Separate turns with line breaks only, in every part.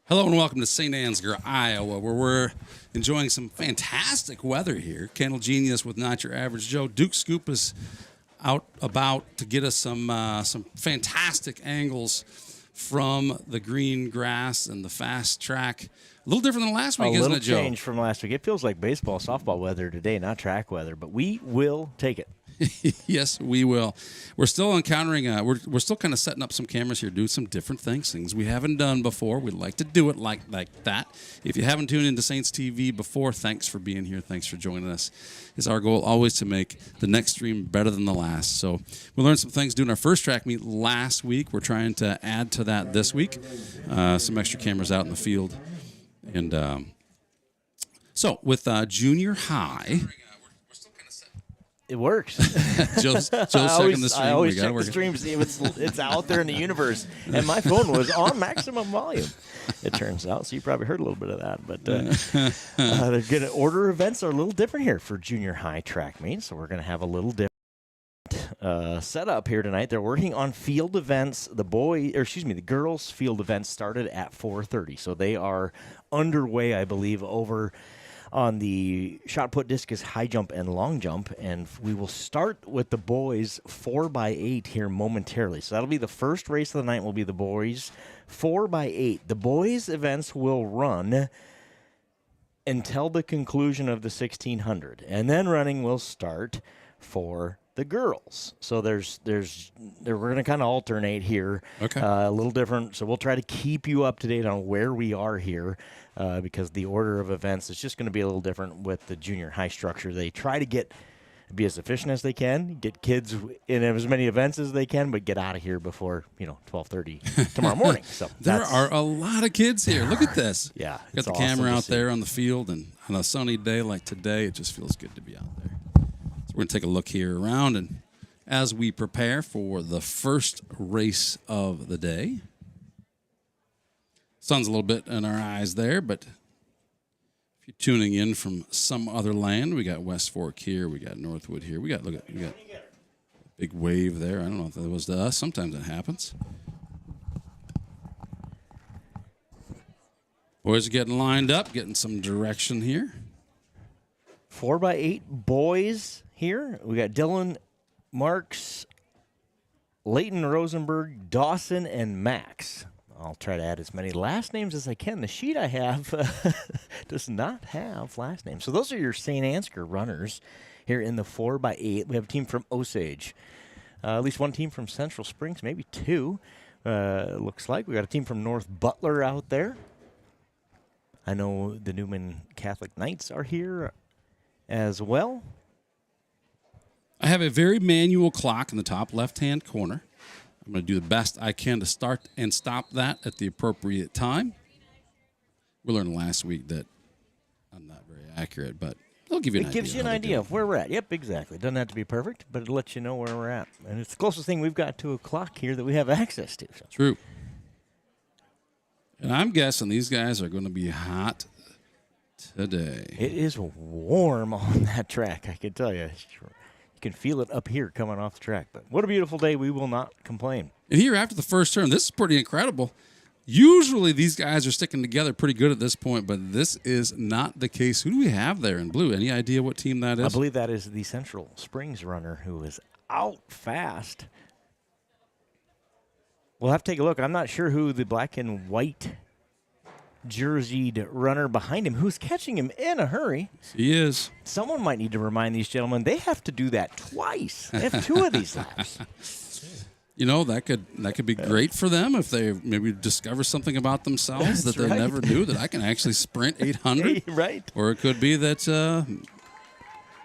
Hello and welcome to Saint Ansgar, Iowa, where we're enjoying some fantastic weather here. Candle Genius with Not Your Average Joe. Duke Scoop is out about to get us some fantastic angles from the green grass and the fast track. A little different than last week, isn't it, Joe?
A little change from last week. It feels like baseball, softball weather today, not track weather, but we will take it.
Yes, we will. We're still encountering, we're still kind of setting up some cameras here, doing some different things we haven't done before. We'd like to do it like that. If you haven't tuned into Saints TV before, thanks for being here. Thanks for joining us. It's our goal always to make the next stream better than the last. So we learned some things doing our first track meet last week. We're trying to add to that this week. Some extra cameras out in the field. And so with junior high...
It works.
Joe's checking the stream.
I always check the stream to see if it's out there in the universe. And my phone was on maximum volume, it turns out. So you probably heard a little bit of that. But they're going to order events are a little different here for junior high track meets. So we're going to have a little different setup here tonight. They're working on field events. The girls' field events started at 4:30. So they are underway, I believe, over on the shot put, discus, high jump, and long jump. And we will start with the boys 4x8 here momentarily. So that'll be the first race of the night will be the boys 4x8. The boys events will run until the conclusion of the 1600. And then running will start for the girls. So we're going to kind of alternate here.
Okay.
A little different. So we'll try to keep you up to date on where we are here. Because the order of events is just going to be a little different with the junior high structure. They try to be as efficient as they can, get kids in as many events as they can, but get out of here before 12:30 tomorrow morning. So
there are a lot of kids here. Look at this.
Yeah,
got the camera out there on the field, and on a sunny day like today, it just feels good to be out there. So we're going to take a look here around, and as we prepare for the first race of the day. Sun's a little bit in our eyes there, but if you're tuning in from some other land, we got West Fork here, we got Northwood here, we got a big wave there. I don't know if that was to us. Sometimes it happens. Boys are getting lined up, getting some direction here.
4x8 boys here. We got Dylan, Marks, Leighton, Rosenberg, Dawson, and Max. I'll try to add as many last names as I can. The sheet I have does not have last names. So those are your St. Ansgar runners here in the 4x8. We have a team from Osage. At least one team from Central Springs, maybe two. Looks like we got a team from North Butler out there. I know the Newman Catholic Knights are here as well.
I have a very manual clock in the top left-hand corner. I'm going to do the best I can to start and stop that at the appropriate time. We learned last week that I'm not very accurate, but it'll give you an idea.
It gives you an idea of where we're at. Yep, exactly. It doesn't have to be perfect, but it'll let you know where we're at. And it's the closest thing we've got to a clock here that we have access to. So.
True. And I'm guessing these guys are going to be hot today.
It is warm on that track, I can tell you. You can feel it up here coming off the track. But what a beautiful day. We will not complain.
And here after the first turn, this is pretty incredible. Usually these guys are sticking together pretty good at this point, but this is not the case. Who do we have there in blue? Any idea what team that is?
I believe that is the Central Springs runner who is out fast. We'll have to take a look. I'm not sure who the black and white jerseyed runner behind him, who's catching him in a hurry.
He is.
Someone might need to remind these gentlemen they have to do that twice. They have two of these laps.
That could be great for them if they maybe discover something about themselves
That's
that they
right.
never knew, that I can actually sprint 800.
Right.
Or it could be that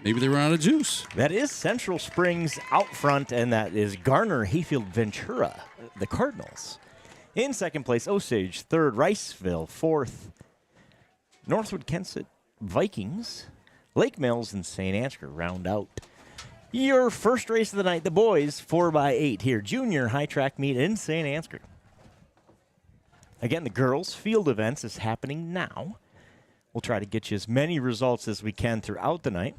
maybe they run out of juice.
That is Central Springs out front, and that is Garner, Hayfield, Ventura, the Cardinals. In second place, Osage. Third, Riceville. Fourth, Northwood, Kensett, Vikings. Lake Mills and St. Ansgar round out your first race of the night. The boys 4x8 here. Junior high track meet in St. Ansgar. Again, the girls' field events is happening now. We'll try to get you as many results as we can throughout the night.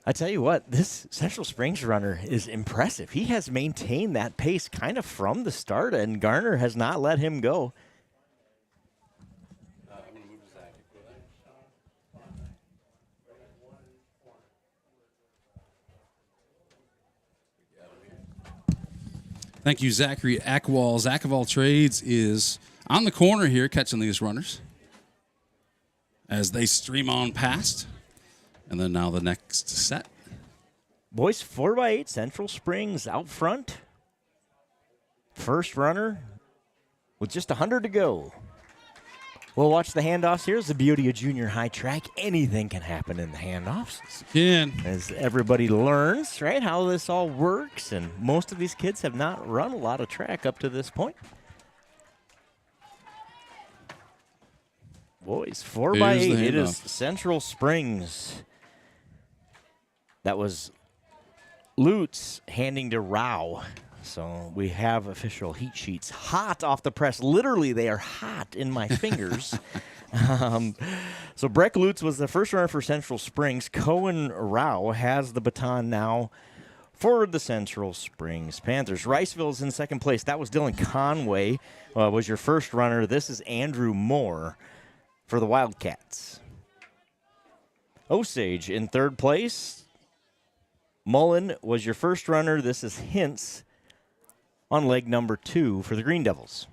I tell you what, this Central Springs runner is impressive. He has maintained that pace kind of from the start, and Garner has not let him go.
Thank you, Zachary Ackwall. Zach of All Trades is on the corner here catching these runners as they stream on past. And then now the next set.
Boys 4x8, Central Springs out front. First runner with just 100 to go. We'll watch the handoffs. Here's the beauty of junior high track. Anything can happen in the handoffs.
Again.
As everybody learns, right, how this all works. And most of these kids have not run a lot of track up to this point. Boys, 4x8. It is Central Springs. That was Lutz handing to Rao. So we have official heat sheets hot off the press. Literally, they are hot in my fingers. So Breck Lutz was the first runner for Central Springs. Cohen Rao has the baton now for the Central Springs Panthers. Riceville is in second place. That was Dylan Conway, was your first runner. This is Andrew Moore for the Wildcats. Osage in third place. Mullen was your first runner. This is Hintz on leg number 2 for the Green Devils.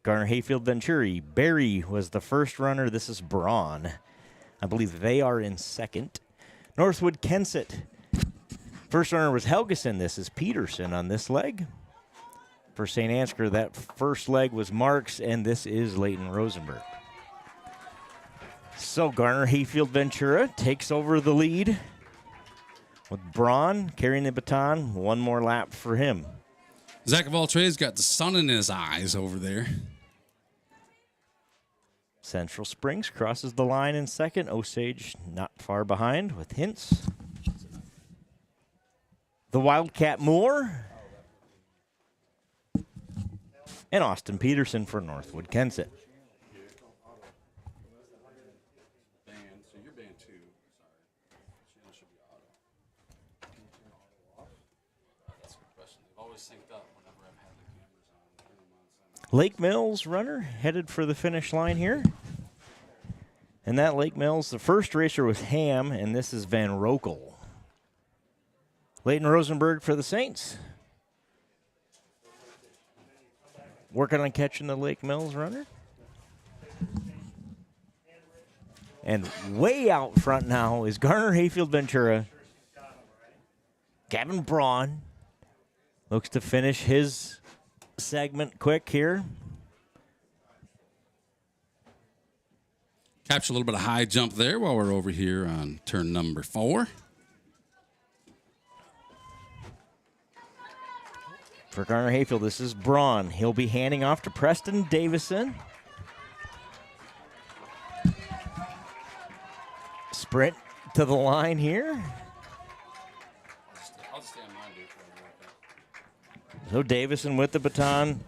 Garner Hayfield Venturi. Barry was the first runner. This is Braun. I believe they are in second. Northwood Kensett. First runner was Helgeson. This is Peterson on this leg. For St. Ansgar, that first leg was Marks, and this is Leighton Rosenberg. So Garner Hayfield Ventura takes over the lead with Braun carrying the baton. One more lap for him.
Zach of All Trades got the sun in his eyes over there.
Central Springs crosses the line in second. Osage not far behind with Hintz. The Wildcat Moore. And Austin Peterson for Northwood Kensett. Lake Mills runner headed for the finish line here. And that Lake Mills, the first racer was Ham, and this is Van Rokel. Leighton Rosenberg for the Saints. Working on catching the Lake Mills runner. And way out front now is Garner Hayfield Ventura. Gavin Braun looks to finish his segment quick here.
Capture a little bit of high jump there while we're over here on turn number 4.
For Garner Hayfield, this is Braun. He'll be handing off to Preston Davison. Sprint to the line here. So Davison with the baton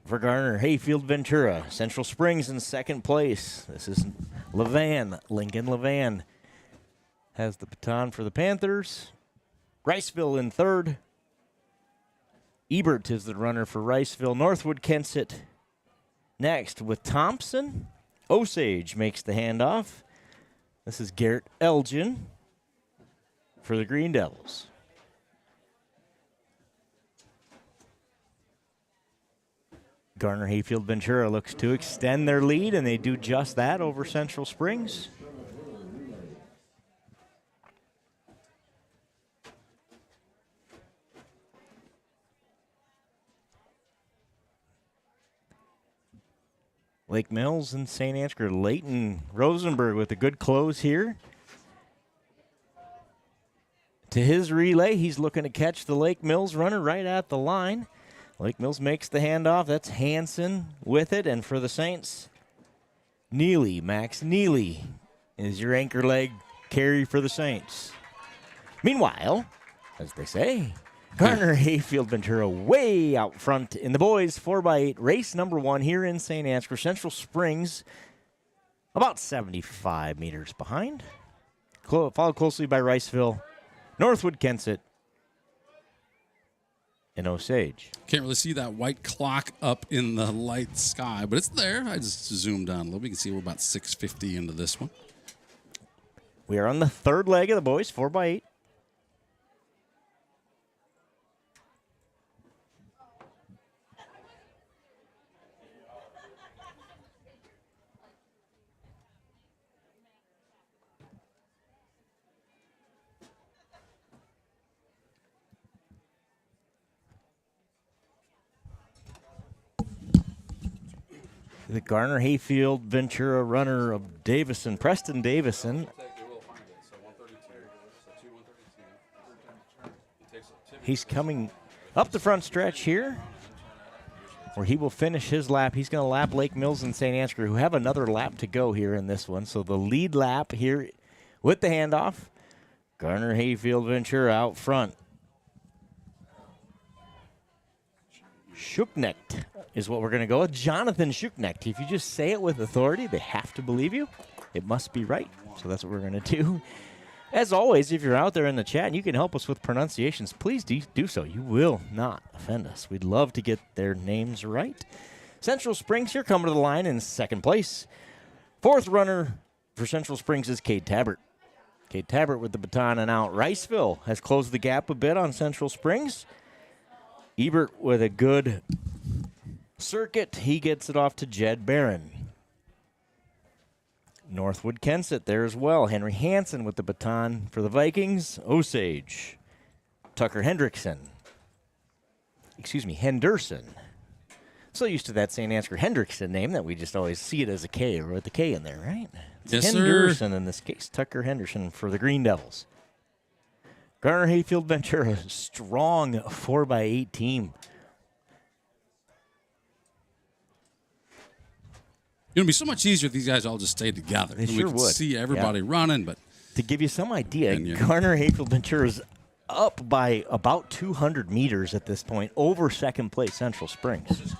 for Garner Hayfield Ventura. Central Springs in second place. This is Levan. Lincoln Levan has the baton for the Panthers. Riceville in third. Ebert is the runner for Riceville. Northwood Kensett next with Thompson. Osage makes the handoff. This is Garrett Elgin for the Green Devils. Garner Hayfield Ventura looks to extend their lead, and they do just that over Central Springs. Lake Mills and St. Ansgar. Leighton Rosenberg with a good close here. To his relay, he's looking to catch the Lake Mills runner right at the line. Lake Mills makes the handoff. That's Hansen with it. And for the Saints, Neely, Max Neely is your anchor leg carry for the Saints. Meanwhile, as they say, Garner Hayfield Ventura way out front in the boys 4x8 race number 1 here in St. Ansgar. Central Springs about 75 meters behind. Followed closely by Riceville, Northwood Kensett, and Osage.
Can't really see that white clock up in the light sky, but it's there. I just zoomed down a little bit. You can see we're about 6:50 into this one.
We are on the third leg of the boys, 4x8. The Garner Hayfield Ventura runner of Davison, Preston Davison. He's coming up the front stretch here, where he will finish his lap. He's going to lap Lake Mills and St. Ansgar, who have another lap to go here in this one. So the lead lap here with the handoff. Garner Hayfield Ventura out front. Schuknecht is what we're going to go with. Jonathan Schuknecht. If you just say it with authority, they have to believe you. It must be right. So that's what we're going to do. As always, if you're out there in the chat and you can help us with pronunciations, please do so. You will not offend us. We'd love to get their names right. Central Springs here coming to the line in second place. Fourth runner for Central Springs is Cade Tabbert. Cade Tabbert with the baton and out. Riceville has closed the gap a bit on Central Springs. Ebert with a good circuit. He gets it off to Jed Barron. Northwood Kensett there as well. Henry Hansen with the baton for the Vikings. Osage. Tucker Henderson. So used to that St. Ansgar Hendrickson name that we just always see it as a K or with the K in there, right? It's
yes,
Henderson
sir.
In this case. Tucker Henderson for the Green Devils. Garner Hayfield Ventura, strong 4x8 team.
It'll be so much easier if these guys all just stayed together.
They
we
sure
could
would.
see everybody running, but
to give you some idea,
And you-
Garner Hayfield Ventura is up by about 200 meters at this point over second place Central Springs.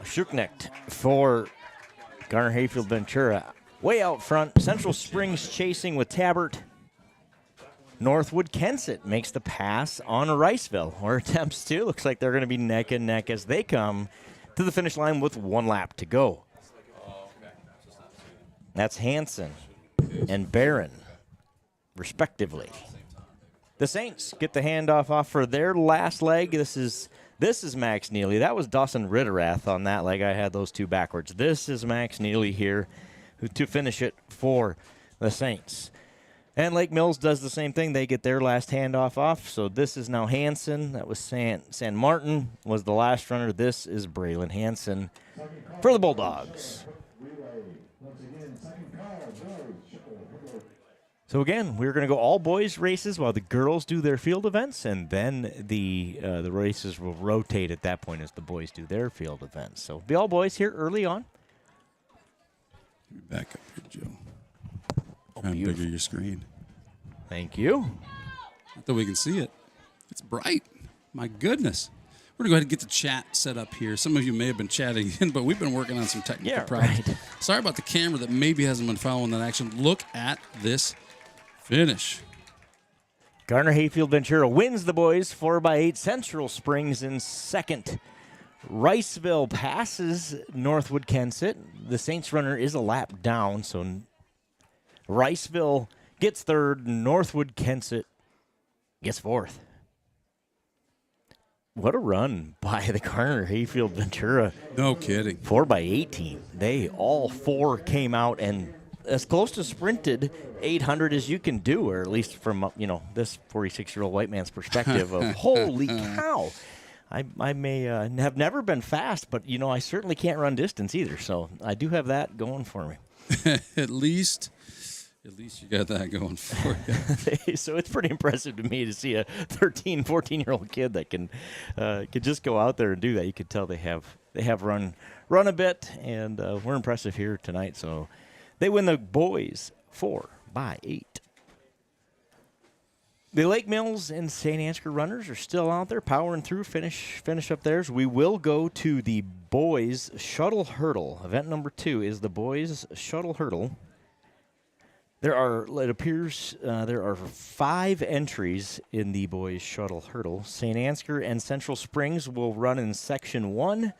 Schuknecht for Garner Hayfield Ventura. Way out front, Central Springs chasing with Tabbert. Northwood Kensett makes the pass on Riceville, or attempts to. Looks like they're going to be neck and neck as they come to the finish line with one lap to go. That's Hansen and Barron, respectively. The Saints get the handoff off for their last leg. This is Max Neely. That was Dawson Ritterath on that leg. I had those two backwards. This is Max Neely here to finish it for the Saints. And Lake Mills does the same thing. They get their last handoff off. So this is now Hansen. That was San Martin was the last runner. This is Braylon Hansen for the Bulldogs. So again, we're going to go all boys races while the girls do their field events, and then the races will rotate at that point as the boys do their field events. So be all boys here early on.
back up here, Joe. Try and bigger your screen.
Thank you.
Not that we can see it. It's bright. My goodness. We're going to go ahead and get the chat set up here. Some of you may have been chatting in, but we've been working on some technical problems.
Right.
Sorry about the camera that maybe hasn't been following that action. Look at this finish.
Garner Hayfield Ventura wins the boys 4x8. Central Springs in second. Riceville passes Northwood Kensett. The Saints runner is a lap down, so Riceville gets third. Northwood Kensett gets fourth. What a run by the Garner Hayfield Ventura.
No kidding.
4x8 team. They all four came out and as close to sprinted 800 as you can do, or at least from this 46-year-old white man's perspective of holy cow. I may have never been fast, but I certainly can't run distance either. So I do have that going for me.
At least you got that going for you.
So it's pretty impressive to me to see a 13, 14-year-old kid that can just go out there and do that. You could tell they have run a bit, and we're impressive here tonight. So they win the boys 4x8. The Lake Mills and St. Ansgar runners are still out there powering through, finish up theirs. We will go to the boys shuttle hurdle. Event number 2 is the boys shuttle hurdle. It appears there are 5 entries in the boys shuttle hurdle. Saint Ansgar and Central Springs will run in Section 1,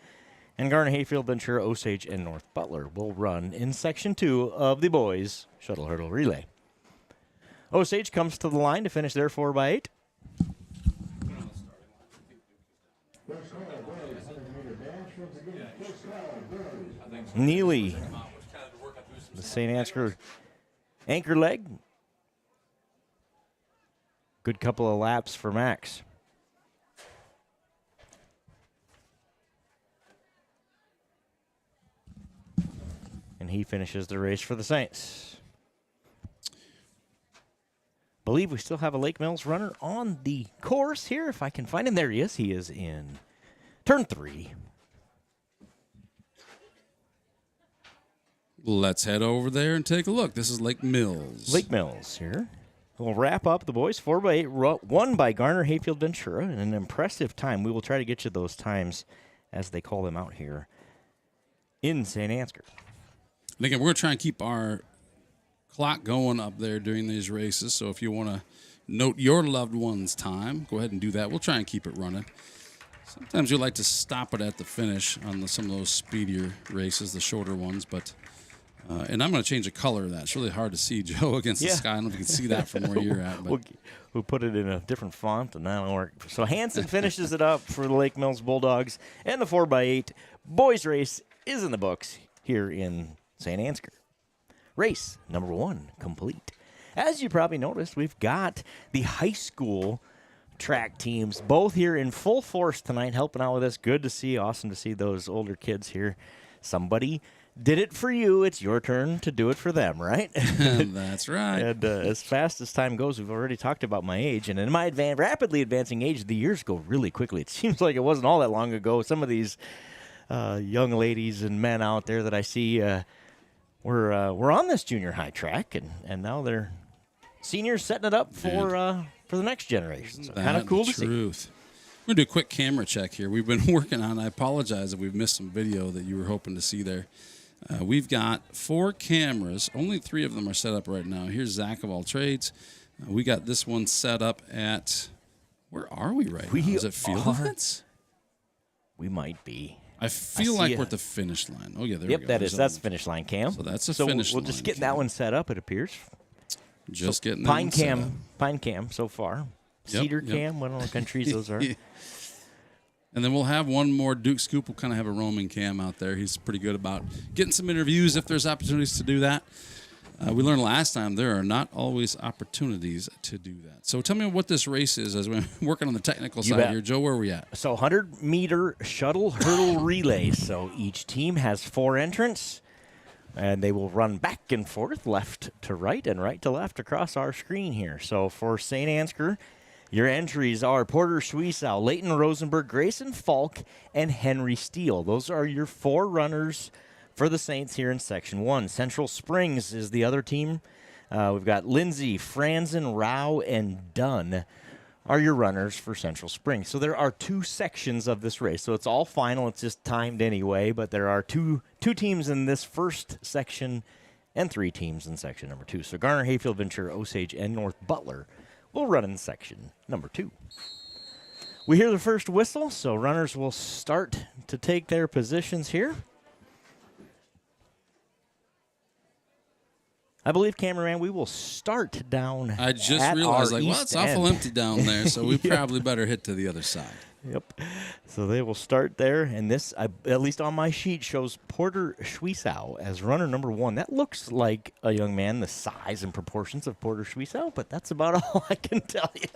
and Garner, Hayfield, Ventura, Osage, and North Butler will run in Section 2 of the boys shuttle hurdle relay. Osage comes to the line to finish their 4x8. Neely, the St. Ansgar anchor leg. Good couple of laps for Max. And he finishes the race for the Saints. Believe we still have a Lake Mills runner on the course here. If I can find him, there he is. He is in turn 3.
Let's head over there and take a look. This is Lake Mills.
Lake Mills here. We'll wrap up the boys 4x8, won by Garner, Hayfield, Ventura, in an impressive time. We will try to get you those times as they call them out here in St. Ansgar.
And again, we're going to try and keep our clock going up there during these races. So if you want to note your loved one's time, go ahead and do that. We'll try and keep it running. Sometimes we like to stop it at the finish on some of those speedier races, the shorter ones. But and I'm going to change the color of that. It's really hard to see, Joe, against the sky. I don't know if you can see that from where you're at. But
we'll put it in a different font, and that'll work. So Hanson finishes it up for the Lake Mills Bulldogs, and the 4x8 boys race is in the books here in St. Ansgar. Race number 1 complete. As you probably noticed, we've got the high school track teams both here in full force tonight, helping out with us. Good to see, awesome to see those older kids here. Somebody did it for you. It's your turn to do it for them, right?
That's right.
And as fast as time goes, we've already talked about my age. And in my rapidly advancing age, the years go really quickly. It seems like it wasn't all that long ago. Some of these young ladies and men out there that I see were on this junior high track, and now they're seniors setting it up for the next generation. So kind of cool to see.
We're going to do a quick camera check here. We've been working on, I apologize if we've missed some video that you were hoping to see there. We've got 4 cameras. Only 3 of them are set up right now. Here's Zach of All Trades. We got this one set up at, where are we right now? Is it field events?
We might be.
I feel like we're at the finish line. Oh, yeah, there we go.
Yep, that's the finish line cam.
So that's a finish line.
We'll just get that one set up, it appears.
Just getting that one set up.
Pine cam so far. Cedar cam, I don't know what kind of trees those are.
And then we'll have one more. Duke Scoop will kind of have a roaming cam out there. He's pretty good about getting some interviews if there's opportunities to do that. We learned last time there are not always opportunities to do that. So tell me what this race is as we're working on the technical side here. Joe, where are we at?
So 100-meter shuttle hurdle relay. So each team has 4 entrants, and they will run back and forth, left to right and right to left across our screen here. So for St. Ansgar, your entries are Porter Schwiesow, Leighton Rosenberg, Grayson Falk, and Henry Steele. Those are your 4 runners for the Saints here in Section 1. Central Springs is the other team. We've got Lindsay, Franzen, Rao, and Dunn are your runners for Central Springs. So there are 2 sections of this race. So it's all final. It's just timed anyway. But there are two teams in this first section and 3 teams in section number 2. So Garner, Hayfield, Ventura, Osage, and North Butler will run in section number 2. We hear the first whistle, so runners will start to take their positions here. I believe, cameraman, we will start down.
I just realized, it's awful empty down there, so we probably better hit to the other side.
Yep. So they will start there, and this, at least on my sheet, shows Porter Schwiesow as runner number 1. That looks like a young man, the size and proportions of Porter Schwiesow, but that's about all I can tell you.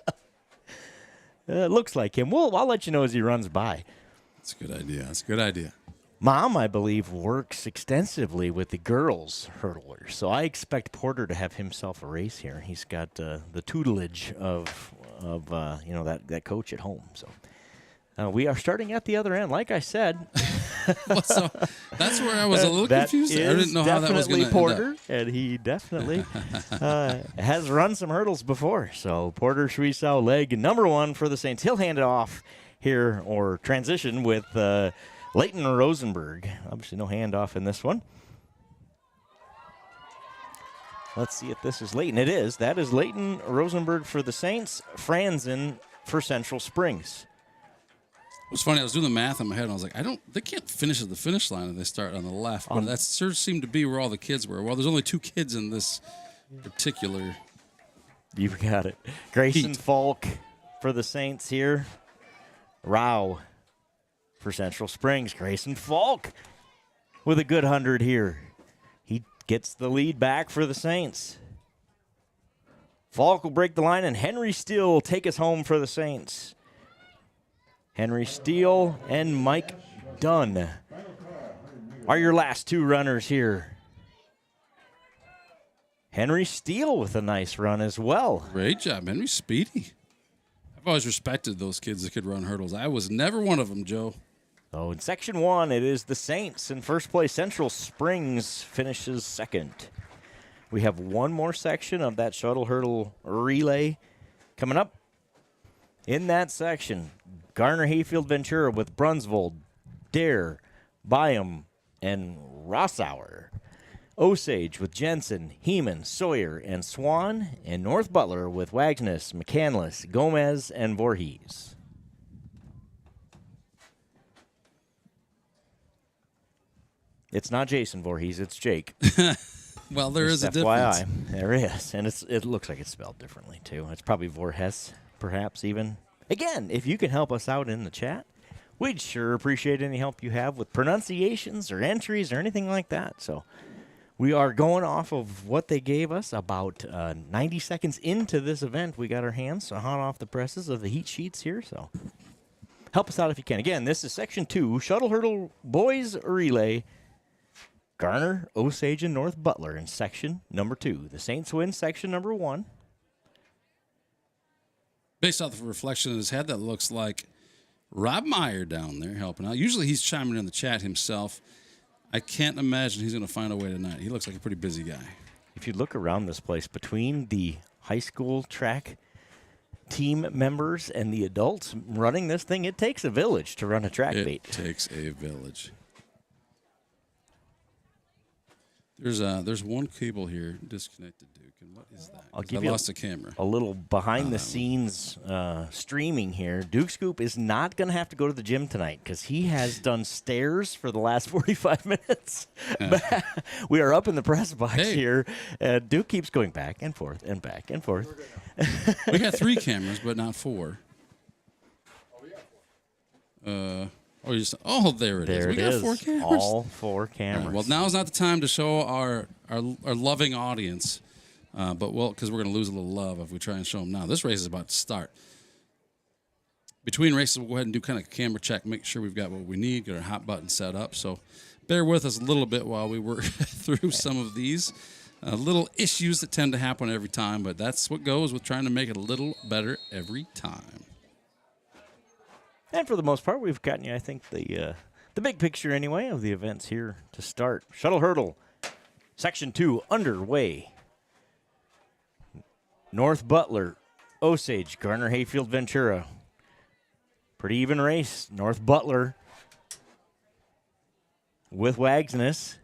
It looks like him. I'll let you know as he runs by.
That's a good idea. That's a good idea.
Mom, I believe, works extensively with the girls hurdlers, so I expect Porter to have himself a race here. He's got the tutelage of that coach at home. So we are starting at the other end, like I said.
So that's where I was a little confused. I didn't know how that was going to
Porter,
end up.
And he definitely has run some hurdles before. So Porter Schwiesow, leg number 1 for the Saints. He'll hand it off here or transition with Leighton Rosenberg. Obviously no handoff in this one. Let's see if this is Leighton. It is. That is Leighton Rosenberg for the Saints. Franzen for Central Springs.
It was funny. I was doing the math in my head, and I was like, they can't finish at the finish line if they start on the left. But that sure seemed to be where all the kids were. Well, there's only 2 kids in this particular.
You've got it. Grayson
Heat.
Falk for the Saints here. Rao for Central Springs. Grayson Falk with a good 100 here. He gets the lead back for the Saints. Falk will break the line, and Henry Steele will take us home for the Saints. Henry Steele and Mike Dunn are your last 2 runners here. Henry Steele with a nice run as well.
Great job, Henry. Speedy. I've always respected those kids that could run hurdles. I was never one of them, Joe.
So in Section 1, it is the Saints in first place. Central Springs finishes second. We have one more section of that shuttle hurdle relay coming up. In that section, Garner Hayfield Ventura with Brunsvold, Dare, Byam, and Rossauer. Osage with Jensen, Heeman, Sawyer, and Swan. And North Butler with Wagnus, McCandless, Gomez, and Voorhees. It's not Jason Voorhees, it's Jake.
Well, there is a
FYI.
difference.
There is, and it looks like it's spelled differently, too. It's probably Voorhees, perhaps even. Again, if you can help us out in the chat, we'd sure appreciate any help you have with pronunciations or entries or anything like that. So we are going off of what they gave us about 90 seconds into this event. We got our hands hot off the presses of the heat sheets here, so help us out if you can. Again, this is Section 2, Shuttle Hurdle Boys Relay. Garner, Osage, and North Butler in section number 2. The Saints win section number 1.
Based off the reflection in his head, that looks like Rob Meyer down there helping out. Usually he's chiming in the chat himself. I can't imagine he's going to find a way tonight. He looks like a pretty busy guy.
If you look around this place, between the high school track team members and the adults running this thing, it takes a village to run a track meet.
It takes a village. There's one cable here disconnected, Duke. And what is that? I lost the camera.
A little behind-the-scenes streaming here. Duke Scoop is not going to have to go to the gym tonight because he has done stairs for the last 45 minutes. We are up in the press box here. Duke keeps going back and forth and back and forth.
We got 3 cameras, but not 4. There it is. We got 4 cameras.
All 4 cameras.
Right, well, now's not the time to show our loving audience, because we're going to lose a little love if we try and show them now. This race is about to start. Between races, we'll go ahead and do kind of a camera check, make sure we've got what we need, get our hot button set up. So bear with us a little bit while we work through some of these little issues that tend to happen every time, but that's what goes with trying to make it a little better every time.
And for the most part, we've gotten you, I think, the big picture anyway of the events here to start. Shuttle Hurdle, Section 2 underway. North Butler, Osage, Garner Hayfield Ventura. Pretty even race. North Butler with Wagsness.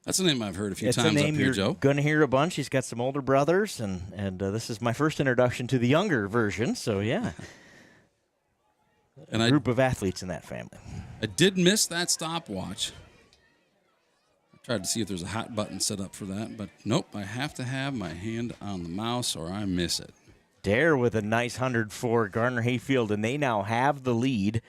That's a name I've heard a few
It's
times
a name
up here,
you're
Joe.
going to hear a bunch. He's got some older brothers, and this is my first introduction to the younger version, so yeah.
And
a group of athletes in that family.
I did miss that stopwatch. I tried to see if there's a hot button set up for that, but nope, I have to have my hand on the mouse or I miss it.
Dare with a nice 100 for Garner Hayfield, and they now have the lead.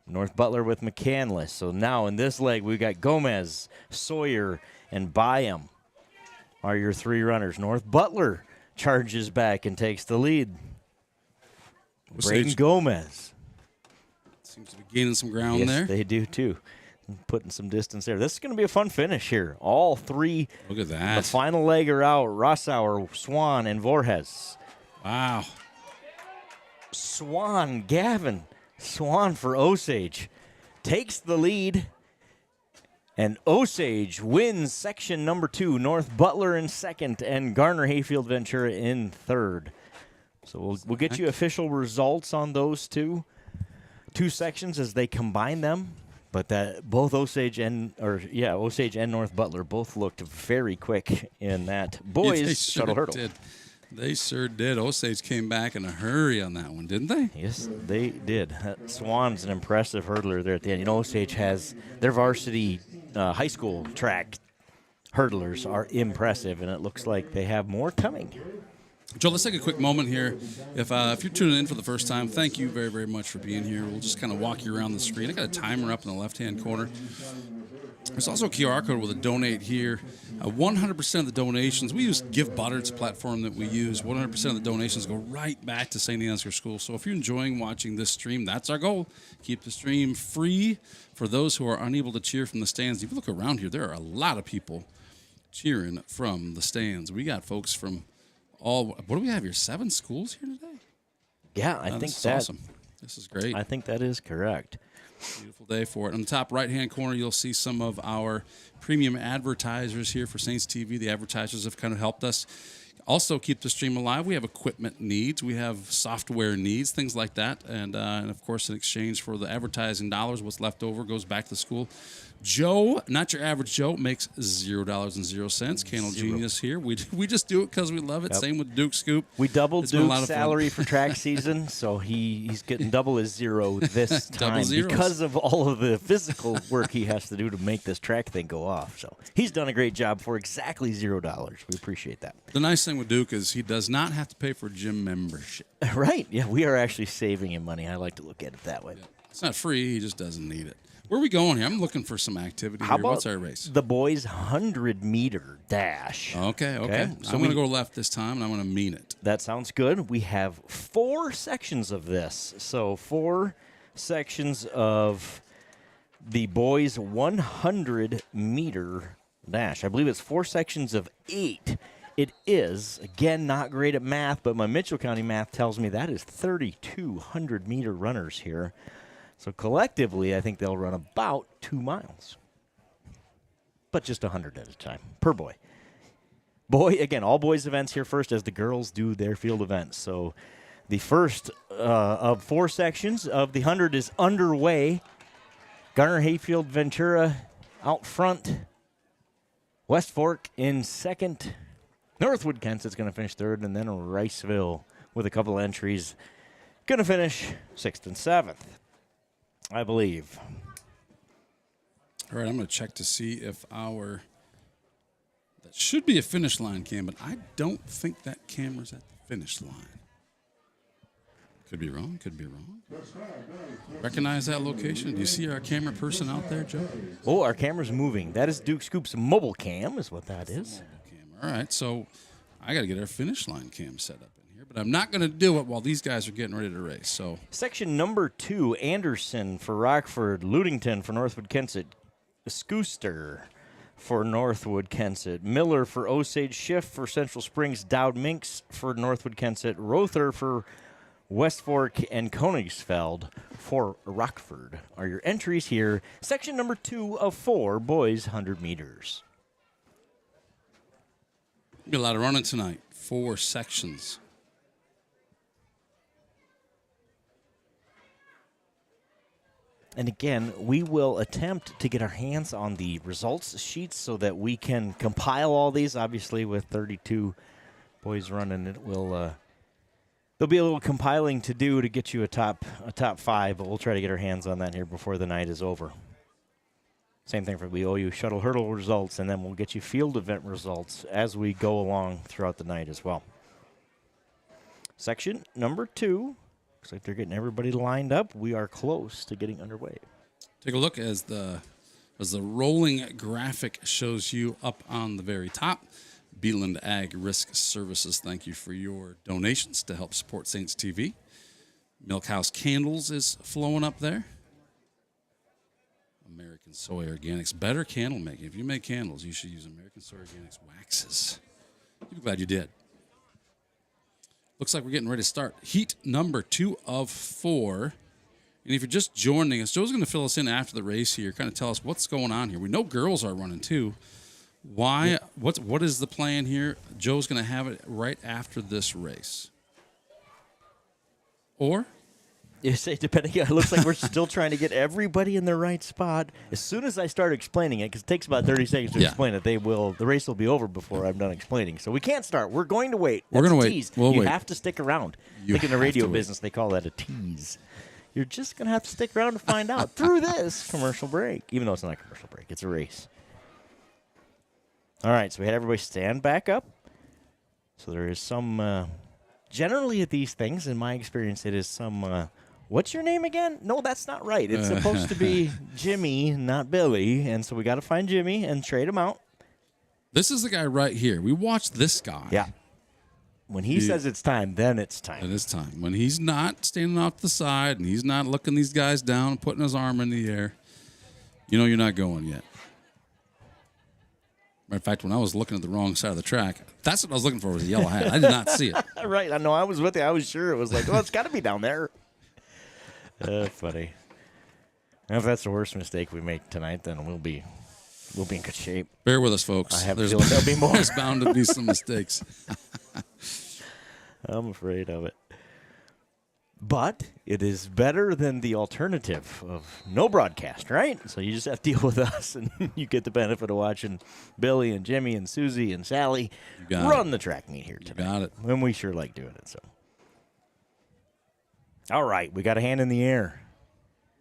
North Butler with McCandless. So now in this leg, we've got Gomez, Sawyer, and Byam are your 3 runners. North Butler charges back and takes the lead. Braden Gomez.
Seems to be gaining some ground there.
Yes, they do too. Putting some distance there. This is going to be a fun finish here. All 3.
Look at that.
The final leg are out. Rossauer, Swan, and Voorhees.
Wow.
Swan, Gavin. Swan for Osage. Takes the lead. And Osage wins section number 2. North Butler in second and Garner Hayfield Ventura in third. So we'll get you official results on those two sections as they combine them. But that both Osage and North Butler both looked very quick in that boys
They
shuttle hurdle.
Did. They sure did. Osage came back in a hurdle on that one, didn't they?
Yes, they did. Swan's an impressive hurdler there at the end. You know, Osage has their varsity high school track hurdlers are impressive, and it looks like they have more coming.
Joe, let's take a quick moment here. If you're tuning in for the first time, thank you very, very much for being here. We'll just kind of walk you around the screen. I got a timer up in the left-hand corner. There's also a QR code with a donate here. 100% of the donations, we use Give Butter. It's a platform that we use. 100% of the donations go right back to Saint Ansgar School. So if you're enjoying watching this stream, that's our goal. Keep the stream free for those who are unable to cheer from the stands. If you look around here, there are a lot of people cheering from the stands. We got folks from what do we have here? 7 schools here today?
Yeah, I think
that's
that's
awesome. This is great.
I think that is correct.
Beautiful day for it. On the top right-hand corner, you'll see some of our premium advertisers here for Saints TV. The advertisers have kind of helped us also keep the stream alive. We have equipment needs. We have software needs, things like that. And of course, in exchange for the advertising dollars, what's left over goes back to the school. Joe, not your average Joe, makes $0.00. Candle Genius here. We just do it because we love it.
Yep.
Same with Duke Scoop.
We doubled Duke's salary for track season, so he's getting double his zero this time because of all of the physical work he has to do to make this track thing go off. So he's done a great job for exactly $0. We appreciate that.
The nice thing with Duke is he does not have to pay for gym membership.
Right. Yeah, we are actually saving him money. I like to look at it that way. Yeah.
It's not free. He just doesn't need it. Where are we going here? I'm looking for some activity here. What's our race?
The boys' 100-meter dash.
Okay. So I'm going to go left this time, and I'm going to mean it.
That sounds good. We have 4 sections of this. So 4 sections of the boys' 100-meter dash. I believe it's 4 sections of 8. It is, again, not great at math, but my Mitchell County math tells me that is 3,200-meter runners here. So collectively, I think they'll run about 2 miles, but just 100 at a time per boy. Again, all boys events here first as the girls do their field events. So the first of 4 sections of the 100 is underway. Garner Hayfield Ventura out front. West Fork in second. Northwood Kent's going to finish third, and then Riceville with a couple entries going to finish 6th and 7th. I believe.
All right, I'm going to check to see if that should be a finish line cam, but I don't think that camera's at the finish line. Could be wrong. Recognize that location? Do you see our camera person out there, Joe?
Oh, our camera's moving. That is Duke Scoop's mobile cam is what that is.
All right, so I got to get our finish line cam set up. But I'm not going to do it while these guys are getting ready to race. So
section number 2, Anderson for Rockford, Ludington for Northwood Kensett, Scooster for Northwood Kensett, Miller for Osage, Schiff for Central Springs, Dowd Minks for Northwood Kensett, Rother for West Fork, and Koenigsfeld for Rockford are your entries here. Section number 2 of 4, boys 100 meters.
Be a lot of running tonight. 4 sections.
And again, we will attempt to get our hands on the results sheets so that we can compile all these. Obviously, with 32 boys running, there'll be a little compiling to do to get you a top 5, but we'll try to get our hands on that here before the night is over. Same thing we owe you shuttle hurdle results, and then we'll get you field event results as we go along throughout the night as well. Section number 2. Looks like they're getting everybody lined up. We are close to getting underway.
Take a look as the rolling graphic shows you up on the very top. Beeland Ag Risk Services, thank you for your donations to help support Saints TV. Milkhouse Candles is flowing up there. American Soy Organics, better candle making. If you make candles, you should use American Soy Organics waxes. You'll be glad you did. Looks like we're getting ready to start heat number 2 of 4. And if you're just joining us, Joe's going to fill us in after the race here, kind of tell us what's going on here. We know girls are running too. Why? What is the plan here? Joe's going to have it right after this race. Or
You say depending. It looks like we're still trying to get everybody in the right spot. As soon as I start explaining it, because it takes about 30 seconds to explain it, the race will be over before I'm done explaining. So we can't start. We're going to wait.
We're going to wait.
Tease.
We'll
you
wait.
have to stick around. I think in the radio business they call that a tease. You're just going to have to stick around to find out through this commercial break. Even though it's not a commercial break, it's a race. All right, so we had everybody stand back up. So there is some, generally at these things, in my experience, it is some, what's your name again? No, that's not right. It's supposed to be Jimmy, not Billy. And so we got to find Jimmy and trade him out.
This is the guy right here. We watched this guy.
Yeah. When he says it's time, then it's time.
It is time. When he's not standing off the side and he's not looking these guys down and putting his arm in the air, you know you're not going yet. Matter of fact, when I was looking at the wrong side of the track, that's what I was looking for was a yellow hat. I did not see it.
Right. I know. I was with you. I was sure. It was like, oh, it's got to be down there. Funny. If that's the worst mistake we make tonight, then we'll be in good shape.
Bear with us, folks.
I have a feeling there'll be more.
There's bound to be some mistakes.
I'm afraid of it. But it is better than the alternative of no broadcast, right? So you just have to deal with us, and you get the benefit of watching Billy and Jimmy and Susie and Sally run the track meet here tonight.
You got it.
And we sure like doing it. So, all right, we got a hand in the air.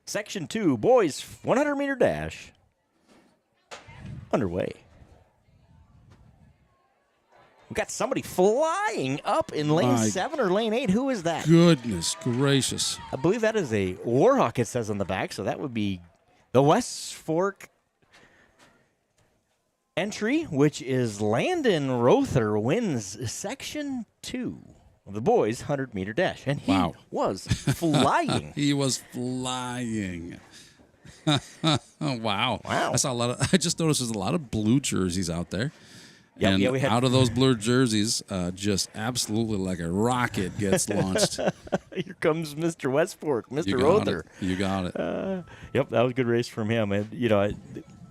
Section 2, boys 100-meter dash underway. We got somebody flying up in lane 7 or lane 8. Who is that?
Goodness gracious.
I believe that is a Warhawk, it says on the back, so that would be the West Fork entry, which is Landon Rother wins Section 2 of the boys' 100-meter dash. And he was flying.
He was flying. Wow. I saw I just noticed there's a lot of blue jerseys out there. And
we had,
out of those blue jerseys, just absolutely like a rocket gets launched.
Here comes Mr. West Fork, Mr. Rother.
You got it.
Yep, that was a good race from him. And,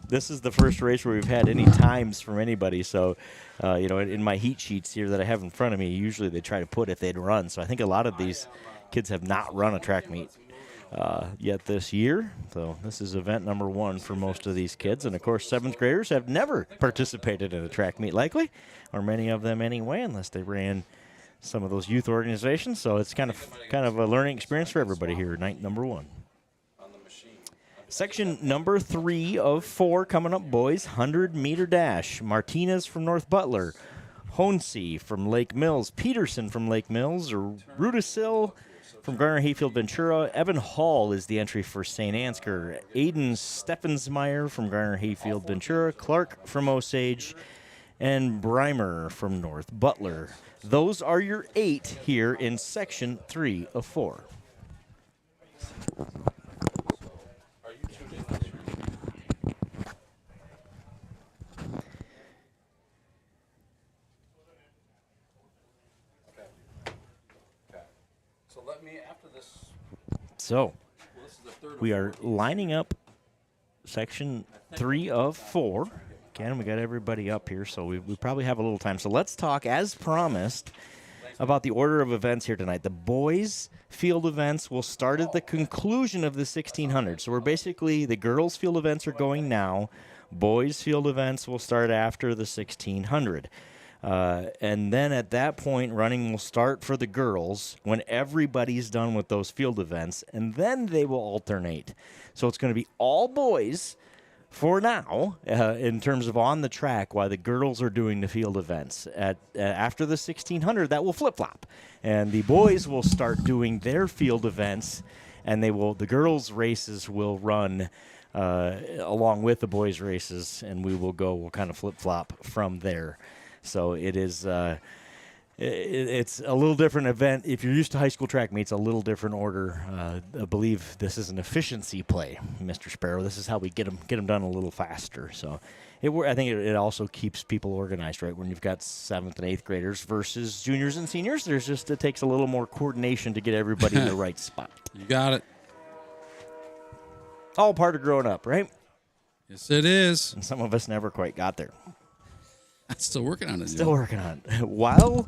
this is the first race where we've had any times from anybody. So, in my heat sheets here that I have in front of me, usually they try to put if they'd run. So I think a lot of these kids have not run a track meet yet this year. So this is event number 1 for most of these kids. And, of course, 7th graders have never participated in a track meet likely, or many of them anyway, unless they ran some of those youth organizations. So it's kind of a learning experience for everybody here, night number 1. Section number 3 of 4 coming up, boys, 100-meter dash. Martinez from North Butler, Honsi from Lake Mills, Peterson from Lake Mills, Rudisil from Garner Hayfield Ventura. Evan Hall is the entry for Saint Ansgar. Aiden Steffensmeyer from Garner Hayfield Ventura. Clark from Osage. And Breimer from North Butler. Those are your 8 here in Section 3 of 4. So, we are lining up Section 3 of 4. Again, we got everybody up here, so we probably have a little time. So let's talk, as promised, about the order of events here tonight. The boys' field events will start at the conclusion of the 1600. So we're basically, the girls' field events are going now. Boys' field events will start after the 1600. And then at that point, running will start for the girls when everybody's done with those field events, and then they will alternate. So it's going to be all boys for now in terms of on the track while the girls are doing the field events. After the 1600, that will flip-flop, and the boys will start doing their field events, and the girls' races will run along with the boys' races, and we'll kind of flip-flop from there. So it is, it's a little different event. If you're used to high school track meets, a little different order. I believe this is an efficiency play, Mr. Sparrow. This is how we get them done a little faster. So I think it also keeps people organized, right? When you've got 7th and 8th graders versus juniors and seniors, it takes a little more coordination to get everybody in the right spot.
You got it.
All part of growing up, right?
Yes, it is.
And some of us never quite got there.
I'm still working on it.
Still working on it. While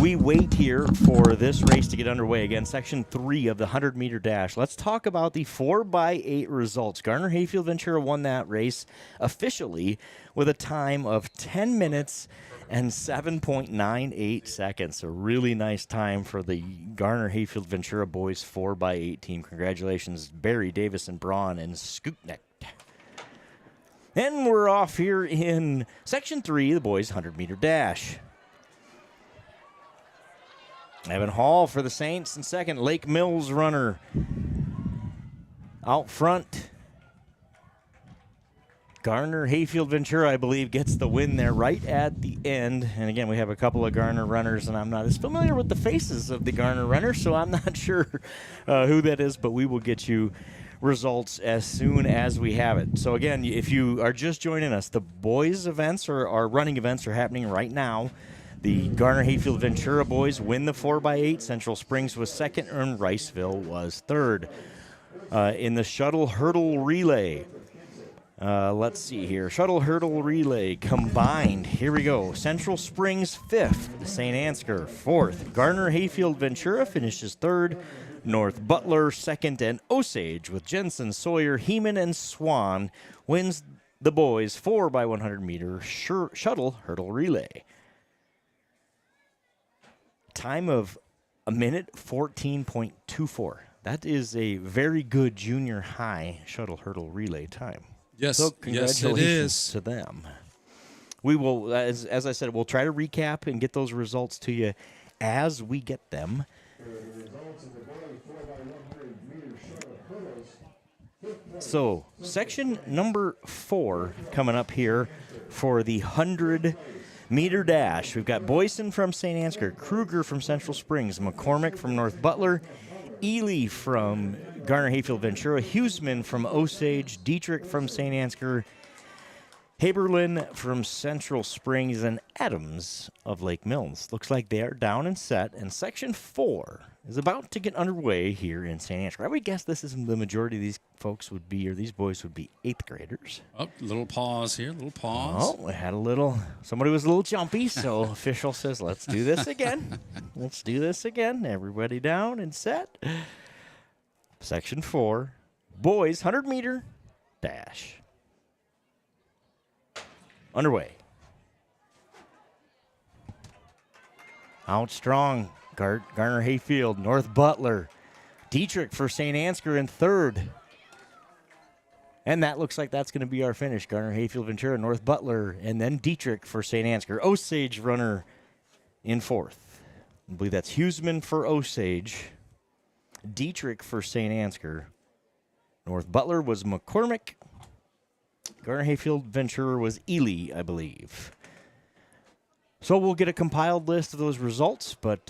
we wait here for this race to get underway. Again, Section 3 of the 100-meter dash. Let's talk about the 4x8 results. Garner Hayfield Ventura won that race officially with a time of 10 minutes and 7.98 seconds. A really nice time for the Garner Hayfield Ventura boys 4x8 team. Congratulations, Barry, Davis, and Braun, and Scootneck. And we're off here in Section 3, the boys 100-meter dash. Evan Hall for the Saints in second. Lake Mills runner out front. Garner Hayfield Ventura, I believe, gets the win there right at the end. And again, we have a couple of Garner runners, and I'm not as familiar with the faces of the Garner runners, so I'm not sure who that is, but we will get you results as soon as we have it. So again, if you are just joining us, the boys events or our running events are happening right now. The Garner Hayfield Ventura boys win the 4x8. Central Springs was second, and Riceville was third. In the shuttle hurdle relay, let's see here. Shuttle hurdle relay combined. Here we go. Central Springs fifth. Saint Ansgar fourth. Garner Hayfield Ventura finishes third. North Butler second, and Osage with Jensen, Sawyer, Heeman, and Swan wins the boys 4x100-meter shuttle hurdle relay. Time of 1:14.24. That is a very good junior high shuttle hurdle relay time.
Yes,
so congratulations
yes, it is.
to them. We will, as I said, we'll try to recap and get those results to you as we get them. So, section number 4 coming up here for the 100-meter dash. We've got Boyson from St. Ansgar, Kruger from Central Springs, McCormick from North Butler, Ely from Garner Hayfield Ventura, Huseman from Osage, Dietrich from St. Ansgar, Haberlin from Central Springs, and Adams of Lake Mills. Looks like they are down and set, and Section 4 is about to get underway here in St. Ansgar. I would guess this is the majority of these folks would be, or these boys would be 8th graders.
Oh, little pause here, little pause.
Oh, we had a little, somebody was a little jumpy, so official says, let's do this again. Let's do this again. Everybody down and set. Section 4, boys 100-meter dash. Underway. Out strong, Garner Hayfield, North Butler, Dietrich for St. Ansgar in third. And that looks like that's going to be our finish. Garner Hayfield Ventura, North Butler, and then Dietrich for St. Ansgar. Osage runner in fourth. I believe that's Huseman for Osage, Dietrich for St. Ansgar. North Butler was McCormick. Garner Hayfield Ventura was Ely, I believe. So we'll get a compiled list of those results, but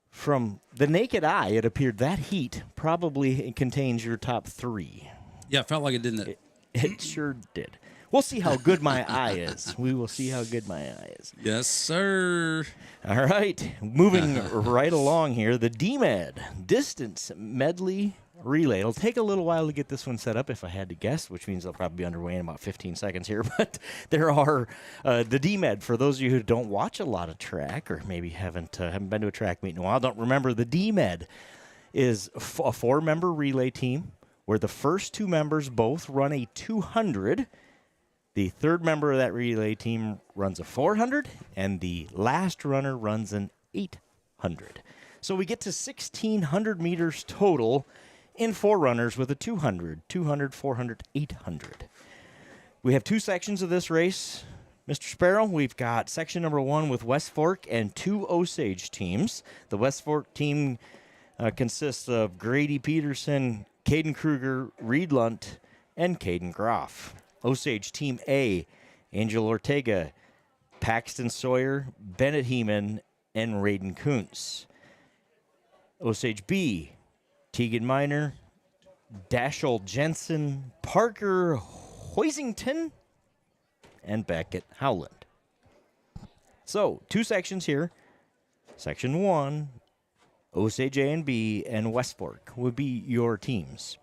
from the naked eye, it appeared that heat probably contains your top 3.
Yeah, it felt like it, didn't it?
It sure did. We'll see how good my eye is. We will see how good my eye is.
Yes, sir.
All right, moving right along here, the DMED, Distance Medley Relay. It'll take a little while to get this one set up, if I had to guess, which means they'll probably be underway in about 15 seconds here. But there are the DMED, for those of you who don't watch a lot of track or maybe haven't been to a track meet in a while, don't remember, the DMED is a 4-member relay team where the first 2 members both run a 200. The third member of that relay team runs a 400, and the last runner runs an 800. So we get to 1,600 meters total in 4 runners with a 200, 200, 400, 800. We have 2 sections of this race. Mr. Sparrow, we've got section number 1 with West Fork and 2 Osage teams. The West Fork team consists of Grady Peterson, Caden Kruger, Reed Lunt, and Caden Groff. Osage Team A, Angel Ortega, Paxton Sawyer, Bennett Heeman, and Raiden Kuntz. Osage B, Tegan Miner, Dashel Jensen, Parker Hoisington, and Beckett Howland. So, 2 sections here. Section 1, Osage A and B, and West Fork would be your teams.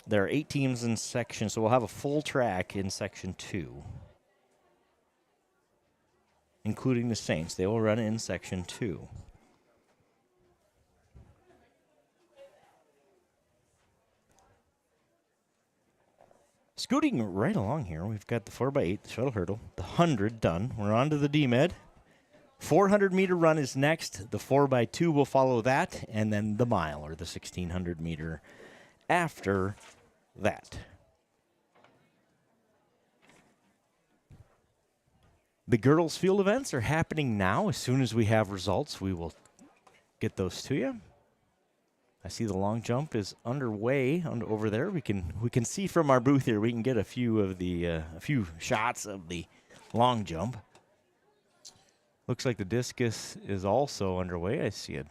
There are 8 teams in section, so we'll have a full track in section 2. including the Saints. They will run in Section 2. Scooting right along here, we've got the 4x8, the shuttle hurdle, the 100 done. We're on to the DMed. 400-meter run is next. The 4x2 will follow that, and then the mile, or the 1,600-meter, after that. The girls' field events are happening now. As soon as we have results, we will get those to you. I see the long jump is underway over there. We can see from our booth here. We can get a few shots of the long jump. Looks like the discus is also underway. I see a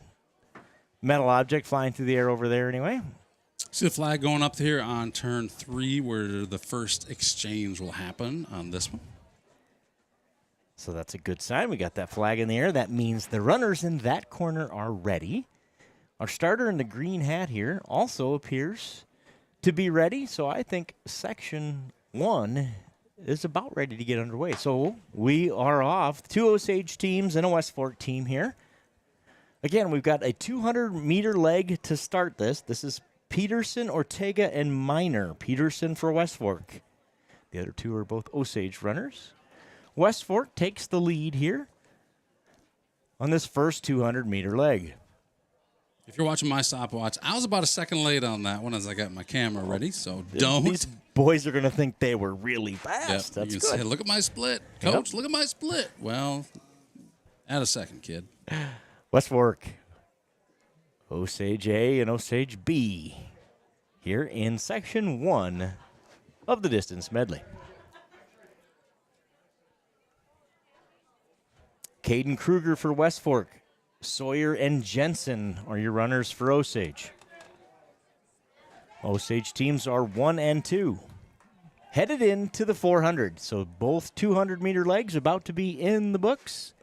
metal object flying through the air over there anyway.
See the flag going up here on turn 3 where the first exchange will happen on this one.
So that's a good sign. We got that flag in the air. That means the runners in that corner are ready. Our starter in the green hat here also appears to be ready. So I think Section 1 is about ready to get underway. So we are off. 2 Osage teams and a West Fork team here. Again, we've got a 200-meter leg to start this. This is Peterson, Ortega, and Minor. Peterson for West Fork. The other 2 are both Osage runners. West Fork takes the lead here on this first 200-meter leg.
If you're watching my stopwatch, I was about a second late on that one as I got my camera ready, so don't.
These boys are going to think they were really fast.
Yep.
That's
you
good.
Say, look at my split. Coach, look at my split. Well, add a second, kid.
West Fork, Osage A and Osage B here in Section 1 of the distance medley. Caden Kruger for West Fork. Sawyer and Jensen are your runners for Osage. Osage teams are 1 and 2. Headed into the 400. So both 200-meter legs about to be in the books.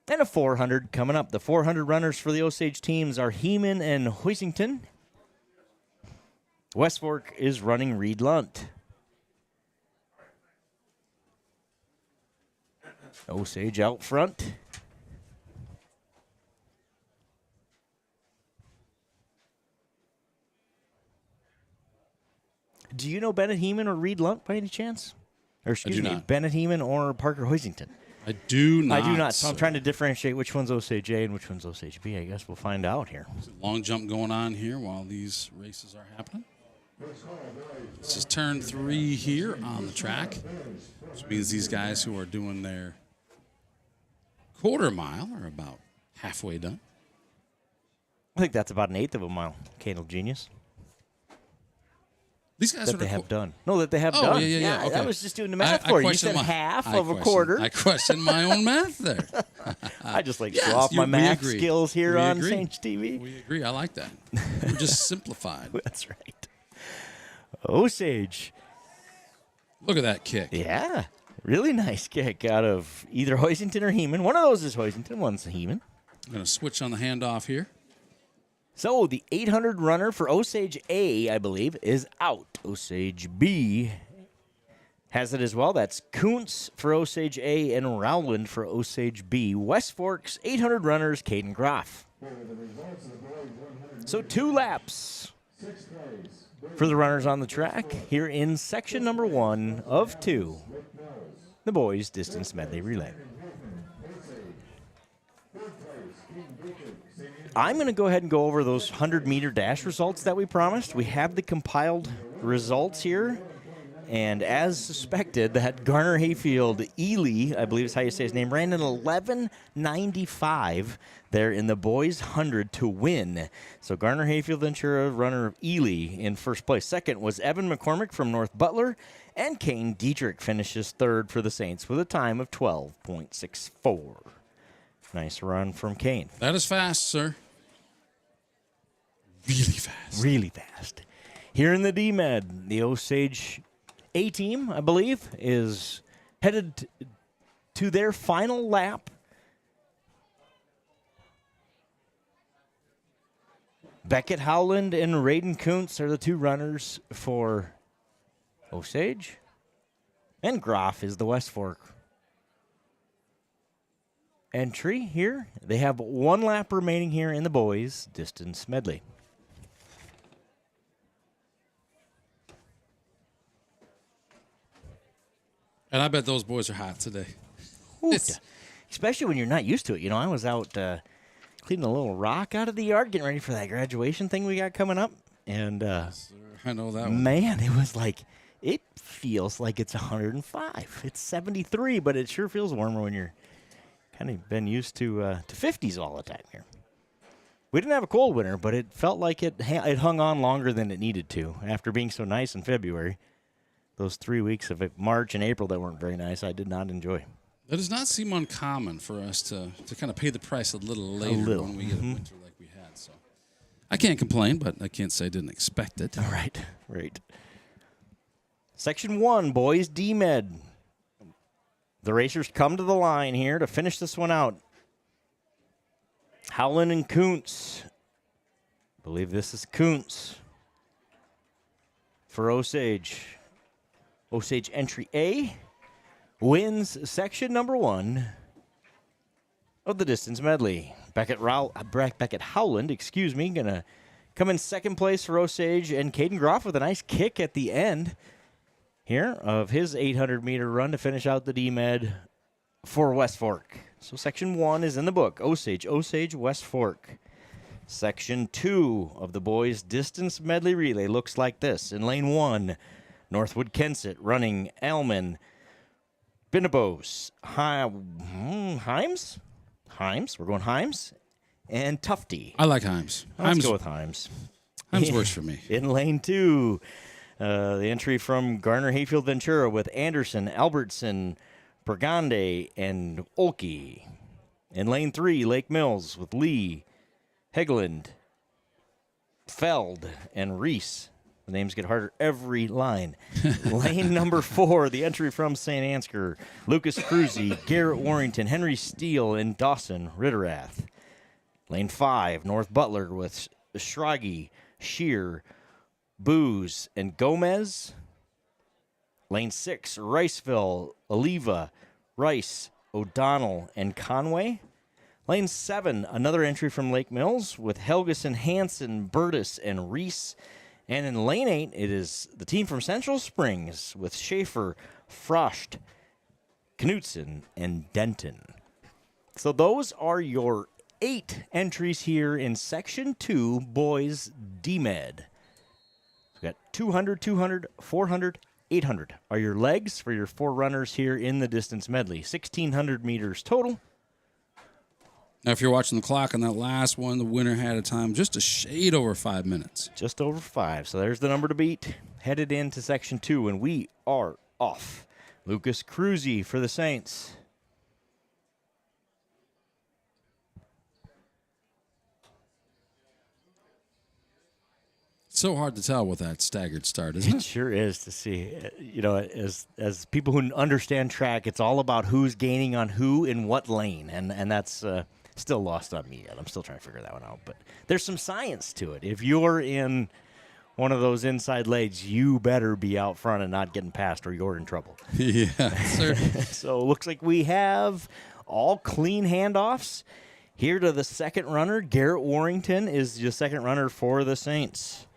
And a 400 coming up. The 400 runners for the Osage teams are Heeman and Hoisington. West Fork is running Reed Lunt. Osage out front. Do you know Bennett Heeman or Reed Lunt by any chance? Or excuse me,
not.
Bennett Heeman or Parker Hoisington?
I do not.
I do not. So I'm trying to differentiate which one's Osage A and which one's Osage B. I guess we'll find out here.
There's a long jump going on here while these races are happening. This is turn 3 here on the track, which means these guys who are doing their quarter mile are about halfway done.
I think that's about 1/8 of a mile. Candle Genius.
These guys
That
are
they have done. No, that they have
Oh,
done.
yeah. Okay.
I was just doing the math for you. You said half of a quarter.
I questioned my own math there.
I just like
Yes,
show off my
we
math
agree.
skills here
We
on
agree.
Saints TV.
We agree. I like that. We're just simplified.
That's right. Osage.
Look at that kick.
Yeah. Really nice kick out of either Hoisington or Heeman. One of those is Hoisington, one's Heeman.
I'm going to switch on the handoff here.
So the 800 runner for Osage A, I believe, is out. Osage B has it as well. That's Kuntz for Osage A and Rowland for Osage B. West Fork's 800 runners, Caden Groff. So 2 laps for the runners on the track here in section number 1 of 2, the boys' distance medley relay. I'm going to go ahead and go over those 100-meter dash results that we promised. We have the compiled results here. And as suspected, that Garner Hayfield Ely, I believe is how you say his name, ran an 11:95 there in the boys' 100 to win. So Garner Hayfield Ventura, runner of Ely, in first place. Second was Evan McCormick from North Butler. And Kane Dietrich finishes third for the Saints with a time of 12.64. Nice run from Kane.
That is fast, sir. Really fast.
Really fast. Here in the DMed, the Osage A team, I believe, is headed to their final lap. Beckett Howland and Raiden Kuntz are the 2 runners for Osage. And Groff is the West Fork entry here. They have 1 lap remaining here in the boys' distance medley.
And I bet those boys are hot today.
Especially when you're not used to it. You know, I was out cleaning a little rock out of the yard, getting ready for that graduation thing we got coming up. And
I know that one.
Man, it was like, it feels like it's 105. It's 73, but it sure feels warmer when you're kind of been used to 50s all the time here. We didn't have a cold winter, but it felt like it hung on longer than it needed to after being so nice in February. Those 3 weeks of March and April that weren't very nice, I did not enjoy.
It does not seem uncommon for us to kind of pay the price a little later when we get a winter like we had. So I can't complain, but I can't say I didn't expect it.
All right, right. Section 1, boys, D-Med. The racers come to the line here to finish this one out. Howland and Kuntz. I believe this is Kuntz for Osage. Osage entry A wins section number 1 of the distance medley. Beckett Howland, going to come in second place for Osage, and Caden Groff with a nice kick at the end here of his 800-meter run to finish out the D-Med for West Fork. So section 1 is in the book. Osage, West Fork. Section 2 of the boys' distance medley relay looks like this. In lane 1, Northwood Kensett running Alman, Binnabos, Himes? We're going Himes. And Tufty.
I like Himes.
Let's go with Himes.
Himes works for me.
In lane 2, the entry from Garner Hayfield Ventura with Anderson, Albertson, Bergande, and Olkey. In lane 3, Lake Mills with Lee, Hegland, Feld, and Reese. The names get harder every line. Lane number 4, the entry from Saint Ansgar, Lucas Cruzy, Garrett Warrington, Henry Steele, and Dawson Ritterath. Lane 5, North Butler with Schragi, Shear, Booz, and Gomez. Lane 6, Riceville, Oliva, Rice, O'Donnell, and Conway. Lane 7, another entry from Lake Mills with Helgeson, Hansen, Burtis, and Reese. And in lane 8, it is the team from Central Springs with Schaefer, Frost, Knutson, and Denton. So those are your 8 entries here in Section 2, Boys D-Med. We've got 200, 200, 400, 800 are your legs for your 4 runners here in the distance medley. 1,600 meters total.
Now, if you're watching the clock on that last one, the winner had a time just a shade over 5 minutes.
Just over 5. So there's the number to beat. Headed into Section 2, and we are off. Lucas Cruzy for the Saints.
So hard to tell with that staggered start, isn't it?
It sure is to see. You know, as people who understand track, it's all about who's gaining on who in what lane, and that's still lost on me yet. I'm still trying to figure that one out. But there's some science to it. If you're in one of those inside lanes, you better be out front and not getting past, or you're in trouble.
Yeah, sir.
So it looks like we have all clean handoffs. Here to the second runner, Garrett Warrington is the second runner for the Saints.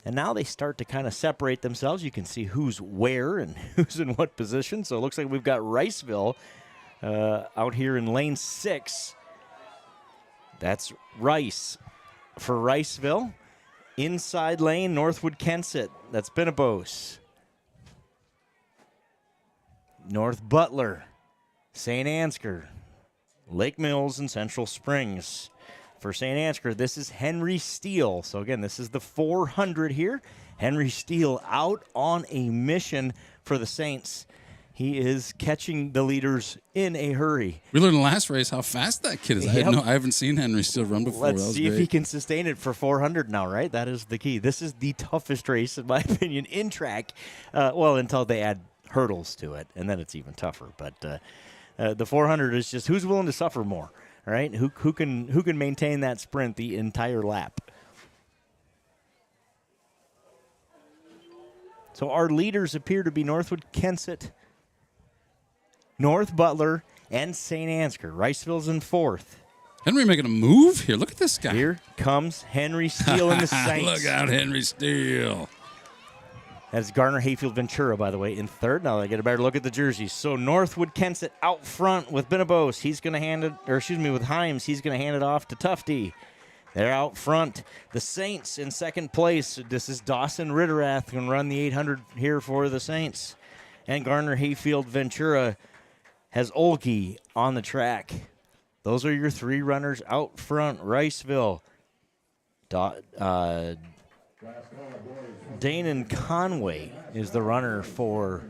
And now they start to kind of separate themselves. You can see who's where and who's in what position. So it looks like we've got Riceville out here in lane 6. That's Rice for Riceville. Inside lane, Northwood Kensett. That's Binnabos. North Butler, Saint Ansgar, Lake Mills, and Central Springs. For Saint Ansgar, this is Henry Steele. So, again, this is the 400 here. Henry Steele out on a mission for the Saints. He is catching the leaders in a hurry.
We learned in the last race how fast that kid is.
Yep.
I haven't seen Henry Steele run before.
Let's see if he can sustain it for 400 now, right? That is the key. This is the toughest race, in my opinion, in track. Well, until they add hurdles to it, and then it's even tougher. But the 400 is just who's willing to suffer more. All right, who can maintain that sprint the entire lap? So our leaders appear to be Northwood Kensett, North Butler, and Saint Ansgar. Riceville's in 4th.
Henry making a move here. Look at this guy.
Here comes Henry Steele in the Saints.
Look out, Henry Steele.
That's Gardner Hayfield Ventura, by the way, in 3rd. Now they get a better look at the jerseys. So Northwood Kensett out front with Benabos. He's going to hand it, with Himes. He's going to hand it off to Tufty. They're out front. The Saints in 2nd place. This is Dawson Ritterath going to run the 800 here for the Saints. And Gardner Hayfield Ventura has Olkey on the track. Those are your 3 runners out front. Riceville. Danon Conway is the runner for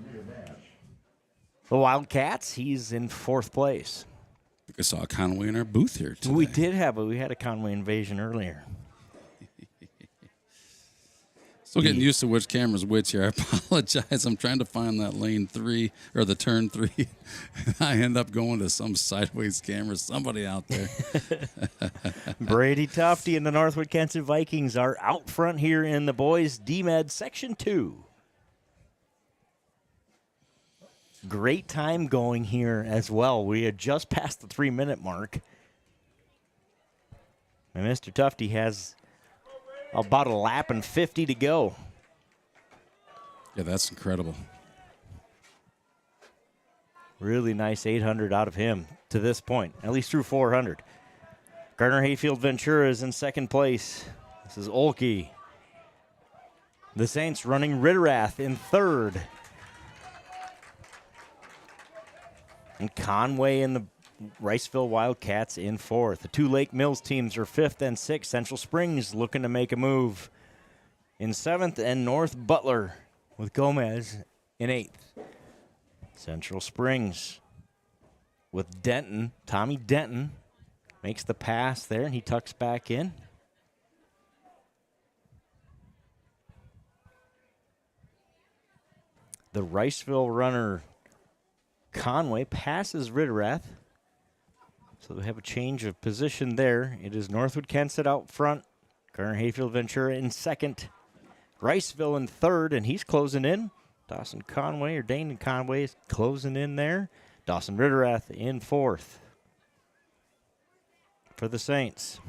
the Wildcats. He's in 4th place.
I think I saw Conway in our booth here today.
We had a Conway invasion earlier.
Still getting used to which camera's which here. I apologize. I'm trying to find that lane 3 or the turn 3. I end up going to some sideways camera. Somebody out there.
Brady Tufty and the Northwood Kensett Vikings are out front here in the boys DMed Section 2. Great time going here as well. We had just passed the 3-minute mark. And Mr. Tufty has about a lap and 50 to go.
Yeah, that's incredible.
Really nice 800 out of him to this point, at least through 400. Gardner Hayfield Ventura is in 2nd place. This is Olkey. The Saints running Ritterath in 3rd. And Conway and the Riceville Wildcats in 4th. The 2 Lake Mills teams are 5th and 6th. Central Springs looking to make a move in 7th, and North Butler with Gomez in 8th. Central Springs with Denton. Tommy Denton makes the pass there, and he tucks back in. The Riceville runner Conway passes Ritterath. So we have a change of position there. It is Northwood Kensett out front. Gardner Hayfield Ventura in 2nd. Riceville in 3rd, and he's closing in. Dawson Conway, or Danon Conway, is closing in there. Dawson Ritterath in 4th for the Saints.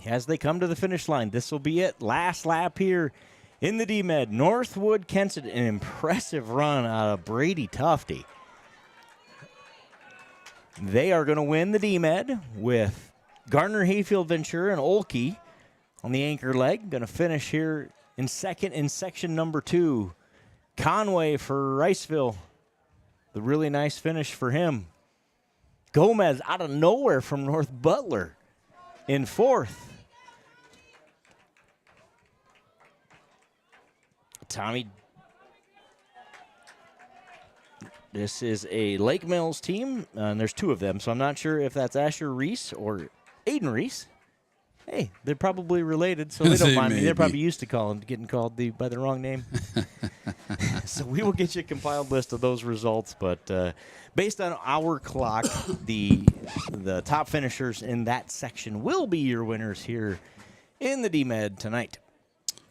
As they come to the finish line, this will be it. Last lap here in the DMed. Northwood Kensett, an impressive run out of Brady Tufty. They are going to win the DMed with Gardner Hayfield Ventura and Olkey on the anchor leg. Going to finish here in 2nd in section number 2. Conway for Riceville. The really nice finish for him. Gomez out of nowhere from North Butler in 4th. Tommy. This is a Lake Mills team, and there's 2 of them, so I'm not sure if that's Asher Reese or Aiden Reese. Hey, they're probably related, so they don't mind me. They're probably used to getting called by the wrong name. So we will get you a compiled list of those results, but based on our clock, the top finishers in that section will be your winners here in the DMed tonight.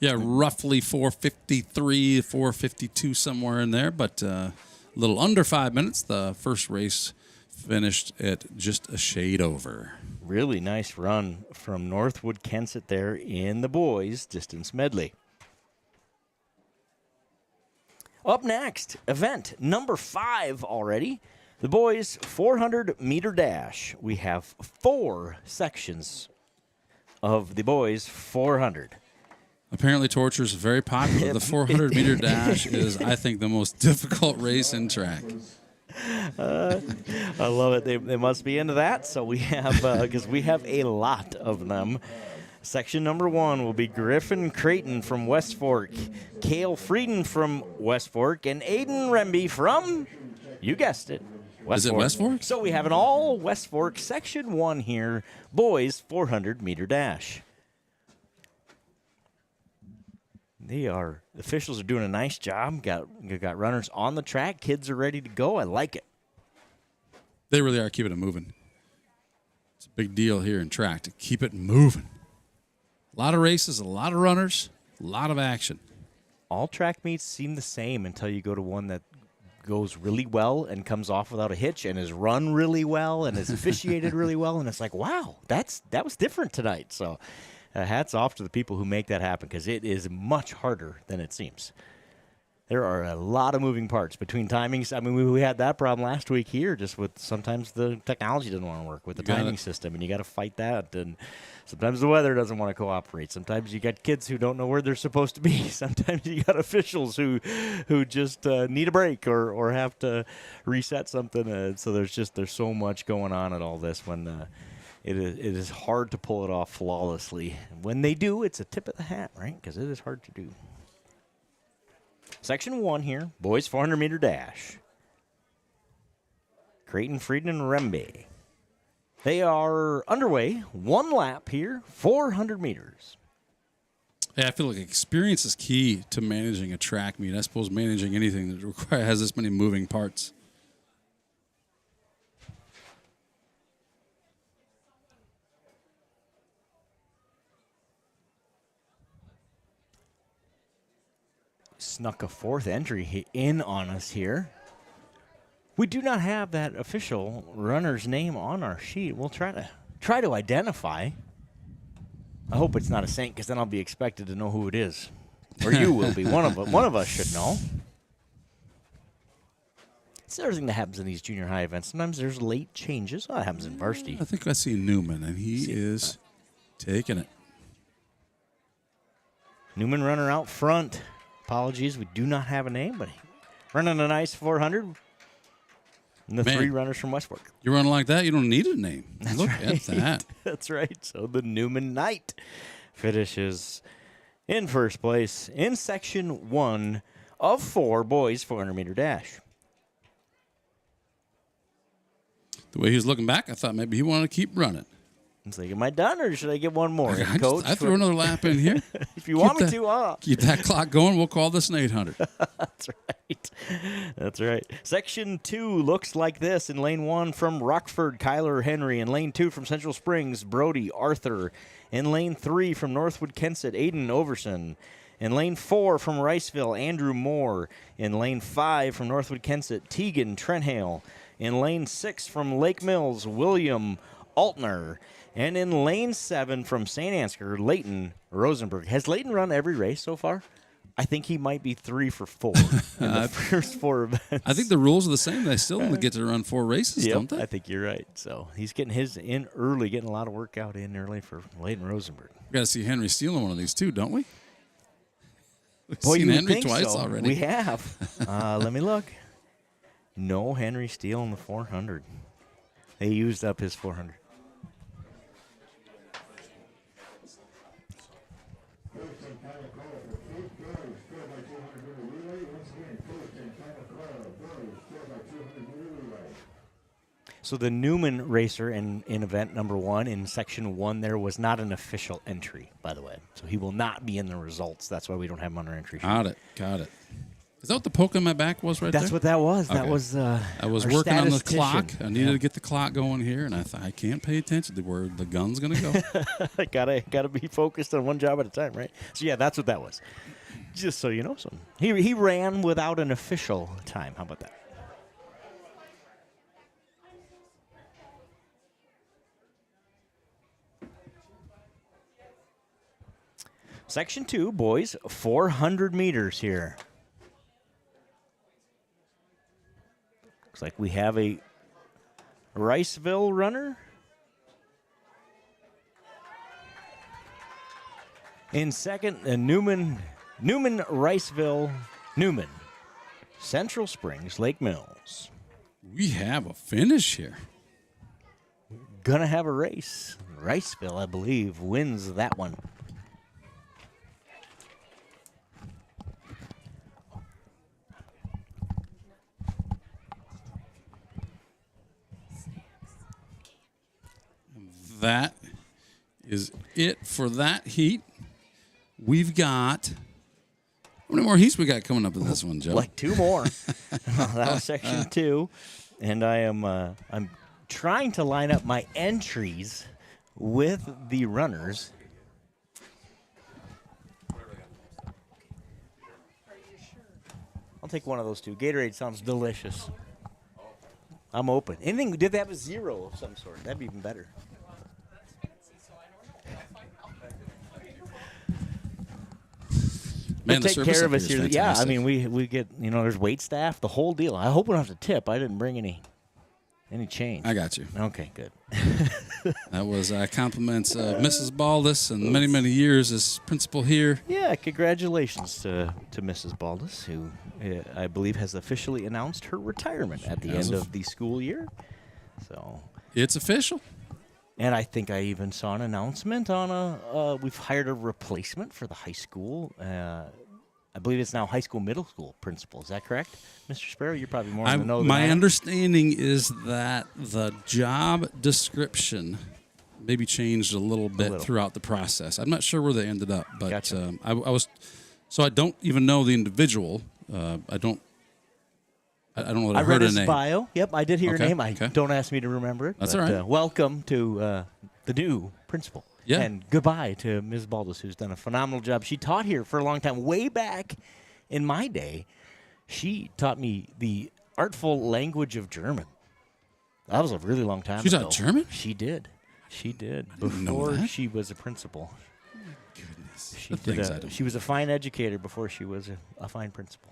Yeah, roughly 4:53, 4:52, somewhere in there, but a little under 5 minutes. The first race finished at just a shade over.
Really nice run from Northwood Kensett there in the boys' distance medley. Up next, event number 5 already. The boys' 400-meter dash. We have 4 sections of the boys' 400.
Apparently, torture is very popular. The 400-meter dash is, I think, the most difficult race in track.
I love it. They must be into that. So we have, because we have a lot of them. Section number 1 will be Griffin Creighton from West Fork, Cale Frieden from West Fork, and Aiden Remby from, you guessed it, West Fork.
West Fork?
So we have an all West Fork Section 1 here, boys 400-meter dash. Officials are doing a nice job. Got runners on the track. Kids are ready to go. I like it.
They really are keeping it moving. It's a big deal here in track to keep it moving. A lot of races, a lot of runners, a lot of action.
All track meets seem the same until you go to one that goes really well and comes off without a hitch and is run really well and is officiated really well. And it's like, wow, that was different tonight. So hats off to the people who make that happen, because it is much harder than it seems. There are a lot of moving parts between timings. I mean, we had that problem last week here, just with sometimes the technology doesn't want to work with the timing system, and you got to fight that. And sometimes the weather doesn't want to cooperate. Sometimes you got kids who don't know where they're supposed to be. Sometimes you got officials who just need a break or have to reset something. So there's so much going on at all this when it is hard to pull it off flawlessly. When they do, it's a tip of the hat, right? Because it is hard to do. Section 1 here, boys 400-meter dash. Creighton, Frieden, and Rembe. They are underway. 1 lap here, 400 meters.
Yeah, I feel like experience is key to managing a track meet. I suppose managing anything that has this many moving parts.
Snuck a 4th entry in on us here. We do not have that official runner's name on our sheet. We'll try to identify. I hope it's not a Saint, because then I'll be expected to know who it is, or you will be. One of us should know. It's everything that happens in these junior high events. Sometimes there's late changes. Oh, that happens in varsity.
I think I see Newman, and he is taking it.
Newman runner out front. Apologies, we do not have a name, but running a nice 400. And the 3 runners from Westport.
You run like that, you don't need a name. Look
right.
at that.
That's right. So the Newman Knight finishes in first place in Section 1 of 4 boys 400-meter dash.
The way he was looking back, I thought maybe he wanted to keep running.
It's like, am I done, or should I get one more? Coach,
I threw another lap in here.
If you want me to,
keep that clock going. We'll call this an 800.
That's right. That's right. Section 2 looks like this. In lane 1 from Rockford, Kyler Henry. In lane 2 from Central Springs, Brody Arthur. In lane 3 from Northwood Kensett, Aiden Overson. In lane 4 from Riceville, Andrew Moore. In lane 5 from Northwood Kensett, Tegan Trenhale. In lane 6 from Lake Mills, William Altner. And in lane 7 from Saint Ansgar, Leighton Rosenberg. Has Leighton run every race so far? I think he might be 3 for 4 in the first 4 events.
I think the rules are the same. They still get to run 4 races, don't they?
I think you're right. So he's getting his in early, getting a lot of workout in early for Leighton Rosenberg.
We got to see Henry stealing one of these too, don't we? We've
Boy,
seen
you
Henry
think
twice
so.
already.
We have. Let me look. No Henry Steele in the 400. They used up his 400. So the Newman racer in event number 1 in section 1 there was not an official entry, by the way. So he will not be in the results. That's why we don't have him on our entry sheet.
Got it. Is that what the poke in my back was right there?
That's what that was.
Okay.
That was
I was
our
working on the clock. I needed
Yeah.
to get the clock going here, and I thought, I can't pay attention to where the gun's going to go.
gotta be focused on one job at a time, right? So yeah, that's what that was. Just so you know something. He ran without an official time. How about that? Section 2, boys, 400 meters here. Looks like we have a Riceville runner. In second, Newman, Riceville, Newman. Central Springs, Lake Mills.
We have a finish here.
Gonna have a race. Riceville, I believe, wins that one.
That is it for that heat. We've got, how many more heats we got coming up in this one, Joe?
Like 2 more. That was section 2. And I'm trying to line up my entries with the runners. I'll take one of those two. Gatorade sounds delicious. I'm open. Anything? Did they have a zero of some sort? That'd be even better.
Man,
They'll
the
take
service
care
up
of us
here
here.
is
Yeah, I
fantastic.
mean, we get, there's wait staff, the whole deal. I hope we don't have to tip. I didn't bring any change.
I got you.
Okay, good.
That was compliments of Mrs. Baldus and many, many years as principal here.
Yeah, congratulations to Mrs. Baldus, who I believe has officially announced her retirement at the end of the school year. So
It's official.
And I think I even saw an announcement on we've hired a replacement for the high school. I believe it's now high school, middle school principal. Is that correct, Mr. Sparrow? You're probably more in the know than I
My
am.
understanding is that the job description maybe changed a little bit throughout the process. I'm not sure where they ended up, but
Gotcha.
I don't even know the individual. I don't know that
I
I
read
heard a
his
name.
bio. Yep, I did hear
Okay,
a name.
okay.
Don't ask me to remember it.
That's
but,
all right.
Welcome to the new principal.
Yeah.
And goodbye to Ms. Baldus, who's done a phenomenal job. She taught here for a long time. Way back in my day, she taught me the artful language of German. That was a really long time
She
ago.
taught German?
She did. She did.
didn't know
Before
that.
she was a principal.
Goodness.
She
The things I
did.
don't
She was a fine educator before she was a fine principal.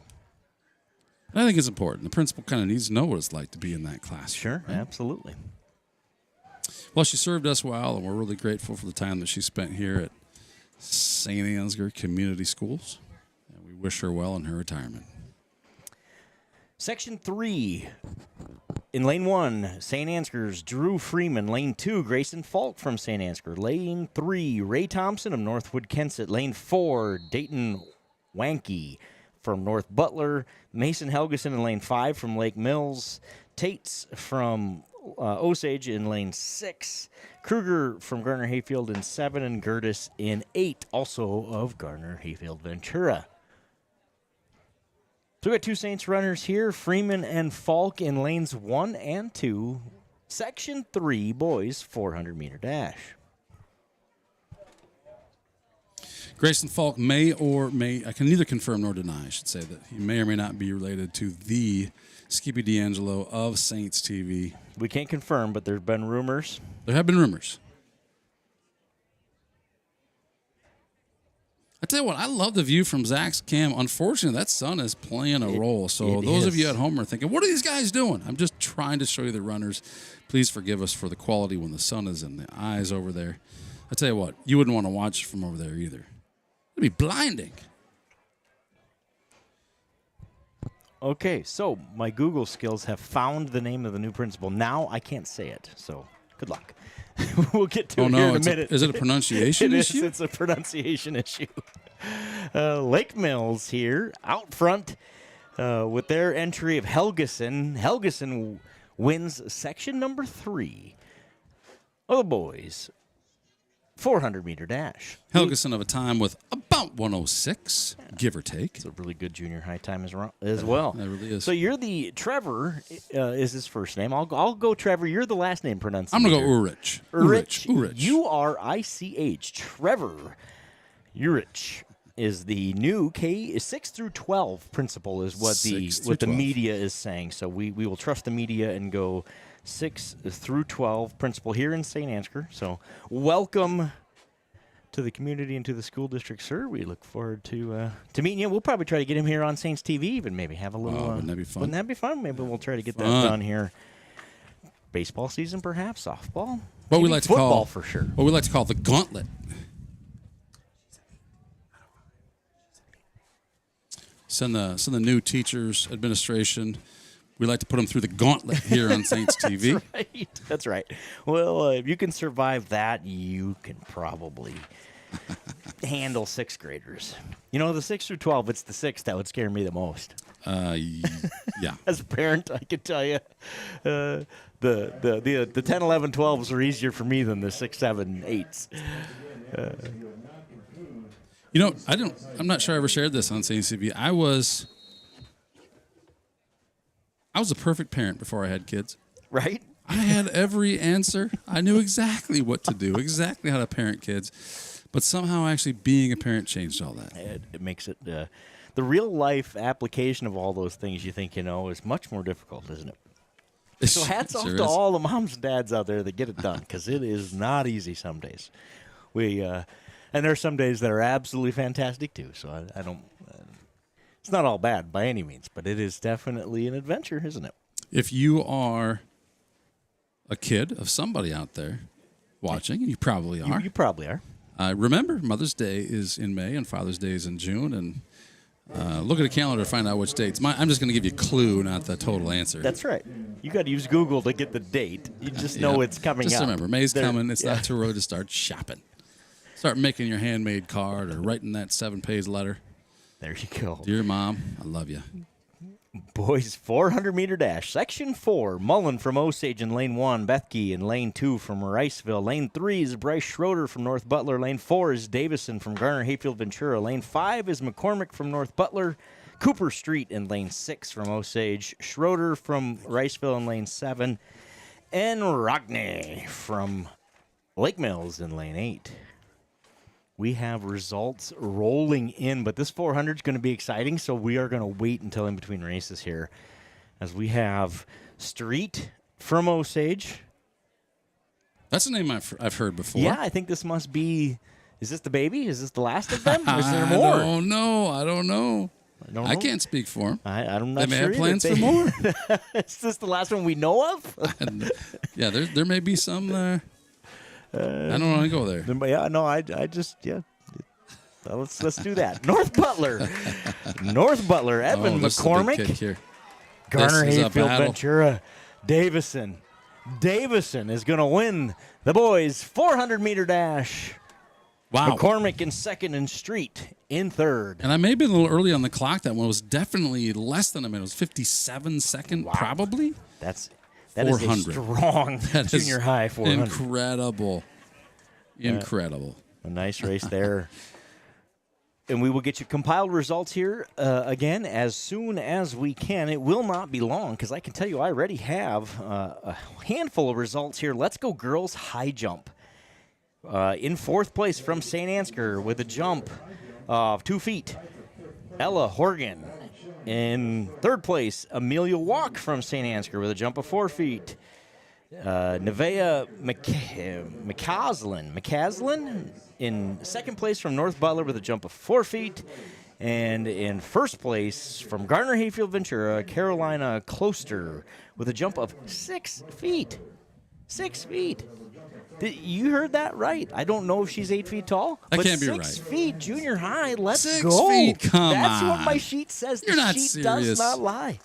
I think it's important. The principal kind of needs to know what it's like to be in that class.
Sure,
right?
absolutely.
Well, she served us well, and we're really grateful for the time that she spent here at Saint Ansgar Community Schools. And we wish her well in her retirement.
Section 3. In Lane 1, St. Ansgar's Drew Freeman. Lane 2, Grayson Falk from St. Ansgar. Lane 3, Ray Thompson of Northwood Kensett. Lane 4, Dayton Wanky from North Butler. Mason Helgeson in Lane 5 from Lake Mills. Tates from Osage in Lane 6. Kruger from Garner Hayfield in 7. And Gertis in 8, also of Garner Hayfield Ventura. So we got two Saints runners here, Freeman and Falk in lanes 1 and 2. Section 3, boys, 400-meter dash.
Grayson Falk may I can neither confirm nor deny, I should say, that he may or may not be related to the Skippy D'Angelo of Saints TV.
We can't confirm, but there's been rumors.
There have been rumors. I tell you what, I love the view from Zach's cam. Unfortunately, that sun is playing a role. So those of you at home are thinking, what are these guys doing? I'm just trying to show you the runners. Please forgive us for the quality when the sun is in the eyes over there. I tell you what, you wouldn't want to watch from over there either. It'd be blinding.
Okay, so my Google skills have found the name of the new principal. Now I can't say it, so good luck. We'll get to it here in a minute.
Is it a pronunciation
It
issue?
is. It's a pronunciation issue. Lake Mills here, out front with their entry of Helgeson. Helgeson wins section number 3 of the boys' 400-meter dash.
Helgeson of a time with about 106, give or take.
It's a really good junior high time as well.
That really is.
So you're the Trevor is his first name. I'll go Trevor. You're the last name pronunciator.
I'm going to go Urich.
Urich. U-R-I-C-H. Trevor Urich is the new K 6 through 12 principal is what
6 through
what the
12.
media is saying. So we will trust the media and go 6 through 12 principal here in St. Ansgar. So welcome to the community and to the school district, sir. We look forward to meeting you. We'll probably try to get him here on Saints TV, even maybe have a little.
Wouldn't that be fun?
Wouldn't that be fun? Maybe we'll try to get that done here. Baseball season, perhaps softball.
What we
Maybe
like to
football
call
for sure.
What we like to call the gauntlet. Send the new teachers administration. We like to put them through the gauntlet here on Saints TV.
Right. That's right. Well, if you can survive that, you can probably handle 6th graders. You know, the 6 through 12, it's the 6 that would scare me the most.
Yeah.
As a parent, I can tell you, the 10, 11, 12s are easier for me than the 6, 7, 8s.
You know, I'm not sure I ever shared this on Saints TV. I was a perfect parent before I had kids.
Right?
I had every answer. I knew exactly what to do, exactly how to parent kids. But somehow actually being a parent changed all that.
It makes it the real life application of all those things you think you know is much more difficult, isn't it? So hats off to all the moms and dads out there that get it done, because it is not easy some days. And there's some days that are absolutely fantastic too. So I don't. It's not all bad by any means, but it is definitely an adventure, isn't it?
If you are a kid of somebody out there watching, and you probably are.
You probably are.
Remember, Mother's Day is in May and Father's Day is in June, and look at a calendar to find out which dates. I'm just going to give you a clue, not the total answer.
That's right. You got to use Google to get the date. You just know it's coming
just
up.
Just remember, May's coming. It's not too early to start shopping. Start making your handmade card or writing that 7-page letter.
There you go.
Dear Mom, I love you.
Boys 400-meter dash. Section 4, Mullen from Osage in lane 1, Bethke in lane 2 from Riceville. Lane 3 is Bryce Schroeder from North Butler. Lane 4 is Davison from Garner Hayfield Ventura. Lane 5 is McCormick from North Butler. Cooper Street in lane 6 from Osage. Schroeder from Riceville in lane 7. And Rockney from Lake Mills in lane 8. We have results rolling in, but this 400 is going to be exciting, so we are going to wait until in between races here, as we have Street from Osage.
That's a name I've heard before.
Yeah, I think this must be. Is this the baby? Is this the last of them? Or is there more?
I don't know. I can't speak for them.
I'm not
they may
sure
have plans
either.
for more.
Is this the last one we know of?
Yeah, there may be some there. I don't want to go there.
Yeah, no, I just. Let's do that. North Butler, Evan McCormick, Garner Hayfield Ventura, Davison. Davison is going to win the boys 400-meter dash.
Wow.
McCormick in second and Street in third.
And I may be a little early on the clock. That one was definitely less than a minute. It was 57 seconds, probably.
That is a strong junior high 400.
Incredible.
A nice race there. And we will get you compiled results here again as soon as we can. It will not be long, because I can tell you I already have a handful of results here. Let's go girls high jump. In fourth place from Saint Ansgar with a jump of 2 feet, Ella Horgan. In third place, Amelia Walk from Saint Ansgar with a jump of 4 feet. Nevaeh McCaslin in second place from North Butler with a jump of 4 feet. And in first place from Garner Hayfield Ventura, Carolina Closter with a jump of 6 feet. 6 feet. You heard that right. I don't know if she's 8 feet tall.
That can't be
6
right.
6 feet, junior high. Let's
6
go.
feet, come
That's
on.
what my sheet says.
You're not
sheet
serious.
does not lie.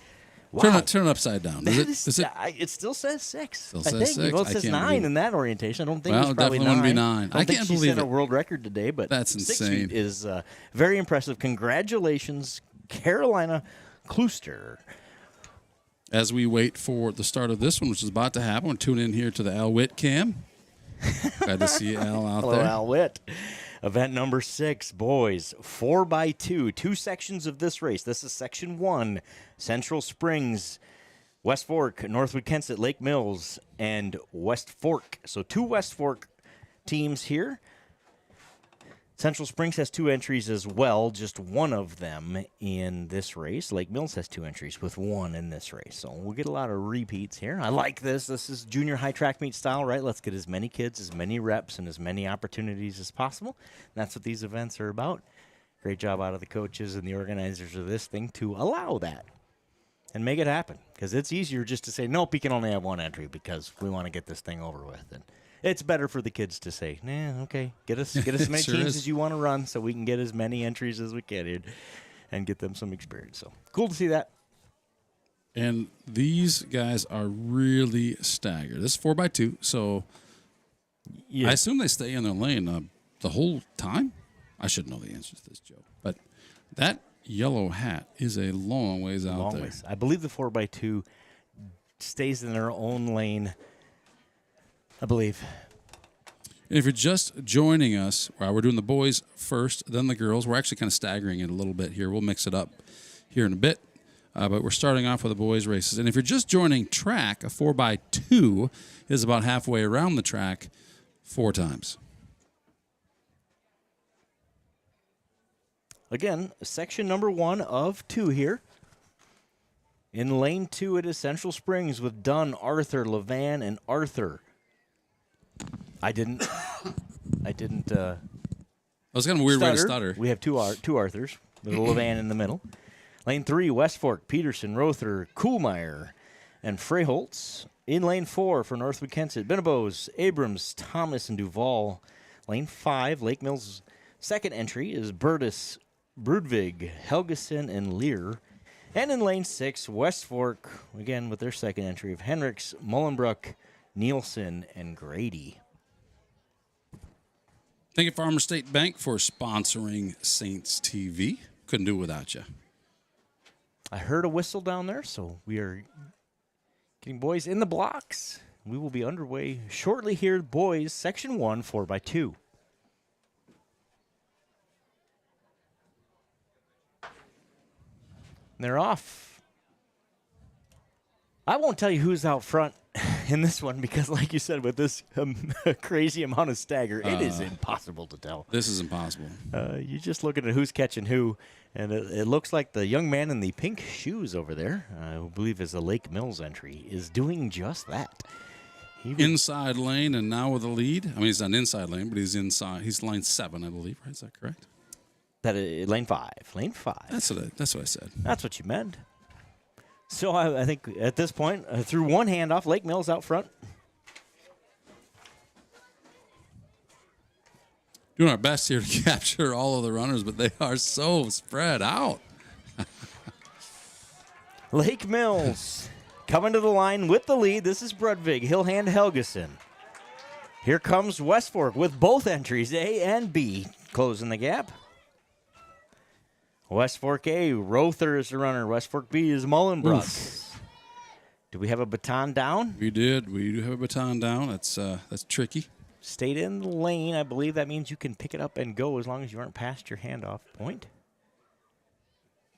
Wow.
Turn it upside down.
It still says 6.
Still
I
says
think.
6?
Well, it says
I can't
9
believe
in that orientation. I don't think
Well,
it was probably
definitely
9.
wouldn't be 9. I
think
can't
she
believe
set a
it.
world record today, but
That's
6
insane.
feet is very impressive. Congratulations, Carolina Closter.
As we wait for the start of this one, which is about to happen, we're tuning in here to the Al Witt cam. Glad to see Al out
Hello,
there.
Al Witt. Event number 6, boys, 4x2. 2 sections of this race. This is section 1, Central Springs, West Fork, Northwood Kensett, Lake Mills, and West Fork. So 2 West Fork teams here. Central Springs has 2 entries as well, just one of them in this race. Lake Mills has 2 entries with 1 in this race. So we'll get a lot of repeats here. I like this. This is junior high track meet style, right? Let's get as many kids, as many reps, and as many opportunities as possible. And that's what these events are about. Great job out of the coaches and the organizers of this thing to allow that and make it happen. Because it's easier just to say, nope, you can only have 1 entry because we want to get this thing over with. And it's better for the kids to say, nah, okay, get us as many
Sure
teams
is.
as you want to run so we can get as many entries as we can here and get them some experience. So cool to see that.
And these guys are really staggered. This is 4x2, so
Yeah.
I assume they stay in their lane the whole time. I should know the answer to this, Joe. But that yellow hat is a long ways out there.
I believe the 4x2 stays in their own lane, I believe.
And if you're just joining us, we're doing the boys first, then the girls. We're actually kind of staggering it a little bit here. We'll mix it up here in a bit. But we're starting off with the boys' races. And if you're just joining track, a 4x2 is about halfway around the track 4 times.
again, section number 1 of 2 here. In lane 2, it is Central Springs with Dunn, Arthur, Levan, and Arthur. I didn't.
That was kind of a weird way to stutter.
We have two Arthurs with a Levan in the middle. Lane 3, West Fork, Peterson, Rother, Kuhlmeyer, and Freyholtz. In lane 4 for Northwood Kensett, Benebows, Abrams, Thomas, and Duval. Lane 5, Lake Mills' second entry is Burtis, Brudvig, Helgeson, and Lear. And in lane 6, West Fork, again with their second entry of Henriks, Mullenbrook, Nielsen, and Grady.
Thank you, Farmer State Bank, for sponsoring Saints TV. Couldn't do it without you.
I heard a whistle down there, so we are getting boys in the blocks. We will be underway shortly here. Boys, Section 1, 4x2. They're off. I won't tell you who's out front in this one because, like you said, with this crazy amount of stagger, it is impossible to tell.
This is impossible.
You're just looking at who's catching who, and it looks like the young man in the pink shoes over there, who I believe is a Lake Mills entry, is doing just that.
Inside lane and now with a lead. I mean, he's not inside lane, but he's inside. He's lane 7, I believe. Right? Is that correct?
That is lane 5. Lane 5.
That's what I said.
That's what you meant. So I think at this point, through one handoff, Lake Mills out front.
Doing our best here to capture all of the runners, but they are so spread out.
Lake Mills coming to the line with the lead. This is Brudvig. He'll hand Helgeson. Here comes West Fork with both entries, A and B, closing the gap. West Fork A, Rother is the runner. West Fork B is Mullenbrook. Do we have a baton down?
We did. We do have a baton down. That's tricky.
Stayed in the lane. I believe that means you can pick it up and go as long as you aren't past your handoff point.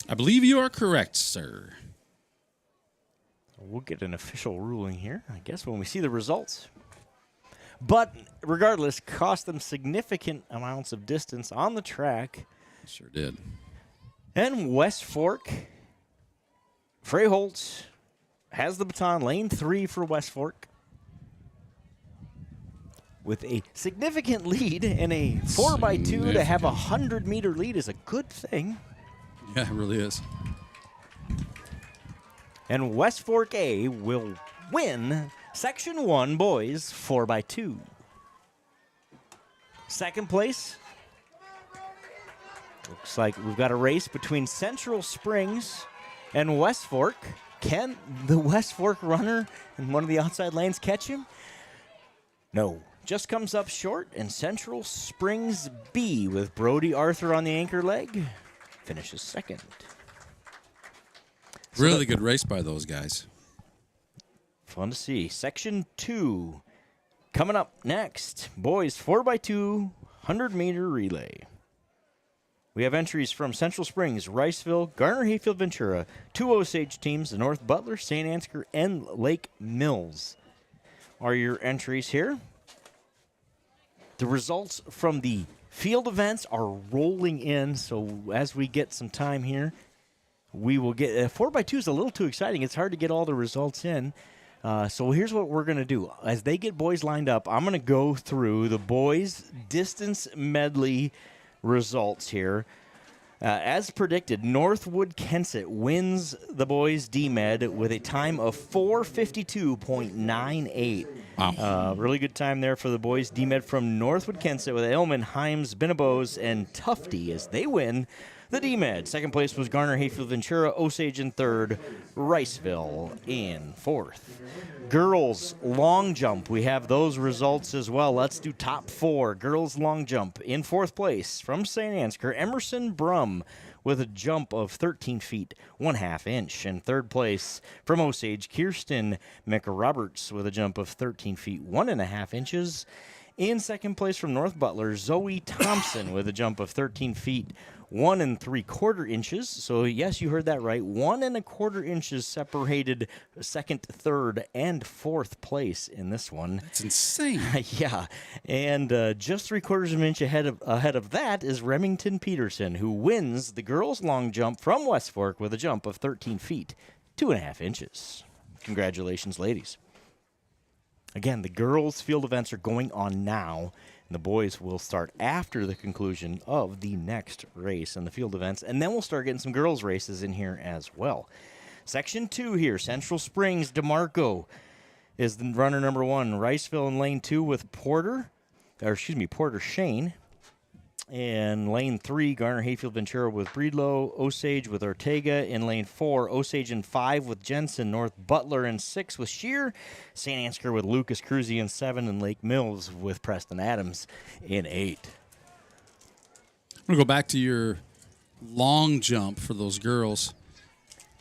I believe you are correct, sir.
We'll get an official ruling here, I guess, when we see the results. But regardless, cost them significant amounts of distance on the track.
Sure did.
And West Fork, Freyholtz has the baton, lane 3 for West Fork. With a significant lead and a 4x2 to have a 100-meter lead is a good thing.
Yeah, it really is.
And West Fork A will win Section 1 boys 4x2. Second place. Looks like we've got a race between Central Springs and West Fork. Can the West Fork runner in one of the outside lanes catch him? No. Just comes up short, and Central Springs B with Brody Arthur on the anchor leg finishes second.
Really good race by those guys.
Fun to see. Section 2 coming up next. Boys 4x2 100-meter relay. We have entries from Central Springs, Riceville, Garner, Hayfield, Ventura, 2 Osage teams, the North Butler, Saint Ansgar, and Lake Mills are your entries here. The results from the field events are rolling in, so as we get some time here, we will get 4x2 is a little too exciting. It's hard to get all the results in. So here's what we're going to do. As they get boys lined up, I'm going to go through the boys' distance medley results here. As predicted, Northwood Kensett wins the boys' D-Med with a time of 4:52.98.
Wow.
Really good time there for the boys' D-Med from Northwood Kensett with Elman, Himes, Benebows, and Tufty as they win the D-Med. Second place was Garner, Hayfield, Ventura, Osage in third, Riceville in fourth. Girls long jump, we have those results as well. Let's do top 4. Girls long jump in fourth place from St. Ansgar, Emerson Brum with a jump of 13 feet, 1/2 inch. In third place from Osage, Kirsten McRoberts with a jump of 13 feet, 1.5 inches. In second place from North Butler, Zoe Thompson with a jump of 13 feet, 1 3/4 inches. So, yes, you heard that right. 1 1/4 inches separated second, third, and fourth place in this one.
That's insane.
Yeah. And just 3/4 of an inch ahead of that is Remington Peterson, who wins the girls' long jump from West Fork with a jump of 13 feet, 2.5 inches. Congratulations, ladies. Again, the girls' field events are going on now, and the boys will start after the conclusion of the next race and the field events, and then we'll start getting some girls' races in here as well. Section 2 here, Central Springs, DeMarco is the runner number 1. Riceville in lane 2 with Porter Shane. In lane 3, Garner Hayfield Ventura with Breedlow, Osage with Ortega. In lane 4, Osage in 5 with Jensen, North Butler in 6 with Shear, Saint Ansgar with Lucas Cruzy in 7, and Lake Mills with Preston Adams in 8.
I'm going to go back to your long jump for those girls,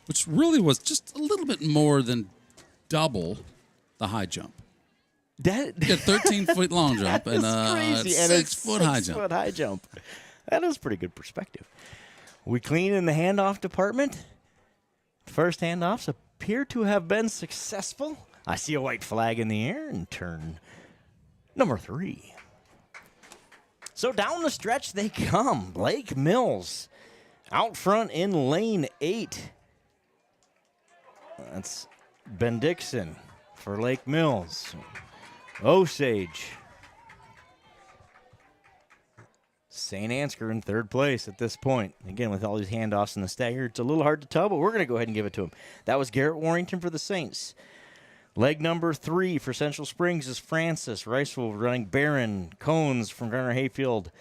which really was just a little bit more than double the high jump. You got 13-foot long jump and a
crazy. And
6-foot high jump.
6-foot high jump. That is pretty good perspective. We clean in the handoff department. First handoffs appear to have been successful. I see a white flag in the air in turn number 3. So down the stretch they come. Lake Mills out front in lane 8. That's Ben Dixon for Lake Mills. Osage. Saint Ansgar in 3rd place at this point. Again, with all these handoffs in the stagger, it's a little hard to tell, but we're going to go ahead and give it to him. That was Garrett Warrington for the Saints. Leg number 3 for Central Springs is Francis. Riceville running Barron. Cones from Garner Hayfield.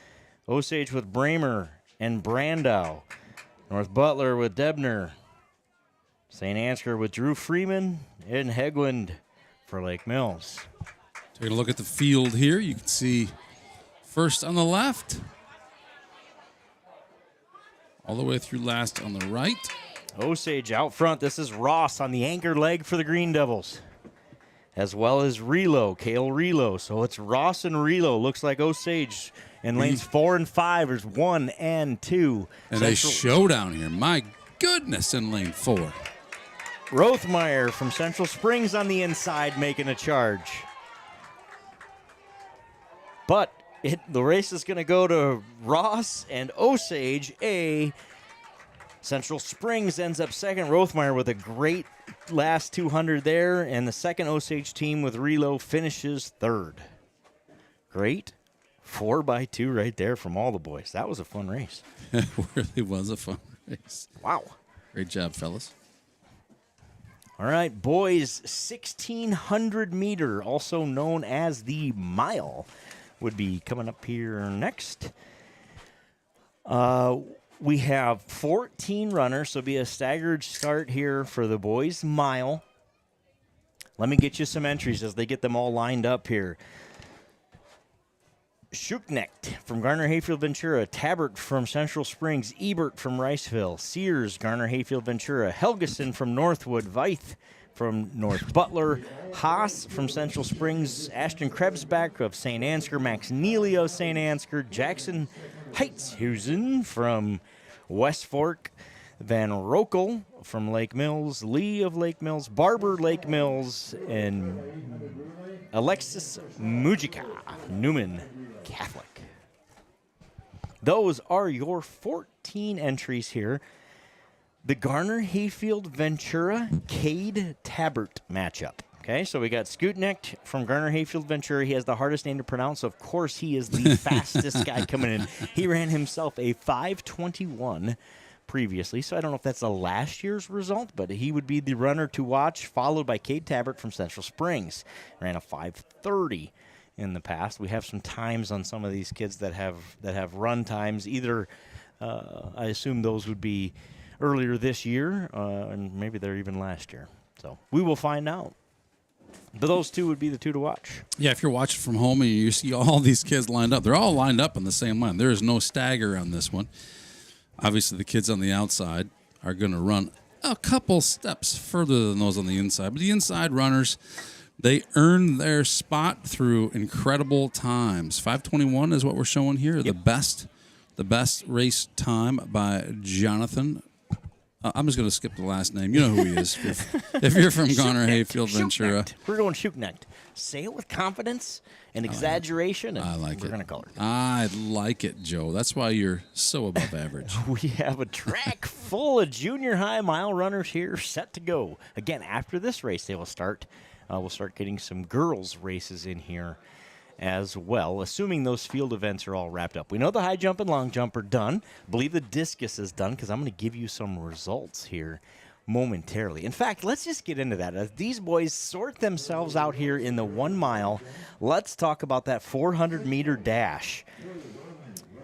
Osage with Bramer and Brandow. North Butler with Debner. Saint Ansgar with Drew Freeman and Hegwind for Lake Mills.
Take a look at the field here. You can see first on the left, all the way through last on the right.
Osage out front. This is Ross on the anchor leg for the Green Devils, as well as Relo, Cale Relo. So it's Ross and Relo. Looks like Osage in lanes 4 and 5 is 1 and 2.
And a showdown here. My goodness, in lane 4.
Rothmeyer from Central Springs on the inside making a charge. But the race is going to go to Ross and Osage. Central Springs ends up second. Rothmeyer with a great last 200 there. And the second Osage team with Relo finishes 3rd. Great 4x2 right there from all the boys. That was a fun race.
It really was a fun race.
Wow.
Great job, fellas.
All right, boys, 1,600 meter, also known as the mile, would be coming up here next. We have 14 runners, so it'll be a staggered start here for the boys' mile. Let me get you some entries as they get them all lined up here. Schuknecht from Garner Hayfield Ventura, Tabbert from Central Springs, Ebert from Riceville, Sears, Garner Hayfield Ventura, Helgeson from Northwood, Veith from North Butler, Haas from Central Springs, Ashton Krebsbach of St. Ansgar, Max Neely of St. Ansgar, Jackson Heitzhusen from West Fork, Van Rokel from Lake Mills, Lee of Lake Mills, Barber Lake Mills, and Alexis Mujica, Newman Catholic. Those are your 14 entries here. The Garner Hayfield Ventura Cade Tabbert matchup. Okay, so we got Schutnecht from Garner Hayfield Ventura. He has the hardest name to pronounce. Of course, he is the fastest guy coming in. He ran himself a 5:21 previously, so I don't know if that's a last year's result, but he would be the runner to watch, followed by Cade Tabbert from Central Springs. Ran a 5:30 in the past. We have some times on some of these kids that have run times. Either I assume those would be earlier this year, and maybe they're even last year. So we will find out. But those two would be the two to watch.
Yeah, if you're watching from home and you see all these kids lined up, they're all lined up in the same line. There is no stagger on this one. Obviously, the kids on the outside are going to run a couple steps further than those on the inside. But the inside runners, They earned their spot through incredible times. 5:21 is what we're showing here.
Yep.
The best race time by Jonathan. I'm just going to skip the last name. You know who he is. If you're from Garner Hayfield, Ventura.
We're going Shoeknecht. Say it with confidence and exaggeration. And
I like it.
We're going to call it.
I like it, Joe. That's why you're so above average.
We have a track full of junior high mile runners here set to go. Again, after this race, they will start. We'll start getting some girls' races in here as well, assuming those field events are all wrapped up. We know the high jump and long jump are done. I believe the discus is done because I'm going to give you some results here momentarily. In fact, let's just get into that. As these boys sort themselves out here in the 1 mile, let's talk about that 400-meter dash.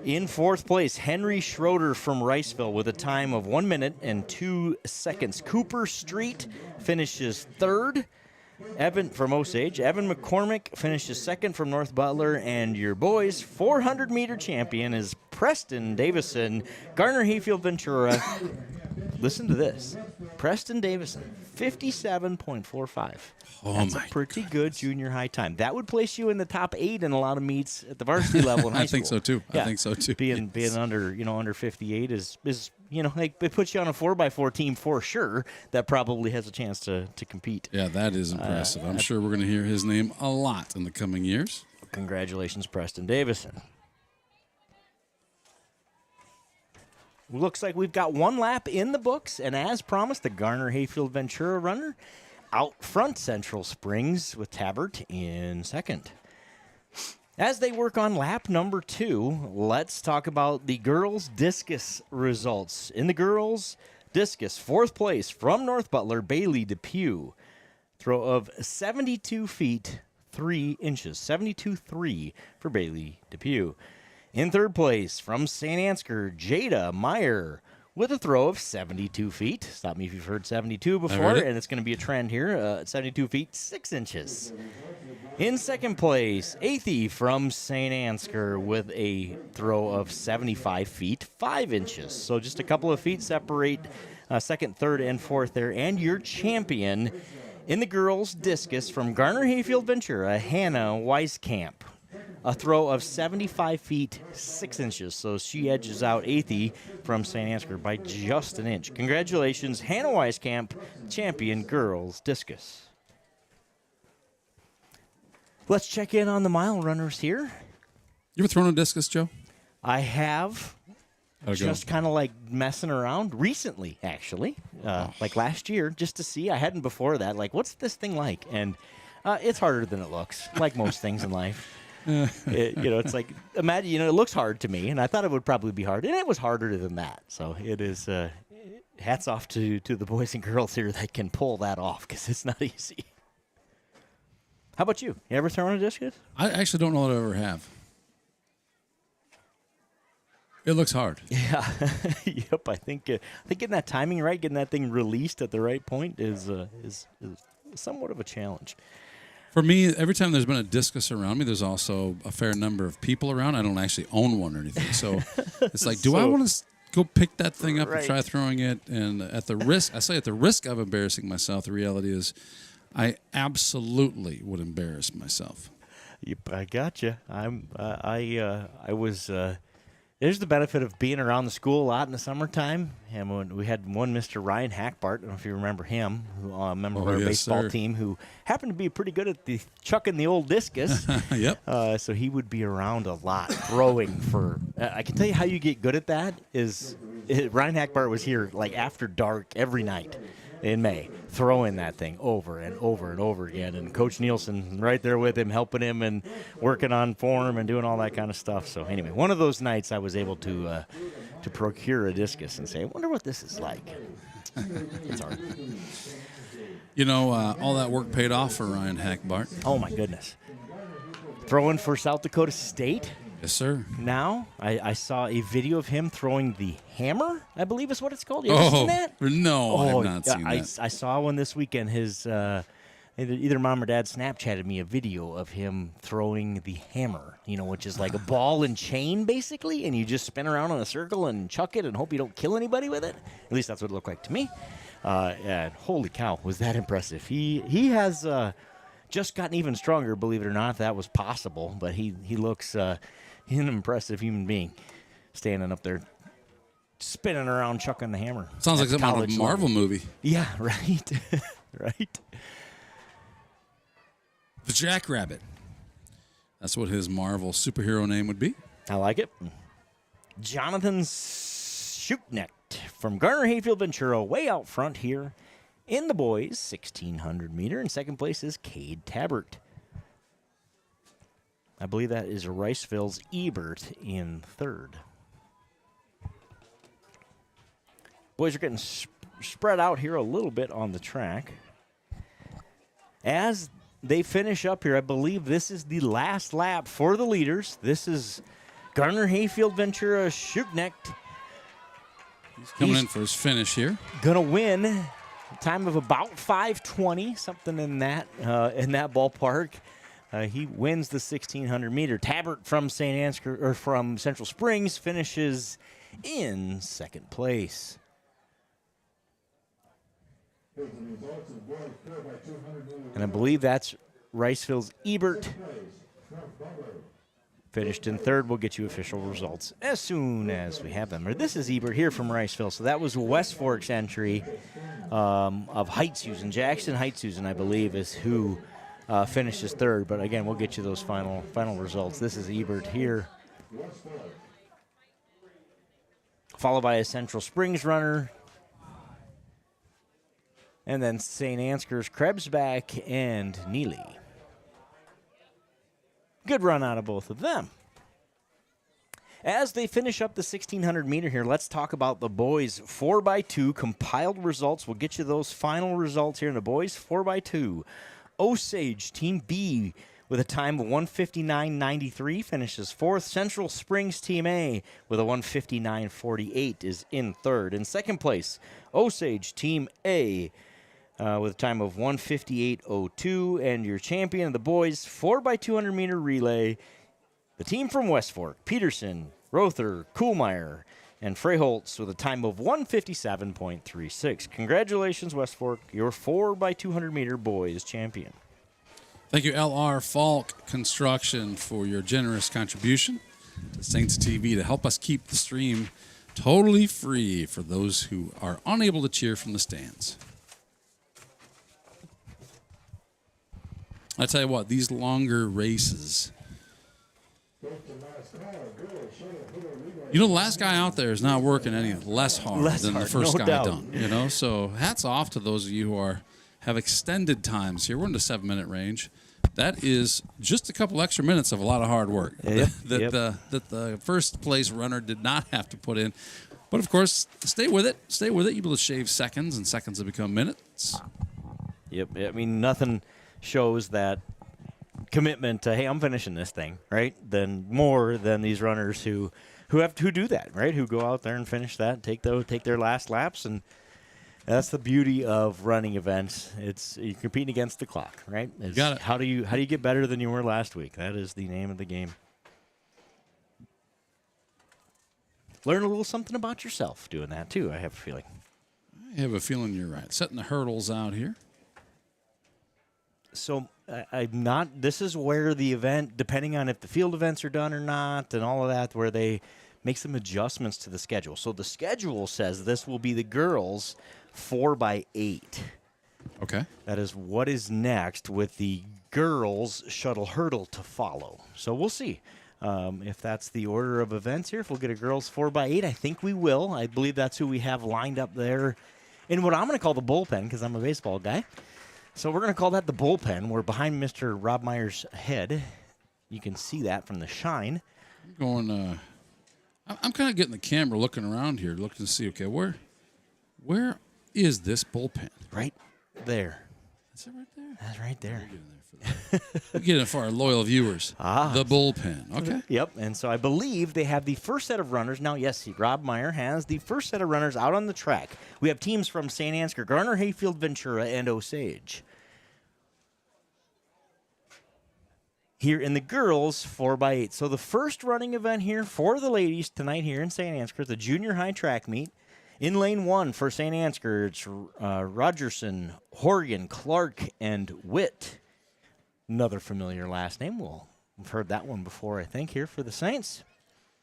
In fourth place, Henry Schroeder from Riceville with a time of 1 minute and 2 seconds. Cooper Street finishes third. Evan from Osage. Evan McCormick finishes second from North Butler. And your boys' 400-meter champion is Preston Davison, Garner Hayfield Ventura. Listen to this. Preston Davison, 57.45. That's a pretty good junior high time. That would place you in the top 8 in a lot of meets at the varsity level in high school.
I think so too.
Yeah.
I think so too.
Being under 58 is like it puts you on a 4x4 team for sure. That probably has a chance to compete.
Yeah, that is impressive. I'm sure we're going to hear his name a lot in the coming years.
Congratulations, Preston Davison. Looks like we've got 1 lap in the books, and as promised, the Garner Hayfield Ventura runner out front Central Springs with Tabbert in second. As they work on lap number 2, let's talk about the girls' discus results. In the girls' discus, fourth place from North Butler, Bailey Depew. Throw of 72 feet, 3 inches. 72.3 for Bailey Depew. In third place, from Saint Ansgar, Jada Meyer with a throw of 72 feet. Stop me if you've heard 72 before, and it's going to be a trend here. 72 feet, 6 inches. In second place, Athey from Saint Ansgar with a throw of 75 feet, 5 inches. So just a couple of feet separate second, third, and fourth there. And your champion in the girls' discus from Garner Hayfield Ventura, Hannah Weiskamp. A throw of 75 feet, 6 inches. So she edges out Athey from St. Ansgar by just an inch. Congratulations, Hannah Weiskamp, champion girls discus. Let's check in on the mile runners here.
You ever thrown a discus, Joe?
I have. Just kind of like messing around recently, actually. Like last year, just to see. I hadn't before that. Like, what's this thing like? And it's harder than it looks, like most things in life. It's like, imagine, it looks hard to me, and I thought it would probably be hard, and it was harder than that. So it is, hats off to the boys and girls here that can pull that off, because it's not easy. How about you? You ever thrown a discus?
I actually don't know that I ever have. It looks hard.
Yeah. Yep. I think getting that timing right, getting that thing released at the right point is somewhat of a challenge.
For me, every time there's been a discus around me, there's also a fair number of people around. I don't actually own one or anything. So it's like, do I want to go pick that thing up and try throwing it? And at the risk of embarrassing myself, the reality is I absolutely would embarrass myself.
Yep, I gotcha. There's the benefit of being around the school a lot in the summertime. And when we had one Mr. Ryan Hackbart, I don't know if you remember him, a member of our baseball team, who happened to be pretty good at the chucking the old discus.
Yep.
So he would be around a lot throwing for. I can tell you how you get good at that is Ryan Hackbart was here like after dark every night in May, throwing that thing over and over and over again. And Coach Nielsen right there with him, helping him and working on form and doing all that kind of stuff. So anyway, one of those nights I was able to procure a discus and say, I wonder what this is like. It's hard.
All that work paid off for Ryan Hackbart.
Oh, my goodness. Throwing for South Dakota State.
Yes, sir.
Now, I saw a video of him throwing the hammer, I believe is what it's called. You ever seen that?
No, I have not seen that.
I saw one this weekend. His either mom or dad Snapchatted me a video of him throwing the hammer, which is like a ball and chain, basically, and you just spin around in a circle and chuck it and hope you don't kill anybody with it. At least that's what it looked like to me. And holy cow, was that impressive. He has... just gotten even stronger, believe it or not, if that was possible. But he looks he's an impressive human being, standing up there, spinning around, chucking the hammer.
Sounds like some kind of Marvel movie.
Yeah, right. Right.
The Jackrabbit. That's what his Marvel superhero name would be.
I like it. Jonathan Schutnecht from Garner Hayfield Ventura, way out front here in the boys' 1,600 meter. In second place is Cade Tabbert. I believe that is Riceville's Ebert in third. Boys are getting spread out here a little bit on the track. As they finish up here, I believe this is the last lap for the leaders. This is Garner Hayfield Ventura Schutnecht.
He's coming in for his finish here.
Gonna win a time of about 5:20, something in that ballpark. He wins the 1,600 meter. Tabbert from Saint Ansgar or from Central Springs finishes in second place. And I believe that's Riceville's Ebert. Finished in third. We'll get you official results as soon as we have them. This is Ebert here from Riceville. So that was West Fork's entry of Heitsusen. Jackson Heitsusen, I believe, is who finishes third. But again, we'll get you those final results. This is Ebert here. Followed by a Central Springs runner. And then St. Ansgar's Krebsbach and Neely. Good run out of both of them. As they finish up the 1,600 meter here, let's talk about the boys 4x2 compiled results. We'll get you those final results here in the boys 4x2. Osage Team B with a time of 1:59.93 finishes fourth. Central Springs Team A with a 1:59.48 is in third. In second place, Osage Team A with a time of 1:58.02, and your champion of the boys 4x200 meter relay, the team from West Fork, Peterson, Rother, Kuhlmeyer, and Freyholtz with a time of 1:57.36. Congratulations, West Fork, your 4x200 meter boys champion.
Thank you, L.R. Falk Construction, for your generous contribution to Saints TV to help us keep the stream totally free for those who are unable to cheer from the stands. I tell you what, these longer races. You know, the last guy out there is not working any less hard than the first guy done. You know, so hats off to those of you who have extended times here. We're in the 7-minute range. That is just a couple extra minutes of a lot of hard work that the first place runner did not have to put in. But of course, stay with it. Stay with it. You'll be able to shave seconds, and seconds will become minutes.
Yep. I mean, nothing shows that commitment to, hey, I'm finishing this thing, right? Then more than these runners who do that, right? Who go out there and finish that, take their last laps, and that's the beauty of running events. It's you're competing against the clock, right?
Got it.
How do you get better than you were last week? That is the name of the game. Learn a little something about yourself doing that too, I have a feeling.
I have a feeling you're right. Setting the hurdles out here.
So I'm not. This is where the event, depending on if the field events are done or not, and all of that, where they make some adjustments to the schedule. So the schedule says this will be the girls 4x8.
Okay.
That is what is next with the girls shuttle hurdle to follow. So we'll see if that's the order of events here. If we'll get a girls 4x8, I think we will. I believe that's who we have lined up there in what I'm going to call the bullpen, because I'm a baseball guy. So we're going to call that the bullpen. We're behind Mr. Rob Meyer's head. You can see that from the shine.
I'm kind of getting the camera looking around here, looking to see, okay, where is this bullpen?
Right there.
Is it right there?
That's right there.
We'll get it for our loyal viewers. The bullpen. Okay.
Yep. And so I believe they have the first set of runners. Now, yes, Rob Meyer has the first set of runners out on the track. We have teams from Saint Ansgar, Garner, Hayfield, Ventura, and Osage. Here in the girls 4x8. So the first running event here for the ladies tonight here in Saint Ansgar, the junior high track meet. In lane 1 for Saint Ansgar, it's Rogerson, Horgan, Clark, and Witt. Another familiar last name. We've heard that one before, I think, here for the Saints.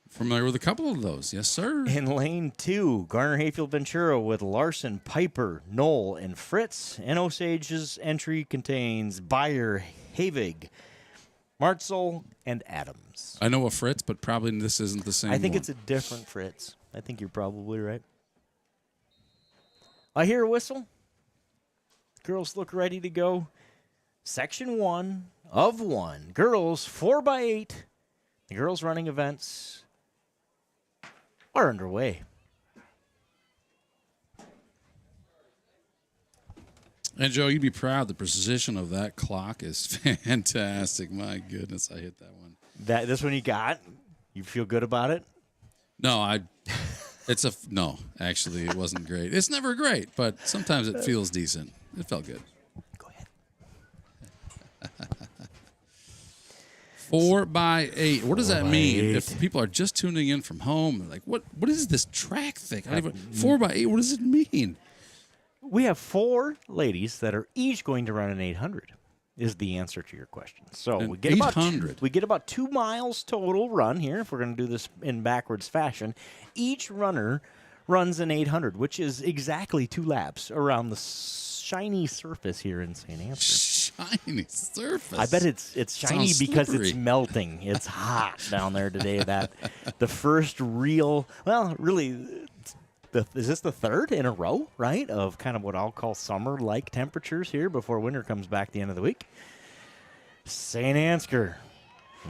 Familiar with a couple of those. Yes, sir.
In lane 2, Garner Hayfield Ventura with Larson, Piper, Knoll, and Fritz. And Osage's entry contains Beyer, Havig, Martzel, and Adams.
I know a Fritz, but probably this isn't the same
I think
one.
it's a different Fritz. I think you're probably right. I hear a whistle. Girls look ready to go. Section 1 of 1. Girls 4x8. The girls running events are underway.
And, Joe, you'd be proud. The precision of that clock is fantastic. My goodness, I hit that one.
This one you got? You feel good about it?
No, no, actually, it wasn't great. It's never great, but sometimes it feels decent. It felt good.
Go ahead.
4x8. What does that mean?
4x8.
If people are just tuning in from home, they're like, what is this track thing? 4x8, what does it mean?
We have 4 ladies that are each going to run an 800 is the answer to your question. So
An
we get
800.
we get about 2 miles total run here if we're going to do this in backwards fashion. Each runner runs an 800, which is exactly 2 laps around the shiny surface here in Saint Ansgar.
Shiny surface.
I bet it's shiny
Sounds
because
slippery.
it's melting. It's hot down there today. The first real, really, is this the 3rd in a row, right, of kind of what I'll call summer-like temperatures here before winter comes back the end of the week? Saint Ansgar,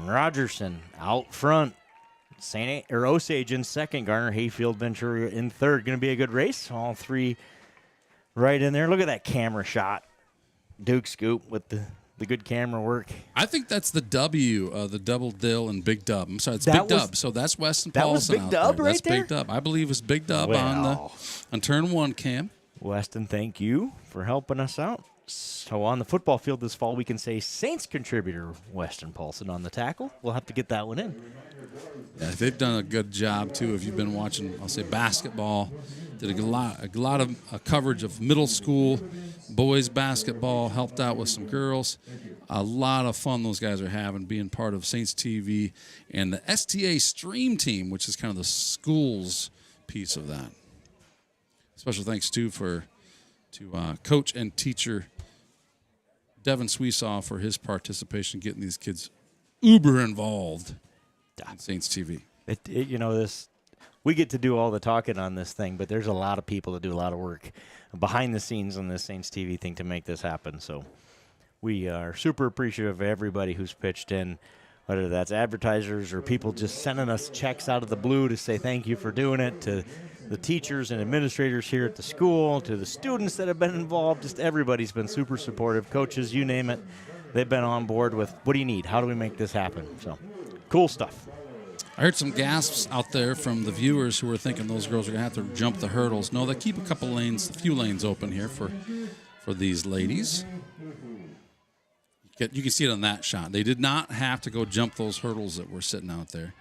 Rogerson out front. Osage in second. Garner Hayfield Ventura in third. Going to be a good race. All 3 right in there. Look at that camera shot. Duke Scoop with the good camera work.
I think that's the W, the Double Dill and Big Dub. I'm sorry, it's
That
Big
was-
Dub. So that's Weston
that was
Paulson
Big
out
Dub
there.
right
That's
there?
Big Dub. I believe it's Big Dub
Well.
on turn 1, Cam.
Weston, thank you for helping us out. So on the football field this fall, we can say Saints contributor Weston Paulson on the tackle. We'll have to get that one in.
Yeah, they've done a good job too. If you've been watching, I'll say basketball, did a lot of coverage of middle school boys basketball. Helped out with some girls. A lot of fun those guys are having being part of Saints TV and the STA Stream Team, which is kind of the schools piece of that. Special thanks too to coach and teacher Devin Sweesaw for his participation, getting these kids uber involved in Saints TV.
We get to do all the talking on this thing, but there's a lot of people that do a lot of work behind the scenes on this Saints TV thing to make this happen. So we are super appreciative of everybody who's pitched in, whether that's advertisers or people just sending us checks out of the blue to say thank you for doing it, to the teachers and administrators here at the school, to the students that have been involved. Just everybody's been super supportive. Coaches, you name it, they've been on board with, what do you need? How do we make this happen? So cool stuff.
I heard some gasps out there from the viewers who were thinking those girls are going to have to jump the hurdles. No, they keep a few lanes open here for these ladies. You can see it on that shot. They did not have to go jump those hurdles that were sitting out there.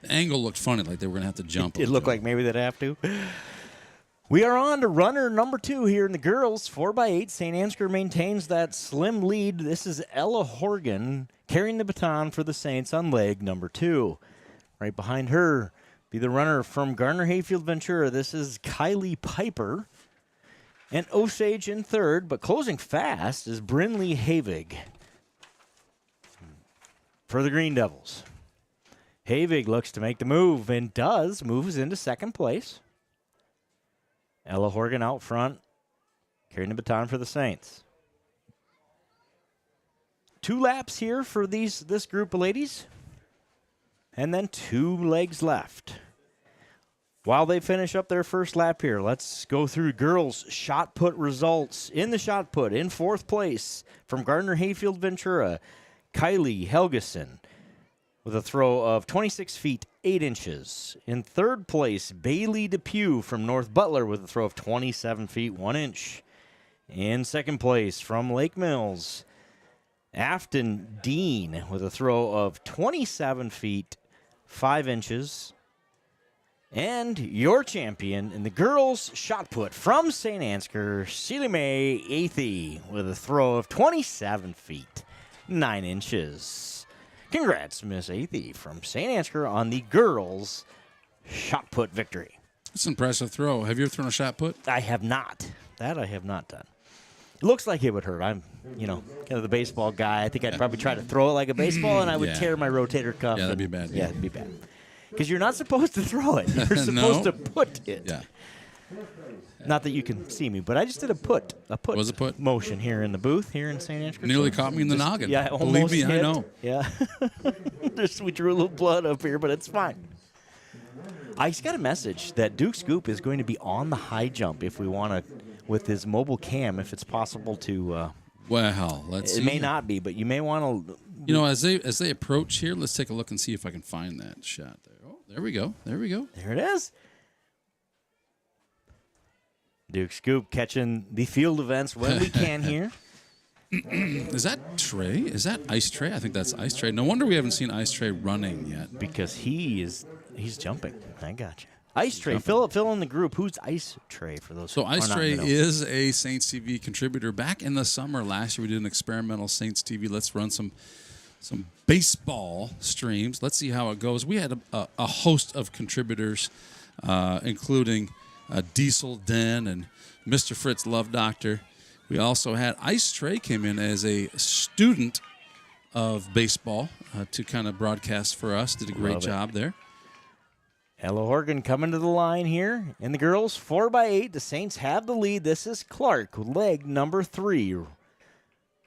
The angle looked funny, like they were going to have to jump.
It looked like maybe they'd have to. We are on to runner number 2 here in the girls, 4x8. St. Ansgar maintains that slim lead. This is Ella Horgan carrying the baton for the Saints on leg number 2. Right behind her be the runner from Garner Hayfield Ventura. This is Kylie Piper. And Osage in third, but closing fast is Brinley Havig for the Green Devils. Havig looks to make the move and moves into second place. Ella Horgan out front, carrying the baton for the Saints. 2 laps here for this group of ladies. And then 2 legs left. While they finish up their first lap here, let's go through girls' shot put results. In the shot put, in 4th place from Garner Hayfield Ventura, Kylie Helgeson with a throw of 26 feet 8 inches. In 3rd place, Bailey Depew from North Butler with a throw of 27 feet 1 inch. In 2nd place from Lake Mills, Afton Dean with a throw of 27 feet 5 inches. And your champion in the girls' shot put from St. Ansgar, Celie Mae Athey with a throw of 27 feet 9 inches. Congrats, Miss Athey from St. Ansgar on the girls' shot put victory.
It's an impressive throw. Have you ever thrown a shot put?
I have not. That I have not done. It looks like it would hurt. I'm, kind of the baseball guy. I think I'd probably try to throw it like a baseball, and I would tear my rotator cuff.
Yeah, that'd be bad.
Yeah, it'd be bad. Because you're not supposed to throw it. You're supposed to put it.
Yeah.
Not that you can see me, but I just did a put
Was a put?
motion here in the booth here in St. Ansgar.
Nearly caught me in the noggin.
Yeah,
Believe me,
hit.
I know.
Yeah. We drew a little blood up here, but it's fine. I just got a message that Duke Scoop is going to be on the high jump if we want to, with his mobile cam, if it's possible to.
Well, let's see.
It may not be, but you may want
to. As they approach here, let's take a look and see if I can find that shot there. Oh, there we go. There
it is. Duke Scoop catching the field events when we can here.
Is that Trey? Is that Ice Trey? I think that's Ice Trey. No wonder we haven't seen Ice Trey running yet.
Because he's jumping. I got you. Ice Trey. Fill in the group. Who's Ice Trey for those?
So Ice Trey is a Saints TV contributor. Back in the summer last year, we did an experimental Saints TV. Let's run some baseball streams. Let's see how it goes. We had a host of contributors, including Diesel Den and Mr. Fritz Love Doctor. We also had Ice Trey came in as a student of baseball to kind of broadcast for us. Did a great job there.
Ella Horgan coming to the line here. And the girls, 4x8. The Saints have the lead. This is Clark, leg number 3.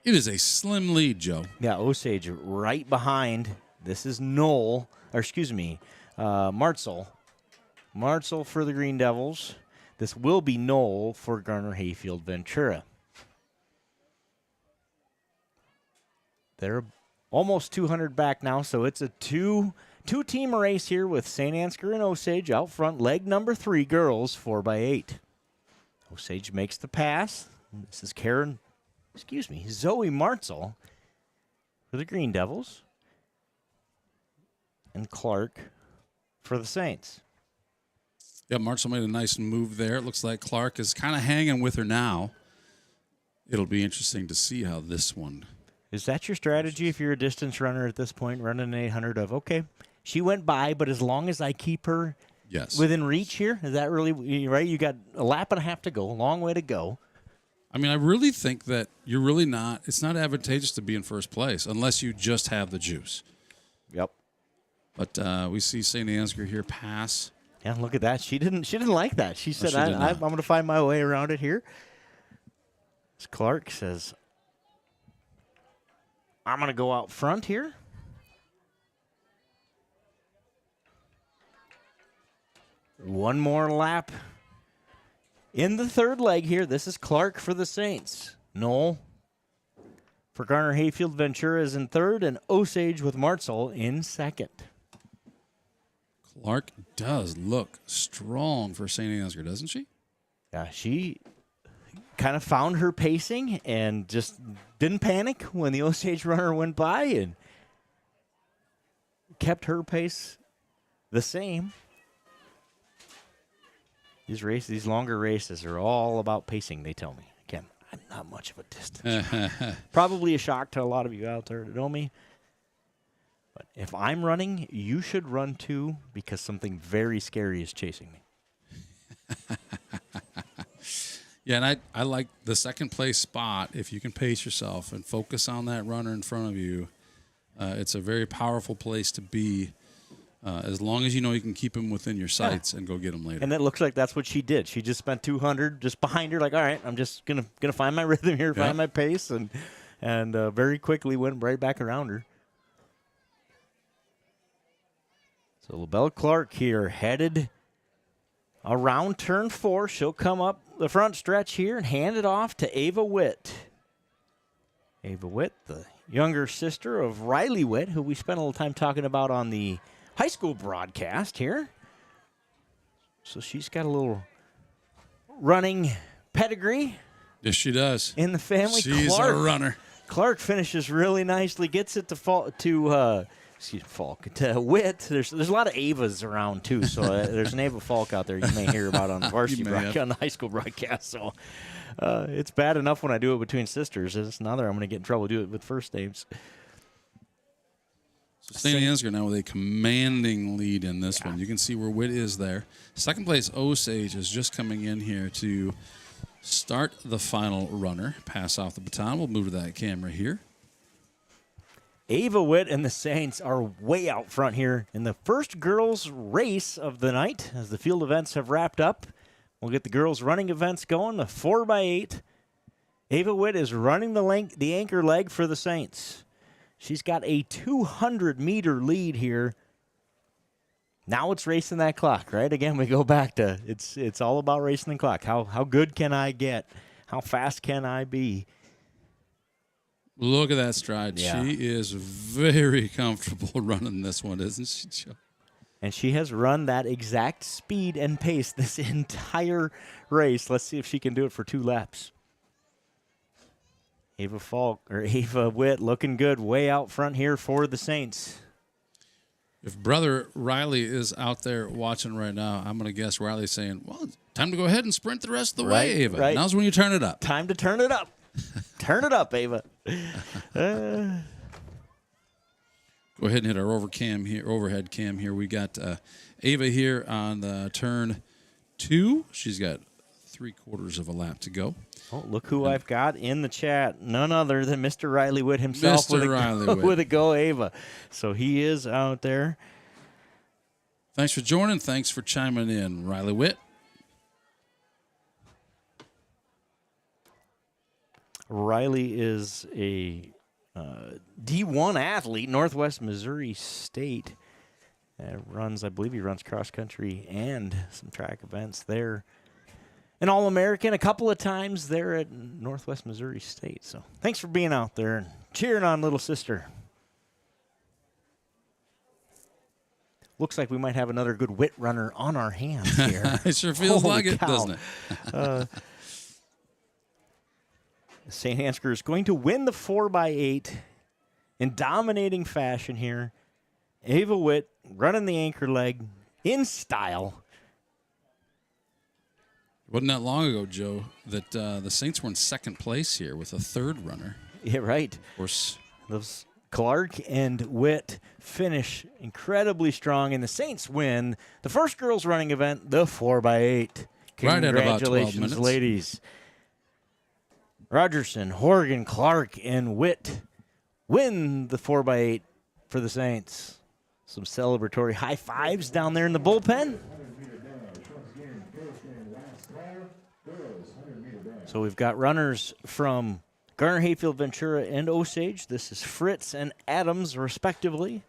It is a slim lead, Joe.
Yeah, Osage right behind. This is Martzel. Martzel for the Green Devils. This will be Knoll for Garner Hayfield Ventura. They're almost 200 back now, so it's a two-team race here with St. Ansgar and Osage out front. Leg number 3, girls, 4x8. Osage makes the pass. This is Zoe Martzel for the Green Devils. And Clark for the Saints.
Yeah, Marshall made a nice move there. It looks like Clark is kind of hanging with her now. It'll be interesting to see how this one.
Is that your strategy if you're a distance runner at this point, running an 800 of, okay, she went by, but as long as I keep her within reach here, is that really right? You got a lap and a half to go, a long way to go.
I mean, I really think that you're really not, it's not advantageous to be in first place unless you just have the juice.
Yep.
But we see St. Ansgar here pass.
Yeah, look at that. She didn't like that. She said, I'm going to find my way around it here. As Clark says, I'm going to go out front here. One more lap in the third leg here. This is Clark for the Saints. Knoll for Garner Hayfield Ventura is in third, and Osage with Martzel in second.
Clark does look strong for St. Ansgar, doesn't she?
Yeah, she kind of found her pacing and just didn't panic when the Osage runner went by and kept her pace the same. These longer races are all about pacing, they tell me. Again, I'm not much of a distance. Probably a shock to a lot of you out there that know me. But if I'm running, you should run too, because something very scary is chasing me.
Yeah, and I like the second place spot. If you can pace yourself and focus on that runner in front of you, it's a very powerful place to be, as long as you know you can keep him within your sights and go get him later.
And it looks like that's what she did. She just spent 200 just behind her, like, all right, I'm just gonna find my rhythm here, find my pace, and very quickly went right back around her. So LaBelle Clark here headed around turn 4. She'll come up the front stretch here and hand it off to Ava Witt. Ava Witt, the younger sister of Riley Witt, who we spent a little time talking about on the high school broadcast here. So she's got a little running pedigree.
Yes, she does.
In the family.
She's a runner.
Clark finishes really nicely, gets it to Falk. To Witt, there's a lot of Avas around, too. So there's an Ava Falk out there you may hear about on the varsity on the high school broadcast. So it's bad enough when I do it between sisters. It's another I'm going to get in trouble do it with first names.
So Saint Ansgar now with a commanding lead in this one. You can see where Witt is there. Second place, Osage is just coming in here to start the final runner. Pass off the baton. We'll move to that camera here.
Ava Witt and the Saints are way out front here in the first girls' race of the night as the field events have wrapped up. We'll get the girls' running events going, the 4x8. Ava Witt is running the anchor leg for the Saints. She's got a 200-meter lead here. Now it's racing that clock, right? Again, we go back to it's all about racing the clock. How good can I get? How fast can I be?
Look at that stride. Yeah. She is very comfortable running this one, isn't she, Joe?
And she has run that exact speed and pace this entire race. Let's see if she can do it for 2 laps. Ava Witt looking good way out front here for the Saints.
If brother Riley is out there watching right now, I'm going to guess Riley's saying, well, time to go ahead and sprint the rest of the way, Ava.
Right.
Now's when you turn it up.
Time to turn it up. Turn it up, Ava.
Go ahead and hit our overhead cam here. We got Ava here on the turn 2. She's got 3/4 of a lap to go.
Oh, look who I've got in the chat. None other than Mr. Riley Witt himself.
Mr. Riley Witt.
With a go, Ava. So he is out there.
Thanks for joining. Thanks for chiming in, Riley Witt.
Riley is a D1 athlete, Northwest Missouri State. I believe he runs cross country and some track events there. An All-American a couple of times there at Northwest Missouri State. So thanks for being out there and cheering on little sister. Looks like we might have another good Witt runner on our hands here.
It sure feels
Holy
like it,
cow.
doesn't it?
Saint Ansgar is going to win the 4x8 in dominating fashion here. Ava Witt running the anchor leg in style.
Wasn't that long ago, Joe, that the Saints were in second place here with a third runner.
Yeah, right.
Of course.
Those Clark and Witt finish incredibly strong, and the Saints win the first girls running event, the 4x8.
Right at about 12 minutes.
Ladies. Rogerson, Horgan, Clark, and Witt win the 4x8 for the Saints. Some celebratory high fives down there in the bullpen. So we've got runners from Garner, Hayfield, Ventura, and Osage. This is Fritz and Adams, respectively,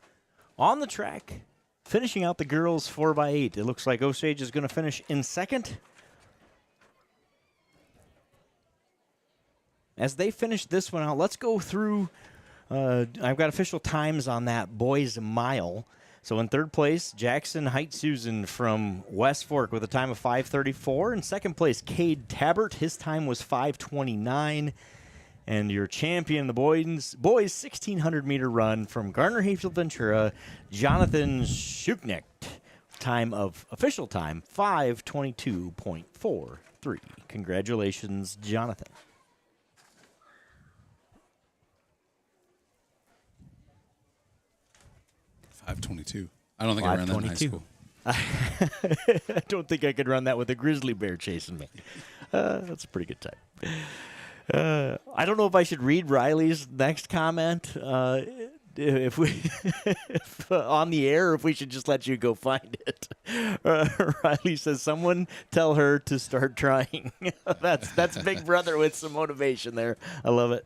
on the track, finishing out the girls 4x8. It looks like Osage is going to finish in second. As they finish this one out, let's go through. I've got official times on that boys mile. So in third place, Jackson Height Susan from West Fork with a time of 5:34. In second place, Cade Tabbert. His time was 5:29. And your champion, the boys 1,600-meter run from Garner, Hayfield, Ventura, Jonathan Shuknecht. Official time, 5:22.43. Congratulations, Jonathan.
5:22. I don't think I ran that in high school.
I don't think I could run that with a grizzly bear chasing me. That's a pretty good time. I don't know if I should read Riley's next comment if on the air, or if we should just let you go find it. Riley says, "Someone tell her to start trying." That's Big Brother with some motivation there. I love it.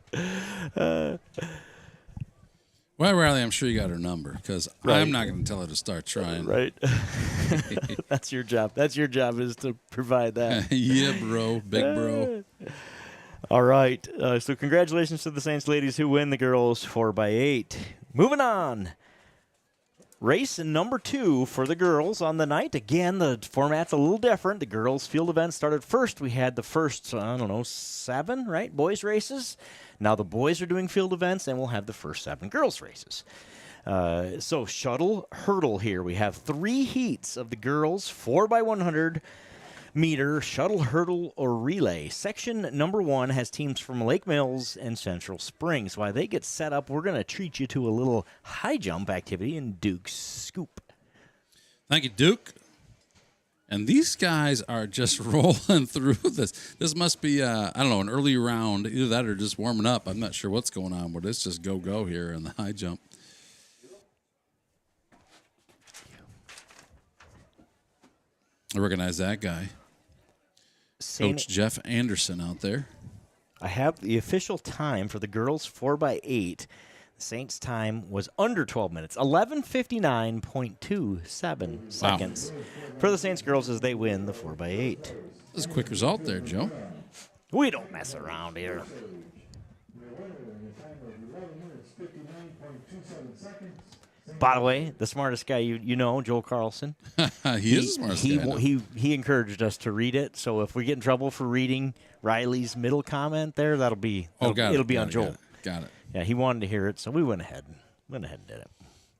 Well, Riley, I'm sure you got her number, because I'm not going to tell her to start trying.
Right. That's your job. That's your job, is to provide that.
Yeah, bro. Big bro.
All right. So congratulations to the Saints ladies who win the girls 4x8. Moving on. Race number 2 for the girls on the night. Again, the format's a little different. The girls' field event started first. We had the first, 7, right, boys races. Now the boys are doing field events, and we'll have the first 7 girls races. So shuttle hurdle here. We have 3 heats of the girls 4x100 meter shuttle hurdle or relay. Section number 1 has teams from Lake Mills and Central Springs. While they get set up, we're going to treat you to a little high jump activity in Duke's Scoop.
Thank you, Duke. And these guys are just rolling through this. This must be, I don't know, an early round. Either that or just warming up. I'm not sure what's going on, but it's just go here in the high jump. I recognize that guy. Coach Jeff Anderson out there.
I have the official time for the girls 4x8. The Saints' time was under 12 minutes, 11:59.27 seconds for the Saints girls as they win the 4x8.
That's a quick result there, Joe.
We don't mess around here. By the way, the smartest guy you know, Joel Carlson.
He is the smartest guy.
He encouraged us to read it. So if we get in trouble for reading Riley's middle comment there, it'll be on Joel.
Got it.
Yeah, he wanted to hear it, so we went ahead and did it.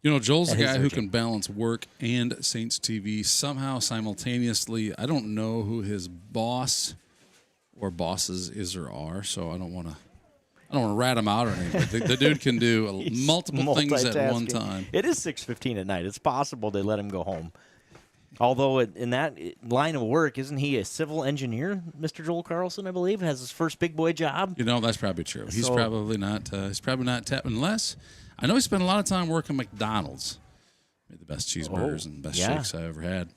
You know, Joel's a guy who can balance work and Saints TV somehow simultaneously. I don't know who his boss or bosses is or are, so I don't want to rat him out or anything. The dude can do multiple things at one time.
It is 6:15 at night. It's possible they let him go home. Although in that line of work, isn't he a civil engineer, Mr. Joel Carlson, I believe, has his first big boy job?
You know, that's probably true. He's probably not tapping unless I know he spent a lot of time working McDonald's. Made the best cheeseburgers and best shakes I ever had.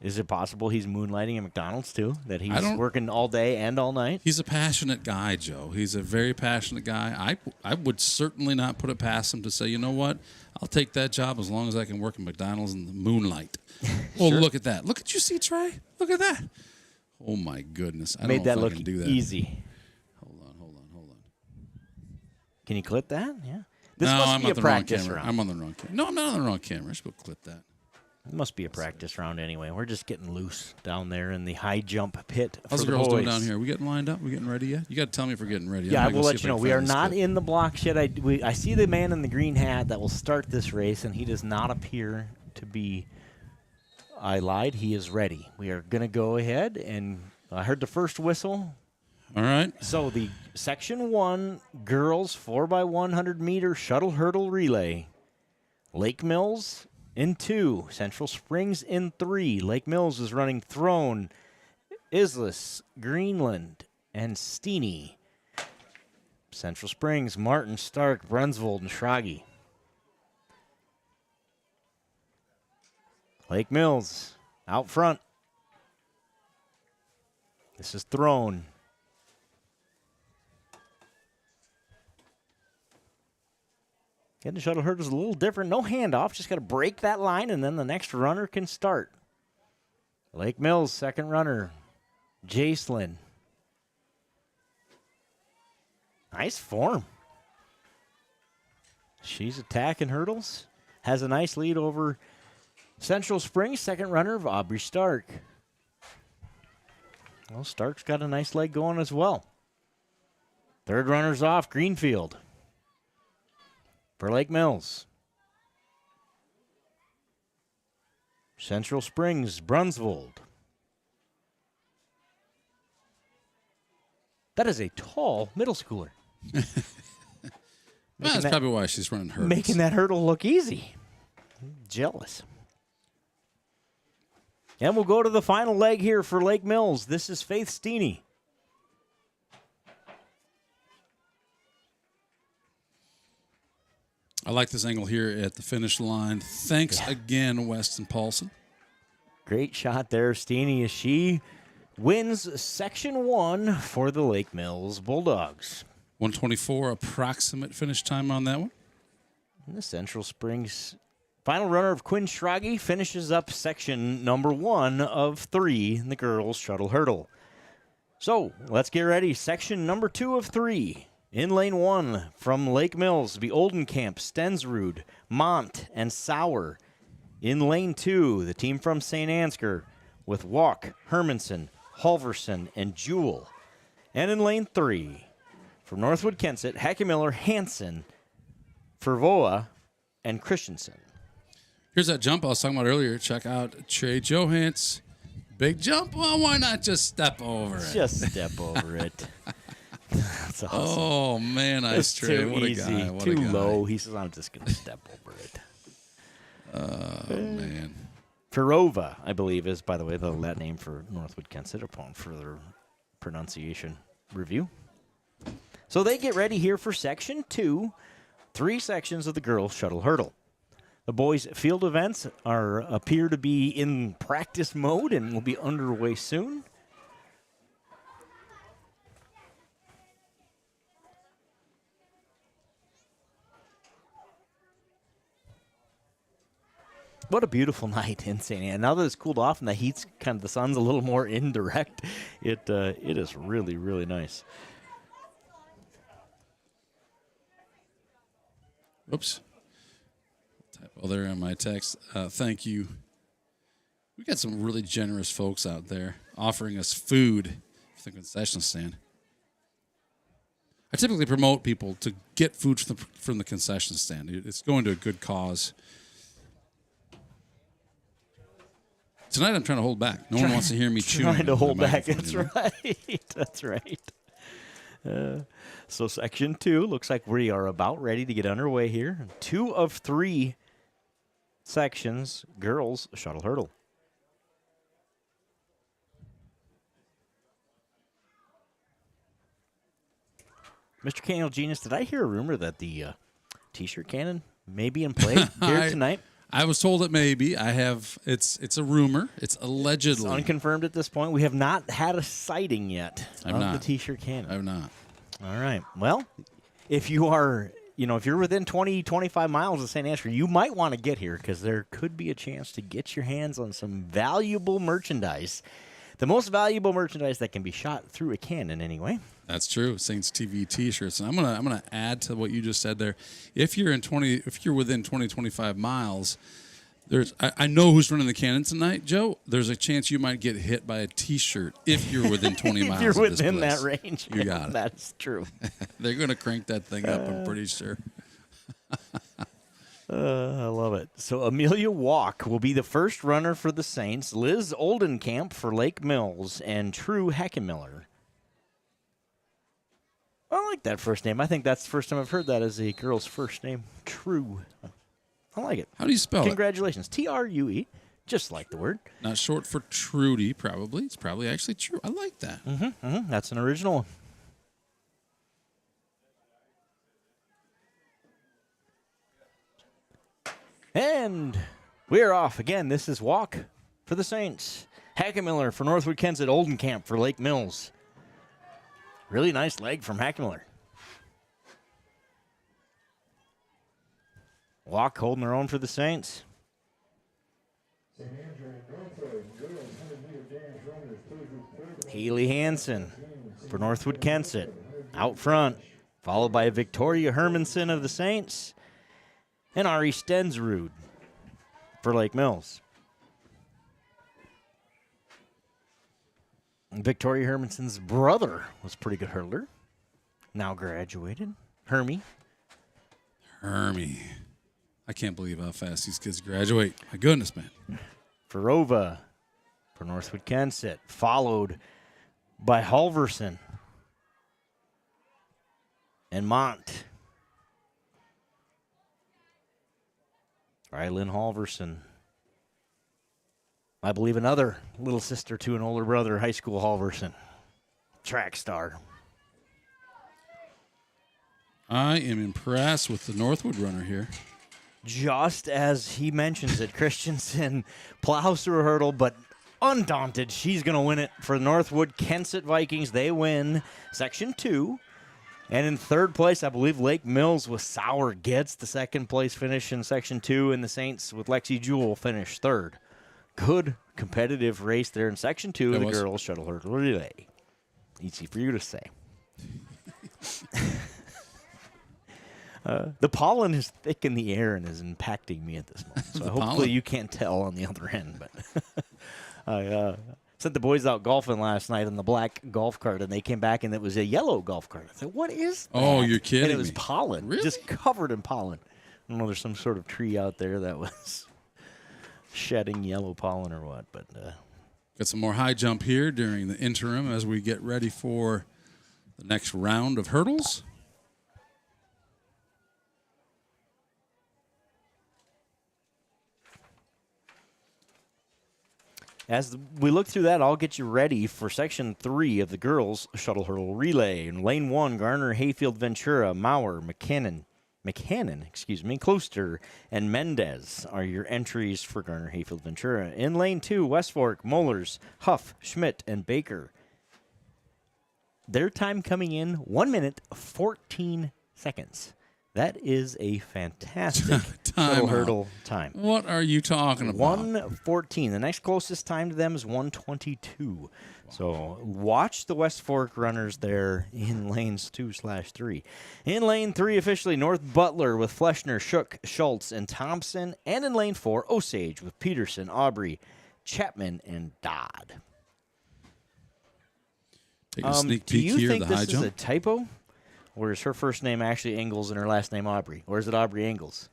Is it possible he's moonlighting at McDonald's, too? That he's working all day and all night?
He's a passionate guy, Joe. He's a very passionate guy. I would certainly not put it past him to say, you know what, I'll take that job as long as I can work at McDonald's in the moonlight. Oh, sure. Look at that. Look at you see, Trey. Look at that. Oh, my goodness. I
Made
don't know
that
if
look
I can do that.
easy.
Hold on.
Can you clip that? Yeah.
I'm on the wrong camera. I'm on the wrong camera. No, I'm not on the wrong camera. I should go clip that.
It must be a practice round anyway. We're just getting loose down there in the high jump pit.
How's the girls doing down here? Are we getting lined up? We getting ready yet? You got to tell me if we're getting ready.
Yeah, I will let you know. We are not in the blocks yet. I see the man in the green hat that will start this race, and he does not appear to be. I lied. He is ready. We are going to go ahead, and I heard the first whistle.
All right.
So the Section 1 girls 4x100 meter shuttle hurdle relay. Lake Mills in 2, Central Springs in 3. Lake Mills is running Throne, Islis, Greenland, and Steeny. Central Springs, Martin, Stark, Brunsvold, and Schrage. Lake Mills out front. This is Throne. Getting the shuttle hurdle is a little different. No handoff. Just got to break that line, and then the next runner can start. Lake Mills, second runner. Jacelyn. Nice form. She's attacking hurdles. Has a nice lead over Central Springs, second runner of Aubrey Stark. Well, Stark's got a nice leg going as well. Third runner's off, Greenfield. For Lake Mills. Central Springs, Brunsvold. That is a tall middle schooler.
That's probably why she's running hurdles.
Making that hurdle look easy. I'm jealous. And we'll go to the final leg here for Lake Mills. This is Faith Steeny.
I like this angle here at the finish line. Thanks again, Weston Paulson.
Great shot there, Steeny, as she wins Section 1 for the Lake Mills Bulldogs.
124 approximate finish time on that one.
And the Central Springs final runner of Quinn Schrage finishes up section number 1 of 3 in the girls' shuttle hurdle. So let's get ready. Section number 2 of 3. In lane 1 from Lake Mills, be Oldenkamp, Stensrud, Mont, and Sauer. In lane 2, the team from Saint Ansgar with Walk, Hermanson, Halverson, and Jewell. And in lane 3, from Northwood Kensett, Hackemiller, Hansen, Fervoa, and Christensen.
Here's that jump I was talking about earlier. Check out Trey Johans. Big jump. Well, why not just step over it?
Just step over it. That's awesome.
Oh, man, nice Trey.
Too
What
easy,
a guy. What
too
a guy.
low. He says, I'm just going to step over it.
Oh, man.
Firova, I believe, is, by the way, that name for Northwood Kensett upon further pronunciation review. So they get ready here for Section 2, 3 sections of the girls' shuttle hurdle. The boys' field events appear to be in practice mode and will be underway soon. What a beautiful night in St. Anne. Now that it's cooled off and the sun's a little more indirect, it is really, really nice.
Oops. Typo there on my text. Thank you. We got some really generous folks out there offering us food for the concession stand. I typically promote people to get food from the concession stand. It's going to a good cause. Tonight I'm trying to hold back. No one wants to hear me chewing.
Trying to hold back.
You know?
That's right. That's right. So Section 2 looks like we are about ready to get underway here. 2 of 3 sections, girls shuttle hurdle. Mr. Canyon Genius, did I hear a rumor that the T-shirt cannon may be in play here tonight?
I was told it may be. I have. It's a rumor. It's allegedly.
It's unconfirmed at this point. We have not had a sighting yet of the T-shirt cannon.
I've not.
All right. Well, if you are, if you're within 20, 25 miles of St. Ansgar, you might want to get here because there could be a chance to get your hands on some valuable merchandise. The most valuable merchandise that can be shot through a cannon, anyway.
That's true. Saints TV T-shirts, and I'm gonna add to what you just said there. If you're within 20, 25 miles, I know who's running the cannon tonight, Joe. There's a chance you might get hit by a T-shirt if you're within 20 miles.
If you're
of this
within
place.
that range,
you got it.
That's true.
They're gonna crank that thing up. I'm pretty sure.
I love it. So Amelia Walk will be the first runner for the Saints. Liz Oldenkamp for Lake Mills and True Heckenmiller. I like that first name. I think that's the first time I've heard that as a girl's first name. True. I like it.
How do you spell it?
Congratulations. True. Just like the word.
Not short for Trudy, probably. It's probably actually true. I like that.
That's an original one. And we're off again. This is Walk for the Saints. Hackenmiller for Northwood Kensett. Oldenkamp for Lake Mills. Really nice leg from Hackenmiller. Walk holding their own for the Saints. Haley Hansen for Northwood Kensett out front, followed by Victoria Hermanson of the Saints and Ari Stensrud for Lake Mills. Victoria Hermanson's brother was a pretty good hurdler. Now graduated. Hermie.
I can't believe how fast these kids graduate. My goodness, man.
Ferova for Northwood Kensett, followed by Halverson and Mont. Rylan Halverson. I believe another little sister to an older brother, high school Halverson. Track star.
I am impressed with the Northwood runner here.
Just as he mentions it, Christensen plows through a hurdle, but undaunted, she's going to win it for Northwood Kensett Vikings. They win Section 2. And in third place, I believe Lake Mills with Sauer gets the second place finish in Section 2, and the Saints with Lexi Jewell finish third. Good competitive race there in Section 2 of the girls' shuttle hurdle relay. Easy for you to say. The pollen is thick in the air and is impacting me at this moment. So hopefully you can't tell on the other end. But I sent the boys out golfing last night on the black golf cart, and they came back, and it was a yellow golf cart. I said, what is that?
Oh, you're kidding
And it was
me.
pollen,
Really?
just covered in pollen. don't know, there's some sort of tree out there that was shedding yellow pollen or what, but
Got some more high jump here during the interim as we get ready for the next round of hurdles.
as we look through that, I'll get you ready for Section 3 of the girls' shuttle hurdle relay. In Lane 1, Garner, Hayfield, Ventura, Maurer, McCannon, Closter, and Mendez are your entries for Garner, Hayfield, Ventura. In Lane 2, West Fork, Mollers, Huff, Schmidt, and Baker. Their time coming in, 1 minute, 14 seconds. That is a fantastic shuttle hurdle time.
What are you talking about?
1:14. The next closest time to them is 1:22. Wow. So watch the West Fork runners there in lanes 2/3. In lane 3, officially, North Butler with Fleshner, Shook, Schultz, and Thompson. And in lane 4, Osage with Peterson, Aubrey, Chapman, and Dodd.
Take a sneak peek here of the high jump.
Do you think this is a typo? Or is her first name actually Ingalls and her last name Aubrey? Or is it Aubrey Ingalls?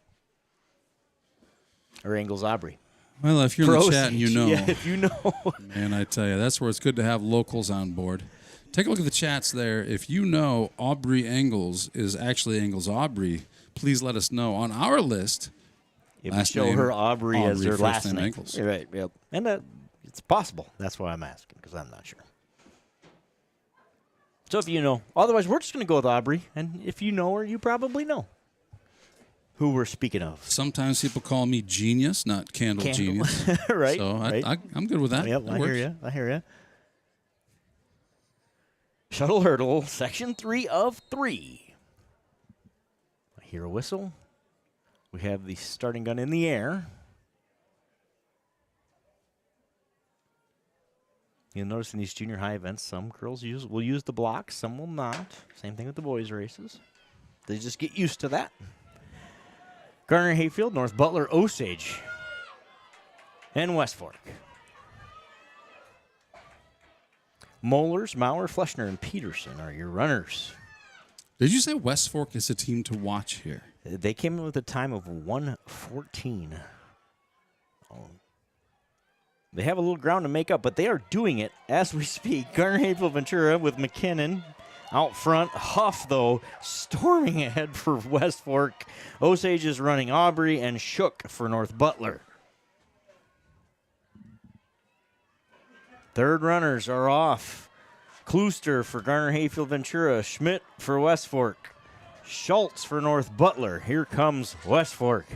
Or Ingalls Aubrey?
Well, if you're in the chat and you know.
Yeah, if you know.
Man, I tell you, that's where it's good to have locals on board. Take a look at the chats there. If you know Aubrey Ingalls is actually Ingalls Aubrey, please let us know on our list.
If we show her Aubrey as her last name.
Ingalls.
Right, yep. And it's possible. That's why I'm asking, because I'm not sure. So if you know. Otherwise, we're just going to go with Aubrey. And if you know her, you probably know who we're speaking of.
Sometimes people call me genius, not candle genius.
Right.
So
right.
I'm good with that.
Yep, I hear you. Shuttle hurdle, section 3 of 3. I hear a whistle. We have the starting gun in the air. You'll notice in these junior high events, some girls will use the blocks, some will not. Same thing with the boys' races. They just get used to that. Garner, Hayfield, North Butler, Osage, and West Fork. Mollers, Maurer, Fleshner, and Peterson are your runners.
Did you say West Fork is a team to watch here?
They came in with a time of 1:14. They have a little ground to make up, but they are doing it as we speak. Garner, Hayfield, Ventura with McKinnon out front. Huff, though, storming ahead for West Fork. Osage is running Aubrey, and Shook for North Butler. Third runners are off. Klooster for Garner, Hayfield, Ventura. Schmidt for West Fork. Schultz for North Butler. Here comes West Fork.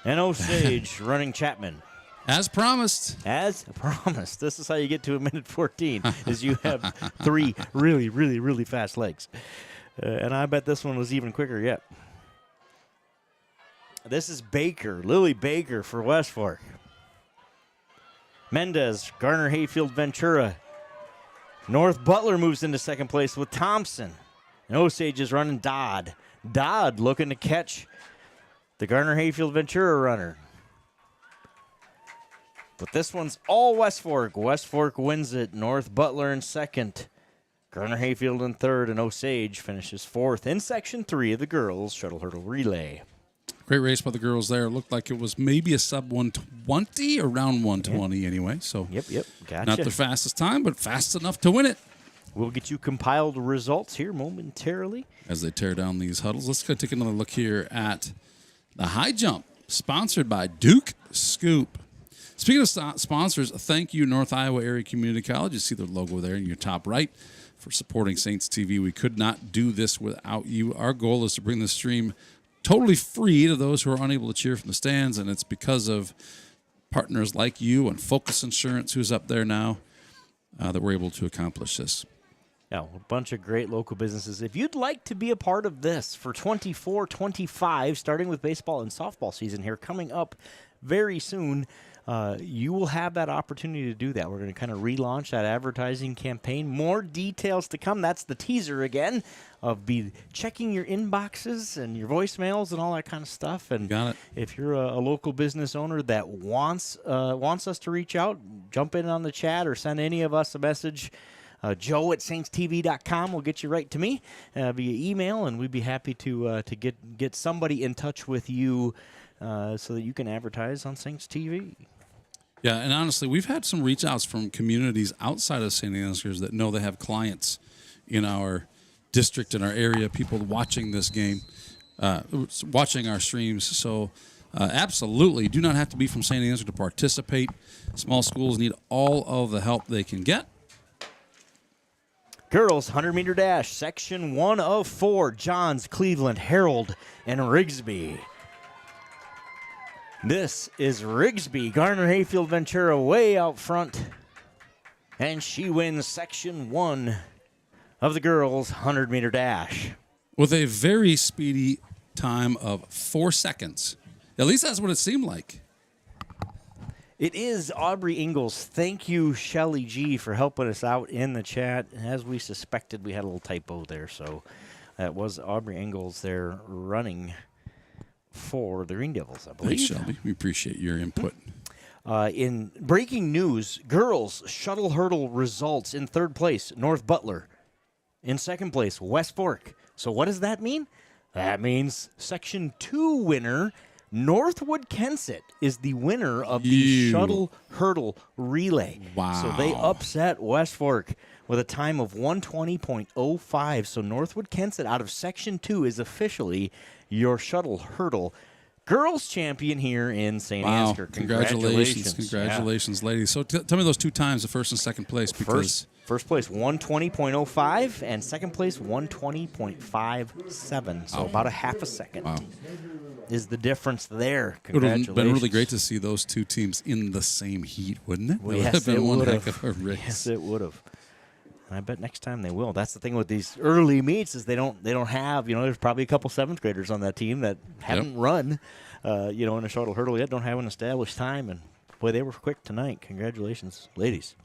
And Osage running Chapman.
As promised.
As promised. This is how you get to 1:14, is you have 3 really, really, really fast legs. And I bet this one was even quicker yet. This is Baker, Lily Baker for West Fork. Mendez, Garner, Hayfield, Ventura. North Butler moves into second place with Thompson. And Osage is running Dodd. Dodd looking to catch the Garner, Hayfield, Ventura runner. But this one's all West Fork. West Fork wins it. North Butler in second. Garner, Hayfield in third. And Osage finishes fourth in Section 3 of the girls' shuttle hurdle relay.
Great race by the girls there. It looked like it was maybe a sub 120, around 120 anyway. So
Yep, gotcha.
not the fastest time, but fast enough to win it.
We'll get you compiled results here momentarily.
As they tear down these huddles, let's go take another look here at the high jump, sponsored by Duke Scoop. Speaking of sponsors, thank you, North Iowa Area Community College. You see the logo there in your top right for supporting Saints TV. We could not do this without you. Our goal is to bring this stream totally free to those who are unable to cheer from the stands, and it's because of partners like you and Focus Insurance, who's up there now, that we're able to accomplish this.
Yeah, a bunch of great local businesses. If you'd like to be a part of this for 24-25, starting with baseball and softball season here coming up very soon, you will have that opportunity to do that. We're going to kind of relaunch that advertising campaign. More details to come. That's the teaser again of be checking your inboxes and your voicemails and all that kind of stuff. And
got it.
If you're a local business owner that wants us to reach out, jump in on the chat or send any of us a message. Joe at saintstv.com will get you right to me via email, and we'd be happy to get somebody in touch with you so that you can advertise on Saints TV.
Yeah, and honestly, we've had some reach outs from communities outside of St. Ansgar's that know they have clients in our district, in our area, people watching this game, watching our streams. So absolutely, do not have to be from St. Ansgar to participate. Small schools need all of the help they can get.
Girls 100-meter dash, section 1 of 4, Johns, Cleveland, Harold, and Rigsby. This is Rigsby, Garner Hayfield Ventura way out front, and she wins section 1 of the girls' 100-meter dash.
With a very speedy time of 4 seconds. At least that's what it seemed like.
It is Aubrey Ingalls. Thank you, Shelly G, for helping us out in the chat. As we suspected, we had a little typo there, so that was Aubrey Ingalls there running for the Green Devils, I believe.
Thanks, Shelby. We appreciate your input.
In breaking news, girls shuttle hurdle results: in third place, North Butler. In second place, West Fork. So what does that mean? That means Section 2 winner, Northwood Kensett, is the winner of the shuttle hurdle relay.
Wow.
So they upset West Fork with a time of 1:20.05. So Northwood Kensett out of Section 2 is officially your shuttle hurdle girls champion here in St. Ansgar.
Congratulations, ladies. So tell me those 2 times, the first and second place. Because
First place, 1:20.05, and second place, 1:20.57. So about a half a second is the difference there.
It would
Congratulations.
have been really great to see those 2 teams in the same heat, wouldn't it?
Well,
It would have been one heck of a race.
Yes, it would have. I bet next time they will. That's the thing with these early meets is they don't have, there's probably a couple 7th graders on that team that haven't run, in a shuttle hurdle yet, don't have an established time. And, boy, they were quick tonight. Congratulations, ladies.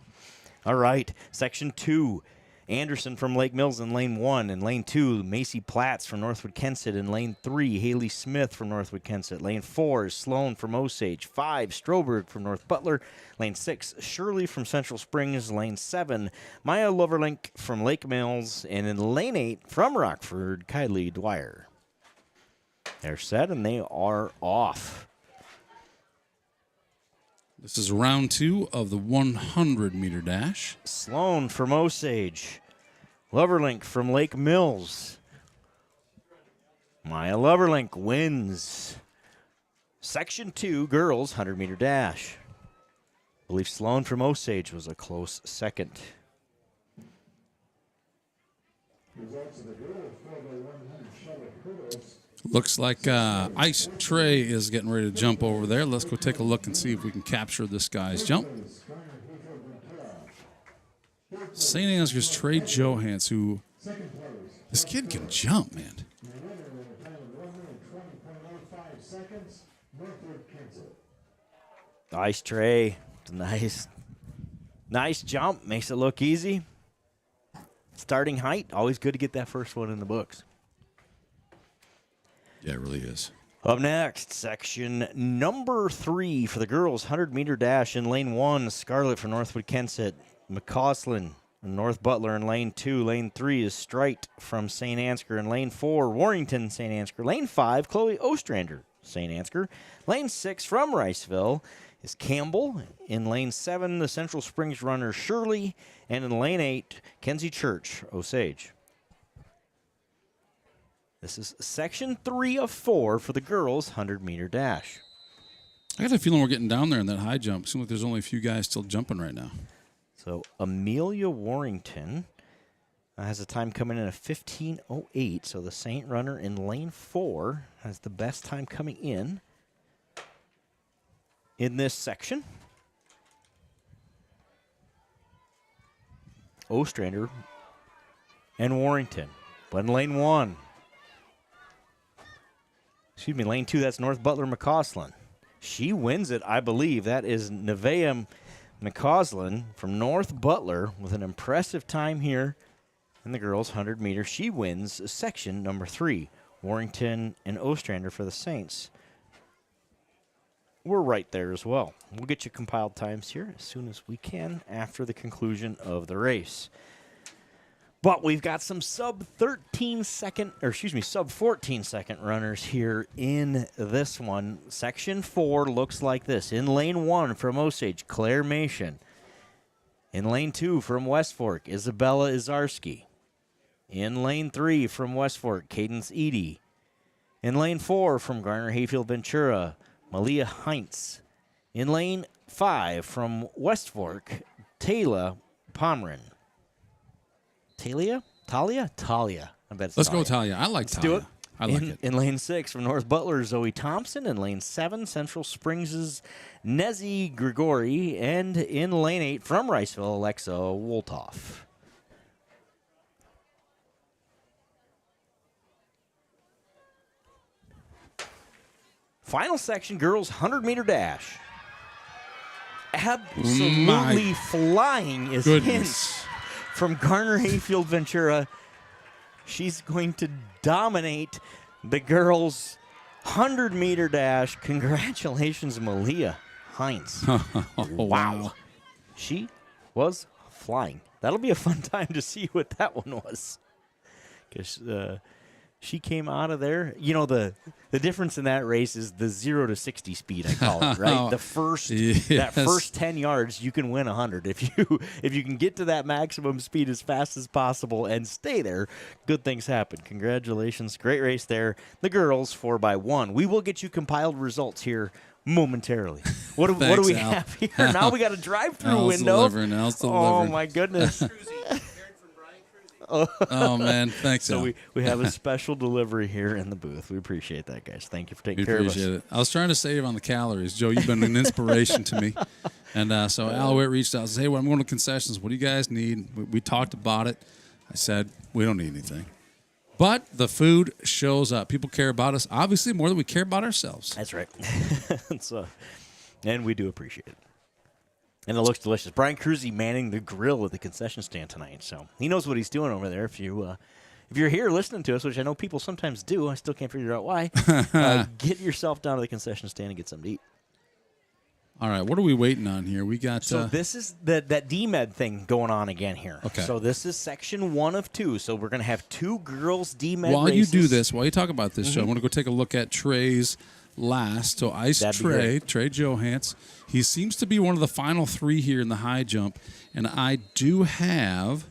All right, Section 2, Anderson from Lake Mills in Lane 1. In Lane 2, Macy Platts from Northwood Kensett. In Lane 3, Haley Smith from Northwood Kensett. Lane 4 is Sloan from Osage. 5, Stroberg from North Butler. Lane 6, Shirley from Central Springs. Lane 7, Maya Loverlink from Lake Mills. And in Lane 8, from Rockford, Kylie Dwyer. They're set, and they are off.
This is round 2 of the 100-meter dash.
Sloan from Osage. Loverlink from Lake Mills. Maya Loverlink wins Section 2 girls 100-meter dash. I believe Sloan from Osage was a close second.
Looks like Ice Trey is getting ready to jump over there. Let's go take a look and see if we can capture this guy's jump. St. Ansgar's Trey Johans, who this kid can jump, man.
Ice Trey, nice jump, makes it look easy. Starting height, always good to get that first one in the books.
Yeah, it really is.
Up next, section number 3 for the girls 100-meter dash. In lane 1, Scarlett from Northwood Kensett. McCausland from North Butler in lane 2. Lane 3 is Strite from St. Ansgar. In lane 4, Warrington, St. Ansgar. Lane 5, Chloe Ostrander, St. Ansgar. Lane 6 from Riceville is Campbell. In lane 7, the Central Springs runner Shirley. And in lane 8, Kenzie Church, Osage. This is section 3 of 4 for the girls' 100-meter dash.
I got a feeling we're getting down there in that high jump. Seems like there's only a few guys still jumping right now.
So Amelia Warrington has a time coming in at 15:08. So the Saint runner in lane 4 has the best time coming in this section. Ostrander and Warrington. But in lane 1, lane 2, that's North Butler McCausland. She wins it, I believe. That is Nevaeh McCausland from North Butler with an impressive time here in the girls' 100 meters. She wins section number 3. Warrington and Ostrander for the Saints. We're right there as well. We'll get you compiled times here as soon as we can after the conclusion of the race. But we've got some sub 14 second runners here in this one. Section 4 looks like this. In lane 1 from Osage, Claire Mation. In lane 2 from West Fork, Isabella Izarski. In lane 3 from West Fork, Cadence Edie. In lane 4 from Garner Hayfield Ventura, Malia Heinz. In lane 5 from West Fork, Talia Pomeran. Talia? I bet it's
Let's go
Talia.
Talia. I like
Let's
Talia.
do it.
I like it.
In lane 6 from North Butler, Zoe Thompson. In lane 7, Central Springs' Nezzy Grigori. And in lane 8 from Riceville, Alexa Woltoff. Final section, girls 100-meter dash. Absolutely flying is Hints from Garner Hayfield Ventura. She's going to dominate the girls' 100-meter dash. Congratulations, Malia Heinz.
Wow.
She was flying. That'll be a fun time to see what that one was. Because she came out of there. You know, the difference in that race is the 0 to 60 speed, I call it, right? That first 10 yards, you can win 100. If you can get to that maximum speed as fast as possible and stay there, good things happen. Congratulations. Great race there. The girls 4x1. We will get you compiled results here momentarily. What do we have here? Now we got a drive-through window.
Al's delivering.
Oh, my goodness.
Oh, man. Thanks,
So
Al.
we have a special delivery here in the booth. We appreciate that, guys. Thank you for taking care of us.
Appreciate it. I was trying to save on the calories. Joe, you've been an inspiration to me. And so Al Witt reached out and said, hey, well, I'm going to concessions. What do you guys need? We talked about it. I said, we don't need anything. But the food shows up. People care about us, obviously, more than we care about ourselves.
That's right. And we do appreciate it. And it looks delicious. Brian Cruzy manning the grill at the concession stand tonight, so he knows what he's doing over there. If you're here listening to us, which I know people sometimes do, I still can't figure out why, get yourself down to the concession stand and get something to eat.
All right, what are we waiting on here? We got.
So this is that DMed thing going on again here.
Okay.
So this is section 1 of 2. So we're going to have 2 girls DMed
While
races.
you do this, while you talk about this, Joe, I want to go take a look at Trey's last. So Ice Trey Johans. He seems to be one of the final 3 here in the high jump. And I do have,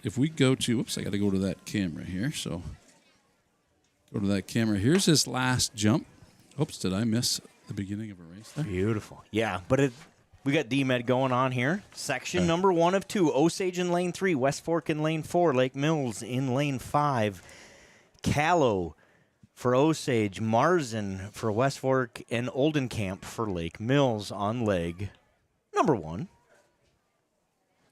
if we go to, I got to go to that camera here. So go to that camera. Here's his last jump. Oops, did I miss the beginning of a race there?
Beautiful. Yeah, but we got DMed going on here. Section number 1 of 2. Osage in lane 3. West Fork in lane 4. Lake Mills in lane 5. Callow for Osage, Marzin for West Fork, and Oldenkamp for Lake Mills on leg number 1.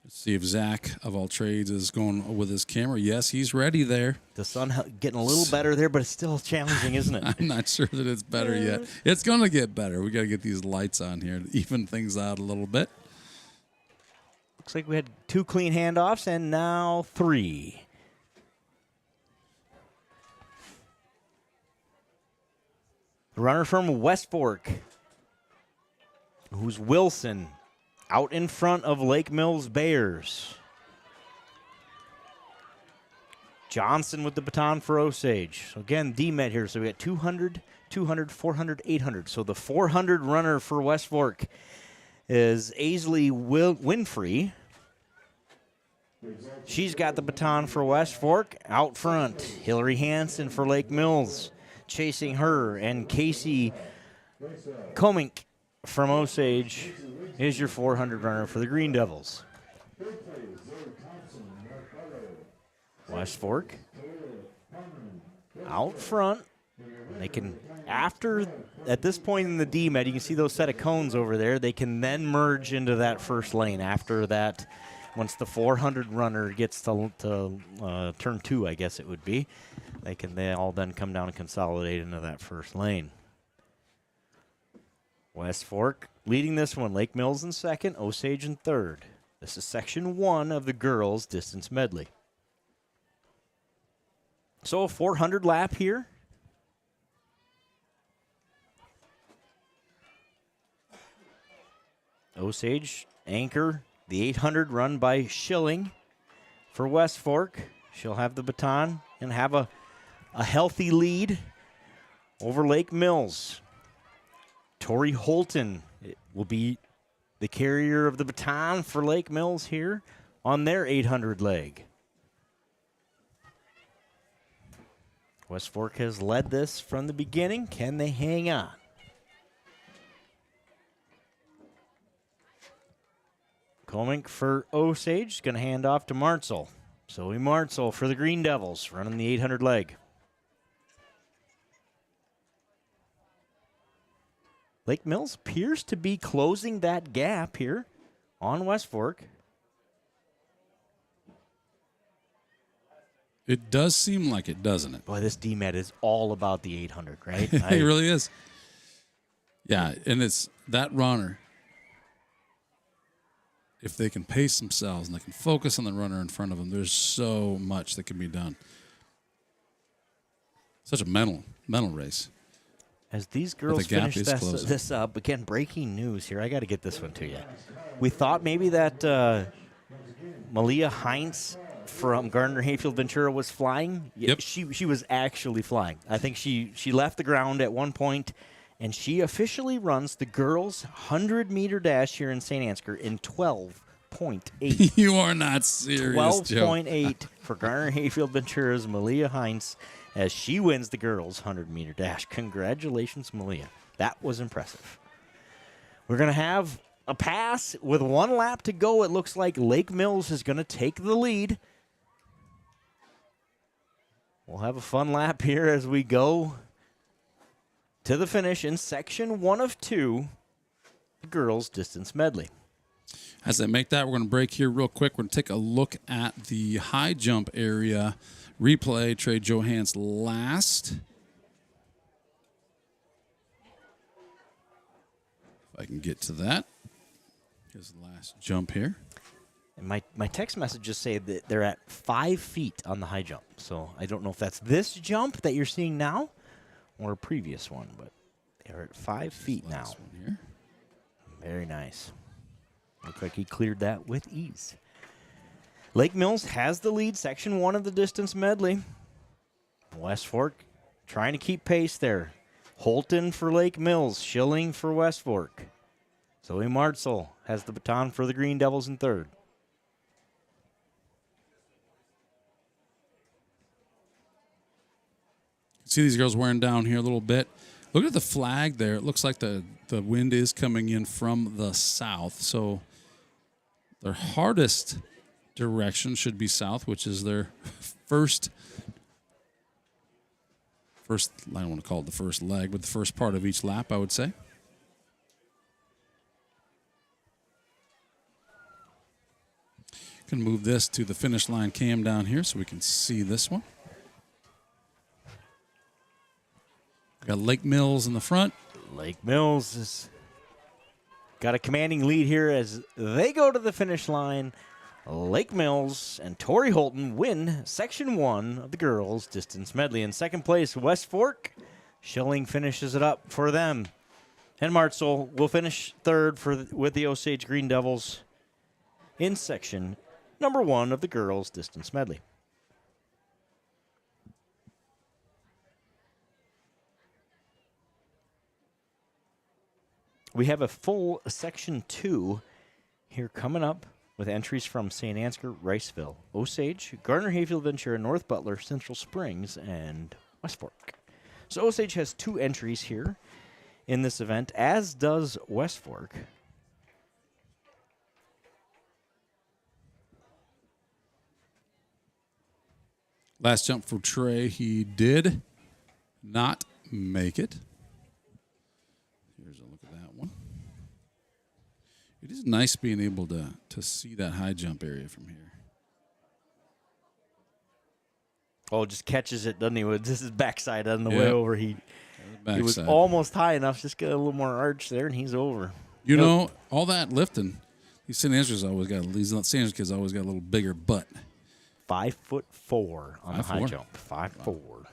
Let's see if Zach of All Trades is going with his camera. Yes, he's ready there.
The sun getting a little better there, but it's still challenging, isn't it?
I'm not sure that it's better yet. It's going to get better. We got to get these lights on here to even things out a little bit.
Looks like we had 2 clean handoffs and now 3. The runner from West Fork, who's Wilson, out in front of Lake Mills Bears. Johnson with the baton for Osage. So again, DMed here. So we got 200, 200, 400, 800. So the 400 runner for West Fork is Aisley Winfrey. She's got the baton for West Fork. Out front, Hillary Hansen for Lake Mills. Chasing her, and Casey Komink from Osage is your 400 runner for the Green Devils. West Fork out front. They can, at this point in the DMed, you can see those set of cones over there. They can then merge into that first lane after that. Once the 400 runner gets to turn 2, I guess it would be, they all then come down and consolidate into that first lane. West Fork leading this one. Lake Mills in second, Osage in third. This is section 1 of the girls' distance medley. So a 400 lap here. Osage anchor. The 800 run by Schilling for West Fork. She'll have the baton and have a healthy lead over Lake Mills. Tori Holton will be the carrier of the baton for Lake Mills here on their 800 leg. West Fork has led this from the beginning. Can they hang on? Comink for Osage is going to hand off to Martzel. Zoe Martzel for the Green Devils, running the 800 leg. Lake Mills appears to be closing that gap here on West Fork.
It does seem like it, doesn't it?
Boy, this DMED is all about the 800, right?
It really is. Yeah, and it's that runner. If they can pace themselves and they can focus on the runner in front of them, there's so much that can be done. Such a mental race.
As these girls finish this up, again, breaking news here. I got to get this one to you. We thought maybe that Malia Heinz from Gardner Hayfield Ventura was flying.
Yep.
She was actually flying. I think she left the ground at one point, and she officially runs the girls' 100-meter dash here in Saint Ansgar in 12.8.
You are not serious,
12.8 for Gardner Hayfield Ventura's Malia Heinz as she wins the girls' 100-meter dash. Congratulations, Malia. That was impressive. We're going to have a pass with 1 lap to go. It looks like Lake Mills is going to take the lead. We'll have a fun lap here as we go to the finish in section 1 of 2, the girls' distance medley.
As they make that, we're going to break here real quick. We're going to take a look at the high jump area replay. Trey Johans last. If I can get to that. His last jump here.
And my text messages say that they're at 5 feet on the high jump. So I don't know if that's this jump that you're seeing now or a previous one, but they're at 5 feet now.
One here.
Very nice. Looks like he cleared that with ease. Lake Mills has the lead, section 1 of the distance medley. West Fork trying to keep pace there. Holton for Lake Mills, Schilling for West Fork. Zoe Martzel has the baton for the Green Devils in 3rd.
See these girls wearing down here a little bit. Look at the flag there. It looks like the wind is coming in from the south. So their hardest direction should be south, which is their first, I don't want to call it the first leg, but the first part of each lap, I would say. Can move this to the finish line cam down here so we can see this one. Got Lake Mills in the front.
Lake Mills has got a commanding lead here as they go to the finish line. Lake Mills and Tori Holton win Section 1 of the girls' distance medley. In second place, West Fork. Schilling finishes it up for them. And Martzel will finish third with the Osage Green Devils in Section number 1 of the girls' distance medley. We have a full Section 2 here coming up with entries from Saint Ansgar, Riceville, Osage, Gardner Hayfield Ventura, North Butler, Central Springs, and West Fork. So Osage has 2 entries here in this event, as does West Fork.
Last jump for Trey, he did not make it. Here's a look at that one. It is nice being able to see that high jump area from here.
Oh, just catches it, doesn't he? With just his backside on the way over. He was almost high enough. Just get a little more arch there, and he's over.
You know, all that lifting, these Saint Ansgar's always got, these Saint Ansgar kids always got a little bigger butt.
5'4" on the high jump. 5'4".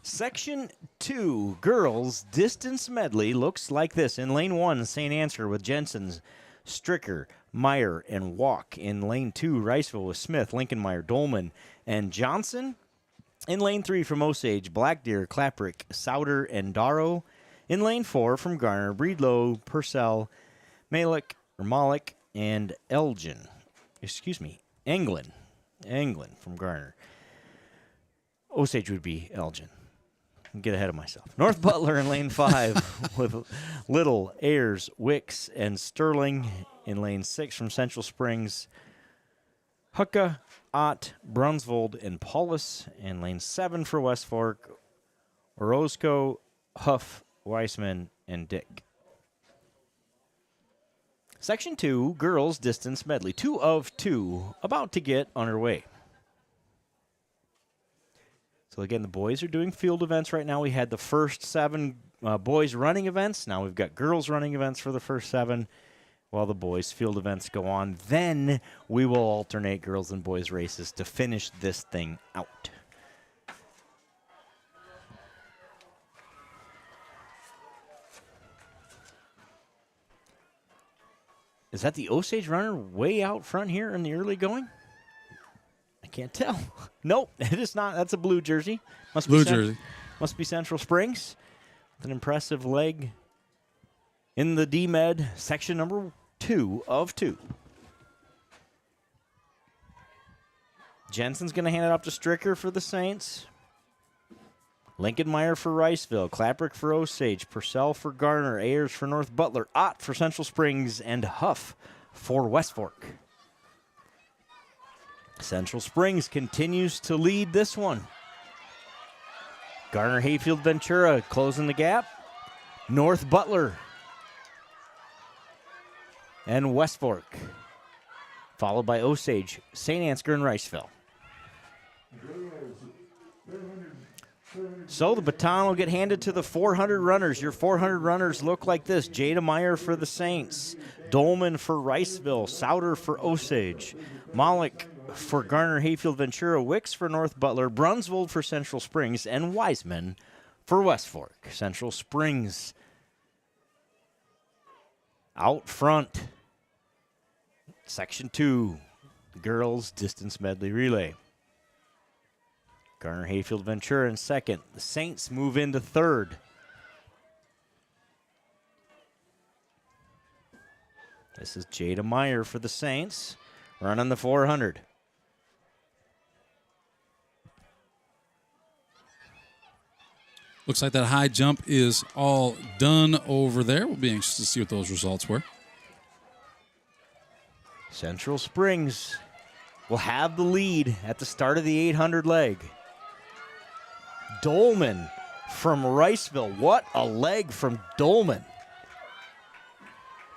Section 2, girls distance medley looks like this. In lane 1, Saint Ansgar with Jensen, Stricker, Meyer, and Walk. In lane 2, Riceville with Smith, Lincolnmeyer, Dolman, and Johnson. In lane 3 from Osage, Black Deer, Klaprick, Souder, and Darrow. In lane 4 from Garner, Breedlow, Purcell, Malik, and Anglin. Anglin from Garner. Osage would be Elgin. Get ahead of myself. North Butler in lane 5 with Little, Ayers, Wicks, and Sterling. In lane 6 from Central Springs, Hucka, Ott, Brunsvold, and Paulus. In lane 7 for West Fork, Orozco, Huff, Weissman, and Dick. Section 2, girls distance medley. 2 of 2, about to get underway. So again, the boys are doing field events right now. We had the first 7 boys running events. Now we've got girls running events for the first 7 while the boys field events go on. Then we will alternate girls and boys races to finish this thing out. Is that the Osage runner way out front here in the early going? I can't tell. Nope, it is not. That's a blue jersey.
Blue jersey.
Must be Central Springs. With an impressive leg in the D-Med, section number 2 of 2. Jensen's going to hand it up to Stricker for the Saints. Lincolnmeyer for Riceville, Klaprick for Osage, Purcell for Garner, Ayers for North Butler, Ott for Central Springs, and Huff for West Fork. Central Springs continues to lead this one. Garner, Hayfield, Ventura closing the gap. North Butler and West Fork, followed by Osage, St. Ansgar, and Riceville. So the baton will get handed to the 400 runners. Your 400 runners look like this. Jada Meyer for the Saints, Dolman for Riceville, Souder for Osage, Malik for Garner, Hayfield, Ventura, Wicks for North Butler, Brunsvold for Central Springs, and Wiseman for West Fork. Central Springs out front. Section 2, girls distance medley relay. Garner, Hayfield, Ventura in second. The Saints move into third. This is Jada Meyer for the Saints, running the 400.
Looks like that high jump is all done over there. We'll be anxious to see what those results were.
Central Springs will have the lead at the start of the 800 leg. Dolman from Riceville. What a leg from Dolman.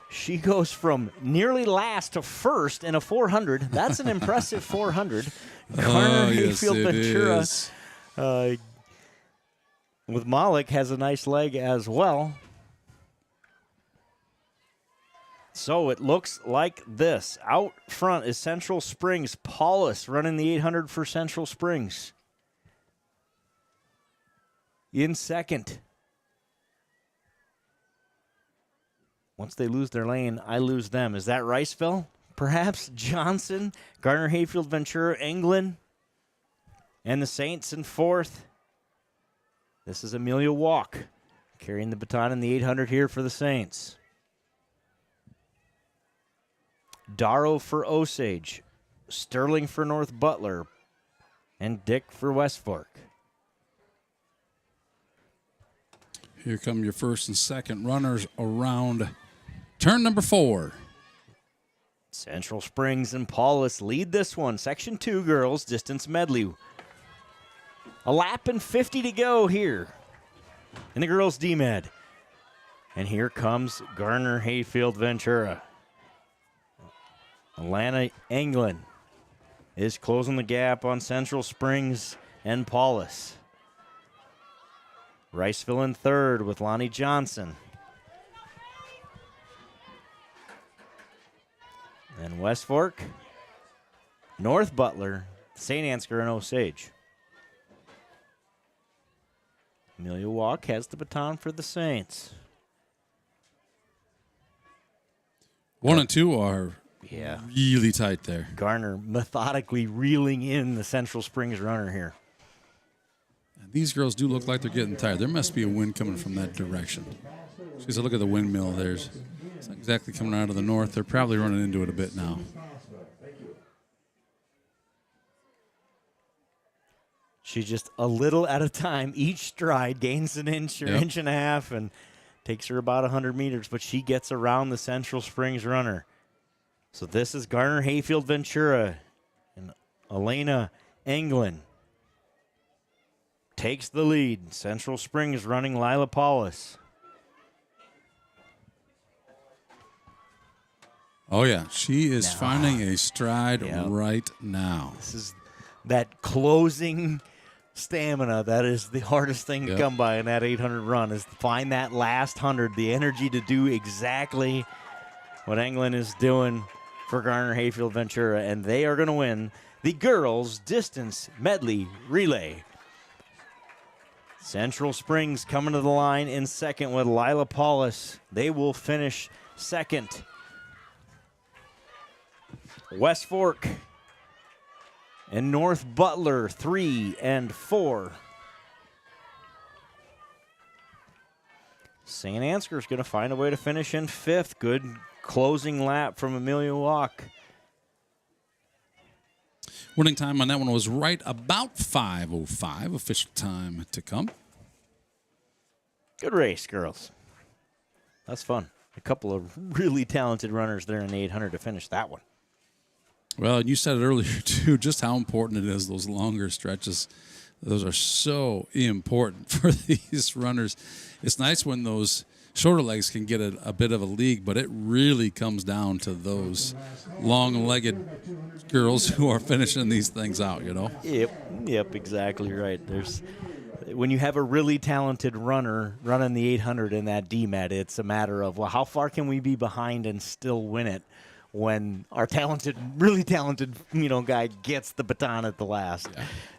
She goes from nearly last to first in a 400. That's an impressive 400. Garner, Hayfield, Ventura with Malik has a nice leg as well. So it looks like this. Out front is Central Springs. Paulus running the 800 for Central Springs. In second. Once they lose their lane, I lose them. Is that Riceville? Perhaps Johnson, Garner, Hayfield, Ventura, England, and the Saints in fourth. This is Amelia Walk carrying the baton in the 800 here for the Saints. Darrow for Osage, Sterling for North Butler, and Dick for West Fork.
Here come your first and second runners around turn number 4.
Central Springs and Paulus lead this one. Section 2 girls distance medley. A lap and 50 to go here in the girls D-Med. And here comes Garner, Hayfield, Ventura. Alana England is closing the gap on Central Springs and Paulus. Riceville in third with Lonnie Johnson. And West Fork, North Butler, St. Ansgar, and Osage. Amelia Walk has the baton for the Saints.
1 and 2 are
Yeah.
Really tight there.
Garner methodically reeling in the Central Springs runner here.
And these girls do look like they're getting tired. There must be a wind coming from that direction. She said, look at the windmill. It's not exactly coming out of the north. They're probably running into it a bit now.
She's just a little at a time. Each stride gains an inch or inch and a half and takes her about 100 meters, but she gets around the Central Springs runner. So this is Garner Hayfield Ventura and Elena Anglin. Takes the lead. Central Springs running Lila Paulus.
Oh, yeah. She is finding a stride right now.
This is that closing stamina that is the hardest thing to come by in that 800 run, is to find that last 100, the energy to do exactly what Anglin is doing for Garner Hayfield Ventura, and they are going to win the girls' distance medley relay. Central Springs coming to the line in second with Lila Paulus. They will finish second. West Fork and North Butler 3 and 4. Saint Ansgar is going to find a way to finish in fifth. Good closing lap from Amelia Walk.
Winning time on that one was right about 5:05. Official time to come.
Good race, girls. That's fun. A couple of really talented runners there in the 800 to finish that one.
Well, and you said it earlier, too, just how important it is, those longer stretches. Those are so important for these runners. It's nice when those shorter legs can get a bit of a lead, but it really comes down to those long-legged girls who are finishing these things out, you know?
Yep, exactly right. When you have a really talented runner running the 800 in that DMET, it's a matter of, well, how far can we be behind and still win it when our really talented, guy gets the baton at the last.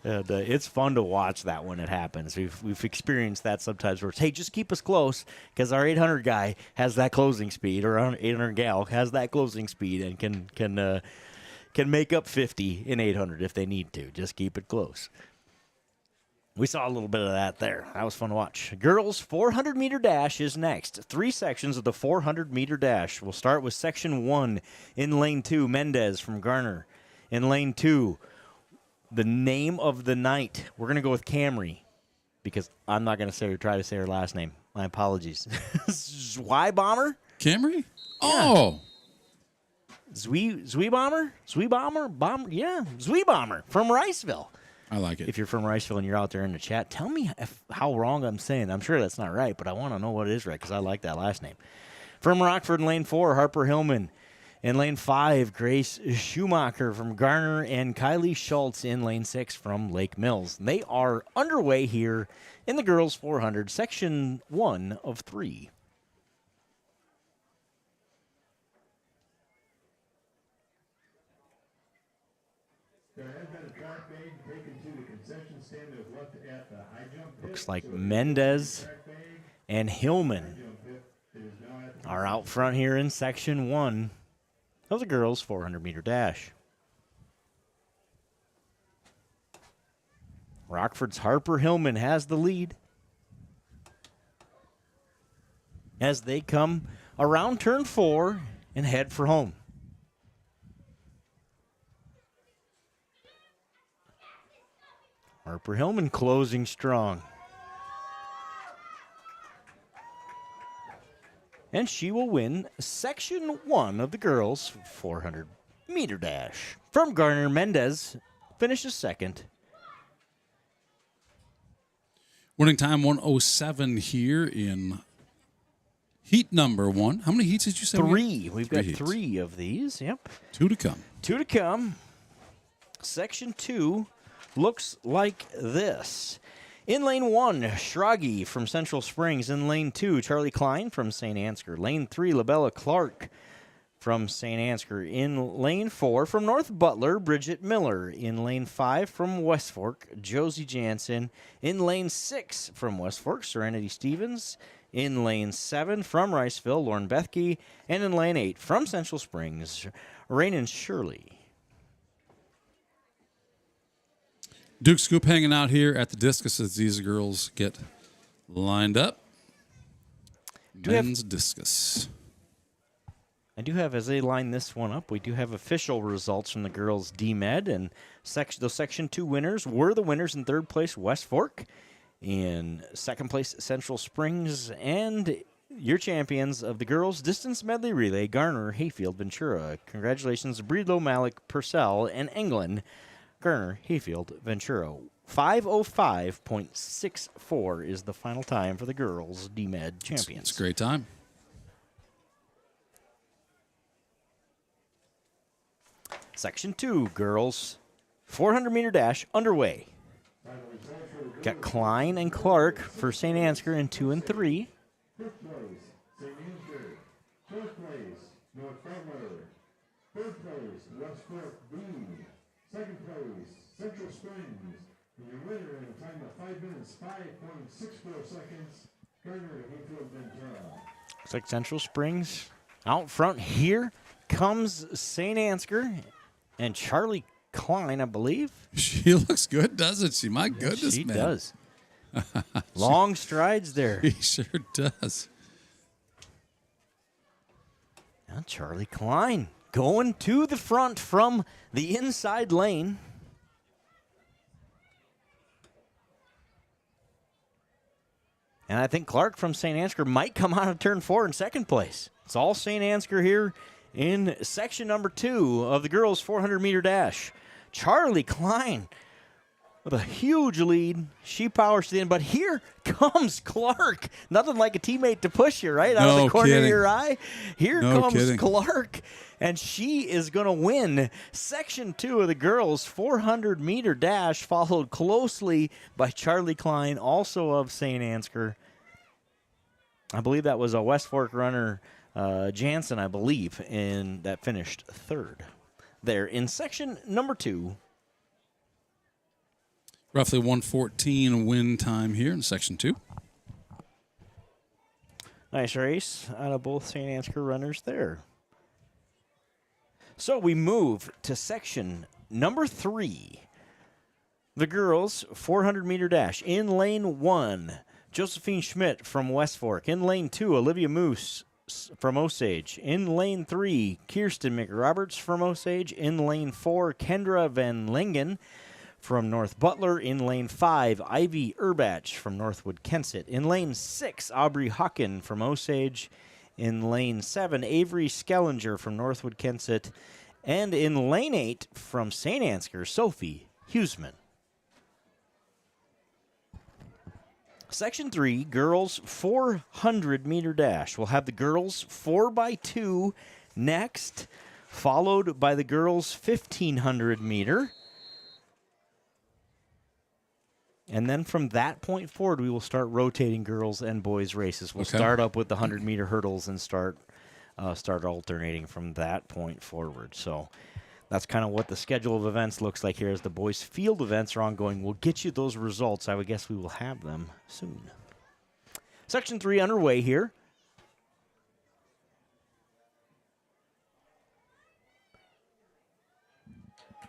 Yeah. And it's fun to watch that when it happens. We've experienced that sometimes where it's, hey, just keep us close because our 800 guy has that closing speed, or our 800 gal has that closing speed and can make up 50 in 800 if they need to. Just keep it close. We saw a little bit of that there. That was fun to watch. Girls 400-meter dash is next. 3 sections of the 400-meter dash. We'll start with section 1 in lane 2, Mendez from Garner. In lane 2, the name of the night. We're going to go with Camry because I'm not going to try to say her last name. My apologies. Zweibaummer?
Camry? Oh.
Zweibaummer? Zweibaummer from Riceville.
I like it.
If you're from Riceville and you're out there in the chat, tell me how wrong I'm saying. I'm sure that's not right, but I want to know what it is right because I like that last name. From Rockford in lane 4, Harper Hillman. In lane 5, Grace Schumacher from Garner, and Kylie Schultz in lane 6 from Lake Mills. They are underway here in the girls 400, section 1 of 3. Looks like Mendez and Hillman are out front here in section 1 of the girls' 400-meter dash. Rockford's Harper Hillman has the lead as they come around turn 4 and head for home. Harper Hillman closing strong. And she will win section 1 of the girls' 400-meter dash. From Garner, Mendez finishes second.
Winning time 1:07 here in heat number 1. How many heats did you say?
3. We've got
heats.
3 of these. Yep.
2 to come.
2 to come. Section 2 looks like this. In lane 1, Schragi from Central Springs. In lane 2, Charlie Klein from Saint Ansgar. Lane 3, Labella Clark from Saint Ansgar. In lane 4, from North Butler, Bridget Miller. In lane 5, from West Fork, Josie Jansen. In lane 6, from West Fork, Serenity Stevens. In lane 7, from Riceville, Lauren Bethke. And in lane 8, from Central Springs, Rain and Shirley.
Duke Scoop hanging out here at the discus as these girls get lined up. Men's discus.
I do have, as they line this one up, we do have official results from the girls' D-Med, and those Section 2 winners were the winners in third place, West Fork, in second place, Central Springs, and your champions of the girls' distance medley relay, Garner, Hayfield, Ventura. Congratulations, Breedlow, Malik, Purcell, and England. Garner, Hayfield, Ventura. 5:05.64 is the final time for the girls' D-Med champions.
It's a great time.
Section 2, girls, 400-meter dash underway. Got Klein and Clark for St. Ansgar in 2 and 3.
Fifth place, St. Ansgar. Fourth place, North Farmer. Third place, West Fork B. Second place, Central Springs. And your winner in a time of 5 minutes, 5.64 seconds, Garner, Hayfield, Ventura.
Looks like Central Springs out front. Here comes St. Ansgar and Charlie Klein, I believe.
She looks good, doesn't she? My goodness,
she
man.
Does. Long strides there.
He sure does.
Now Charlie Klein going to the front from the inside lane. And I think Clark from St. Ansgar might come out of turn 4 in second place. It's all St. Ansgar here in section number 2 of the girls' 400-meter dash. Charlie Klein with a huge lead. She powers to the end, but here comes Clark. Nothing like a teammate to push you, right? Out of the corner of your eye. Here comes Clark, and she is going to win section 2 of the girls' 400-meter dash, followed closely by Charlie Klein, also of St. Ansgar. I believe that was a West Fork runner, Jansen, I believe, that finished third there in section number 2.
Roughly 1:14 win time here in section 2.
Nice race out of both St. Ansgar runners there. So we move to section number 3. The girls' 400-meter dash. In lane 1, Josephine Schmidt from West Fork. In lane 2, Olivia Moose from Osage. In lane 3, Kirsten McRoberts from Osage. In lane 4, Kendra Van Lingen from North Butler. In lane 5, Ivy Urbach from Northwood Kensett. In lane 6, Aubrey Hucken from Osage. In lane 7, Avery Skellinger from Northwood Kensett. And in lane 8, from St. Ansgar, Sophie Huseman. Section 3, girls 400-meter dash. We'll have the girls 4x2 next, followed by the girls 1,500-meter. And then from that point forward, we will start rotating girls and boys races. We'll start up with the 100-meter hurdles and start alternating from that point forward. So that's kind of what the schedule of events looks like here as the boys' field events are ongoing. We'll get you those results. I would guess we will have them soon. Section 3 underway here.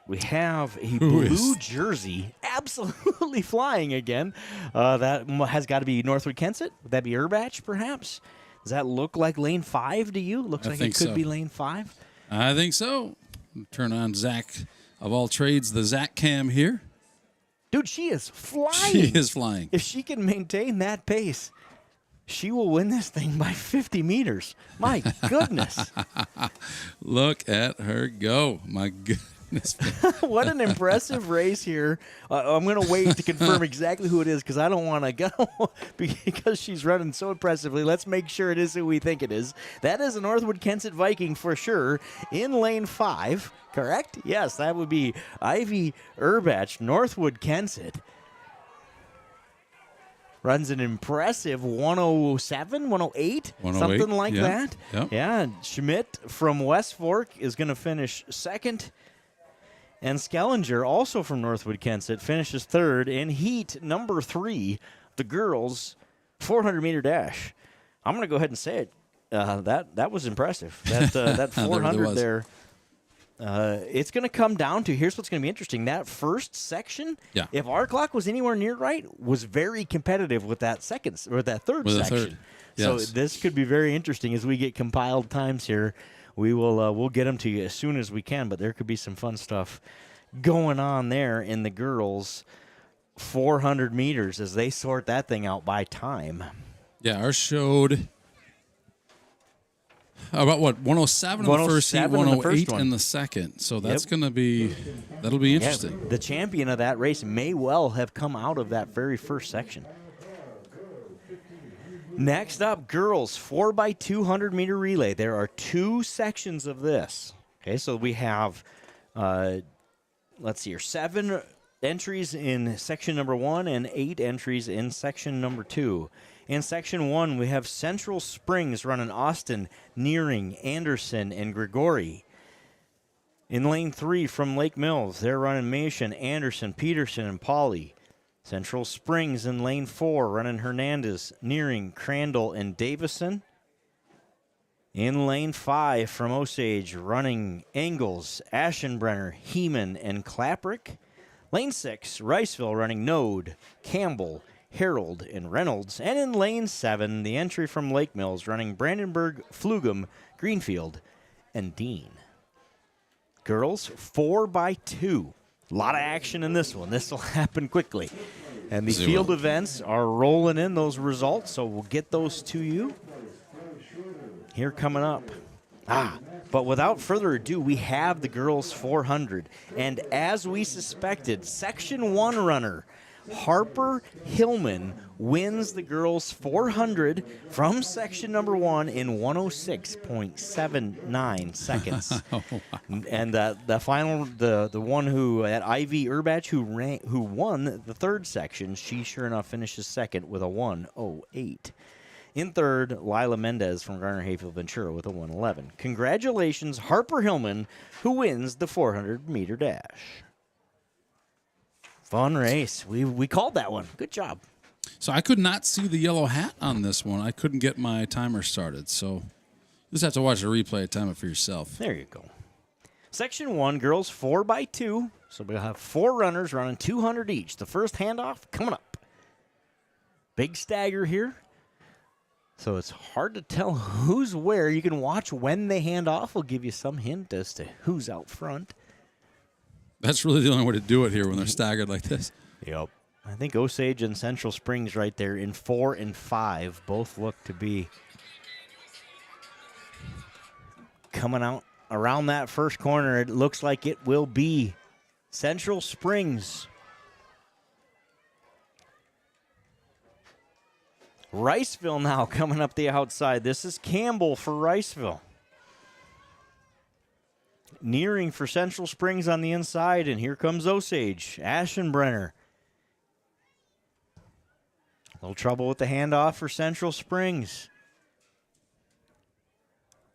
We have a blue jersey absolutely flying again. That has got to be Northwood Kensett. Would that be Urbach, perhaps? Does that look like lane 5 to you? Looks like it could be lane 5.
I think so. Turn on Zach, of all trades, the Zach cam here.
Dude, she is flying.
She is flying.
If she can maintain that pace, she will win this thing by 50 meters. My goodness.
Look at her go. My goodness.
What an impressive race here. I'm going to wait to confirm exactly who it is because I don't want to go because she's running so impressively. Let's make sure it is who we think it is. That is a Northwood Kensett Viking for sure in lane 5, correct? Yes, that would be Ivy Urbach, Northwood Kensett. Runs an impressive 107, 108, something like that.
Yep.
Yeah, Schmidt from West Fork is going to finish second. And Skellinger, also from Northwood Kensett, finishes third in heat number 3, the girls' 400-meter dash. I'm going to go ahead and say it. That was impressive. That 400 there it's going to come down to, here's what's going to be interesting. That first section, if our clock was anywhere near right, was very competitive with that third section. So this could be very interesting as we get compiled times here. We'll get them to you as soon as we can, but there could be some fun stuff going on there in the girls' 400 meters as they sort that thing out by time.
Yeah, ours showed about 107 in the first heat, 108 in the second. So that's that'll be interesting.
Yeah, the champion of that race may well have come out of that very first section. Next up, girls 4x200 meter relay. There are 2 sections of this. Okay, so we have, let's see here, 7 entries in section number 1 and 8 entries in section number 2. In section 1, we have Central Springs running Austin, Nearing, Anderson, and Grigori. In lane 3 from Lake Mills, they're running Mason, Anderson, Peterson, and Pauley. Central Springs in lane 4, running Hernandez, Nearing, Crandall, and Davison. In lane 5 from Osage, running Engels, Aschenbrenner, Heeman, and Klaprick. Lane 6, Riceville, running Node, Campbell, Harold, and Reynolds. And in lane 7, the entry from Lake Mills, running Brandenburg, Flugum, Greenfield, and Dean. Girls, 4x2. A lot of action in this one. This will happen quickly. And the field events are rolling in those results, so we'll get those to you here coming up. But without further ado, we have the girls 400. And as we suspected, Section 1 runner Harper Hillman wins the girls 400 from section number 1 in 106.79 seconds.
Oh, wow.
And the final, the one who at Ivy Urbach who won the third section, she sure enough finishes second with a 1:08. In third, Lila Mendez from Garner Hayfield Ventura with a 1:11. Congratulations, Harper Hillman, who wins the 400-meter dash. Fun race. We called that one. Good job.
So I could not see the yellow hat on this one. I couldn't get my timer started. So you just have to watch the replay, time it for yourself.
There you go. Section 1, girls 4x2. So we'll have 4 runners running 200 each. The first handoff coming up. Big stagger here. So it's hard to tell who's where. You can watch when they hand off. We'll give you some hint as to who's out front.
That's really the only way to do it here when they're staggered like this.
Yep. I think Osage and Central Springs right there in 4 and 5 both look to be coming out around that first corner. It looks like it will be Central Springs. Riceville now coming up the outside. This is Campbell for Riceville. Nearing for Central Springs on the inside, and here comes Osage. Aschenbrenner. A little trouble with the handoff for Central Springs.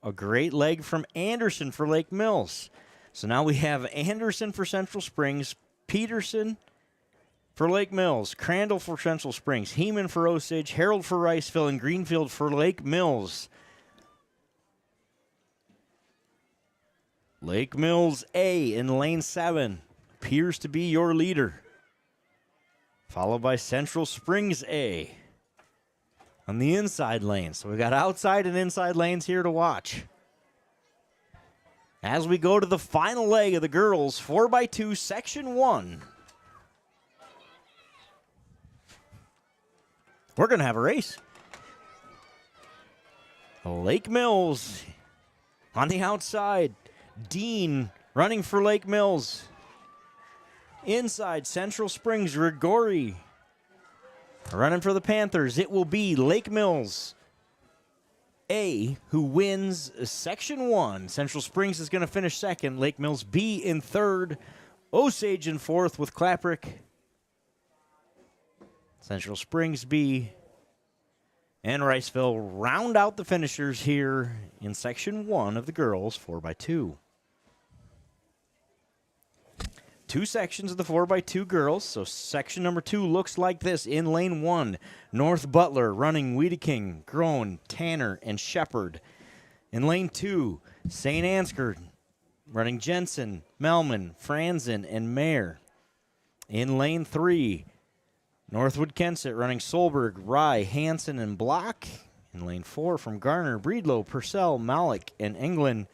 A great leg from Anderson for Lake Mills. So now we have Anderson for Central Springs, Peterson for Lake Mills, Crandall for Central Springs, Heeman for Osage, Harold for Riceville, and Greenfield for Lake Mills. Lake Mills A in lane 7 appears to be your leader, followed by Central Springs A on the inside lane. So we got outside and inside lanes here to watch. As we go to the final leg of the girls 4x2 section 1. We're going to have a race. Lake Mills on the outside. Dean running for Lake Mills. Inside, Central Springs, Grigori running for the Panthers. It will be Lake Mills A who wins section 1. Central Springs is going to finish second. Lake Mills B in third. Osage in fourth with Klaprick. Central Springs B and Riceville round out the finishers here in section 1 of the girls 4x2. 2 sections of the 4x2 girls. So section number 2 looks like this. In lane 1, North Butler running Wiedeking, Groen, Tanner, and Shepard. In lane 2, Saint Ansgar running Jensen, Melman, Franzen, and Mayer. In lane 3, Northwood Kensett running Solberg, Rye, Hansen, and Block. In lane 4, from Garner, Breedlow, Purcell, Malik, and England.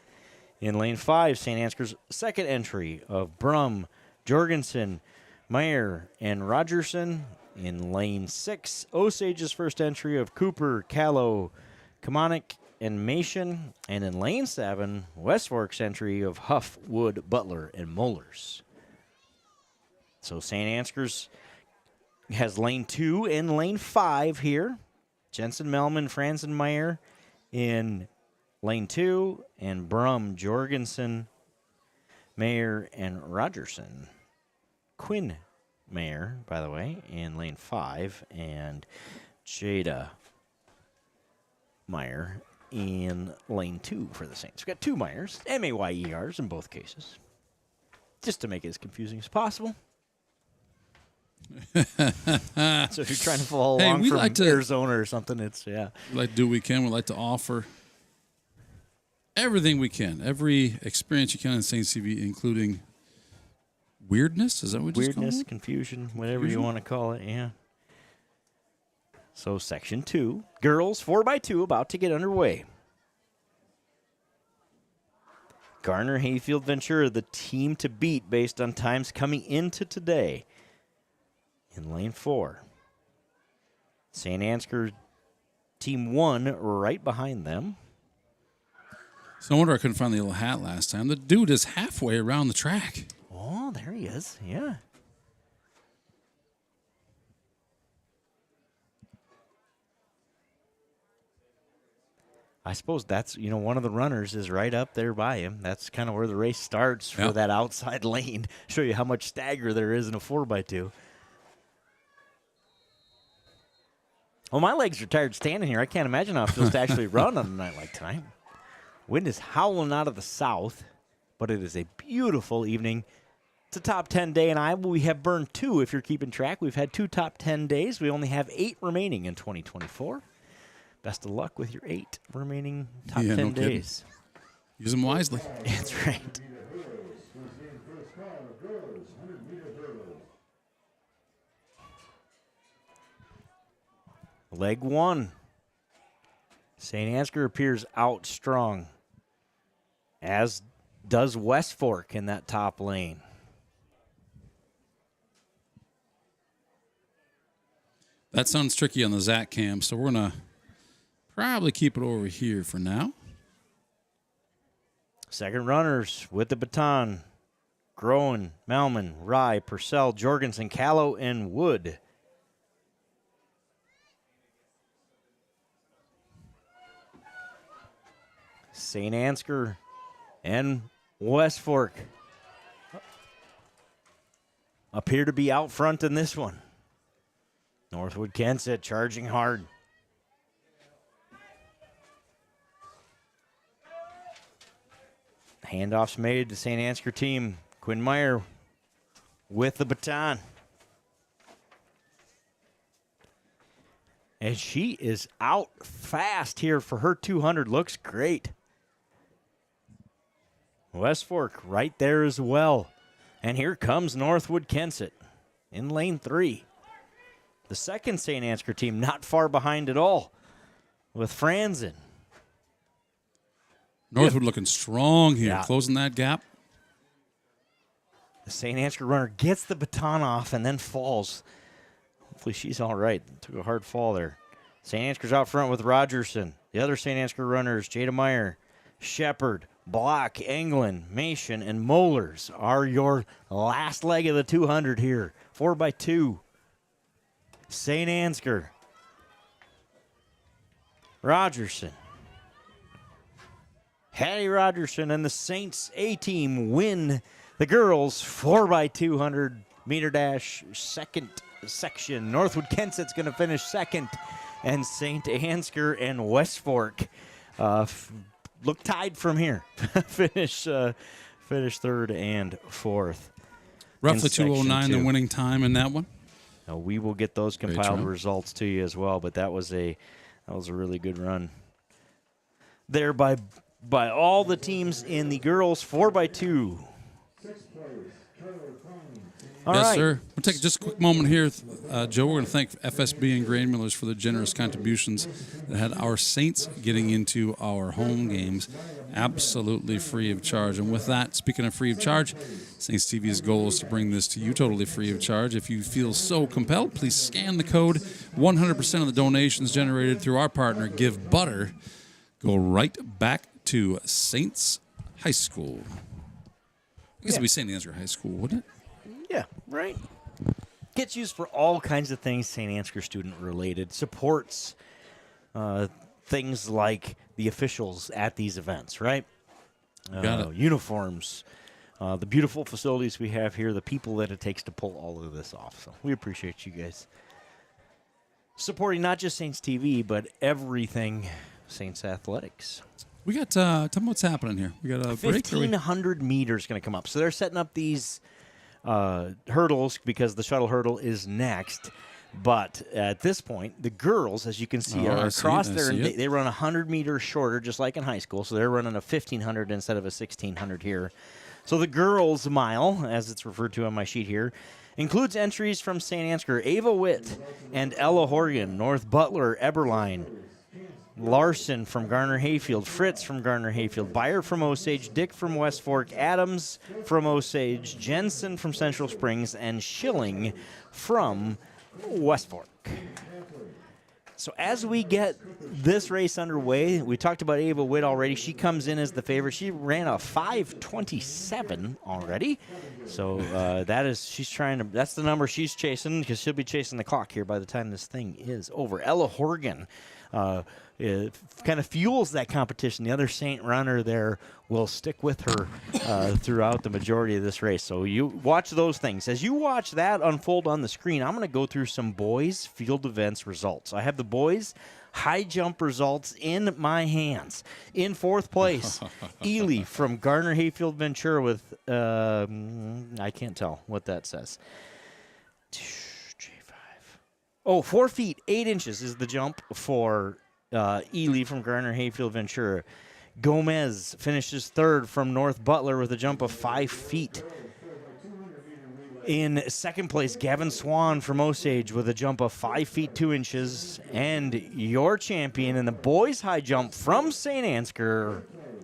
In lane 5, St. Ansgar's second entry of Brum, Jorgensen, Meyer, and Rogerson. In lane 6, Osage's first entry of Cooper, Callow, Kamonic, and Mason. And in lane 7, West Fork's entry of Huff, Wood, Butler, and Mollers. So St. Ansgar's has lane 2 and lane 5 here. Jensen, Melman, Franzen, Meyer in lane 2, and Brum, Jorgensen, Mayer, and Rogerson. Quinn Mayer, by the way, in lane 5, and Jada Meyer in lane 2 for the Saints. We've got 2 Meyers, M-A-Y-E-Rs in both cases, just to make it as confusing as possible. So if you're trying to follow along from Arizona or something, it's, yeah.
We like to do what we can. We like to offer everything we can, every experience you can in St. CV, including weirdness. Is that what you call it?
Weirdness, confusion, whatever you want to call it, yeah. So section 2, girls 4x2 about to get underway. Garner, Hayfield, Ventura, the team to beat based on times coming into today. In lane 4, St. Ansgar team 1 right behind them.
So no wonder I couldn't find the little hat last time. The dude is halfway around the track.
Oh, there he is. Yeah. I suppose that's, one of the runners is right up there by him. That's kind of where the race starts for that outside lane. Show you how much stagger there is in a 4x2. Well, my legs are tired standing here. I can't imagine how it feels to actually run on a night like tonight. Wind is howling out of the south, but it is a beautiful evening. It's a top 10 day in Iowa. We have burned 2, if you're keeping track. We've had 2 top 10 days. We only have 8 remaining in 2024. Best of luck with your 8 remaining top 10 days.
Use them wisely.
That's right. Leg 1. St. Ansgar appears out strong, as does West Fork in that top lane.
That sounds tricky on the Zach cam, so we're going to probably keep it over here for now.
Second runners with the baton. Groen, Malman, Rye, Purcell, Jorgensen, Callow, and Wood. St. Ansgar and West Fork appear to be out front in this one. Northwood Kensett charging hard. Handoffs made to St. Ansgar team. Quinn Meyer with the baton. And she is out fast here for her 200. Looks great. West Fork right there as well. And here comes Northwood Kensett in lane 3. The second St. Ansgar team not far behind at all with Franzen.
Northwood looking strong here, closing that gap.
The St. Ansgar runner gets the baton off and then falls. Hopefully she's all right. Took a hard fall there. St. Ansgar's out front with Rogerson. The other St. Ansgar runners, Jada Meyer, Shepard, Block, Englund, Mason, and Mollers are your last leg of the 200 here. 4x2. St. Ansgar. Rogerson. Hattie Rogerson and the Saints A-team win the girls 4x200 meter dash second section. Northwood Kensett's going to finish second, and St. Ansgar and West Fork look tied from here. finish third and fourth.
Roughly 2:09 the winning time in that one.
Now, we will get those compiled results to you as well, but that was a really good run there by by all the teams in the girls 4x2. All
yes,
right.
sir. We'll take just a quick moment here, Joe. We're going to thank FSB and Grain Millers for the generous contributions that had our Saints getting into our home games absolutely free of charge. And with that, speaking of free of charge, Saints TV's goal is to bring this to you totally free of charge. If you feel so compelled, please scan the code. 100% of the donations generated through our partner, Give Butter, go right back to Saints High School. I guess it'd be Saint Ansgar High School, wouldn't it?
Yeah, right. Gets used for all kinds of things St. Ansgar student related. Supports things like the officials at these events, right?
Got it.
Uniforms, the beautiful facilities we have here, the people that it takes to pull all of this off. So we appreciate you guys supporting not just Saints TV, but everything Saints Athletics.
We got, tell me what's happening here. We got a break.
1,500 meters going to come up. So they're setting up these hurdles because the shuttle hurdle is next. But at this point, the girls, as you can see, are across there, and they run 100 meters shorter, just like in high school. So they're running a 1,500 instead of a 1,600 here. So the girls' mile, as it's referred to on my sheet here, includes entries from St. Ansgar, Ava Witt and Ella Horgan, North Butler, Eberline, Larson from Garner-Hayfield, Fritz from Garner-Hayfield, Byer from Osage, Dick from West Fork, Adams from Osage, Jensen from Central Springs, and Schilling from West Fork. So as we get this race underway, we talked about Ava Witt already. She comes in as the favorite. She ran a 5:27 already. So that's the number she's chasing, because she'll be chasing the clock here by the time this thing is over. Ella Horgan kind of fuels that competition. The other Saint runner there will stick with her throughout the majority of this race. So you watch those things. As you watch that unfold on the screen, I'm going to go through some boys' field events results. I have the boys' high jump results in my hands. In fourth place, Ely from Garner-Hayfield Ventura with, I can't tell what that says. 4 feet 8 inches is the jump for Ely from Garner-Hayfield Ventura. Gomez finishes third from North Butler with a jump of 5 feet. In second place, Gavin Swan from Osage with a jump of 5 feet 2 inches. And your champion in the boys' high jump from St. Ansgar,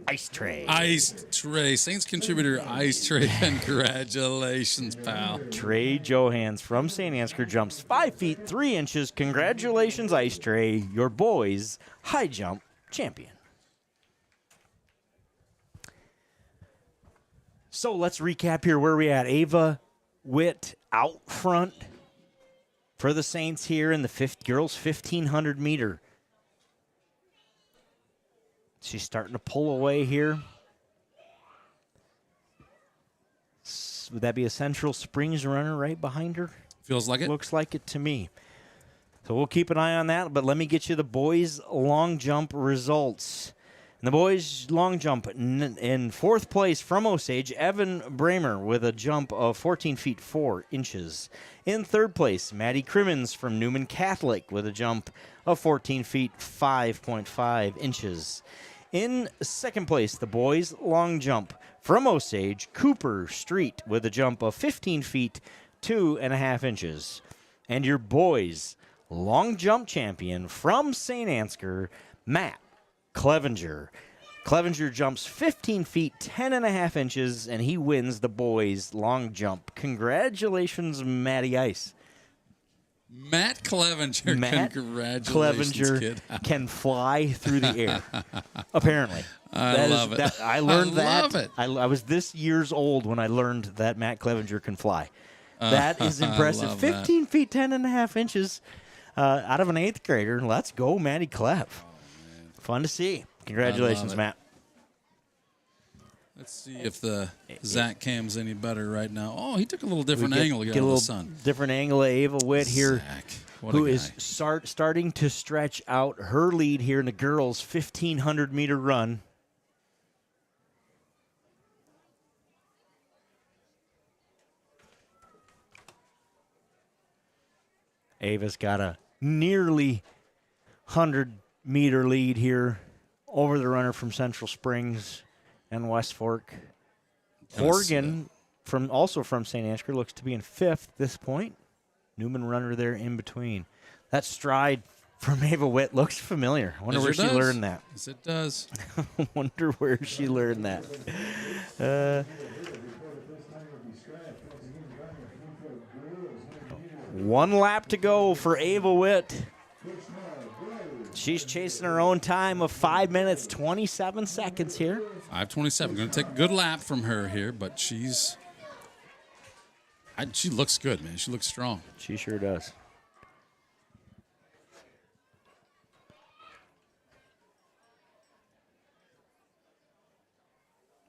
Ice Tray.
Ice Tray. Saints contributor Ice Tray. Congratulations, pal.
Trey Johans from St. Ansgar jumps 5 feet 3 inches. Congratulations, Ice Tray, your boys' high jump champion. So let's recap here where we at. Ava Witt out front for the Saints here in the girls' 1,500 meter. She's starting to pull away here. Would that be a Central Springs runner right behind her?
Feels like it.
Looks like it to me. So we'll keep an eye on that, but let me get you the boys' long jump results. In the boys' long jump, in fourth place from Osage, Evan Bramer with a jump of 14 feet 4 inches. In third place, Maddie Crimmins from Newman Catholic with a jump of 14 feet 5.5 inches. In second place, the boys' long jump from Osage, Cooper Street with a jump of 15 feet 2.5 inches. And your boys' long jump champion from St. Ansgar, Matt Clevenger. Clevenger jumps 15 feet 10.5 inches, and he wins the boys' long jump. Congratulations, Matty Ice.
Matt Clevenger.
Matt
Congratulations,
Clevenger
kid.
can fly through the air. Apparently,
I love it.
I learned that.
Love it.
I was this years old when I learned that Matt Clevenger can fly. That is impressive.
love
15 feet 10.5 inches out of an 8th grader. Let's go, Matty Clev. Fun to see. Congratulations,
it.
Matt.
Let's see if the Zach cam's any better right now. Oh, he took a little different angle to get out of the sun.
Different angle of Ava Witt here,
Zach, what a
who
guy.
is starting to stretch out her lead here in the girls' 1,500 meter run. Ava's got a nearly 100-meter lead here over the runner from Central Springs and West Fork.
Kinda
Horgan, also from St. Ansgar, looks to be in 5th at this point. Newman runner there in between. That stride from Ava Witt looks familiar. I wonder where she learned that.
Yes, it does.
Wonder where she learned that. One lap to go for Ava Witt. She's chasing her own time of 5 minutes, 27 seconds here.
5:27. Going to take a good lap from her here, but she looks good, man. She looks strong.
She sure does.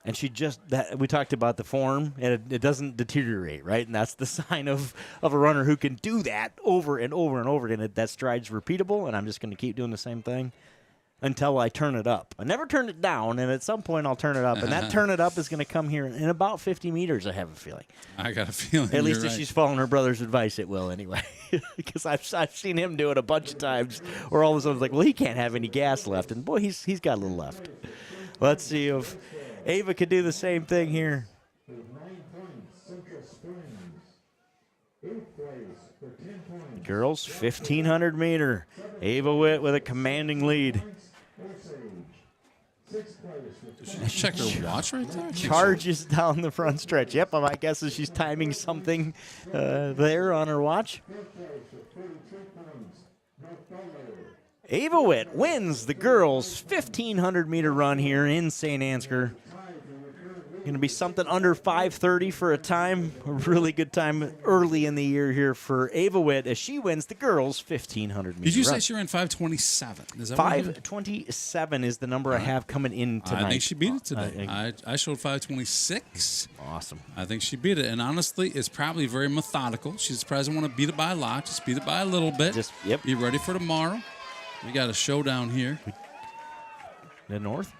And we talked about the form, and it doesn't deteriorate, right? And that's the sign of a runner who can do that over and over and over again. That stride's repeatable, and I'm just going to keep doing the same thing until I turn it up. I never turn it down, and at some point I'll turn it up. And that turn it up is going to come here in about 50 meters, I have a feeling.
I got a feeling.
At least
you're
if
right.
she's following her brother's advice, it will anyway. Because I've seen him do it a bunch of times where all of a sudden it's like, well, he can't have any gas left. And, boy, he's got a little left. Let's see if Ava could do the same thing here.
With 9 points, Central Springs. 8th place for 10 points.
Girls, 1,500 meter. Ava Witt with a commanding lead.
Osage. 6th place for
Check her watch right there.
Charges down the front stretch. Yep, my guess is she's timing something there on her watch.
5th place for 32 points. North Butler.
Ava Witt wins the girls' 1,500 meter run here in St. Ansgar. Going to be something under 5:30 for a time. A really good time early in the year here for Ava Witt as she wins the girls' 1,500 meter
Did you
run.
say she ran 5:27? Is that what you did?
5:27 is the number I have coming in tonight.
I think she beat it today. I showed 5:26.
Awesome.
I think she beat it. And honestly, it's probably very methodical. She just doesn't want to beat it by a lot. Just beat it by a little bit.
Yep.
Be ready for tomorrow. We got a showdown here.
The North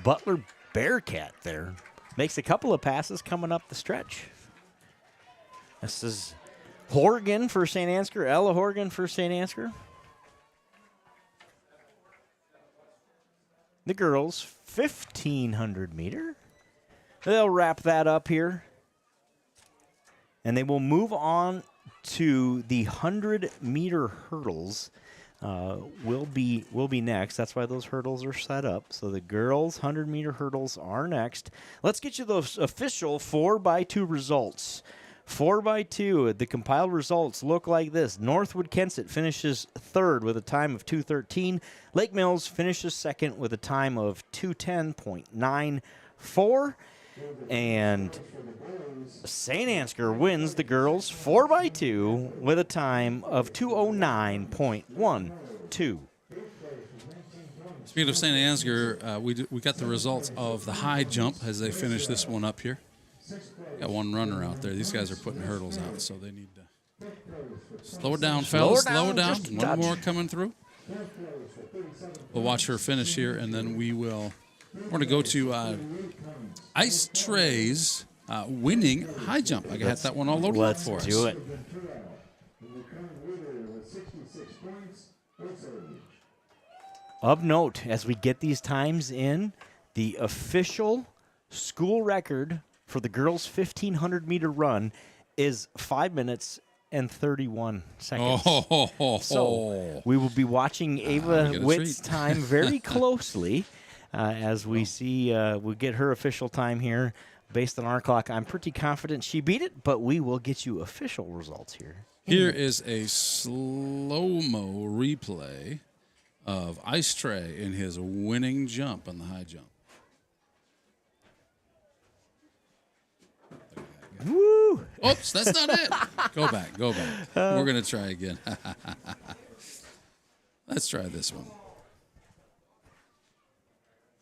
Butler Bearcat there makes a couple of passes coming up the stretch. This is Horgan for St. Ansgar, Ella Horgan for St. Ansgar. The girls, 1,500 meter. They'll wrap that up here. And they will move on to the 100-meter hurdles. Will be next. That's why those hurdles are set up. So the girls' 100-meter hurdles are next. Let's get you those official 4x2 results. 4x2, the compiled results look like this. Northwood Kensett finishes third with a time of 2:13. Lake Mills finishes second with a time of 2:10.94. And St. Ansgar wins the girls 4x2 with a time of 2:09.12.
Speaking of Saint Ansgar, we got the results of the high jump as they finish this one up here. Got one runner out there. These guys are putting hurdles out, so they need to slow it down, fellas. Slow it down.
just a
One
touch.
more coming through. We'll watch her finish here, and then we're going to go to Ice Trey's winning high jump. I got that one all loaded up for us.
Let's do it. Of note, as we get these times in, the official school record for the girls' 1,500-meter run is 5 minutes and 31 seconds. So we will be watching Ava
get a
Witt's
treat.
time very closely as we see we get her official time here. Based on our clock, I'm pretty confident she beat it, but we will get you official results here.
Here is a slow-mo replay of Ice Trey in his winning jump on the high jump.
Woo!
Oops, that's not it. Go back. We're going to try again. Let's try this one.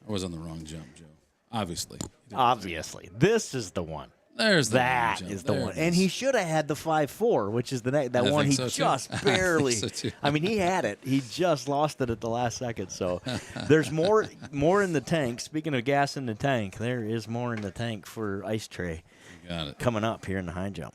I was on the wrong jump, Joe. Obviously.
Obviously. This is the one.
There's the
That
jump.
is the
There
one.
it
And
is.
he should have had the 5.4, which is that one
think
he
so, too.
just
I
barely.
think so, too.
I mean, he had it. He just lost it at the last second. So there's more in the tank. Speaking of gas in the tank, there is more in the tank for Ice Trey
Got it.
coming up here in the high jump.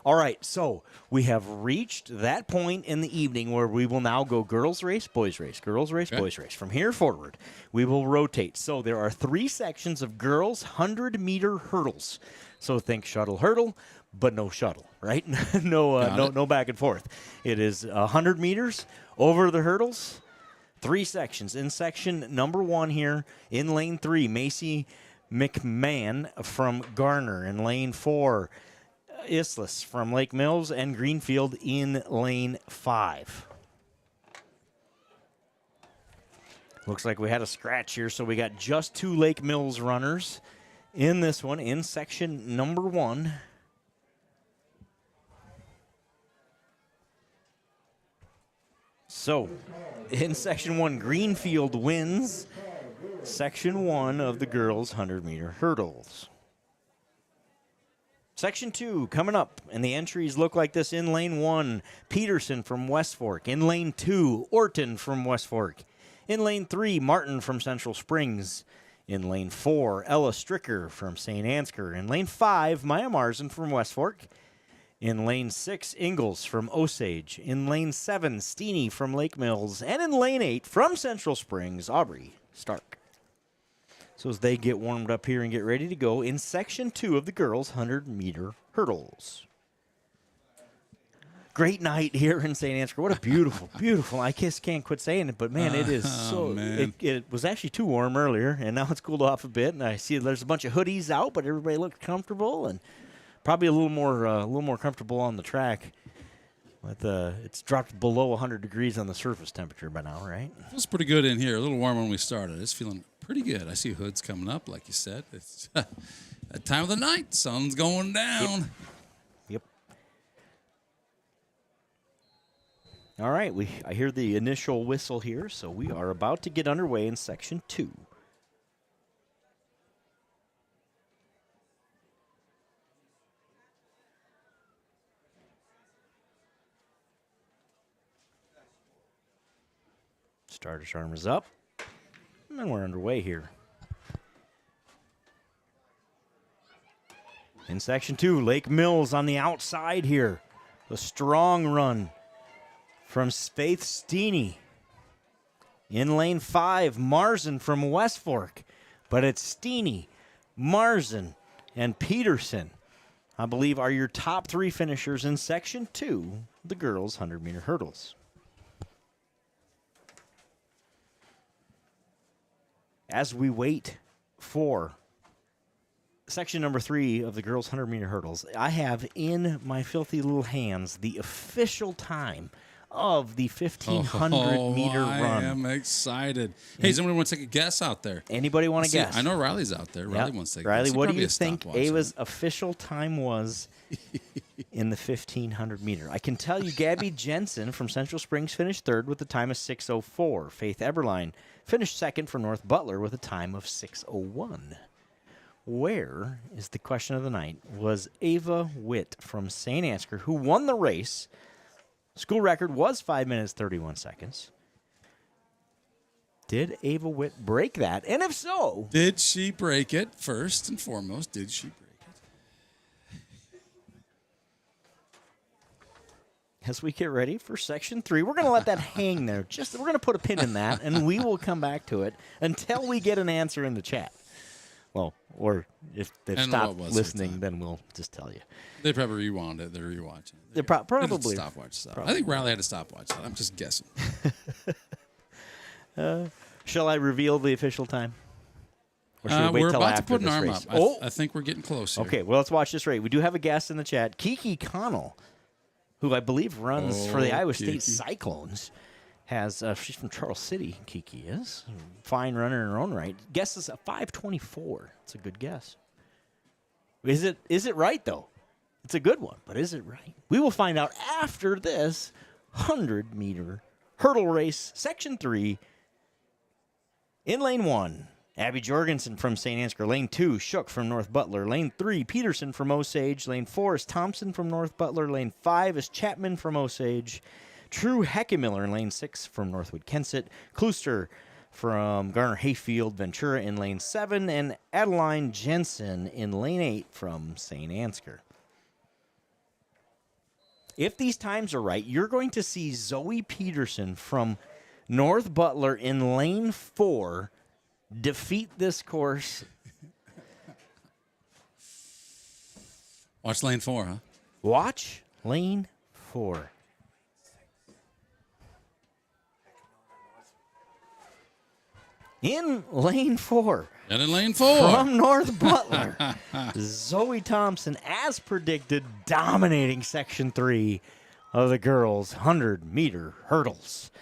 All right, so we have reached that point in the evening where we will now go girls race, boys race, girls race, boys race. From here forward, we will rotate. So there are 3 sections of girls 100-meter hurdles. So think shuttle hurdle, but no shuttle, right? no back and forth. It is 100 meters over the hurdles. 3 sections. In section number 1 here, in lane 3, Macy McMahon from Garner. In lane 4, Islas from Lake Mills, and Greenfield in lane 5. Looks like we had a scratch here, so we got just 2 Lake Mills runners in this one, in section number 1. So, in section 1, Greenfield wins section 1 of the girls' 100-meter hurdles. Section 2 coming up, and the entries look like this. In lane 1, Peterson from West Fork. In lane 2, Orton from West Fork. In lane 3, Martin from Central Springs. In lane 4, Ella Stricker from Saint Ansgar. In lane 5, Maya Marzen from West Fork. In lane 6, Ingalls from Osage. In lane 7, Steeny from Lake Mills. And in lane 8, from Central Springs, Aubrey Stark. So as they get warmed up here and get ready to go in section 2 of the girls' 100-meter hurdles. Great night here in St. Ansgar. What a beautiful, beautiful. I just can't quit saying it, but man, it is so. It was actually too warm earlier, and now it's cooled off a bit. And I see there's a bunch of hoodies out, but everybody looks comfortable and probably a little more comfortable on the track. But it's dropped below 100 degrees on the surface temperature by now, right?
It feels pretty good in here. A little warm when we started. It's feeling pretty good. I see hoods coming up, like you said. It's that time of the night. Sun's going down.
Yep. All right, I hear the initial whistle here, so we are about to get underway in section 2. Starter's arm is up, and then we're underway here. In section 2, Lake Mills on the outside here. A strong run from Faith Steeny. In lane 5, Marzen from West Fork. But it's Steeny, Marzen, and Peterson, I believe, are your top 3 finishers in section 2, the girls' 100-meter hurdles. As we wait for section number 3 of the girls' 100-meter hurdles, I have in my filthy little hands the official time of the 1,500-meter run.
I am excited. Hey, does anyone want to take a guess out there?
Anybody want to guess?
I know Riley's out there. Riley wants to take a guess.
Riley, what do you think Ava's official time was in the 1,500-meter? I can tell you Gabby Jensen from Central Springs finished 3rd with a time of 6:04. Faith Eberline finished 2nd from North Butler with a time of 6:01. Where is the question of the night? Was Ava Witt from St. Ansgar, who won the race. School record was 5 minutes, 31 seconds. Did Ava Witt break that? And if so...
Did she break it? First and foremost, did she break it?
As we get ready for section 3, we're going to let that hang there. We're going to put a pin in that, and we will come back to it until we get an answer in the chat. Well, or if they've stopped listening, then we'll just tell you.
They probably rewound it. They're rewatching.
They're probably
stopwatch stuff. Probably. I think Riley had a stopwatch. I'm just guessing.
Shall I reveal the official time? Or should we wait
we're
till
about
after
to put an
this
arm
race?
up. I think we're getting close here.
Okay, well, let's watch this race. We do have a guest in the chat, Kiki Connell, who I believe runs for the Iowa State Cyclones. She's from Charles City, Kiki is. Fine runner in her own right. Guesses a 5:24. It's a good guess. Is it right, though? It's a good one, but is it right? We will find out after this 100-meter hurdle race, section 3. In lane 1, Abby Jorgensen from St. Ansgar. Lane 2, Shook from North Butler. Lane 3, Peterson from Osage. Lane 4 is Thompson from North Butler. Lane 5 is Chapman from Osage. True Heckemiller in lane 6 from Northwood Kensett. Klooster from Garner Hayfield Ventura in lane 7. And Adeline Jensen in lane 8 from St. Ansgar. If these times are right, you're going to see Zoe Peterson from North Butler in lane 4 defeat this course.
Watch lane 4, huh?
Watch lane 4. In lane 4.
And in lane 4.
From North Butler, Zoe Thompson, as predicted, dominating Section 3 of the girls' 100-meter hurdles.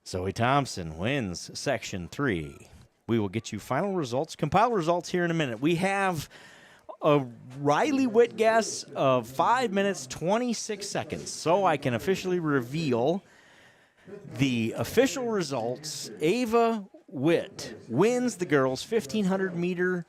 Zoe Thompson wins Section 3. We will get you final results, compile results here in a minute. We have a Riley Witt guess of 5 minutes, 26 seconds. So I can officially reveal the official results. Ava Witt wins the girls' 1,500-meter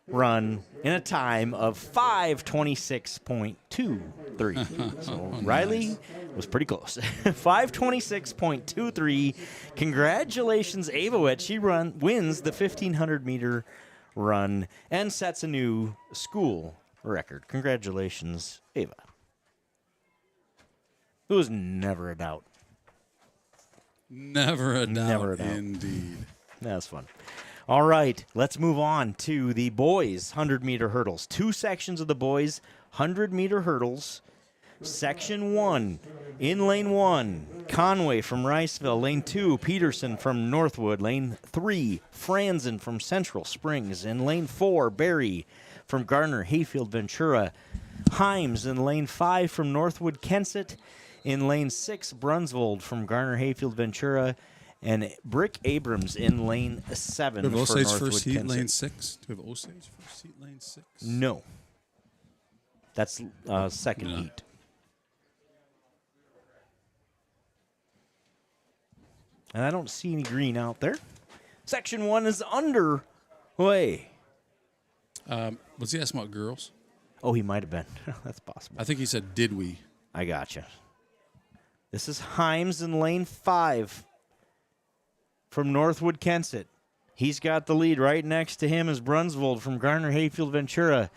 run in a time of 5:26.23. So Riley was pretty close. 5:26.23. Congratulations, Ava Witt. She wins the 1,500-meter run and sets a new school record. Congratulations, Ava. It was never a doubt.
Never a doubt.
Never a doubt.
Indeed.
That's fun. All right, let's move on to the boys' 100-meter hurdles. 2 sections of the boys' 100-meter hurdles. Section 1, in lane 1, Conway from Riceville. Lane 2, Peterson from Northwood. Lane 3, Franzen from Central Springs. In lane 4, Barry from Garner, Hayfield, Ventura. Himes in lane 5 from Northwood, Kensett. In lane 6, Brunsvold from Garner, Hayfield, Ventura. And Brick Abrams in lane 7
Do we have
for
Osage
Northwood,
first heat,
Kensett.
lane 6? Do we have Osage first heat, lane 6?
No. That's second
No.
heat. And I don't see any green out there. Section 1 is underway.
Was he asking about girls?
Oh, he might have been. That's possible.
I think he said, did we?
I gotcha. This is Himes in lane 5 from Northwood, Kensett. He's got the lead. Right next to him is Brunsvold from Garner, Hayfield, Ventura.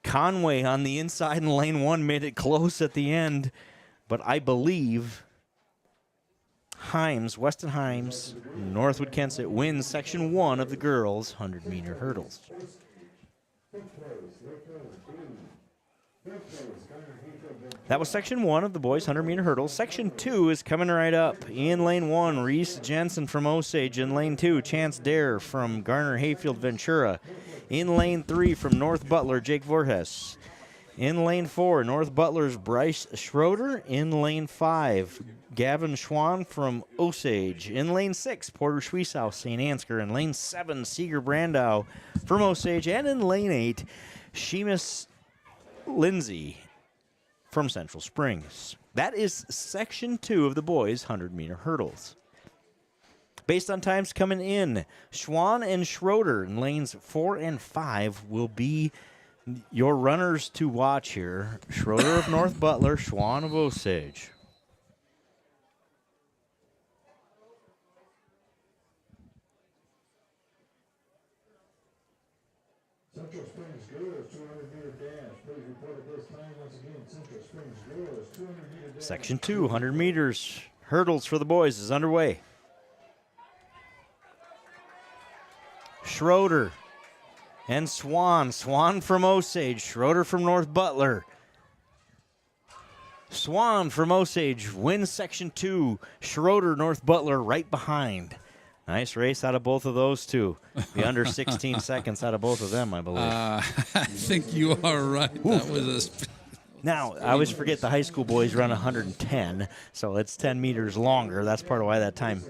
Conway on the inside in lane 1 made it close at the end, but I believe Himes, Weston Himes, Northwood, Kensett wins Section 1 of the girls' 100-meter hurdles. That was Section 1 of the boys' 100-meter hurdles. Section 2 is coming right up. In lane 1, Reese Jensen from Osage. In lane 2, Chance Dare from Garner, Hayfield, Ventura. In lane 3, from North Butler, Jake Voorhes. In lane 4, North Butler's Bryce Schroeder. In lane 5, Gavin Schwan from Osage. In lane 6, Porter Schwiesau, Saint Ansgar. In lane 7, Seeger Brandow from Osage. And in lane 8, Seamus Lindsay from Central Springs. That is Section 2 of the boys' 100-meter hurdles. Based on times coming in, Schwan and Schroeder in lanes 4 and 5 will be your runners to watch here. Schroeder of North Butler, Schwan of Osage.
Central Springs girls 200-meter dash. Please report at this time once again. Central Springs girls 200-meter dash.
Section 2, 100 meters. Hurdles for the boys is underway. Schroeder and Swan. Swan from Osage. Schroeder from North Butler. Swan from Osage wins Section 2. Schroeder, North Butler right behind. Nice race out of both of those two. The under 16 seconds out of both of them, I believe.
I think you are right. That was a...
Now, I always forget the high school boys run 110, so it's 10 meters longer. That's part of why that time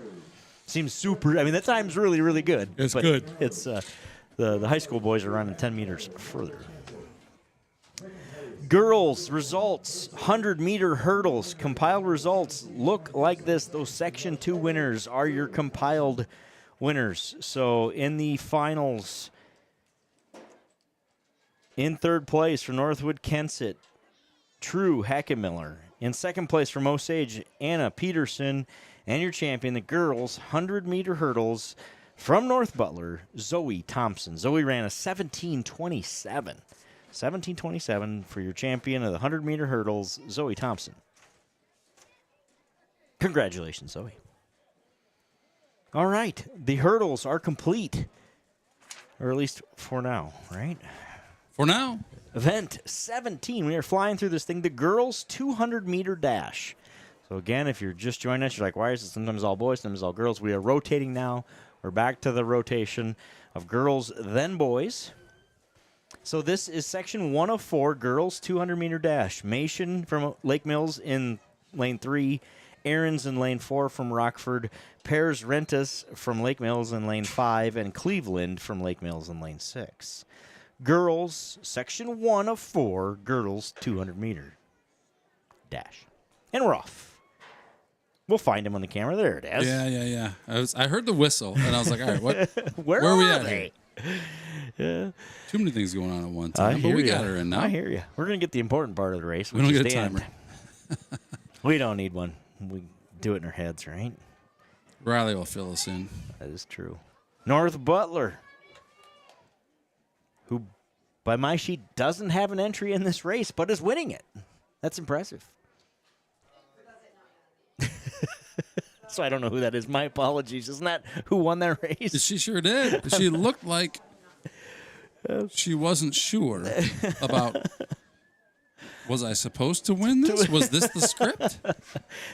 seems super. I mean, that time's really, really good.
It's
but
good.
It's the high school boys are running 10 meters further. Girls results, 100-meter hurdles. Compiled results look like this. Those Section 2 winners are your compiled winners. So in the finals, in third place for Northwood Kensett, True Hackenmiller. In second place from Osage, Anna Peterson. And your champion, the girls' 100-meter hurdles from North Butler, Zoe Thompson. Zoe ran a 17:27. 17:27 for your champion of the 100-meter hurdles, Zoe Thompson. Congratulations, Zoe. All right, the hurdles are complete, or at least for now, right?
For now.
Event 17, we are flying through this thing, the girls' 200-meter dash. So again, if you're just joining us, you're like, why is it sometimes all boys, sometimes all girls? We are rotating now. We're back to the rotation of girls, then boys. So this is section 1 of 4, girls 200-meter dash. Mason from Lake Mills in lane 3. Aaron's in lane 4 from Rockford. Pears Rentas from Lake Mills in lane 5. And Cleveland from Lake Mills in lane 6. Girls, section 1 of 4, girls 200-meter dash. And we're off. We'll find him on the camera. There it is.
Yeah. I heard the whistle, and I was like, all right, what?
Where
are we
are
at
they?
here?
Yeah.
Too many things going on at one time, but we got her in now.
I hear you. We're going to get the important part of the race.
We don't
which
get
is
a
the end.
timer.
We don't need one. We do it in our heads, right?
Riley will fill us in.
That is true. North Butler, who by my sheet doesn't have an entry in this race, but is winning it. That's impressive. So I don't know who that is. My apologies. Isn't that who won that race?
She sure did. She looked like she wasn't sure about, was I supposed to win this? Was this the script?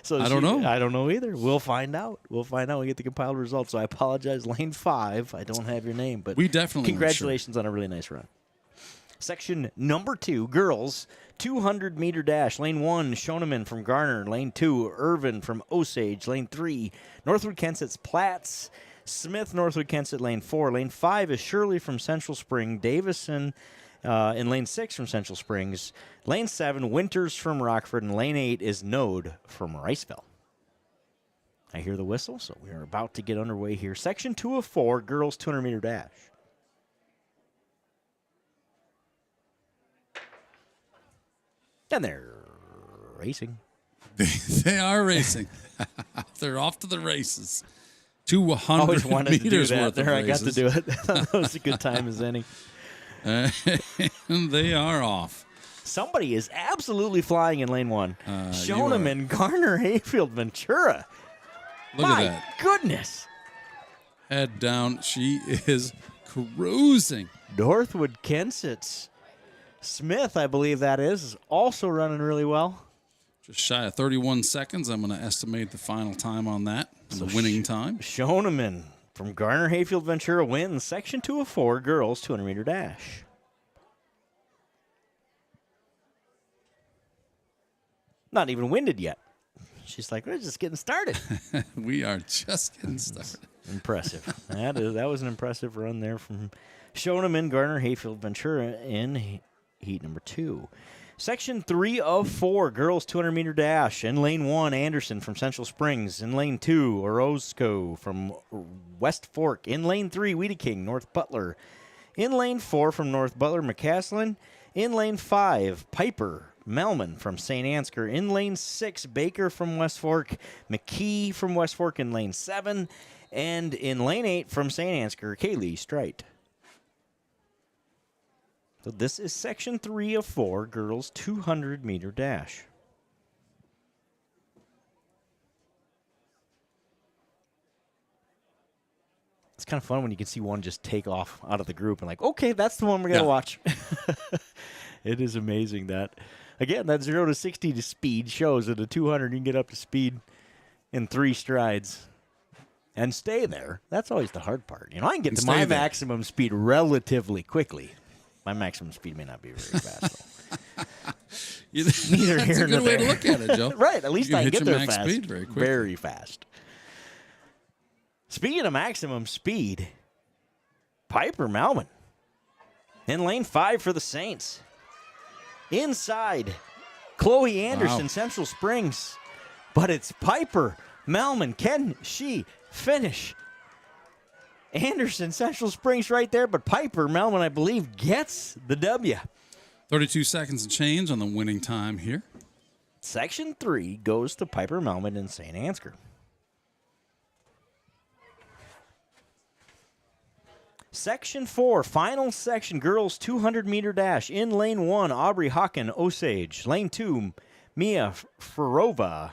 So
I don't know.
I don't know either. We'll find out. We'll find out when we get the compiled results. So I apologize. Lane 5, I don't have your name, but
We definitely
congratulations on a really nice run. Section number 2, girls, 200-meter dash. Lane 1, Shoneman from Garner. Lane 2, Irvin from Osage. Lane 3, Northwood Kensit's Platts. Smith, Northwood Kensett, lane 4. Lane 5 is Shirley from Central Spring. Davison in lane 6 from Central Springs. Lane 7, Winters from Rockford. And lane 8 is Node from Riceville. I hear the whistle, so we are about to get underway here. Section 2 of 4, girls 200-meter dash. And they're racing.
They are racing. They're off to the races. 200
Always wanted to do
meters
that.
worth
There,
of
I got to
races.
do it. That was a good time as any.
And they are off.
Somebody is absolutely flying in lane 1.
You
Shoneman, Garner, Hayfield, Ventura.
Look
My
at that.
goodness.
Head down. She is cruising.
Northwood Kensit's Smith, I believe that is also running really well.
Just shy of 31 seconds. I'm going to estimate the final time on that. The winning time.
Shoneman from Garner, Hayfield, Ventura wins section 2 of 4, girls 200-meter dash. Not even winded yet. She's like, we're just getting started.
We are just getting started.
Impressive. That was an impressive run there from Shoneman, Garner, Hayfield, Ventura in heat number 2. Section 3 of 4, girls 200-meter dash. In lane 1, Anderson from Central Springs. In lane 2, Orozco from West Fork. In lane 3, Wedeking, North Butler. In lane 4 from North Butler, McCaslin. In lane 5, Piper Melman from Saint Ansgar. In lane 6, Baker from West Fork. McKee from West Fork in lane 7. And in lane 8 from Saint Ansgar, Kaylee Strite. So this is section 3 of 4, girls 200-meter dash. It's kind of fun when you can see one just take off out of the group and like, okay, that's the one we're going to watch. It is amazing that, again, that 0 to 60 to speed shows that a 200 you can get up to speed in 3 strides and stay there. That's always the hard part. You know, I can get to my maximum speed relatively quickly. My maximum speed may not be very fast, though. Neither
That's
here
a
nor
good way
there.
to look at it, Joe.
Right, at least I can get there
max
fast.
speed very quickly.
Very fast. Speaking of maximum speed, Piper Melman in lane 5 for the Saints. Inside, Chloe Anderson, Central Springs. But it's Piper Melman. Can she finish? Anderson, Central Springs right there, but Piper Melman, I believe, gets the W.
32 seconds and change on the winning time here.
Section 3 goes to Piper Melman in St. Ansgar. Section 4, final section, girls 200-meter dash. In lane 1, Aubrey Hawken, Osage. Lane 2, Mia Ferova,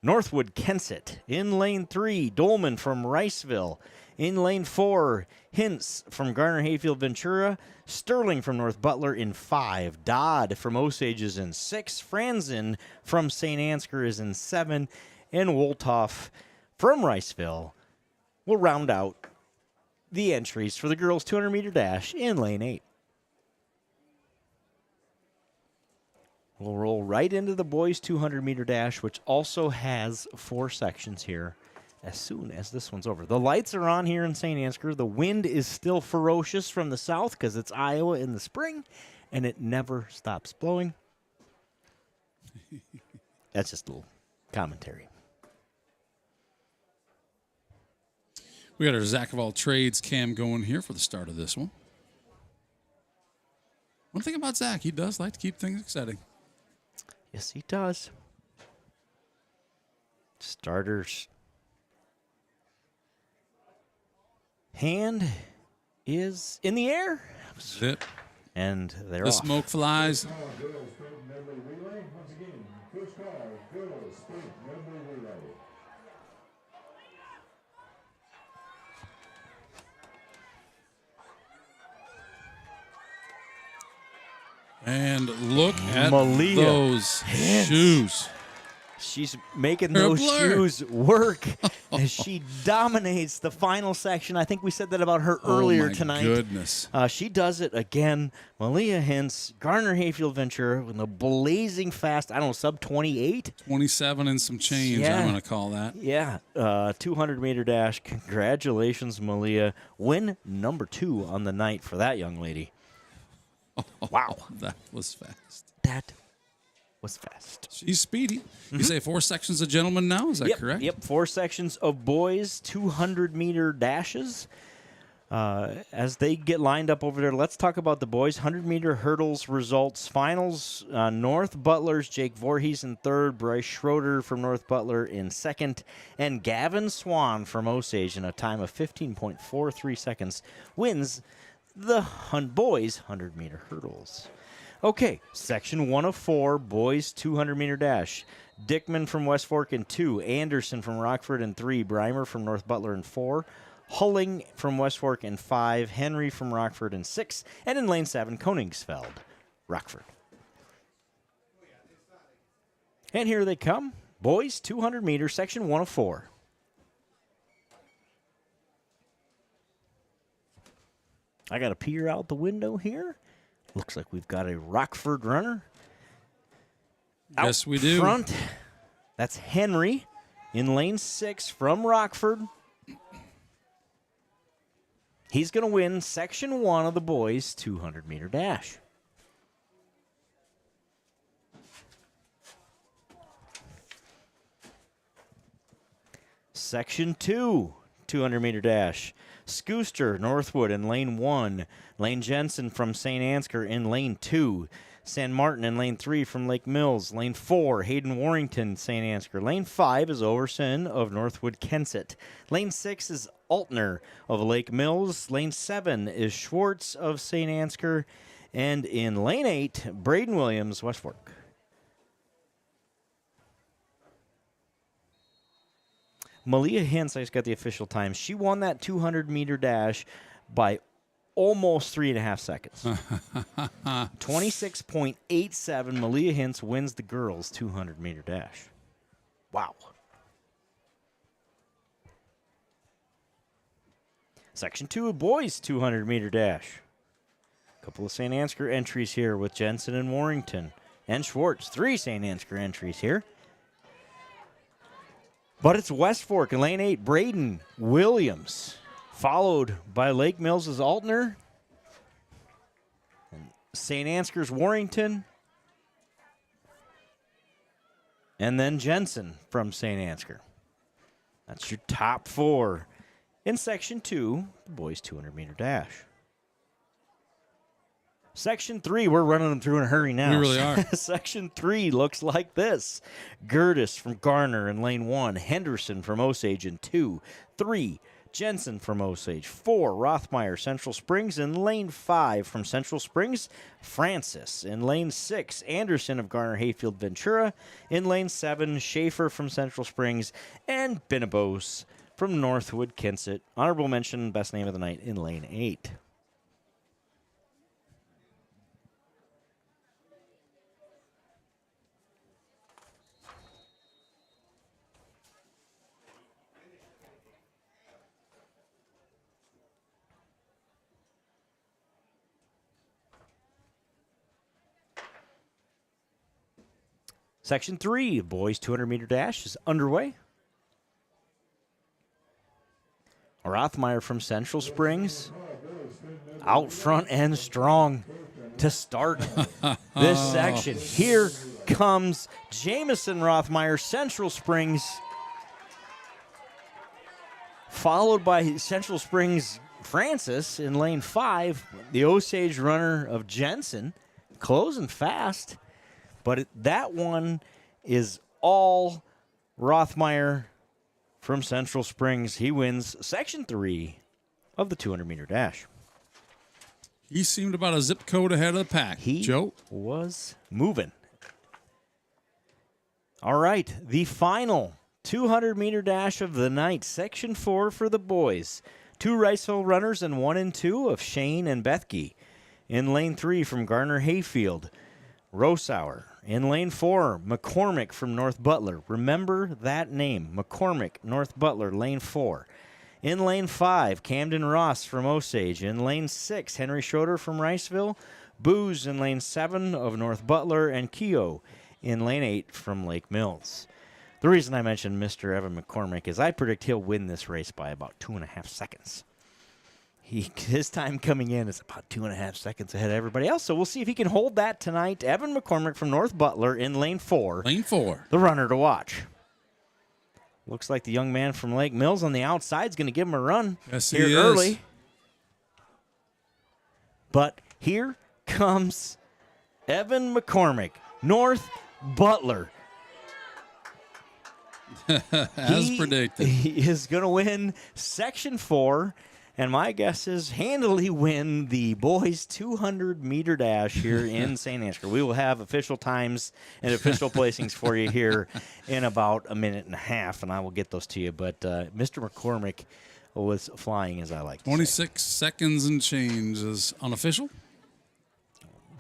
Northwood, Kensett. In lane 3, Dolman from Riceville. In lane 4, Hintz from Garner Hayfield Ventura. Sterling from North Butler in 5. Dodd from Osage is in 6. Franzen from St. Ansgar is in 7. And Woltoff from Riceville will round out the entries for the girls' 200-meter dash in lane 8. We'll roll right into the boys' 200-meter dash, which also has 4 sections here as soon as this one's over. The lights are on here in St. Ansgar. The wind is still ferocious from the south because it's Iowa in the spring, and it never stops blowing. That's just a little commentary.
We got our Zach of all trades cam going here for the start of this one. One thing about Zach, he does like to keep things exciting.
Yes, he does. Starters. Hand is in the air.
That's it.
And they're
The
off.
smoke flies.
Call girls sprint medley relay. Once again, first call girls sprint medley relay.
And look at
Malia
those shoes.
She's making
They're a
those
blur.
shoes work as she dominates the final section. I think we said that about her earlier
oh my
tonight.
Goodness.
She does it again. Malia Hintz, Garner Hayfield Ventura with a blazing fast, I don't know, sub 28.
27 and some change,
Yeah.
I'm going to call that.
Yeah, 200-meter dash. Congratulations, Malia. Win number 2 on the night for that young lady. Wow.
That was fast.
That was fast.
She's speedy. You say 4 sections of gentlemen now? Is that correct?
Yep, 4 sections of boys, 200-meter dashes. As they get lined up over there, let's talk about the boys. 100-meter hurdles results. Finals, North Butler's Jake Voorhees in 3rd, Bryce Schroeder from North Butler in 2nd, and Gavin Swan from Osage in a time of 15.43 seconds wins the boys' 100-meter hurdles. Okay, section 1 of 4, boys 200-meter dash. Dickman from West Fork in 2, Anderson from Rockford in 3, Breimer from North Butler in 4, Hulling from West Fork in 5, Henry from Rockford in 6, and in lane 7, Koningsfeld, Rockford. And here they come, boys 200-meter, section 1 of 4. I got to peer out the window here. Looks like we've got a Rockford runner.
Yes, we do.
Front, that's Henry in lane 6 from Rockford. He's going to win section 1 of the boys' 200-meter dash. Section 2, 200-meter dash. Scooster, Northwood in lane 1. Lane Jensen from St. Ansgar in lane 2. San Martin in lane 3 from Lake Mills. Lane 4, Hayden Warrington, St. Ansgar. Lane 5 is Overson of Northwood, Kensett. Lane 6 is Altner of Lake Mills. Lane 7 is Schwartz of St. Ansgar. And in lane 8, Braden Williams, West Fork. Malia Hintz, I just got the official time. She won that 200-meter dash by almost 3.5 seconds. 26.87. Malia Hintz wins the girls' 200-meter dash. Wow. Section 2 of boys' 200-meter dash. A couple of St. Ansgar entries here with Jensen and Warrington. And Schwartz. 3 St. Ansgar entries here. But it's West Fork in lane 8, Braden Williams, followed by Lake Mills' Altner, and St. Ansgar's Warrington, and then Jensen from St. Ansgar. That's your top 4 in Section 2, the boys' 200-meter dash. Section 3, we're running them through in a hurry now.
We really are.
Section 3 looks like this. Gertis from Garner in lane 1. Henderson from Osage in 2. 3, Jensen from Osage. 4, Rothmeyer, Central Springs. In lane 5 from Central Springs, Francis. In lane 6, Anderson of Garner Hayfield Ventura. In lane 7, Schaefer from Central Springs. And Binnabos from Northwood Kensett. Honorable mention, best name of the night in lane 8. Section 3, boys 200-meter dash is underway. Rothmeyer from Central Springs, out front and strong to start this section. Here comes Jamison Rothmeyer, Central Springs, followed by Central Springs Francis in lane 5. The Osage runner of Jensen closing fast. But that one is all Rothmeyer from Central Springs. He wins Section 3 of the 200-meter dash.
He seemed about a zip code ahead of the pack, Joe.
Was moving. All right, the final 200-meter dash of the night, Section 4 for the boys. 2 Riceville runners and 1 and 2 of Shane and Bethke. In lane 3 from Garner Hayfield, Rosauer. In lane 4, McCormick from North Butler. Remember that name, McCormick, North Butler, lane 4. In lane 5, Camden Ross from Osage. In lane 6, Henry Schroeder from Riceville. Booz in lane 7 of North Butler. And Keogh in lane 8 from Lake Mills. The reason I mentioned Mr. Evan McCormick is I predict he'll win this race by about 2.5 seconds. His time coming in is about 2.5 seconds ahead of everybody else, so we'll see if he can hold that tonight. Evan McCormick from North Butler in lane 4.
Lane 4.
The runner to watch. Looks like the young man from Lake Mills on the outside is going to give him a run here early. But here comes Evan McCormick, North Butler.
As predicted.
He is going to win Section 4. And my guess is handily win the boys' 200-meter dash here in Saint Ansgar. We will have official times and official placings for you here in about a minute and a half, and I will get those to you. But Mr. McCormick was flying, as I like to say.
26 seconds and change is unofficial.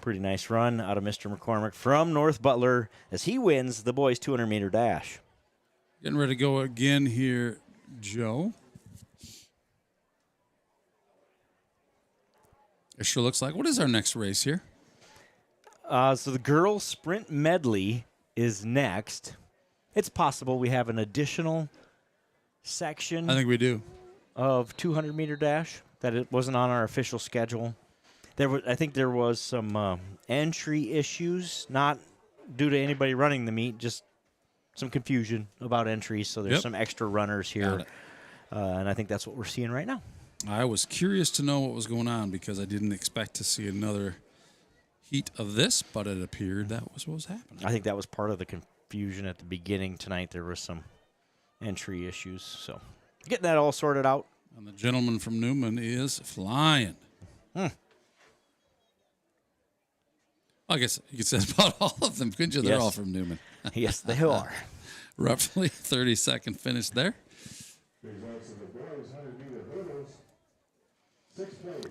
Pretty nice run out of Mr. McCormick from North Butler as he wins the boys' 200-meter dash.
Getting ready to go again here, Joe. It sure looks like. What is our next race here?
So the girls' sprint medley is next. It's possible we have an additional section.
I think we do.
Of 200-meter dash that it wasn't on our official schedule. I think there was some entry issues, not due to anybody running the meet, just some confusion about entries. So there's some extra runners here, and I think that's what we're seeing right now.
I was curious to know what was going on because I didn't expect to see another heat of this, but it appeared that was what was happening.
I think that was part of the confusion at the beginning tonight. There were some entry issues, so getting that all sorted out.
And the gentleman from Newman is flying. I guess you could say about all of them, couldn't you? They're all from Newman.
Yes, they are.
Roughly 30-second finish there.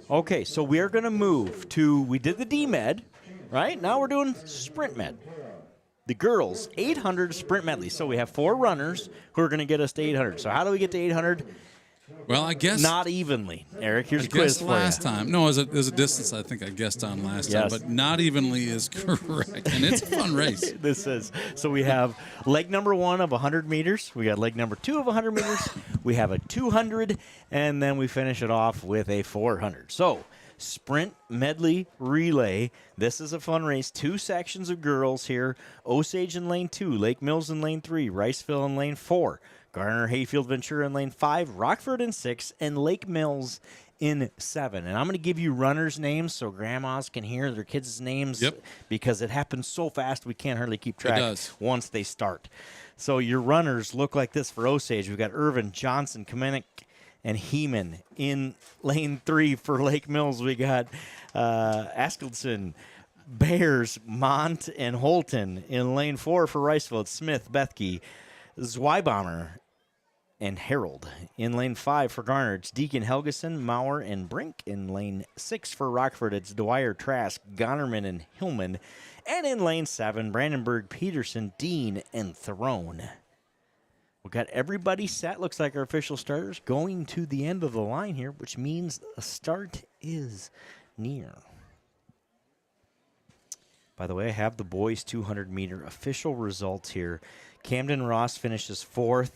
Okay, so we're going to move to, we did the D-Med, right? Now we're doing Sprint Med. The girls, 800 Sprint Medley. So we have 4 runners who are going to get us to 800. So how do we get to 800?
Well, I guess.
Not evenly. Eric, here's a quiz for you.
Last time. No, there's a distance I think I guessed on last time, but not evenly is correct. And it's a fun race.
This is. So we have leg number 1 of 100 meters. We got leg number 2 of 100 meters. We have a 200, and then we finish it off with a 400. So sprint medley relay. This is a fun race. 2 sections of girls here. Osage in lane 2, Lake Mills in lane 3, Riceville in lane 4. Garner Hayfield Ventura in lane 5, Rockford in 6, and Lake Mills in 7. And I'm going to give you runners' names so grandmas can hear their kids' names because it happens so fast we can't hardly keep track once they start. So your runners look like this for Osage. We've got Irvin, Johnson, Kamenick, and Heeman. In lane 3 for Lake Mills, we got Askeldson, Bears, Mont, and Holton. In lane 4 for Riceville, it's Smith, Bethke, Zweibaummer, and Harold. In lane 5 for Garner, it's Deacon, Helgeson, Maurer, and Brink. In lane 6 for Rockford, it's Dwyer, Trask, Gonnerman, and Hillman. And in lane 7, Brandenburg, Peterson, Dean, and Throne. We've got everybody set. Looks like our official starters going to the end of the line here, which means a start is near. By the way, I have the boys 200-meter official results here. Camden Ross finishes 4th.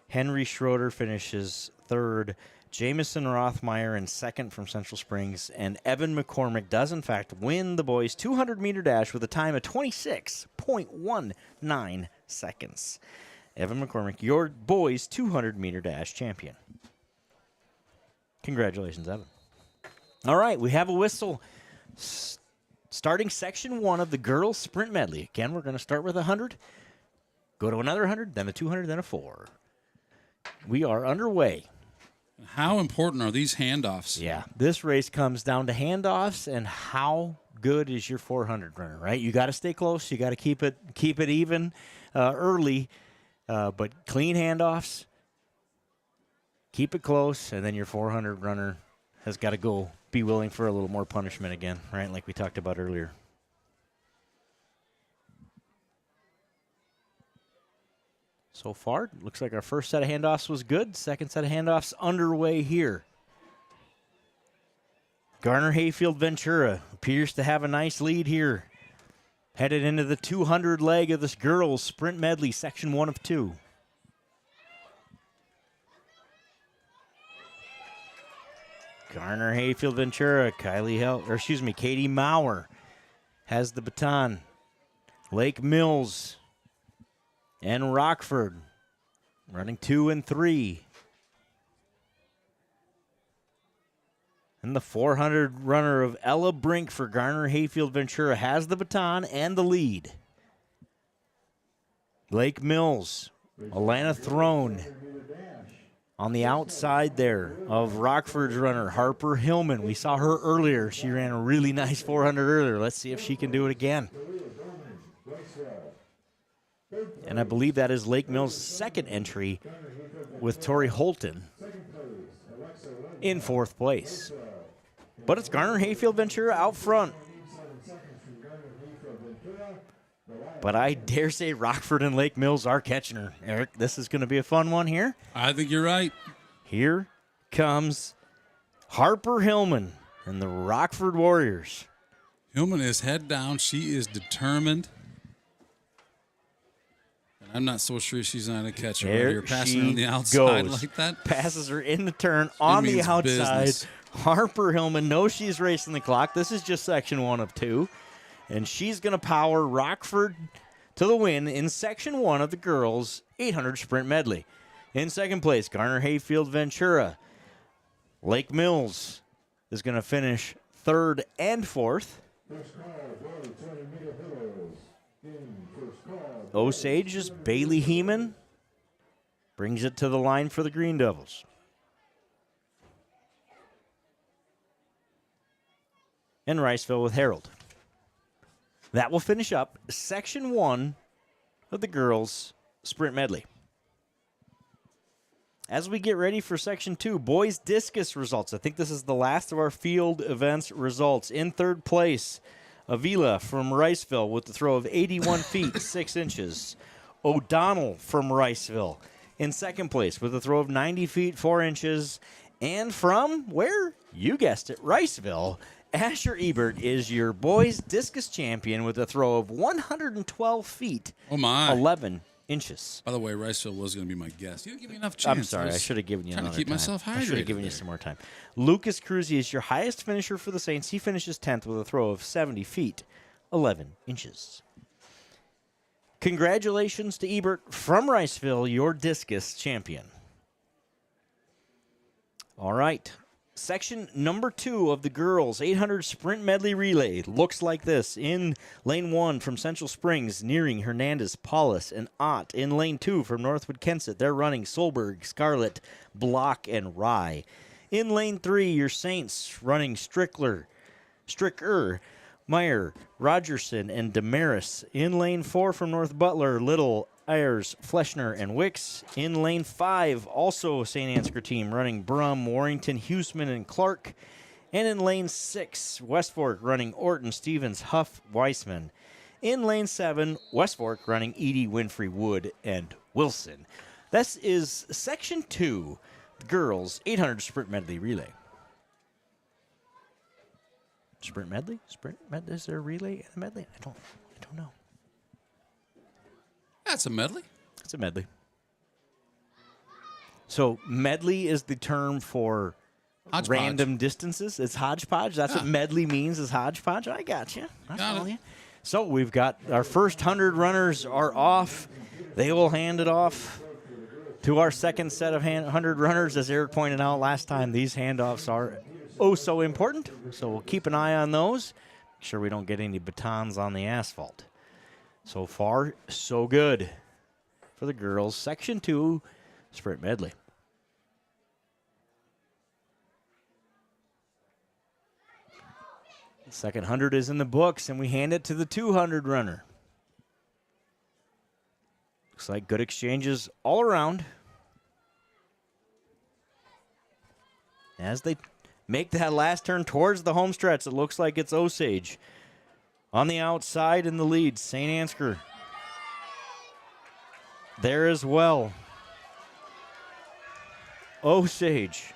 Henry Schroeder finishes 3rd. Jamison Rothmeyer in 2nd from Central Springs. And Evan McCormick does, in fact, win the boys 200-meter dash with a time of 26.19 seconds. Evan McCormick, your boys 200-meter dash champion. Congratulations, Evan. All right, we have a whistle starting section 1 of the girls sprint medley. Again, we're going to start with 100, go to another 100, then a 200, then a 4. We are underway.
How important are these handoffs?
Yeah, this race comes down to handoffs and how good is your 400 runner, right? You got to stay close. You got to keep it even early. But clean handoffs, keep it close, and then your 400 runner has got to go be willing for a little more punishment again, right, like we talked about earlier. So far, looks like our first set of handoffs was good. Second set of handoffs underway here. Garner Hayfield Ventura appears to have a nice lead here. Headed into the 200 leg of this girls sprint medley, section 1 of 2. Garner Hayfield Ventura, Katie Maurer has the baton. Lake Mills and Rockford running 2 and 3. And the 400 runner of Ella Brink for Garner Hayfield Ventura has the baton and the lead. Lake Mills, Alana Throne on the outside there of Rockford's runner, Harper Hillman. We saw her earlier. She ran a really nice 400 earlier. Let's see if she can do it again. And I believe that is Lake Mills' second entry with Tori Holton in 4th place. But it's Garner Hayfield Ventura out front. But I dare say Rockford and Lake Mills are catching her. Eric, this is going to be a fun one here.
I think you're right.
Here comes Harper Hillman and the Rockford Warriors.
Hillman is head down. She is determined. I'm not so sure she's not a catcher.
There
You're passing her on the outside
goes.
like that.
Passes her in the turn on the outside.
Business.
Harper Hillman knows she's racing the clock. This is just section 1 of 2. And she's going to power Rockford to the win in section 1 of the girls' 800 sprint medley. In second place, Garner Hayfield Ventura. Lake Mills is going to finish 3rd and 4th. Osage's Bailey Heeman brings it to the line for the Green Devils. And Riceville with Harold. That will finish up section 1 of the girls' sprint medley. As we get ready for section 2, boys discus results. I think this is the last of our field events results. In 3rd place, Avila from Riceville with the throw of 81 feet, 6 inches. O'Donnell from Riceville in 2nd place with a throw of 90 feet, 4 inches. And from where? You guessed it, Riceville. Asher Ebert is your boys discus champion with a throw of 112 feet, 11 inches.
By the way, Riceville was going to be my guest. You didn't give me enough chance.
I'm sorry. I should have given you another time.
Trying to keep myself hydrated.
I should have given you some more time. Lucas Cruzy is your highest finisher for the Saints. He finishes 10th with a throw of 70 feet, 11 inches. Congratulations to Ebert from Riceville, your discus champion. All right. section number 2 of the girls 800 sprint medley relay looks like this. In lane 1 from Central Springs, nearing Hernandez, Paulus, and Ott. In lane 2 from Northwood Kensett, they're running Solberg, Scarlett, Block, and Rye. In lane 3, your Saints running Stricker, Meyer, Rogerson, and Damaris. In lane 4 from North Butler, Little, Ayers, Fleshner, and Wicks. In lane 5, also St. Ansgar team running Brum, Warrington, Huseman, and Clark. And in lane 6, West Fork running Orton, Stevens, Huff, Weissman. In lane 7, West Fork running Edie, Winfrey, Wood, and Wilson. This is section 2, girls 800 sprint medley relay. Sprint medley? Is there a relay and a medley? I don't know.
That's a medley.
It's a medley. So medley is the term for
Hodgepodge.
random distances. It's hodgepodge. That's what medley means, is hodgepodge. I got you. I follow you. So we've got our first 100 runners are off. They will hand it off to our second set of 100 runners. As Eric pointed out last time, these handoffs are so important. So we'll keep an eye on those. Make sure we don't get any batons on the asphalt. So far, so good for the girls. Section 2, sprint medley. The second 100 is in the books, and we hand it to the 200 runner. Looks like good exchanges all around. As they make that last turn towards the home stretch, it looks like it's Osage. On the outside in the lead, St. Ansgar there as well. Osage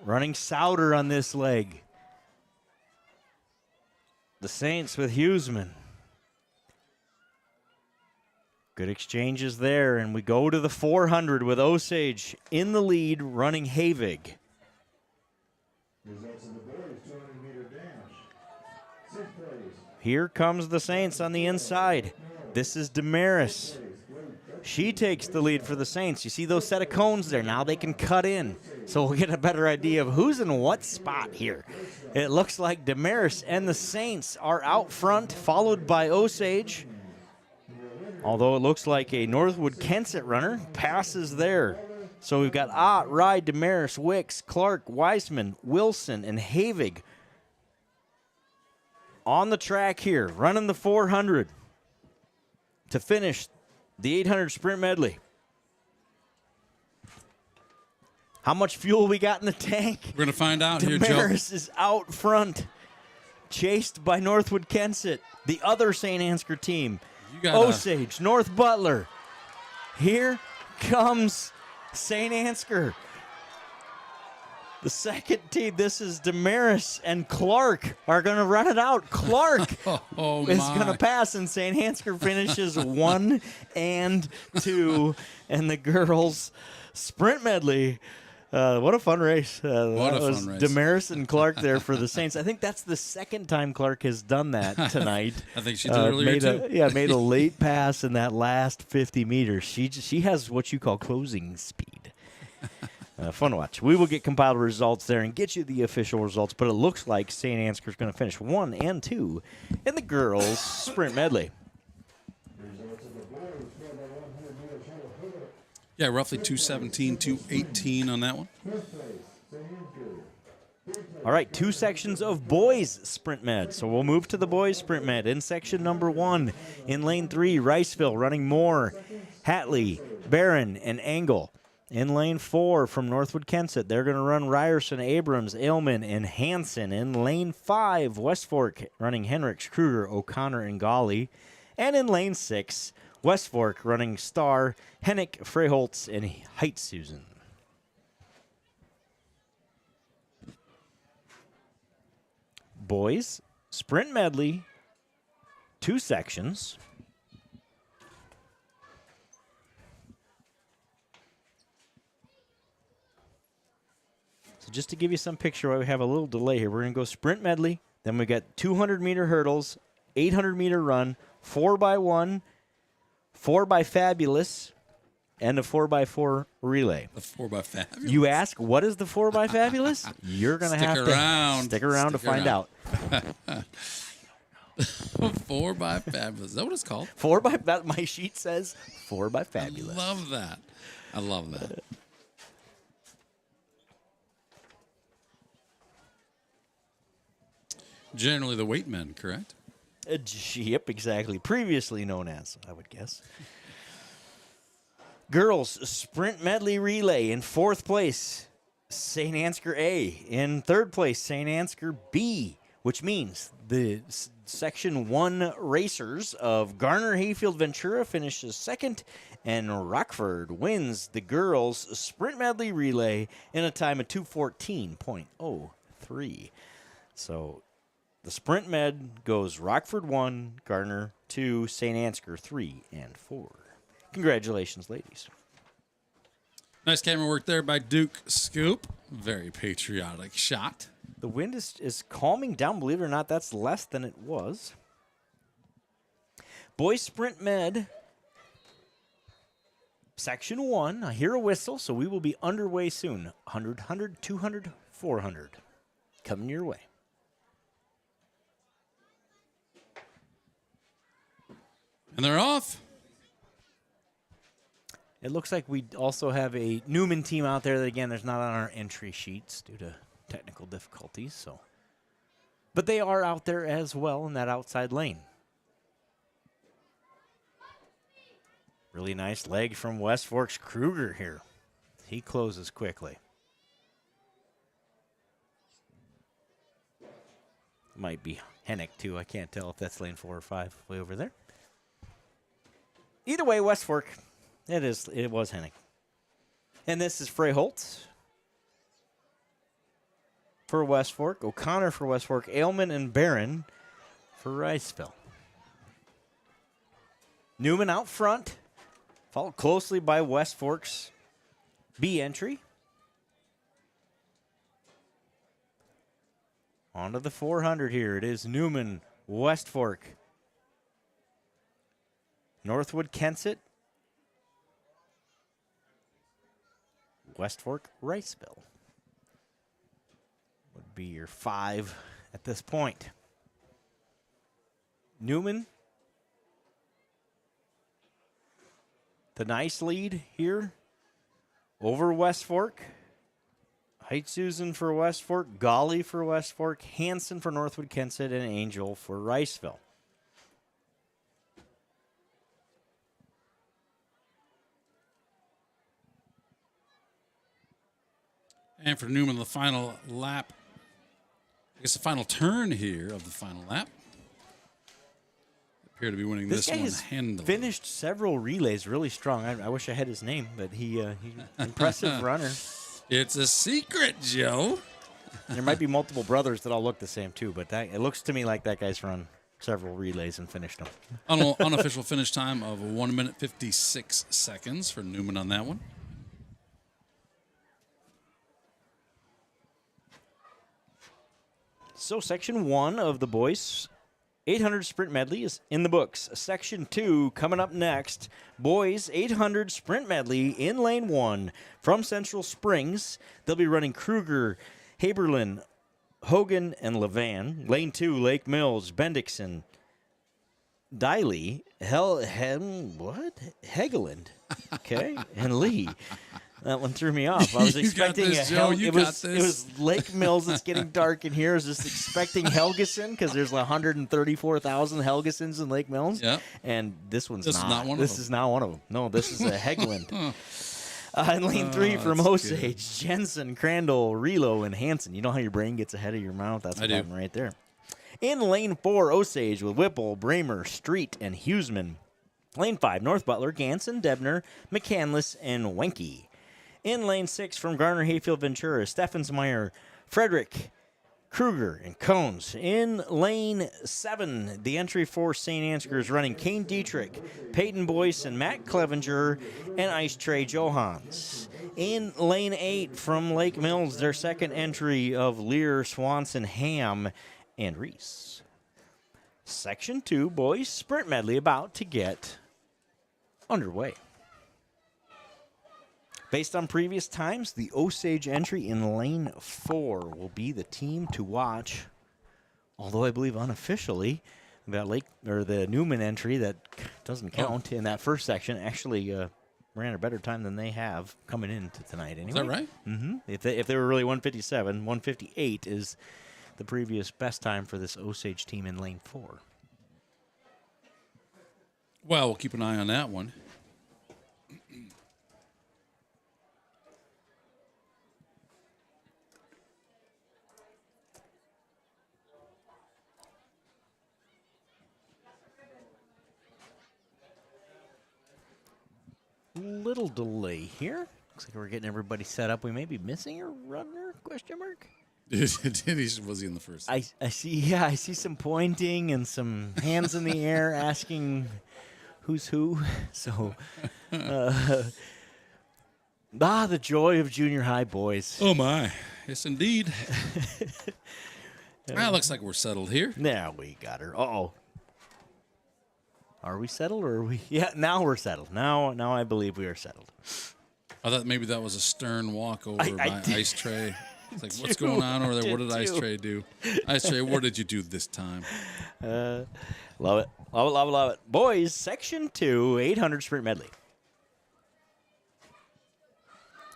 running Souter on this leg. The Saints with Huseman. Good exchanges there, and we go to the 400 with Osage in the lead, running Havig.
Results in the boys 200-meter dash. 6th place.
Here comes the Saints on the inside. This is Damaris. She takes the lead for the Saints. You see those set of cones there. Now they can cut in. So we'll get a better idea of who's in what spot here. It looks like Damaris and the Saints are out front, followed by Osage. Although it looks like a Northwood Kensett runner passes there. So we've got Ott, Rye, Damaris, Wicks, Clark, Weissman, Wilson, and Havig on the track here, running the 400 to finish the 800 sprint medley. How much fuel we got in the tank?
We're going to find out here, Joe.
Damaris is out front, chased by Northwood Kensett, the other St. Ansgar team. Osage, North Butler. Here comes St. Ansgar. The second team, this is Damaris and Clark, are going to run it out. Clark is going to pass, and St. Ansgar finishes 1 and 2. And the girls' sprint medley. What a fun race. What a fun race. Damaris and Clark there for the Saints. I think that's the second time Clark has done that tonight.
I think she did earlier, too.
Made a late pass in that last 50 meters. She has what you call closing speed. Fun to watch. We will get compiled results there and get you the official results, but it looks like St. Ansgar is going to finish 1 and 2 in the girls' sprint medley.
Yeah, roughly 217, 218 on that one.
All right, 2 sections of boys sprint med. So we'll move to the boys sprint med. In section number 1, in lane 3, Riceville running Moore, Hatley, Barron, and Engel. In lane 4 from Northwood Kensett, they're going to run Ryerson, Abrams, Ailman, and Hansen. In lane 5, West Fork running Henricks, Kruger, O'Connor, and Golly. And in lane 6, West Fork running Starr, Hennick, Freyholtz, and Heitsusen. Boys, sprint medley, 2 sections. So just to give you some picture, we have a little delay here. We're going to go sprint medley, then we got 200-meter hurdles, 800-meter run, 4x1, 4x fabulous, and a 4x4 relay.
The 4x5.
You ask, what is the 4x Fabulous? You're going to have to stick around to find out.
4x5. Is that what it's called?
4x, that my sheet says 4x Fabulous.
I love that. I love that. Generally the weight men, correct?
Yep, exactly. Previously known as, I would guess. Girls sprint medley relay in 4th place, Saint Ansgar A. In 3rd place, Saint Ansgar B, which means the Section 1 racers of Garner, Hayfield, Ventura finishes 2nd, and Rockford wins the girls sprint medley relay in a time of 2:14.03. So the sprint med goes Rockford 1, Garner 2, St. Ansgar 3 and 4. Congratulations, ladies.
Nice camera work there by Duke Scoop. Very patriotic shot.
The wind is calming down. Believe it or not, that's less than it was. Boys sprint med, Section 1. I hear a whistle, so we will be underway soon. 100, 100, 200, 400. Coming your way.
And they're off.
It looks like we also have a Newman team out there that, again, there's not on our entry sheets due to technical difficulties. So, but they are out there as well in that outside lane. Really nice leg from West Fork's Kruger here. He closes quickly. Might be Hennick, too. I can't tell if that's lane 4 or 5 way over there. Either way, West Fork, it was Hennick. And this is Frey Holtz for West Fork, O'Connor for West Fork, Ailman and Barron for Riceville. Newman out front, followed closely by West Fork's B entry. On to the 400 here. It is Newman, West Fork, Northwood, Kensett, West Fork, Riceville would be your 5 at this point. Newman, the nice lead here over West Fork. Height Susan for West Fork, Golly for West Fork, Hanson for Northwood, Kensett, and Angel for Riceville.
And for Newman, the final lap, I guess the final turn here of the final lap. Appear to be winning this
guy
one
has
handily.
Finished several relays really strong. I wish I had his name, but he impressive runner.
It's a secret, Joe.
There might be multiple brothers that all look the same too, but it looks to me like that guy's run several relays and finished them.
Unofficial finish time of 1 minute 56 seconds for Newman on that one.
So Section 1 of the boys 800 sprint medley is in the books. Section 2 coming up next. Boys 800 sprint medley in lane 1 from Central Springs. They'll be running Kruger, Haberlin, Hogan, and Levan. Lane 2, Lake Mills, Bendixson, Diley, Hegeland, okay, and Lee. That one threw me off. I was expecting it was Lake Mills. It's getting dark in here. I was just expecting Helgeson because there's 134,000 Helgesons in Lake Mills.
Yep.
And this one's not.
This is not one of them.
This is not one of them. No, this is a Hegeland. In lane 3 from Osage, Jensen, Crandall, Relo, and Hanson. You know how your brain gets ahead of your mouth? That's what happened right there. In lane 4, Osage with Whipple, Bramer, Street, and Huseman. Lane 5, North Butler, Ganson, Debner, McCandless, and Wenke. In lane 6 from Garner, Hayfield, Ventura, Steffensmeyer, Frederick, Kruger, and Cones. In lane 7, the entry for St. Ansgar is running Kane Dietrich, Peyton Boyce, and Matt Clevenger, and Ice Trey Johans. In lane 8 from Lake Mills, their second entry of Lear, Swanson, Ham, and Reese. Section 2, boys, sprint medley about to get underway. Based on previous times, the Osage entry in lane 4 will be the team to watch. Although I believe unofficially, the Newman entry that doesn't count in that first section actually ran a better time than they have coming into tonight. Anyway,
Is that right?
Mm-hmm. If they were really 157, 158 is the previous best time for this Osage team in lane 4.
Well, we'll keep an eye on that one.
Little delay here. Looks like we're getting everybody set up. We may be missing a runner? Question mark.
Was he in the first?
I see. Yeah, I see some pointing and some hands in the air asking who's who. So, the joy of junior high boys.
Oh my! Yes, indeed. Well, looks like we're settled here.
Now we got her. Uh-oh. Are we settled or are we? Yeah, now we're settled. Now I believe we are settled.
I thought maybe that was a stern walk over by
did.
Ice Tray. It's like, what's going on over there? What did Ice Tray do? Ice Tray, what did you do this time?
Love it. Love it, love it, love it. Boys, Section 2, 800 sprint medley.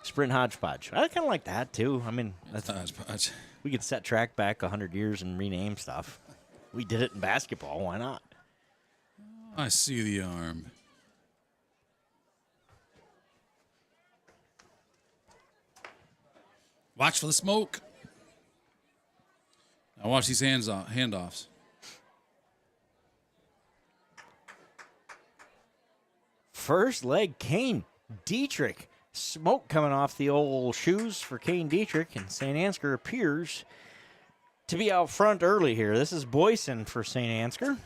Sprint hodgepodge. I kind of like that, too. I mean,
Hodgepodge.
we could set track back 100 years and rename stuff. We did it in basketball. Why not?
I see the arm. Watch for the smoke. Now watch these handoffs.
First leg, Kane Dietrich. Smoke coming off the old shoes for Kane Dietrich, and Saint Ansgar appears to be out front early here. This is Boyson for Saint Ansgar.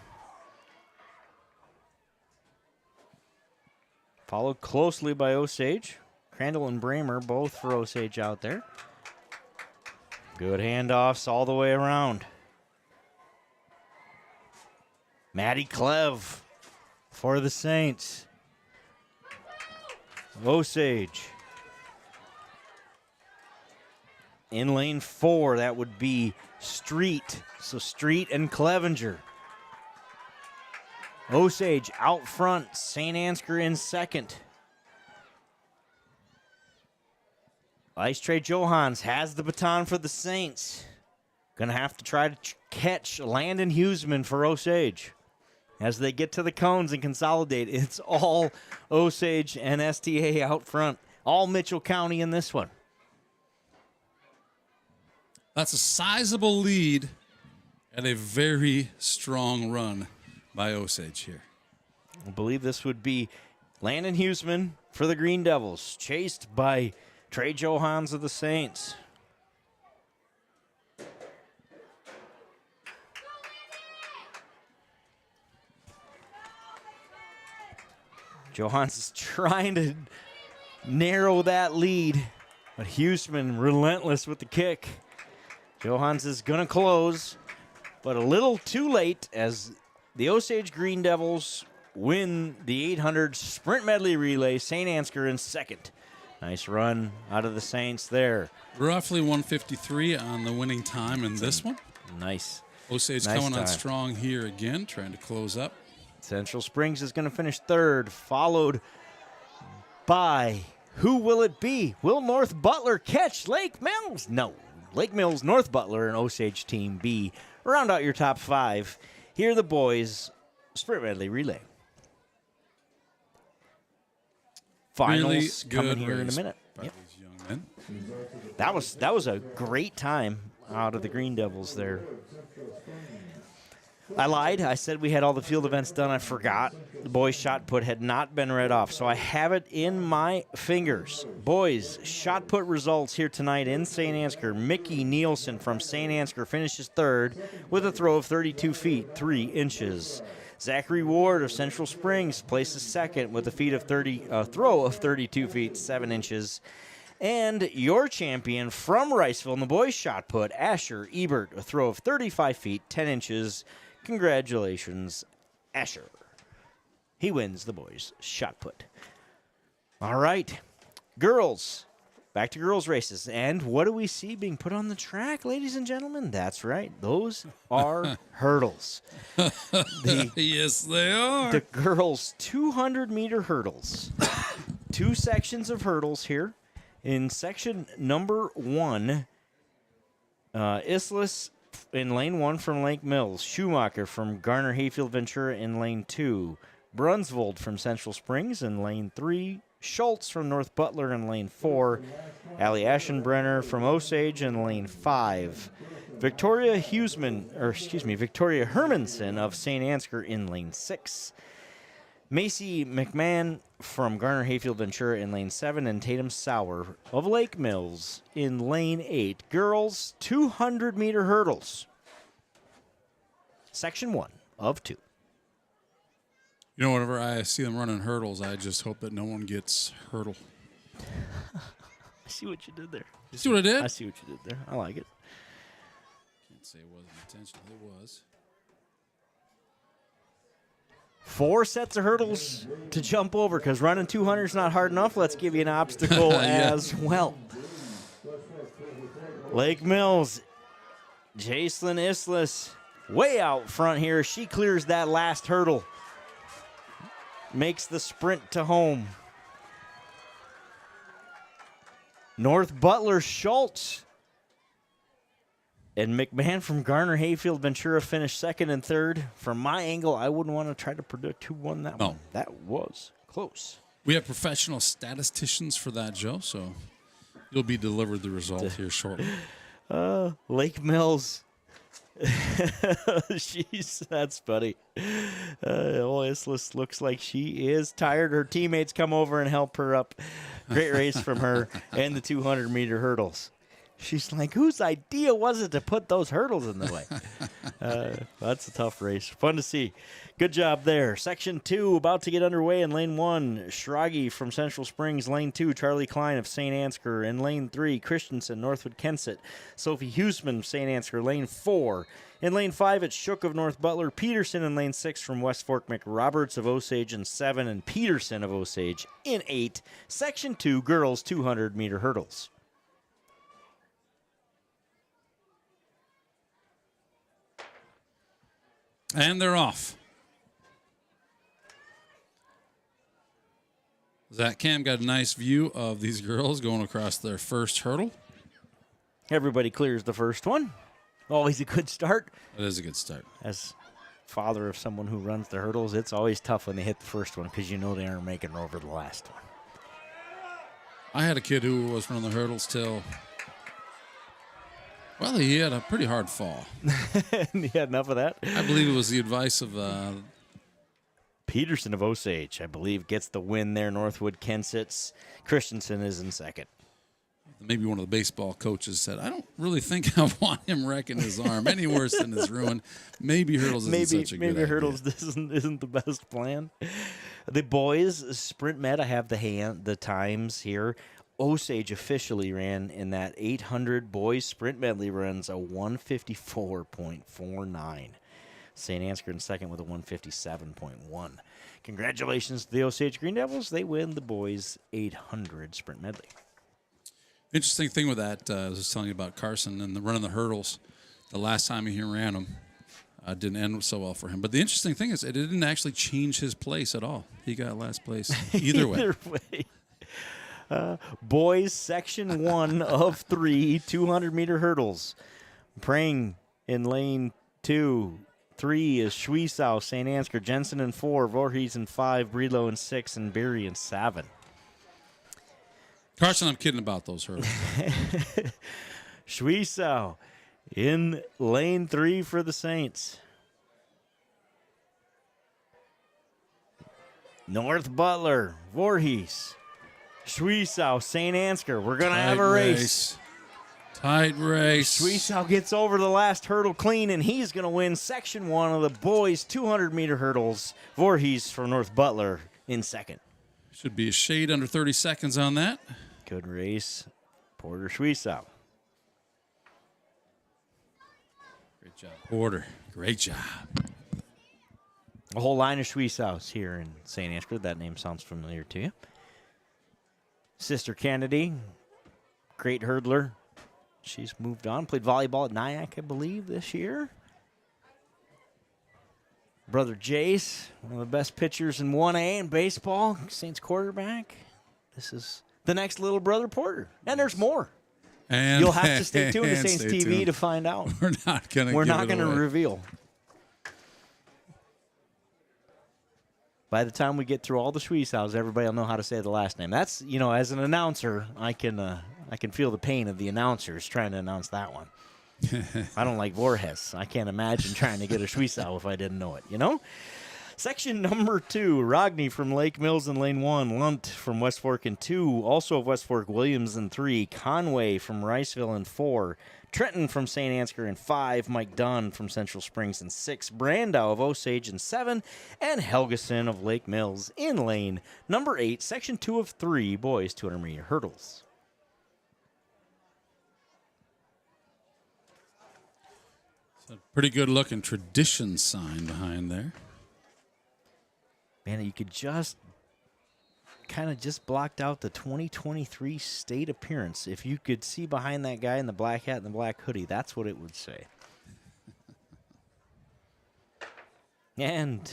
Followed closely by Osage. Crandall and Bramer both for Osage out there. Good handoffs all the way around. Matty Clev for the Saints. Osage. In lane 4, that would be Street. So Street and Clevenger. Osage out front, Saint Ansgar in second. Ice Tray Johans has the baton for the Saints. Gonna have to try to catch Landon Huseman for Osage. As they get to the cones and consolidate, it's all Osage and STA out front. All Mitchell County in this one.
That's a sizable lead and a very strong run by Osage here.
I believe this would be Landon Huseman for the Green Devils, chased by Trey Johans of the Saints. Johans is trying to narrow that lead, but Huseman relentless with the kick. Johans is going to close, but a little too late as the Osage Green Devils win the 800 sprint medley relay. Saint Ansgar in second. Nice run out of the Saints there.
Roughly 153 on the winning time in this one.
Nice.
Osage
Nice
coming
time.
on strong here again, trying to close up.
Central Springs is going to finish third, followed by, who will it be? Will North Butler catch Lake Mills? No. Lake Mills, North Butler, and Osage Team B. Round out your top 5. Here are the boys' sprint medley relay. Finals coming here in a minute.
By
Yep.
these young men.
That was a great time out of the Green Devils there. I lied. I said we had all the field events done. I forgot. The boys' shot put had not been read off, so I have it in my fingers. Boys' shot put results here tonight in St. Ansgar. Mickey Nielsen from St. Ansgar finishes third with a throw of 32 feet, 3 inches. Zachary Ward of Central Springs places second with a throw of 32 feet, 7 inches. And your champion from Riceville in the boys' shot put, Asher Ebert, a throw of 35 feet, 10 inches. Congratulations, Asher. He wins the boys' shot put. All right. Girls. Back to girls' races. And what do we see being put on the track, ladies and gentlemen? That's right. Those are hurdles.
Yes, they are.
The girls' 200-meter hurdles. 2 sections of hurdles here. In section number 1, Islis in lane 1 from Lake Mills. Schumacher from Garner Hayfield Ventura in lane 2. Brunsvold from Central Springs in lane 3. Schultz from North Butler in lane 4. Allie Aschenbrenner from Osage in lane 5. Victoria Hermanson of Saint Ansgar in lane 6. Macy McMahon from Garner Hayfield Ventura in lane 7, and Tatum Sauer of Lake Mills in lane 8. Girls 200-meter hurdles. Section 1 of 2.
You know, whenever I see them running hurdles, I just hope that no one gets hurdle.
I see what you did there.
You see what I did?
I see what you did there. I like it.
Can't say it wasn't intentional. It was.
4 sets of hurdles to jump over because running 200 is not hard enough. Let's give you an obstacle as well. Lake Mills, Jacelyn Islis, way out front here. She clears that last hurdle. Makes the sprint to home. North Butler, Schultz, and McMahon from Garner Hayfield Ventura finished 2nd and 3rd. From my angle, I wouldn't want to try to predict who won that one. That was close.
We have professional statisticians for that, Joe, so you'll be delivered the result here shortly.
Lake Mills. That's funny. Islis looks like she is tired. Her teammates come over and help her up. Great race from her and the 200-meter hurdles. She's like, whose idea was it to put those hurdles in the way? That's a tough race. Fun to see. Good job there. Section 2 about to get underway in lane 1. Schragi from Central Springs. Lane 2, Charlie Klein of St. Ansgar. In lane 3, Christensen, Northwood Kensett. Sophie Huseman of St. Ansgar. Lane 4. In lane 5, it's Shook of North Butler. Peterson in lane 6 from West Fork. McRoberts of Osage in 7. And Peterson of Osage in 8. Section 2, girls 200-meter hurdles.
And they're off. Zach Cam got a nice view of these girls going across their first hurdle.
Everybody clears the first one. Always a good start.
That is a good start.
As father of someone who runs the hurdles, it's always tough when they hit the first one because you know they aren't making it over the last one.
I had a kid who was running the hurdles till, well, he had a pretty hard fall.
And he had enough of that.
I believe it was the advice of
Peterson of Osage, I believe, gets the win there. Northwood Kensett's. Christensen is in second.
maybe one of the baseball coaches said, I don't really think I want him wrecking his arm any worse than his ruin. Maybe hurdles isn't such a good idea.
Maybe hurdles isn't the best plan. The boys sprint med, I have the times here. Osage officially ran in that 800 boys sprint medley runs a 154.49. St. Ansgar in second with a 157.1. Congratulations to the Osage Green Devils. They win the boys 800 sprint medley.
Interesting thing with that, I was just telling you about Carson and the running the hurdles. The last time he ran them, didn't end so well for him. But the interesting thing is it didn't actually change his place at all. He got last place either way.
Either way. Boys section 1 of 3 200-meter hurdles. Praying in lane 2. 3 is Schwiesau, St. Ansgar, Jensen in 4, Voorhees in 5, Breedlove in 6, and Berry in 7.
Carson, I'm kidding about those hurdles.
Schwiesau in lane 3 for the Saints. North Butler, Voorhees, Schwiesau, St. Ansgar. We're going to have a race.
Tight race.
Schwiesau gets over the last hurdle clean, and he's going to win section 1 of the boys' 200-meter hurdles. Voorhees from North Butler in second.
Should be a shade under 30 seconds on that.
Good race, Porter Schwiesau.
Great job, Porter. Great job.
A whole line of Schwiesaus here in St. Ansgar. That name sounds familiar to you. Sister Kennedy, great hurdler. She's moved on. Played volleyball at Nyack, I believe, this year. Brother Jace, one of the best pitchers in 1A in baseball, Saints quarterback. This is the next little brother Porter. And there's more.
And
you'll have to stay tuned to Saints
stay
TV
tuned.
to find out.
We're not going
to reveal. By the time we get through all the Schweißhaus, everybody will know how to say the last name. That's, as an announcer, I can feel the pain of the announcers trying to announce that one. I don't like Voorhees. I can't imagine trying to get a Schweißhau if I didn't know it, Section number 2, Rogney from Lake Mills in lane 1, Lunt from West Fork in 2, also of West Fork, Williams in 3, Conway from Riceville in 4, Trenton from Saint Ansgar in 5, Mike Dunn from Central Springs in 6, Brandow of Osage in 7, and Helgeson of Lake Mills in lane number 8, Section 2 of 3, boys 200-meter hurdles.
It's a pretty good-looking tradition sign behind there.
Man, you could just blocked out the 2023 state appearance. If you could see behind that guy in the black hat and the black hoodie, that's what it would say. And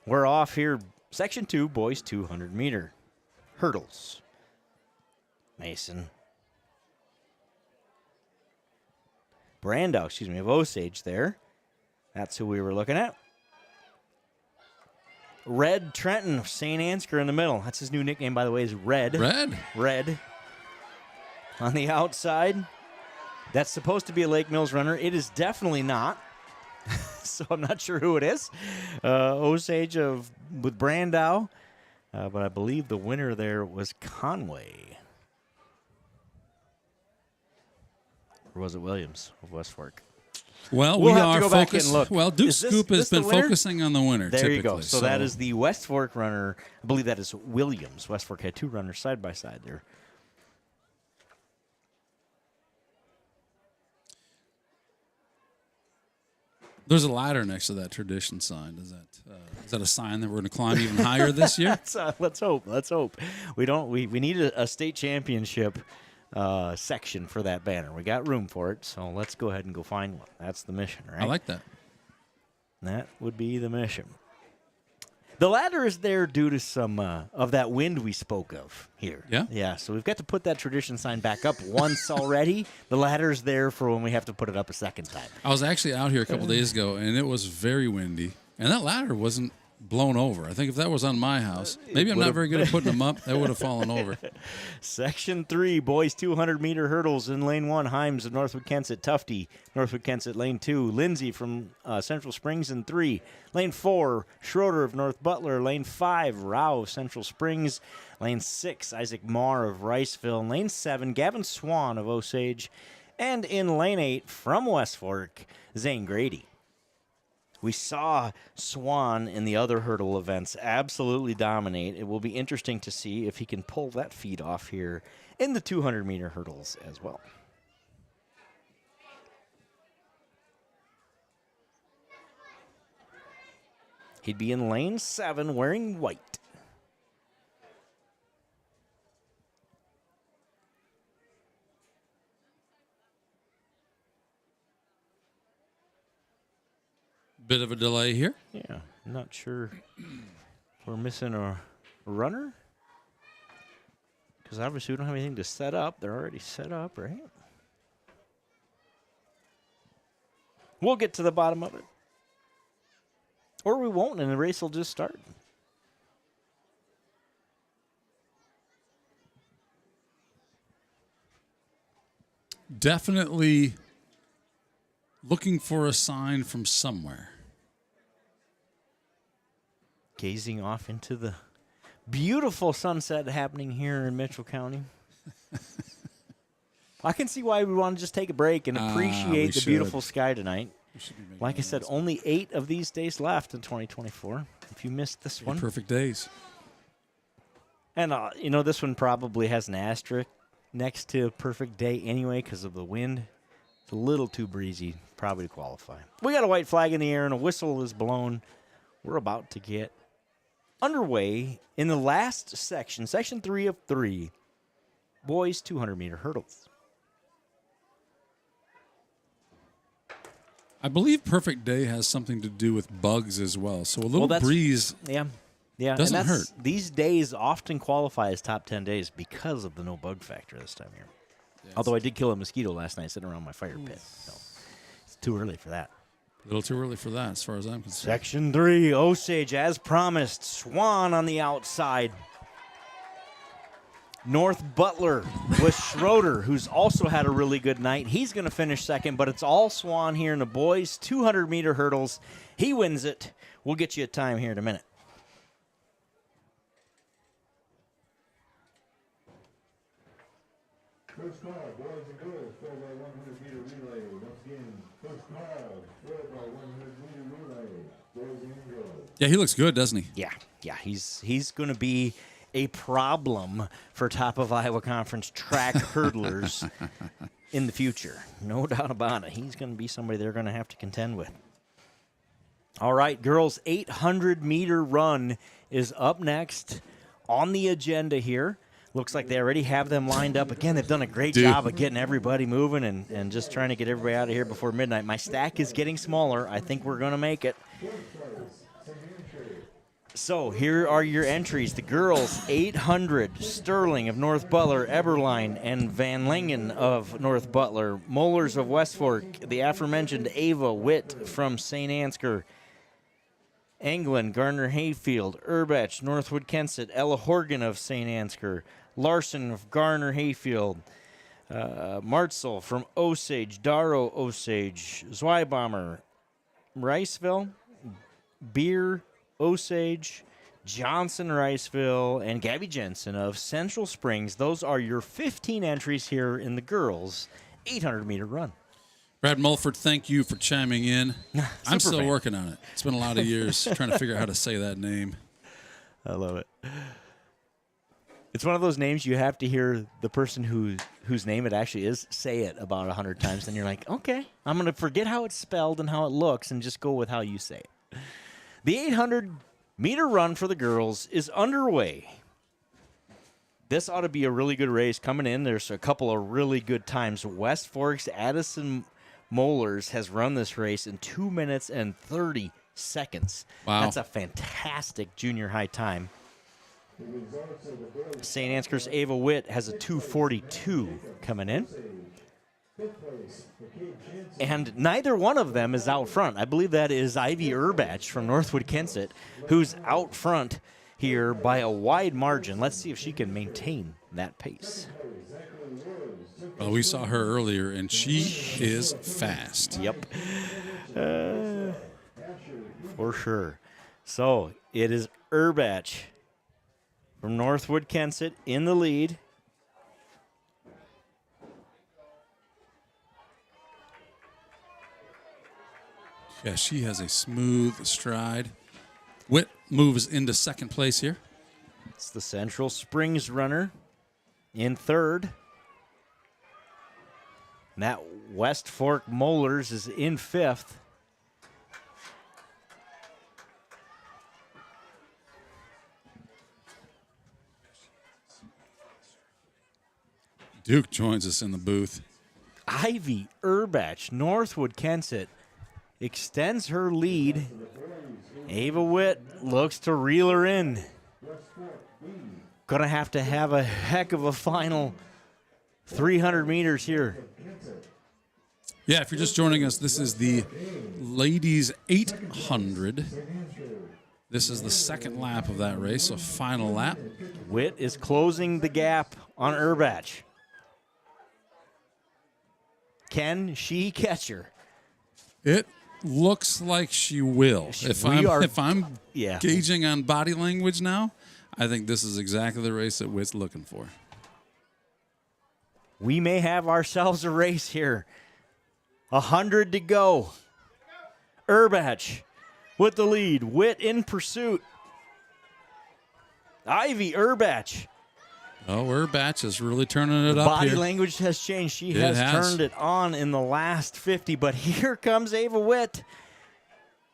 we're off here. Section 2, boys 200-meter hurdles. Mason. Brandow, of Osage there. That's who we were looking at. Red Trenton of St. Ansgar in the middle. That's his new nickname, by the way, is Red. Red. On the outside. That's supposed to be a Lake Mills runner. It is definitely not. So I'm not sure who it is. Osage with Brandow. But I believe the winner there was Conway. Or was it Williams of West Fork?
Well,
we'll
we
have
are
to go back and look.
Well, Duke Scoop has been focusing on the winner.
There
typically,
you go. So that is the West Fork runner. I believe that is Williams. West Fork had two runners side by side there.
There's a ladder next to that tradition sign. Is that a sign that we're going to climb even higher this year?
Let's hope. We need a state championship section for that banner. We got room for it, so let's go ahead and go find one. That's the mission, right?
I like that.
That would be the mission. The ladder is there due to some of that wind we spoke of here.
Yeah?
Yeah, so we've got to put that tradition sign back up once already. The ladder's there for when we have to put it up a second time.
I was actually out here a couple days ago, and it was very windy, and that ladder wasn't blown over. I think if that was on my house, maybe I'm not very good at putting them up, that would have fallen over.
Section 3, boys 200-meter hurdles in lane 1, Himes of Northwood Kensett, Tufty, Northwood Kensett, lane 2, Lindsay from Central Springs in 3, lane 4, Schroeder of North Butler, lane 5, Rao of Central Springs, lane 6, Isaac Marr of Riceville, lane 7, Gavin Swan of Osage, and in lane 8, from West Fork, Zane Grady. We saw Swan in the other hurdle events absolutely dominate. It will be interesting to see if he can pull that feat off here in the 200-meter hurdles as well. He'd be in lane 7 wearing white.
Bit of a delay here.
Yeah, I'm not sure if we're missing a runner. Because obviously we don't have anything to set up. They're already set up, right? We'll get to the bottom of it. Or we won't, and the race will just start.
Definitely looking for a sign from somewhere.
Gazing off into the beautiful sunset happening here in Mitchell County. I can see why we want to just take a break and appreciate the beautiful sky tonight. Like I said, only 8 of these days left in 2024. If you missed this one.
Perfect days.
And, this one probably has an asterisk next to perfect day anyway because of the wind. It's a little too breezy probably to qualify. We got a white flag in the air and a whistle is blown. We're about to get underway in the last section, section 3 of 3, boys 200-meter hurdles.
I believe perfect day has something to do with bugs as well. So a little breeze doesn't hurt.
These days often qualify as top 10 days because of the no bug factor this time of year. Yes. Although I did kill a mosquito last night sitting around my fire pit. So it's too early for that.
A little too early for that as far as I'm concerned.
Section 3, Osage, as promised. Swan on the outside. North Butler with Schroeder, who's also had a really good night. He's going to finish second, but it's all Swan here in the boys. 200-meter hurdles. He wins it. We'll get you a time here in a minute.
First call, boys and girls, 4x100-meter relay. Once again, first call, 4x100-meter relay, boys and girls.
Yeah, he looks good, doesn't he?
Yeah, he's going to be a problem for top of Iowa Conference track hurdlers in the future. No doubt about it. He's going to be somebody they're going to have to contend with. All right, girls, 800-meter run is up next on the agenda here. Looks like they already have them lined up. Again, they've done a great job of getting everybody moving and just trying to get everybody out of here before midnight. My stack is getting smaller. I think we're going to make it. So here are your entries. The girls, 800, Sterling of North Butler, Eberline, and Van Lingen of North Butler. Mollers of West Fork, the aforementioned Ava Witt from Saint Ansgar. Englund, Garner Hayfield, Urbach, Northwood Kensett, Ella Horgan of Saint Ansgar. Larson of Garner Hayfield. Martzel from Osage, Darrow Osage. Zweibaummer, Riceville, Beer, Osage, Johnson, Riceville, and Gabby Jensen of Central Springs. Those are your 15 entries here in the girls' 800-meter run.
Brad Mulford, thank you for chiming in. I'm still
fan.
working on it. It's been a lot of years trying to figure out how to say that name.
I love it. It's one of those names you have to hear the person whose name it actually is say it about 100 times, and you're like, okay, I'm going to forget how it's spelled and how it looks and just go with how you say it. The 800-meter run for the girls is underway. This ought to be a really good race coming in. There's a couple of really good times. West Fork's Addison Mollers has run this race in 2 minutes and 30 seconds.
Wow.
That's a fantastic junior high time. St. Ansgar's Ava Witt has a 2:42 coming in. And neither one of them is out front. I believe that is Ivy Urbach from Northwood Kensett, who's out front here by a wide margin. Let's see if she can maintain that pace.
Well, we saw her earlier, and she is fast.
Yep. For sure. So it is Urbach from Northwood Kensett in the lead.
Yeah, she has a smooth stride. Witt moves into second place here.
It's the Central Springs runner in third. And that West Fork Mollers is in fifth.
Duke joins us in the booth.
Ivy Urbach, Northwood Kensett, extends her lead. Ava Witt looks to reel her in. Gonna have to have a heck of a final 300 meters here.
Yeah, if you're just joining us, this is the ladies 800. This is the second lap of that race, so final lap.
Witt is closing the gap on Urbach. Can she catch her?
It looks like she will. If I'm gauging on body language now, I think this is exactly the race that Witt's looking for.
We may have ourselves a race here. 100 to go. Urbach with the lead. Witt in pursuit. Ivy Urbach.
Oh, Urbach is really turning it up
Body
here.
language has changed. She has turned it on in the last 50, but here comes Ava Witt.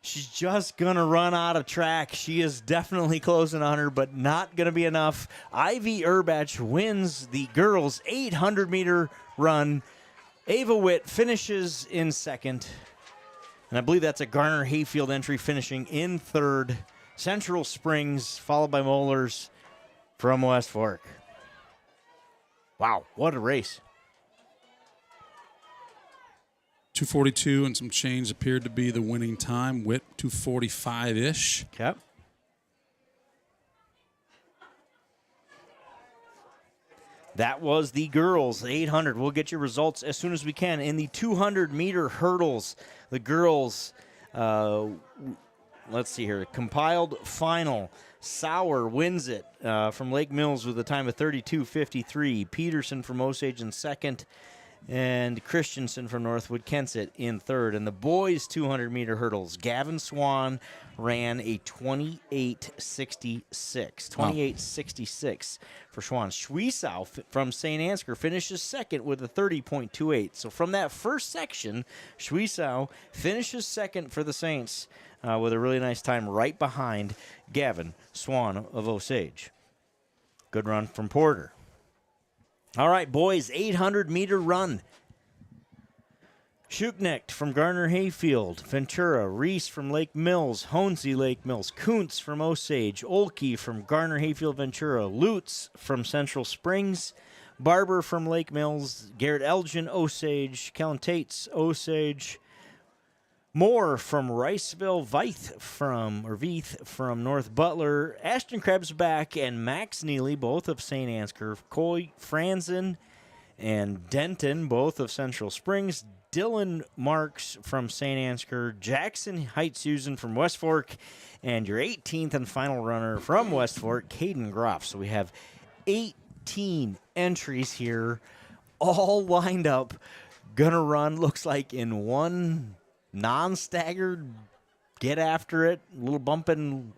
She's just going to run out of track. She is definitely closing on her, but not going to be enough. Ivy Urbach wins the girls' 800-meter run. Ava Witt finishes in second. And I believe that's a Garner Hayfield entry finishing in third. Central Springs, followed by Moeller's from West Fork. Wow, what a race.
2:42 and some change appeared to be the winning time. Witt 2:45-ish.
Okay. That was the girls' 800. We'll get your results as soon as we can. In the 200-meter hurdles, the girls, let's see here, compiled final. Sauer wins it from Lake Mills with a time of 32:53. Peterson from Osage in second. And Christensen from Northwood Kensett in third. And the boys' 200-meter hurdles, Gavin Swan ran a 28:66. 28:66 for Swan. Schwiesau from Saint Ansgar finishes second with a 30.28. So from that first section, Schwiesau finishes second for the Saints with a really nice time right behind Gavin Swan of Osage. Good run from Porter. All right, boys, 800-meter run. Schuknecht from Garner Hayfield, Ventura, Reese from Lake Mills, Honesy Lake Mills, Kuntz from Osage, Olkey from Garner Hayfield, Ventura, Lutz from Central Springs, Barber from Lake Mills, Garrett Elgin, Osage, Kellen Tates, Osage, Moore from Riceville, Veith from North Butler, Ashton Krebsback and Max Neely, both of St. Ansgar, Coy Franzen and Denton, both of Central Springs, Dylan Marks from St. Ansgar, Jackson Height-Susan from West Fork, and your 18th and final runner from West Fork, Caden Groff. So we have 18 entries here, all lined up, gonna run, looks like in one non-staggered, get after it, a little bumping,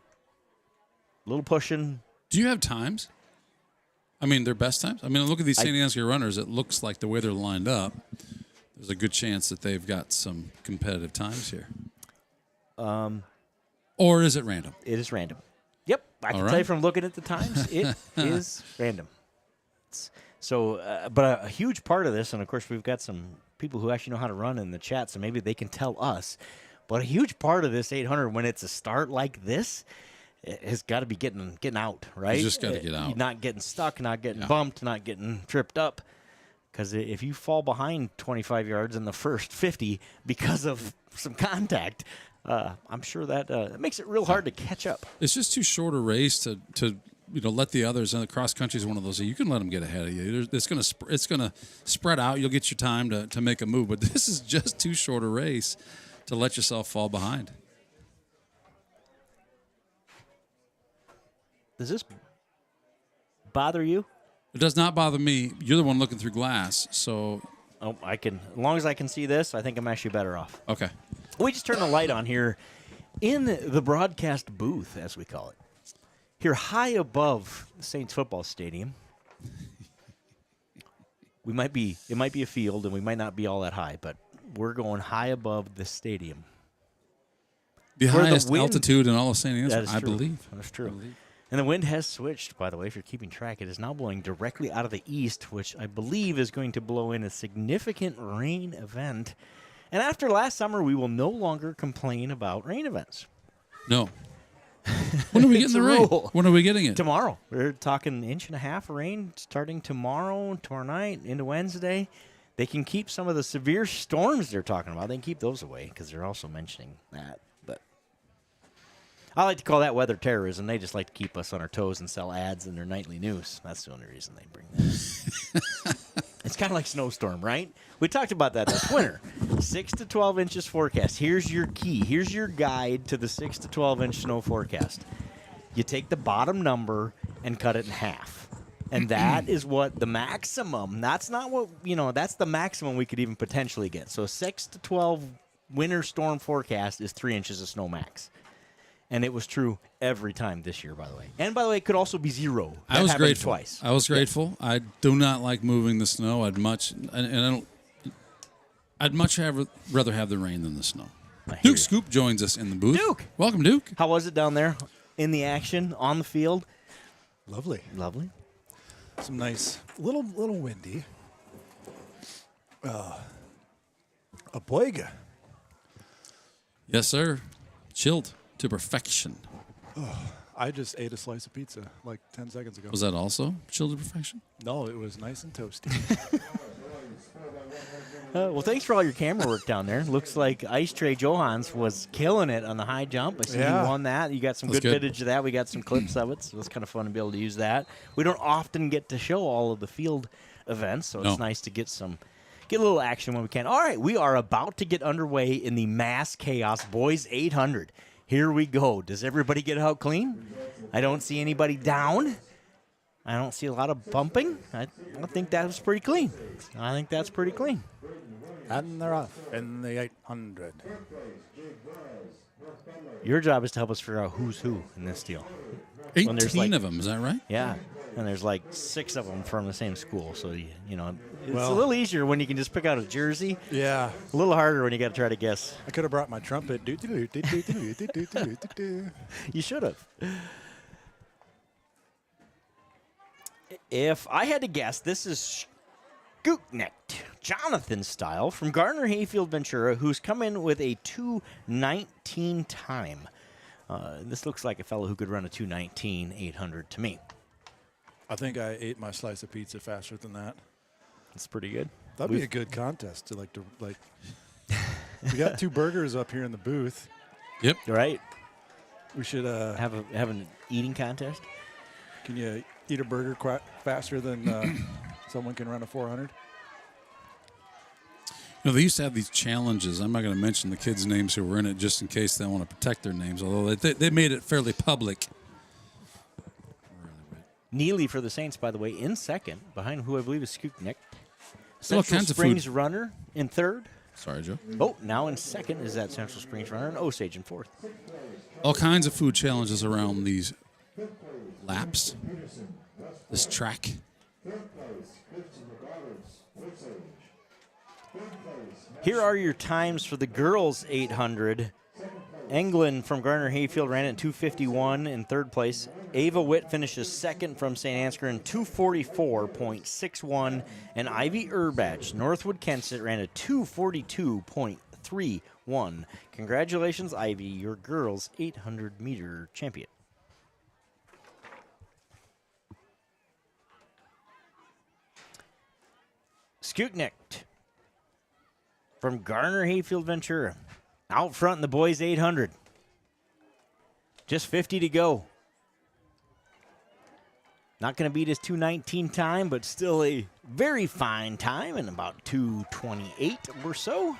a little pushing.
Do you have times? I mean, their best times? I mean, look at these St. Ansgar runners. It looks like the way they're lined up, there's a good chance that they've got some competitive times here. Or is it random?
It is random. Yep. I can tell you from looking at the times, it is random. But a huge part of this, and of course we've got some people who actually know how to run in the chat, so maybe they can tell us. But a huge part of this 800, when it's a start like this, has got to be getting out, right?
You just got to get out.
Not getting stuck, not getting bumped, not getting tripped up. Because if you fall behind 25 yards in the first 50 because of some contact, I'm sure that makes it real hard to catch up.
It's just too short a race to let the others. And the cross country is one of those that you can let them get ahead of you. It's gonna spread out. You'll get your time to make a move. But this is just too short a race to let yourself fall behind.
Does this bother you?
It does not bother me. You're the one looking through glass, so.
Oh, I can. As long as I can see this, I think I'm actually better off.
Okay.
We just turned the light on here in the broadcast booth, as we call it. Here, high above the Saints football stadium. It might be a field, and we might not be all that high, but we're going high above the stadium.
The highest altitude in all of St. Ansgar, I believe.
That's true. And the wind has switched, by the way, if you're keeping track. It is now blowing directly out of the east, which I believe is going to blow in a significant rain event. And after last summer, we will no longer complain about rain events.
No. When are we getting the rain? When are we getting it?
Tomorrow. We're talking 1.5 inches of rain starting tomorrow night, into Wednesday. They can keep some of the severe storms they're talking about. They can keep those away because they're also mentioning that. But I like to call that weather terrorism. They just like to keep us on our toes and sell ads in their nightly news. That's the only reason they bring that. It's kind of like snowstorm, right? We talked about that this winter. 6 to 12 inches forecast. Here's your key. Here's your guide to the 6 to 12-inch snow forecast. You take the bottom number and cut it in half. And that is what the maximum, that's not what, that's the maximum we could even potentially get. So 6 to 12 winter storm forecast is 3 inches of snow max. And it was true every time this year, by the way. And by the way, it could also be 0.
I was grateful.
Twice.
I was grateful. I do not like moving the snow. I'd much rather have the rain than the snow. Duke Scoop joins us in the booth.
Duke!
Welcome, Duke.
How was it down there in the action, on the field?
Lovely.
Lovely.
Some nice, little windy. A boiga.
Yes, sir. Chilled to perfection.
I just ate a slice of pizza like 10 seconds ago.
Was that also chilled to perfection?
No, it was nice and toasty.
Well, thanks for all your camera work down there. Looks like Ice Tray Johans was killing it on the high jump. I see you won that. You got some
That's
good
good.
footage of that. We got some clips of it, so it's kind of fun to be able to use that. We don't often get to show all of the field events, so it's nice to get a little action when we can. All right, we are about to get underway in the Mass Chaos Boys 800. Here we go. Does everybody get out clean? I don't see anybody down. I don't see a lot of bumping. I think that was pretty clean. I think that's pretty clean.
And they're off in the 800.
Your job is to help us figure out who's who in this deal. When there's
18 of them, is that right?
Yeah, and there's like 6 of them from the same school, so you know it's
Well-
a little easier when you can just pick out a jersey.
Yeah.
A little harder when you got to try to guess.
I could have brought my trumpet.
You should have. If I had to guess, this is Scootnecht Jonathan style from Gardner Hayfield Ventura, who's come in with a 2:19 time. This looks like a fellow who could run a 2:19 800 to me.
I think I ate my slice of pizza faster than that.
That's pretty good.
That'd be a good contest to like. We got 2 burgers up here in the booth.
Yep.
Right?
We should
Have an eating contest.
Can you eat a burger faster than someone can run a 400?
You know, they used to have these challenges. I'm not going to mention the kids' names who were in it just in case they want to protect their names, although they made it fairly public.
Neely for the Saints, by the way, in second, behind who I believe is Scootnecht.
Still all
Central
kinds of
Springs
food.
runner in third.
Sorry, Joe.
Oh, now in second is that Central Springs runner, and Osage in fourth.
All kinds of food challenges around these laps, this track.
Here are your times for the girls 800. England from Gardner Hayfield ran at 2:51 in third place. Ava Witt finishes second from St. Ansgar in 2:44.61. And Ivy Urbach, Northwood Kensett, ran at 2:42.31. Congratulations, Ivy, your girls 800-meter champion. Scootnecht from Gardner Hayfield Ventura. Out front in the boys 800. Just 50 to go. Not going to beat his 2:19 time, but still a very fine time in about 2:28 or so.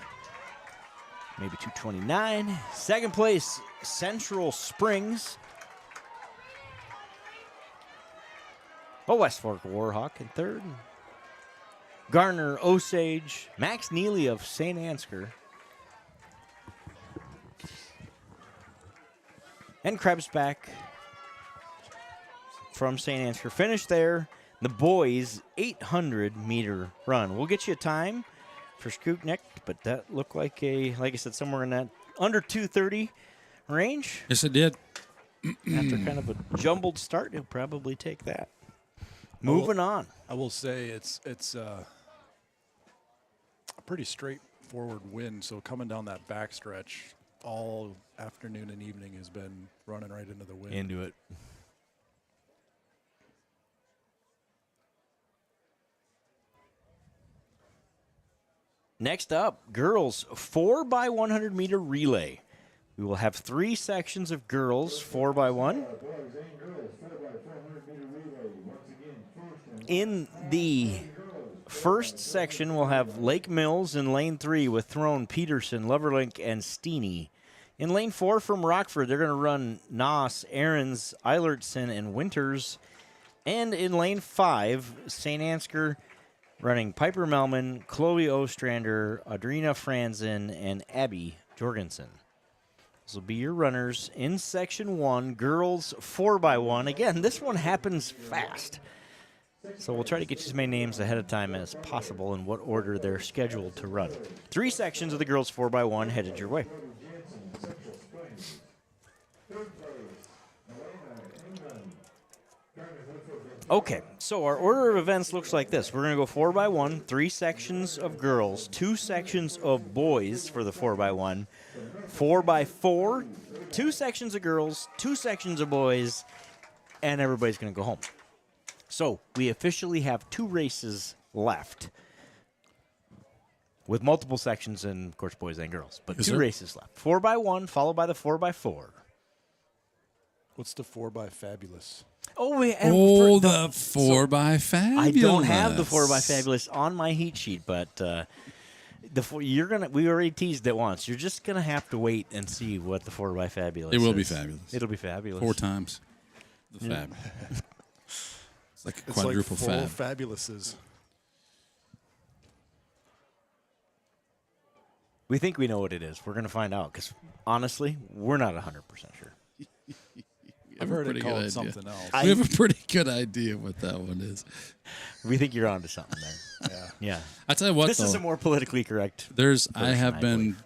Maybe 2:29. Second place, Central Springs. West Fork Warhawk in third. Garner Osage. Max Neely of St. Ansgar. And Krebsbach from St. Ansgar finished there. The boys' 800-meter run. We'll get you a time for Scootnecht, but that looked like like I said, somewhere in that under 2:30 range.
Yes, it did.
After kind of a jumbled start, he'll probably take that. Moving on.
I will say it's a pretty straightforward win. So coming down that backstretch all afternoon and evening has been running right into the wind.
Into it. Next up, girls 4x100-meter relay. We will have 3 sections of girls 4x1. In the first section, we'll have Lake Mills in lane 3 with Throne, Peterson, Loverlink, and Steeney. In lane 4 from Rockford, they're going to run Noss, Aarons, Eilertson, and Winters. And in lane 5, St. Ansgar running Piper Melman, Chloe Ostrander, Adrina Franzen, and Abby Jorgensen. This will be your runners in section 1, girls 4x1. Again, this one happens fast. So we'll try to get you as many names ahead of time as possible in what order they're scheduled to run. 3 sections of the girls 4x1 headed your way. Okay, so our order of events looks like this. We're going to go 4x1, 3 sections of girls, 2 sections of boys for the 4x1, 4x4, 2 sections of girls, 2 sections of boys, and everybody's going to go home. So we officially have 2 races left with multiple sections and, of course, boys and girls. But 2 races left. 4x1 followed by the 4x4.
What's the 4x Fabulous?
Oh,
the 4x Fabulous.
I don't have the 4x Fabulous on my heat sheet, but we already teased it once. You're just gonna have to wait and see what the 4x Fabulous.
It will
is.
be fabulous.
It'll be fabulous.
4 times the fab. It's like a
It's
quadruple
like 4
fab.
Fabulouses.
We think we know what it is. We're gonna find out because honestly, we're not 100% sure.
I've heard it called something else.
We have a pretty good idea what that one is.
We think you're onto something there.
Yeah.
Yeah.
I tell you what,
This
though,
is a more politically correct.
I have been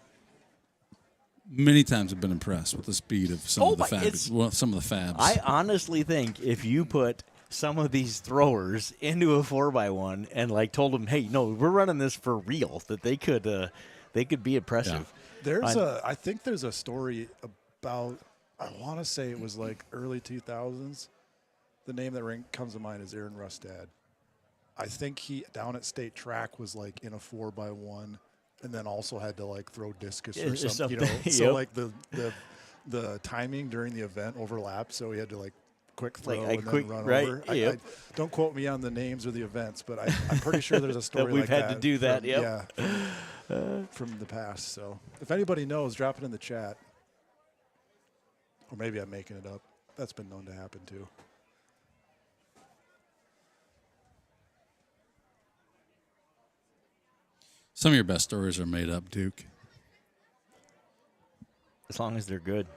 many times have been impressed with the speed of some of the some of the fabs.
I honestly think if you put some of these throwers into a 4x1 and like told them, hey, no, we're running this for real, that they could be impressive.
Yeah. I think there's a story about, I want to say it was like early 2000s. The name that comes to mind is Aaron Rustad. I think he down at State Track was like in a 4x1 and then also had to like throw discus or something. You know? So like the timing during the event overlapped, so he had to like quick throw and then run over. I don't quote me on the names or the events, but I'm pretty sure there's a story
that we've
like
had
that
to do that.
From the past. So if anybody knows, drop it in the chat. Or maybe I'm making it up. That's been known to happen too.
Some of your best stories are made up, Duke.
As long as they're good,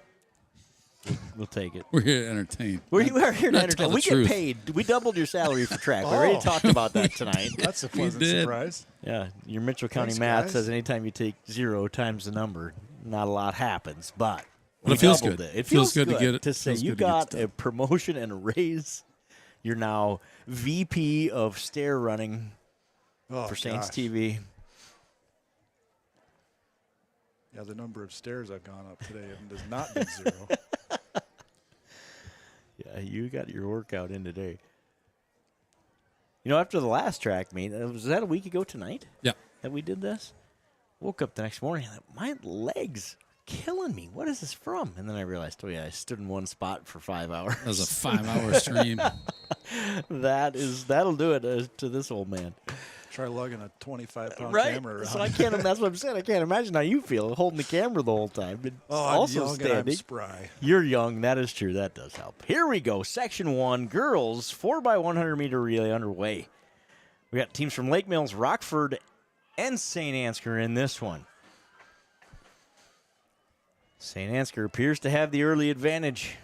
we'll take it.
We're here to entertain.
We're here to entertain. We
truth.
get paid. We doubled your salary for track. We already talked about that tonight.
That's a pleasant surprise.
Yeah, your Mitchell County math says anytime you take 0 times the number, not a lot happens, but
it feels good.
It feels good
to get it.
To say you got a promotion and a raise. You're now VP of stair running for Saints TV.
Yeah, the number of stairs I've gone up today does not beat 0.
Yeah, you got your workout in today. You know, after the last track meet, was that a week ago tonight?
Yeah.
That we did this? Woke up the next morning and my legs killing me. What is this from? And then I realized, I stood in one spot for 5 hours.
That was a 5-hour stream.
That'll do it to this old man.
Try lugging a 25-pound
right?
camera around.
So that's what I'm saying. I can't imagine how you feel holding the camera the whole time. But also
I'm young
standing.
and I'm spry.
You're young. That is true. That does help. Here we go. Section 1, girls, 4x100 meter relay underway. We got teams from Lake Mills, Rockford, and Saint Ansgar in this one. Saint Ansgar appears to have the early advantage.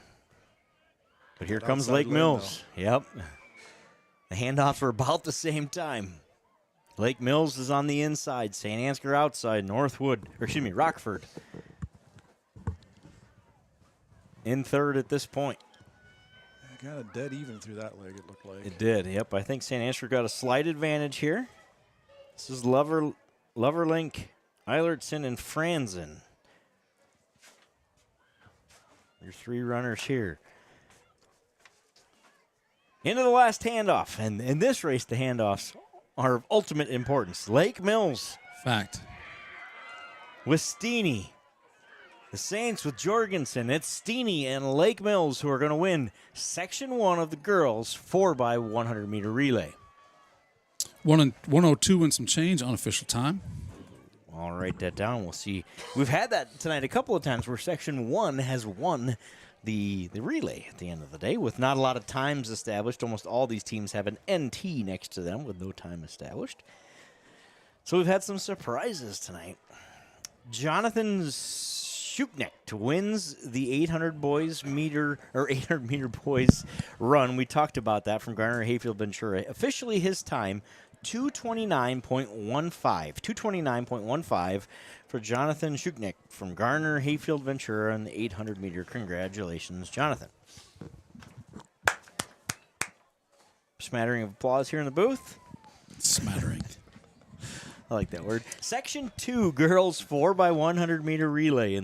But here comes Lake Mills. Yep. The handoffs are about the same time. Lake Mills is on the inside. Saint Ansgar outside. Rockford in third at this point.
Kind of dead even through that leg, it looked like.
It did, yep. I think Saint Ansgar got a slight advantage here. This is Loverlink, Eilertson, and Franzen. Your 3 runners here. Into the last handoff. And in this race, the handoffs are of ultimate importance. Lake Mills.
Fact.
With Steeny. The Saints with Jorgensen. It's Steeny and Lake Mills who are going to win Section 1 of the girls 4x100 meter relay.
1:02 and some change unofficial time.
I'll write that down. We'll see. We've had that tonight a couple of times where Section 1 has won the relay at the end of the day with not a lot of times established. Almost all these teams have an NT next to them with no time established. So we've had some surprises tonight. Jonathan Schuknecht wins the 800 meter boys run. We talked about that from Garner Hayfield Ventura. Officially his time 229.15. 229.15 for Jonathan Schuknecht from Garner Hayfield Ventura in the 800 meter. Congratulations, Jonathan. Smattering of applause here in the booth.
Smattering.
I like that word. Section 2, girls 4x100 meter relay.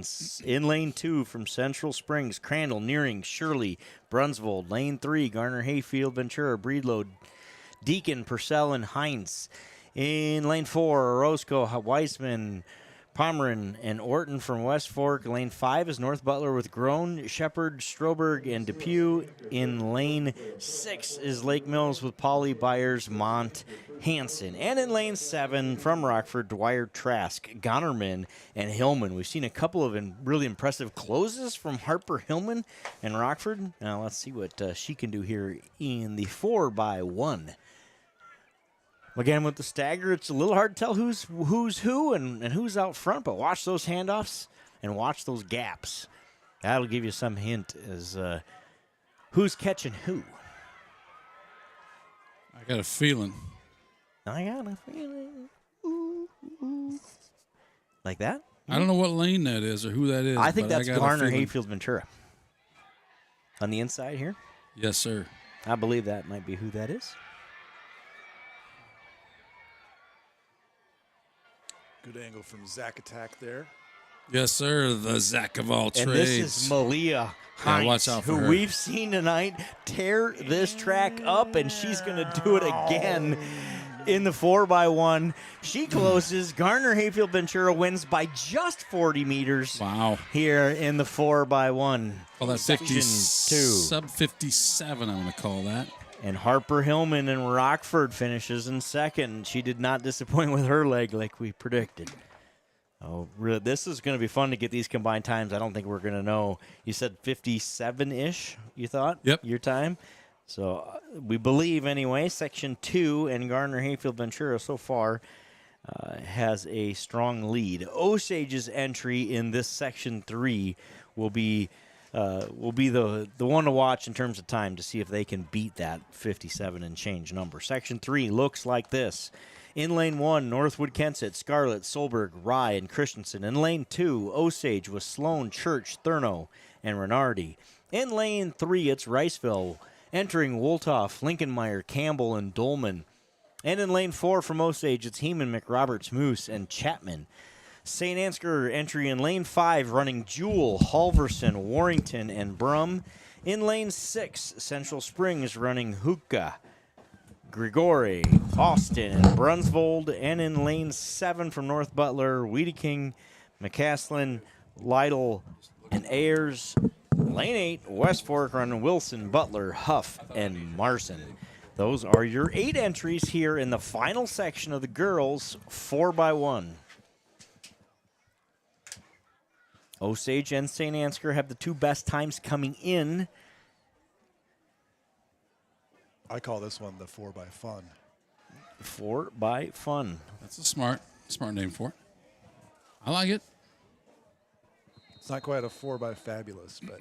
In lane 2 from Central Springs, Crandall, Nearing, Shirley, Brunsvold. Lane 3, Garner, Hayfield, Ventura, Breedlow, Deacon, Purcell, and Heinz. In lane 4, Orozco, Weisman, Pomeran, and Orton from West Fork. Lane 5 is North Butler with Groan, Shepherd, Stroberg, and Depew. In lane 6 is Lake Mills with Polly, Byers, Mont, Hanson. And in lane 7 from Rockford, Dwyer, Trask, Gonnerman, and Hillman. We've seen a couple of really impressive closes from Harper Hillman and Rockford. Now let's see what she can do here in the 4x1. Again, with the stagger, it's a little hard to tell who's who and who's out front, but watch those handoffs and watch those gaps. That'll give you some hint as who's catching who.
I got a feeling.
I got a feeling. Ooh, ooh. Like that?
I don't know what lane that is or who that is.
I think
but
that's
I got a
Garner,
feeling.
Hayfield, Ventura. On the inside here?
Yes, sir.
I believe that might be who that is.
Good angle from Zach Attack there.
Yes, sir. The Zach of all
And
trades.
this is Malia Hines,
watch out for
who
her.
we've seen tonight tear this track up, and she's going to do it again in the 4x1. She closes. Garner, Hayfield, Ventura wins by just 40 meters.
Wow.
Here in the 4x1.
Well, that 50,
Section 2.
sub 57, I'm going to call that.
And Harper Hillman in Rockford finishes in second. She did not disappoint with her leg like we predicted. Oh, really, this is going to be fun to get these combined times. I don't think we're going to know. You said 57-ish, you thought?
Yep.
Your time? So we believe, anyway, Section 2 and Garner, Hayfield, Ventura so far has a strong lead. Osage's entry in this Section 3 will be the one to watch in terms of time to see if they can beat that 57 and change number. Section 3 looks like this. In lane 1, Northwood, Kensett, Scarlett, Solberg, Rye, and Christensen. In lane 2, Osage with Sloan, Church, Thurno, and Renardi. In lane 3, it's Riceville, entering Woltoff, Lincolnmeyer, Campbell, and Dolman. And in lane 4 from Osage, it's Heeman, McRoberts, Moose, and Chapman. Saint Ansgar entry in lane 5, running Jewel, Halverson, Warrington, and Brum. In lane 6, Central Springs running Hookah, Grigori, Austin, and Brunsvold. And in lane 7 from North Butler, Wiedeking, McCaslin, Lytle, and Ayers. Lane 8, West Fork running Wilson, Butler, Huff, and Marson. Those are your 8 entries here in the final section of the girls 4x1. Osage and St. Ansgar have the 2 best times coming in.
I call this one the 4x-Fun.
4x-Fun.
That's a smart name for it. I like it.
It's not quite a 4x-Fabulous, but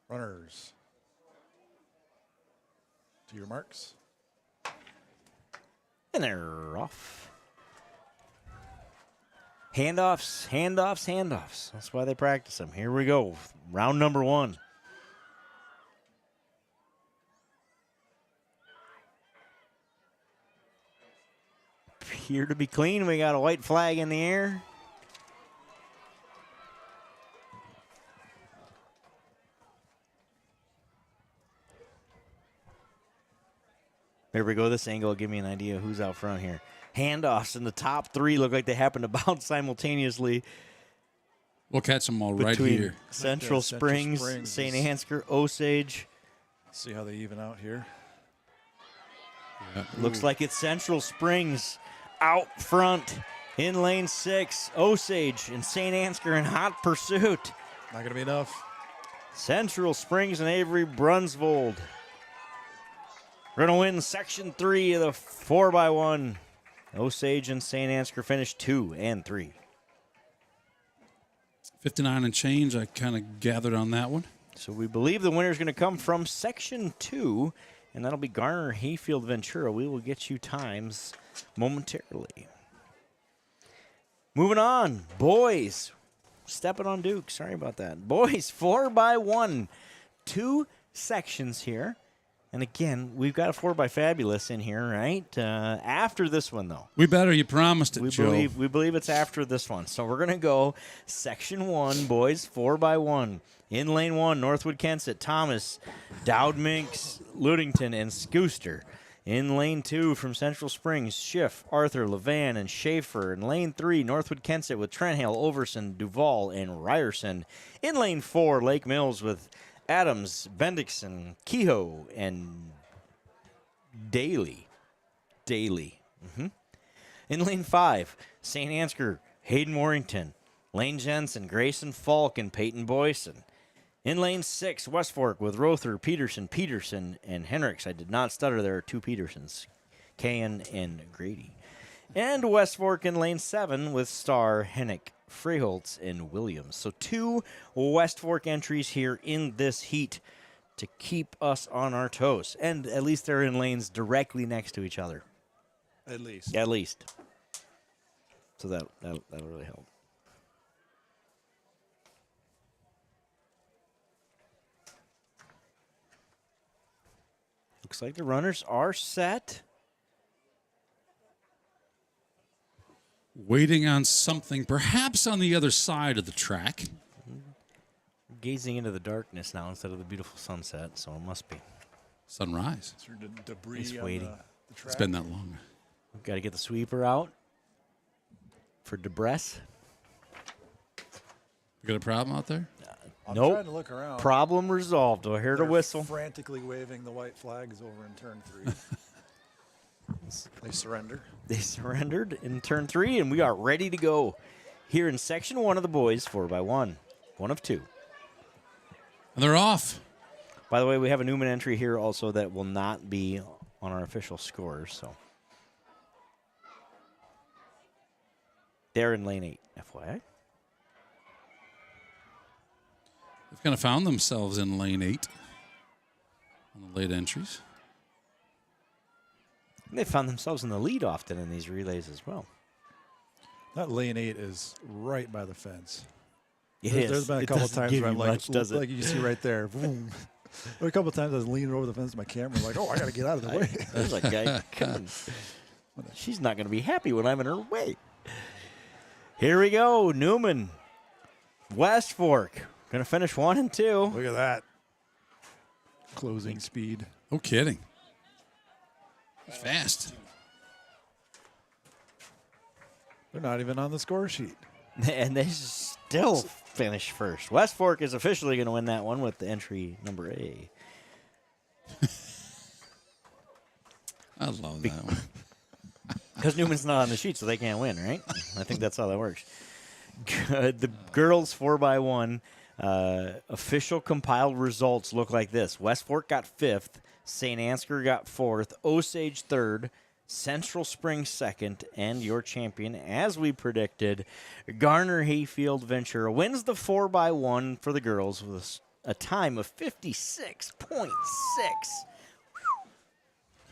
runners. To your marks.
And they're off. Handoffs, handoffs, handoffs. That's why they practice them. Here we go. Round number 1. Appear to be clean. We got a white flag in the air. There we go. This angle will give me an idea who's out front here. Handoffs in the top 3 look like they happen to bounce simultaneously.
We'll catch them all right
Between
here.
Central
Central
Springs,
Springs
St.
is-
Ansgar, Osage.
See how they even out here.
Yeah.
Looks like it's Central Springs out front in lane 6. Osage and St. Ansgar in hot pursuit.
Not going to be enough.
Central Springs and Avery Brunsvold. We're going to win Section 3 of the 4x1. Osage and St. Ansgar finished 2 and 3.
59 and change, I kind of gathered on that one.
So we believe the winner is going to come from Section 2, and that'll be Garner, Hayfield, Ventura. We will get you times momentarily. Moving on, boys. stepping on Duke. Sorry about that. Boys, 4x1. 2 sections here. And again, we've got a 4x Fabulous in here, right? After this one, though.
We better. You promised it, Joe.
We believe it's after this one. So we're going to go section 1, boys, 4x1. In lane 1, Northwood Kensett, Thomas, Dowd Minks, Ludington, and Scooster. In lane 2 from Central Springs, Schiff, Arthur, Levan, and Schaefer. In lane 3, Northwood Kensett with Trenhale, Overson, Duval, and Ryerson. In lane 4, Lake Mills with Adams, Bendixson, Kehoe, and Daly. In lane 5, Saint Ansgar, Hayden Warrington, Lane Jensen, Grayson Falk, and Peyton Boyson. In lane 6, West Fork with Rother, Peterson, and Henricks. I did not stutter. There are 2 Petersons, Cahan and Grady. And West Fork in lane 7 with Starr, Hennick, Freeholtz, and Williams. So 2 West Fork entries here in this heat to keep us on our toes. And at least they're in lanes directly next to each other.
At least.
At least. So that'll really help. Looks like the runners are set.
Waiting on something, perhaps on the other side of the track.
Gazing into the darkness now instead of the beautiful sunset, so it must be.
Sunrise.
Is there debris
He's
on
waiting.
the track?
It's been that long.
We've got to get the sweeper out for debris.
You got a problem out there?
I'm
Nope.
trying to look around.
Problem resolved. I heard a
They're
whistle.
frantically waving the white flags over in turn 3. They surrender.
They surrendered in turn 3, and we are ready to go here in section 1 of the boys 4x1. 1 of 2.
And they're off.
By the way, we have a Newman entry here also that will not be on our official scores. So they're in lane 8, FYI.
They've kind of found themselves in lane 8 on the late entries.
And they found themselves in the lead often in these relays as well.
That lane 8 is right by the fence.
There's
There's been a couple times where I'm like, like you see right there, boom. A couple times I was leaning over the fence with my camera, like, oh, I got to get out of the way.
There's a guy coming. She's not going to be happy when I'm in her way. Here we go. Newman. West Fork. Going to finish 1 and 2.
Look at that. Closing speed.
No kidding. Fast.
They're not even on the score sheet.
And they still finish first. West Fork is officially going to win that one with the entry number A.
I love that one.
Because Newman's not on the sheet, so they can't win, right? I think that's how that works. Good. The girls 4x1 official compiled results look like this. West Fork got 5th. St. Ansgar got 4th. Osage 3rd. Central Springs 2nd. And your champion, as we predicted, Garner Hayfield Ventura wins the 4x1 for the girls with a time of 56.6.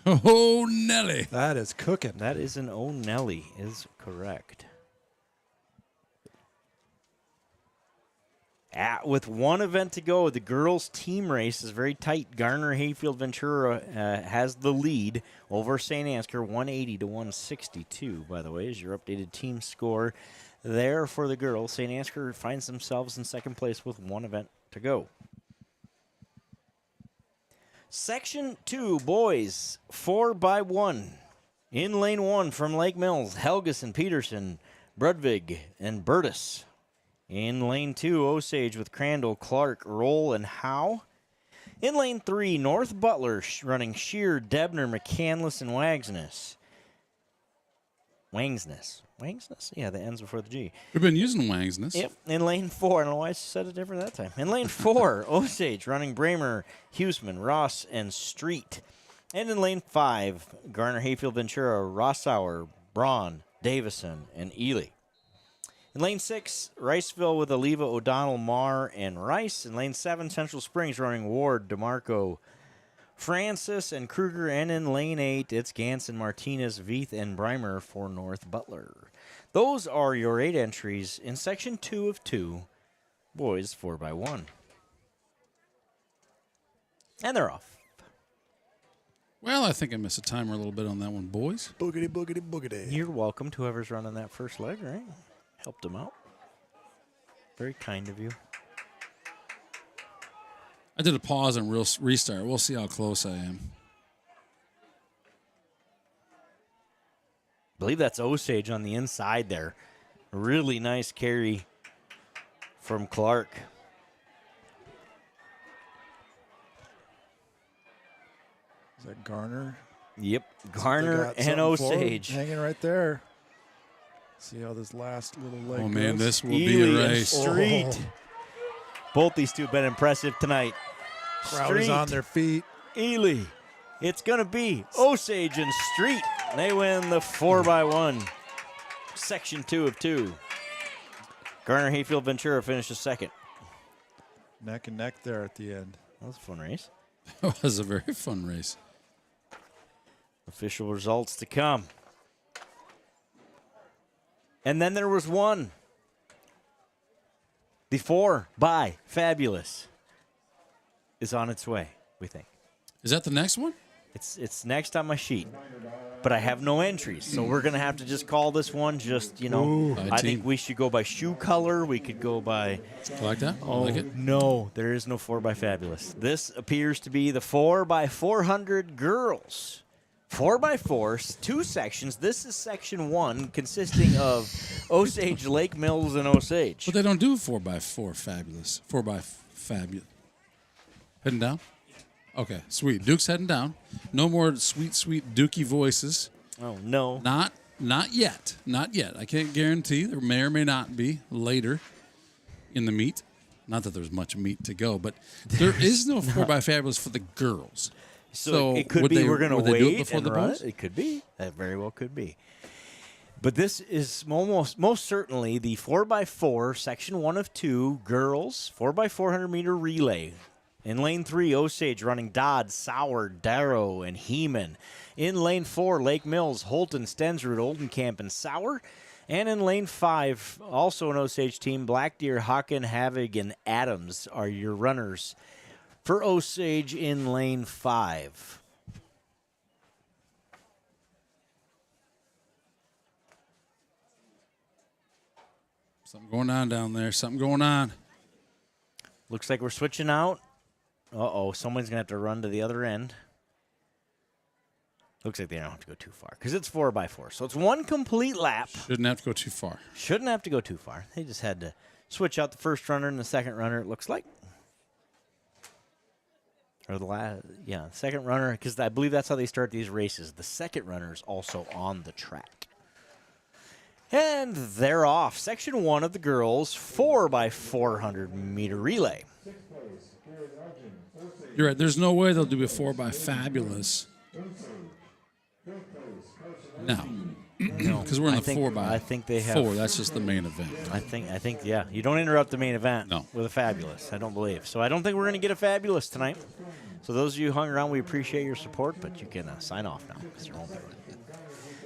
Oh, Nelly.
That is cooking.
That is an O'Nelly, is correct. With one event to go, the girls' team race is very tight. Garner Hayfield Ventura has the lead over St. Ansgar, 180 to 162, by the way, is your updated team score there for the girls. St. Ansgar finds themselves in second place with one event to go. Section 2, boys, 4x1. In lane 1 from Lake Mills, Helgeson, Peterson, Brudvig, and Burtis. In lane 2, Osage with Crandall, Clark, Roll, and Howe. In lane 3, North Butler running Shear, Debner, McCandless, and Wangsness. Wangsness? Yeah, that ends before the G.
We've been using Wangsness.
Yep. In lane 4, I don't know why I said it different that time. In lane 4, Osage running Bramer, Huseman, Ross, and Street. And in lane 5, Garner Hayfield Ventura, Rossauer, Braun, Davison, and Ely. In lane 6, Riceville with Oliva, O'Donnell, Marr, and Rice. In lane 7, Central Springs running Ward, DeMarco, Francis, and Kruger. And in lane 8, it's Ganson, Martinez, Veith, and Breimer for North Butler. Those are your 8 entries in Section 2 of 2, boys 4x1. And they're off.
Well, I think I missed a timer a little bit on that one, boys.
Boogity, boogity, boogity.
You're welcome to whoever's running that first leg, right? Helped them out. Very kind of you.
I did a pause and restart. We'll see how close I am.
I believe that's Osage on the inside there. Really nice carry from Clark.
Is that Garner?
Yep,
They
Garner
got
and
something forward,
Osage.
hanging right there. See how this last little leg
Oh, man,
goes?
this will be
Ely
a
and
race.
Street.
Oh.
Both these two have been impressive tonight.
Crowd is on their feet.
Ely. It's going to be Osage and Street. They win the 4x1. Section 2 of 2. Garner Hayfield Ventura finishes second.
Neck and neck there at the end.
That was a fun race.
It was a very fun race.
Official results to come. And then there was one. The 4x Fabulous is on its way, we think.
Is that the next one?
It's next on my sheet. But I have no entries, so we're going to have to just call this one just,
By
I
team.
think we should go by shoe color. We could go by...
You like that? I like it.
No, there is no 4x Fabulous. This appears to be the 4x400 girls. 4x4, 2 sections. This is section 1, consisting of Osage, Lake Mills, and Osage.
But they don't do 4x4 fabulous. 4x fabulous. Heading down? Okay, sweet. Duke's heading down. No more sweet, sweet Dookie voices.
Oh, no.
Not yet. Not yet. I can't guarantee. There may or may not be later in the meet. Not that there's much meat to go, but there is no 4x fabulous for the girls.
So it could
would
be
they-
we're going
would
to
they do it
wait
before
and
the
run
boys?
it. It could be. That very well could be. But this is most certainly the 4x4, section 1 of 2, girls, 4x400 meter relay. In lane 3, Osage running Dodd, Sauer, Darrow, and Heeman. In lane 4, Lake Mills, Holton, Stensrud, Oldenkamp, and Sauer. And in lane 5, also an Osage team, Black Deer, Hawken, Havig, and Adams are your runners for Osage in lane 5.
Something going on down there. Something going on.
Looks like we're switching out. Uh-oh, someone's going to have to run to the other end. Looks like they don't have to go too far because it's 4x4. So it's one complete lap.
Shouldn't have to go too far.
Shouldn't have to go too far. They just had to switch out the first runner and the second runner, it looks like. Or the last, yeah, second runner, because I believe that's how they start these races. The second runner is also on the track. And they're off. Section 1 of the girls, 4x400 meter relay.
You're right. There's no way they'll do a 4x fabulous. No. Because we're in the 4x4.
I think they have.
That's just the main event.
I think, yeah. You don't interrupt the main event
No.
with a fabulous, I don't believe. So I don't think we're going to get a fabulous tonight. So those of you who hung around, we appreciate your support, but you can sign off now because there won't be one.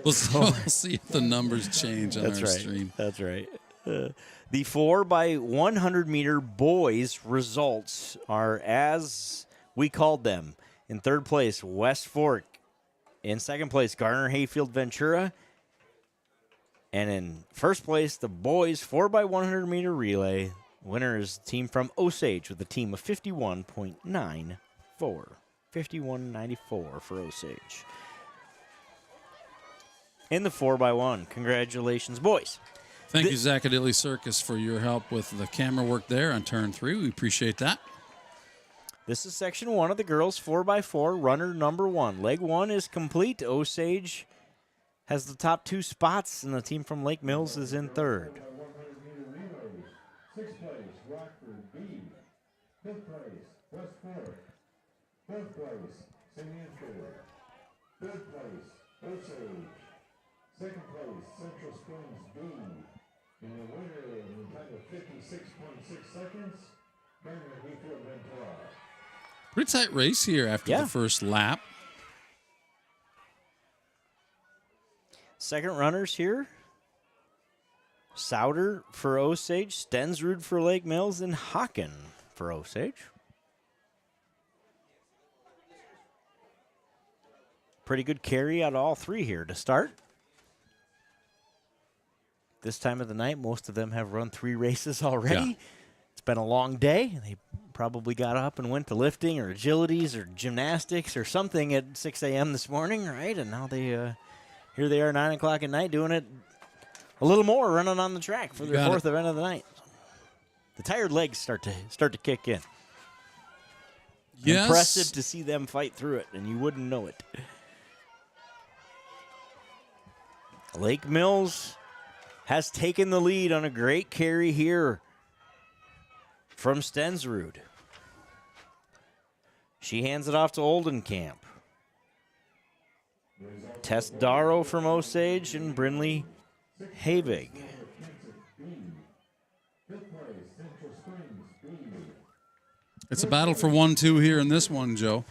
We'll see if the numbers change on our stream.
That's right. The 4x100 meter boys results are as we called them. In third place, West Fork. In second place, Garner Hayfield Ventura. And in first place, the boys 4x100 meter relay. Winner is the team from Osage with a team of 51.94. 51.94 for Osage. In the 4x1. Congratulations, boys.
Thank you, Zacadilly Circus, for your help with the camera work there on turn 3. We appreciate that.
This is section 1 of the girls 4x4, runner number 1. Leg 1 is complete. Osage has the top 2 spots, and the team from Lake Mills is in third.
6th place, Rockford B. 5th place, West Fork. 4th place, Saint Ansgar. 3rd place, Osage. 2nd place, Central Springs B. And the winner in a time of 56.6 seconds, Garner Hayfield Ventura.
Pretty tight race here after the first lap.
Second runners here. Souder for Osage, Stensrud for Lake Mills, and Hocken for Osage. Pretty good carry out of all three here to start. This time of the night, most of them have run 3 races already.
Yeah.
It's been a long day. They probably got up and went to lifting or agilities or gymnastics or something at 6 a.m. this morning, right? And now they here they are 9 o'clock at night doing it a little more, running on the track for their 4th event of the night. The tired legs start to kick in.
Yes.
Impressive to see them fight through it, and you wouldn't know it. Lake Mills has taken the lead on a great carry here from Stensrud. She hands it off to Oldenkamp. Tess Darrow from Osage and Brinley Havig.
It's a battle for 1-2 here in this one, Joe.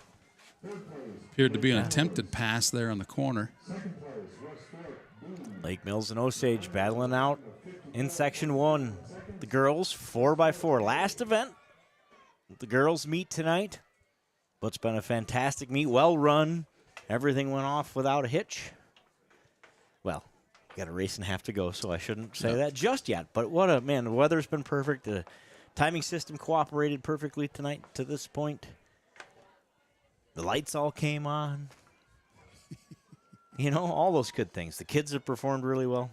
Appeared to be an attempted pass there on the corner.
Lake Mills and Osage battling out in Section 1. The girls, 4x4. Last event, the girls meet tonight. But it's been a fantastic meet, well run. Everything went off without a hitch. Well, got a race and a half to go, so I shouldn't say that just yet. But the weather's been perfect. The timing system cooperated perfectly tonight to this point. The lights all came on. You know, all those good things. The kids have performed really well.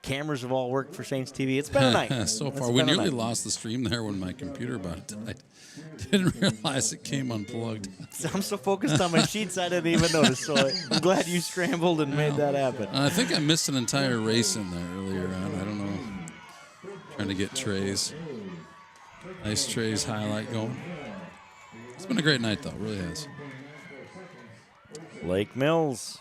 Cameras have all worked for Saints TV. It's been a night.
So far, we nearly lost the stream there when my computer about died. Didn't realize it came unplugged.
I'm so focused on my sheets I didn't even notice. So I'm glad you scrambled and made that happen.
I think I missed an entire race in there earlier on. I don't know. Trying to get Trey's. Nice Trey's highlight going. It's been a great night, though. It really has.
Lake Mills.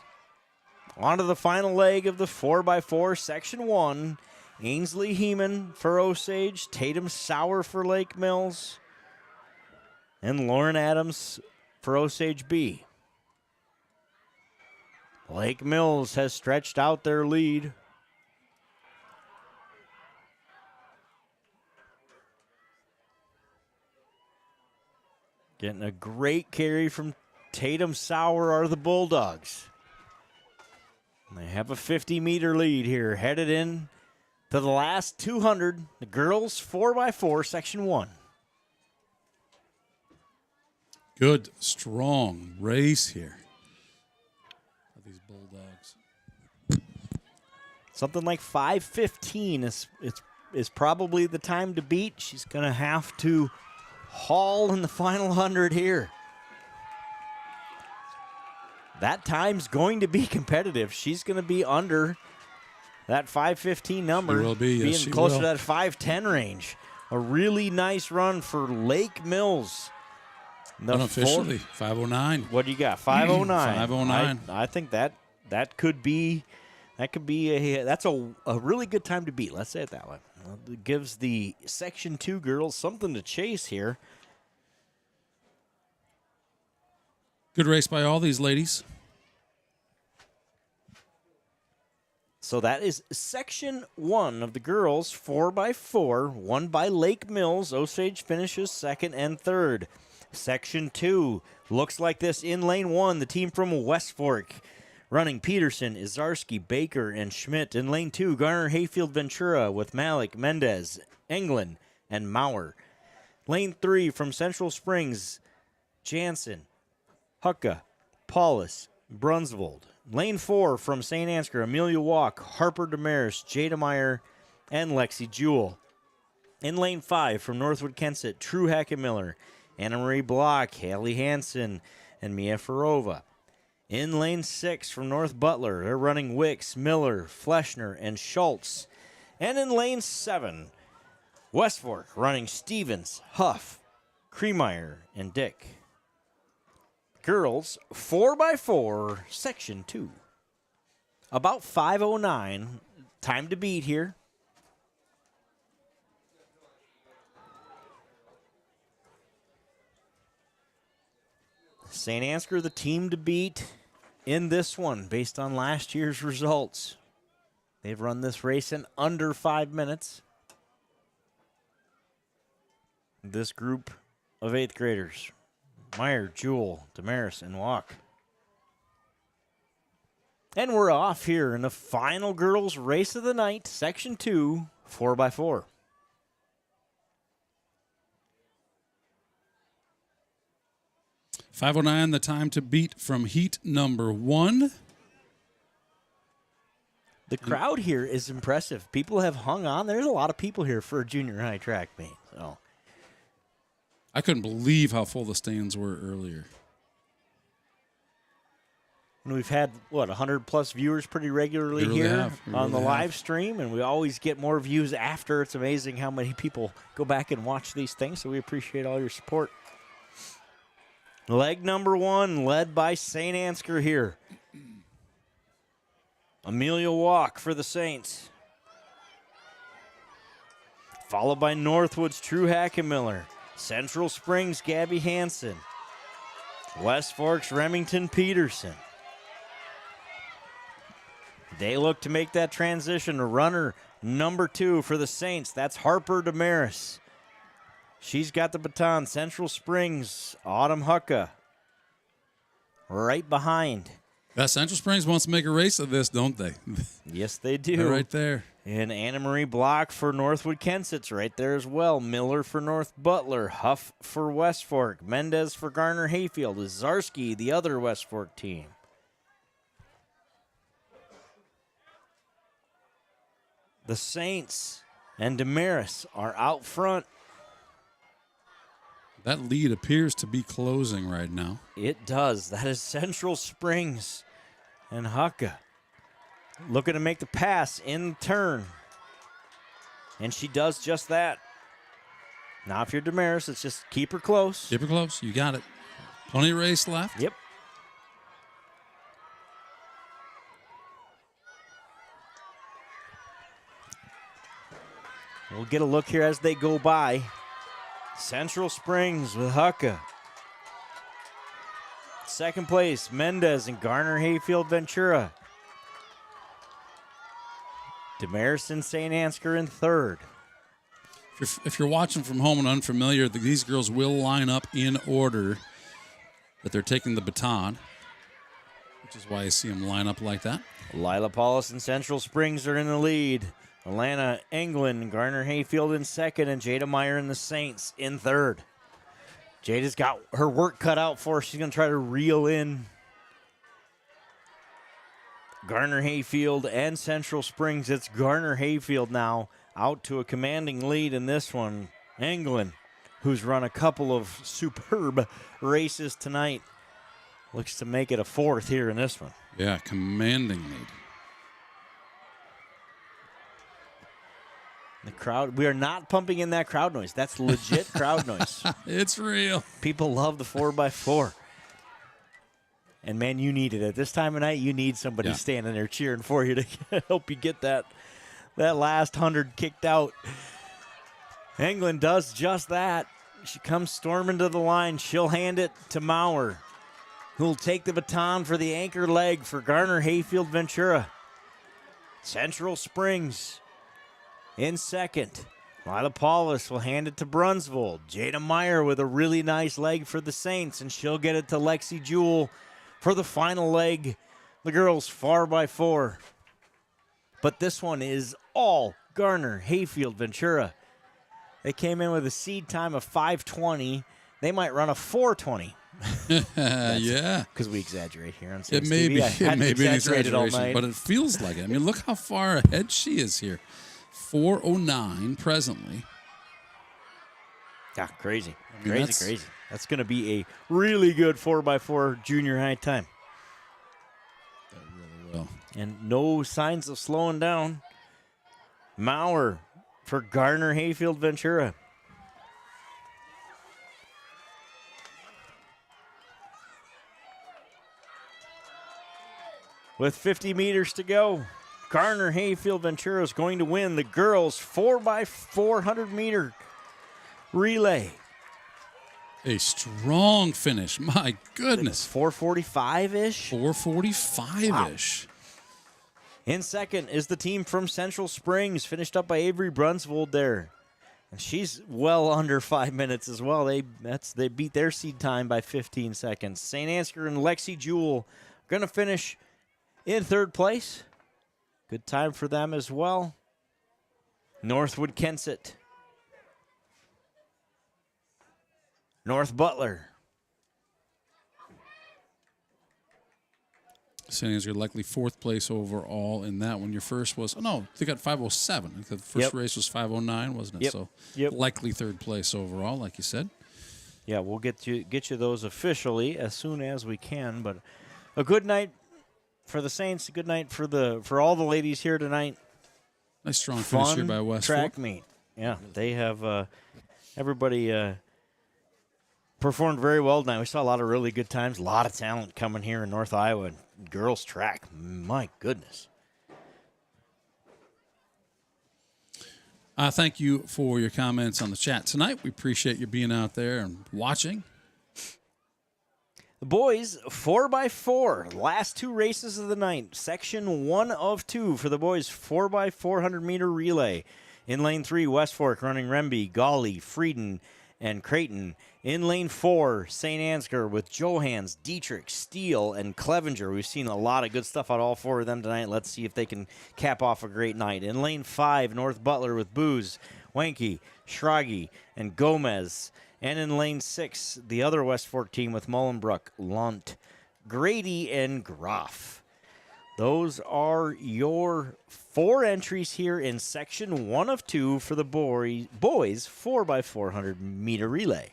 On to the final leg of the 4x4, Section 1. Ainsley Heeman for Osage, Tatum Sauer for Lake Mills, and Lauren Adams for Osage B. Lake Mills has stretched out their lead. Getting a great carry from Tatum Sauer are the Bulldogs. They have a 50-meter lead here, headed in to the last 200. The girls 4x4, Section 1.
Good, strong race here of these Bulldogs.
Something like 5:15 is probably the time to beat. She's going to have to haul in the final 100 here. That time's going to be competitive. She's going to be under that 5:15 number.
She will be, yes,
being
she
closer
will.
to that 5:10 range. A really nice run for Lake Mills.
Unofficially, 5:09.
What do you got? 5:09.
5:09.
I think that could be that's a really good time to beat. Let's say it that way. It gives the Section 2 girls something to chase here.
Good race by all these ladies.
So that is Section 1 of the girls, 4x4, won by Lake Mills. Osage finishes second and third. Section 2 looks like this. In lane 1, the team from West Fork, running Peterson, Izarski, Baker, and Schmidt. In lane 2, Garner, Hayfield, Ventura with Malik, Mendez, Englund, and Maurer. Lane 3 from Central Springs, Jansen, Hucka, Paulus, Brunsvold. Lane 4 from Saint Ansgar, Amelia Walk, Harper Damaris, Jada Meyer, and Lexi Jewell. In lane 5 from Northwood Kensett, True Hackenmiller, Anna Marie Block, Haley Hansen, and Mia Farova. In lane 6 from North Butler, they're running Wicks, Miller, Fleschner, and Schultz. And in lane 7, West Fork running Stevens, Huff, Kremeyer, and Dick. Girls, 4x4, Section 2. About 5:09, time to beat here. St. Ansgar, the team to beat in this one, based on last year's results. They've run this race in under 5 minutes. This group of 8th graders, Meyer, Jewell, Damaris, and Walk. And we're off here in the final girls' race of the night, Section 2, 4x4.
.509, the time to beat from heat number 1.
The crowd here is impressive. People have hung on. There's a lot of people here for a junior high track meet. So
I couldn't believe how full the stands were earlier.
and we've had, 100-plus viewers pretty regularly
We really
here
have. We
on the
really
live
have.
stream, and we always get more views after. It's amazing how many people go back and watch these things, so we appreciate all your support. Leg number 1, led by Saint Ansgar here. Amelia Walk for the Saints. Followed by Northwood's True Hackenmiller. Central Springs, Gabby Hansen. West Forks, Remington Peterson. They look to make that transition to runner number 2 for the Saints. That's Harper Damaris. She's got the baton. Central Springs, Autumn Hucka. Right behind.
That Central Springs wants to make a race of this, don't they?
Yes, they do.
They're right there.
And Anna Marie Block for Northwood Kensit's right there as well. Miller for North Butler. Huff for West Fork. Mendez for Garner Hayfield. Zarski, the other West Fork team. The Saints and Damaris are out front.
That lead appears to be closing right now.
It does. That is Central Springs and Hucka looking to make the pass in turn. And she does just that. Now, if you're Damaris, it's just keep her close.
Keep her close. You got it. Plenty of race left.
Yep. We'll get a look here as they go by. Central Springs with Hucka. Second place, Mendez and Garner Hayfield Ventura. Damaris and St. Ansgar in third.
If you're watching from home and unfamiliar, these girls will line up in order that they're taking the baton, which is why you see them line up like that.
Lila Paulus and Central Springs are in the lead. Alana Englund, Garner Hayfield in second, and Jada Meyer and the Saints in third. Jada's got her work cut out for her. She's going to try to reel in Garner Hayfield and Central Springs. It's Garner Hayfield now out to a commanding lead in this one. Englund, who's run a couple of superb races tonight, looks to make it a fourth here in this one.
Yeah, commanding lead.
The crowd, we are not pumping in that crowd noise. That's legit crowd noise.
It's real.
People love the 4x4. And, man, you need it. At this time of night, you need somebody standing there cheering for you to help you get that last 100 kicked out. Englund does just that. She comes storming to the line. She'll hand it to Maurer, who'll take the baton for the anchor leg for Garner Hayfield Ventura. Central Springs in second. Lila Paulus will hand it to Brunsvold. Jada Meyer with a really nice leg for the Saints, and she'll get it to Lexi Jewell for the final leg. The girls 4x4. But this one is all Garner Hayfield Ventura. They came in with a seed time of 5:20. They might run a 4:20.
Yeah.
Because we exaggerate here on
It
CSTV.
may be,
I
it
hadn't
may be an
exaggerated all
exaggeration,
night.
but it feels like it. I mean, look how far ahead she is here. 4:09 presently.
Yeah, crazy.
mean,
Crazy. That's going to be a really good 4x4 junior high time.
That really will.
And no signs of slowing down. Maurer for Garner Hayfield Ventura. With 50 meters to go, Garner Hayfield Ventura is going to win the girls 4x400 meter relay.
A strong finish. My goodness.
445-ish.
445-ish.
In second is the team from Central Springs, finished up by Avery Brunsvold there. And she's well under 5 minutes as well. They beat their seed time by 15 seconds. St. Ansgar and Lexi Jewell going to finish in third place. Good time for them as well. Northwood Kensett. North Butler.
St. Ansgar likely fourth place overall in that one. Your first was, they got 5:07. The first race was 5:09, wasn't it? So likely third place overall, like you said.
Yeah, we'll get you those officially as soon as we can. But a good night for the Saints. A good night for all the ladies here tonight.
Nice strong finish here by West
track
Fork.
meet. Yeah, they have everybody performed very well tonight. We saw a lot of really good times. A lot of talent coming here in North Iowa. Girls track, my goodness.
Thank you for your comments on the chat tonight. We appreciate you being out there and watching.
The boys, 4x4, last two races of the night. Section 1 of 2 for the boys, 4x400 meter relay. In lane 3, West Fork running Remby, Gawley, Frieden, and Creighton. In lane 4, St. Ansgar with Johans, Dietrich, Steele, and Clevenger. We've seen a lot of good stuff out of all four of them tonight. Let's see if they can cap off a great night. In lane 5, North Butler with Booz, Wanke, Schragi, and Gomez. And in lane 6, the other West Fork team with Mullenbrook, Lunt, Grady, and Groff. Those are your 4 entries here in section 1 of 2 for the boys 4x400 meter relay.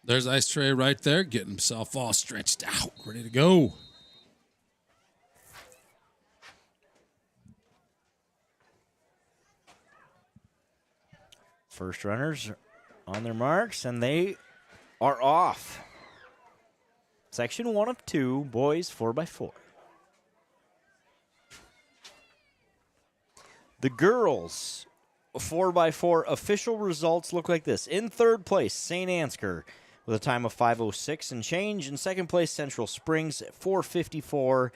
There's Ice Tray right there, getting himself all stretched out, ready to go.
First runners on their marks, and they are off. Section 1 of 2, boys 4x4. The girls 4x4 official results look like this. In third place, St. Ansgar with a time of 5:06 and change. In second place, Central Springs at 4:54.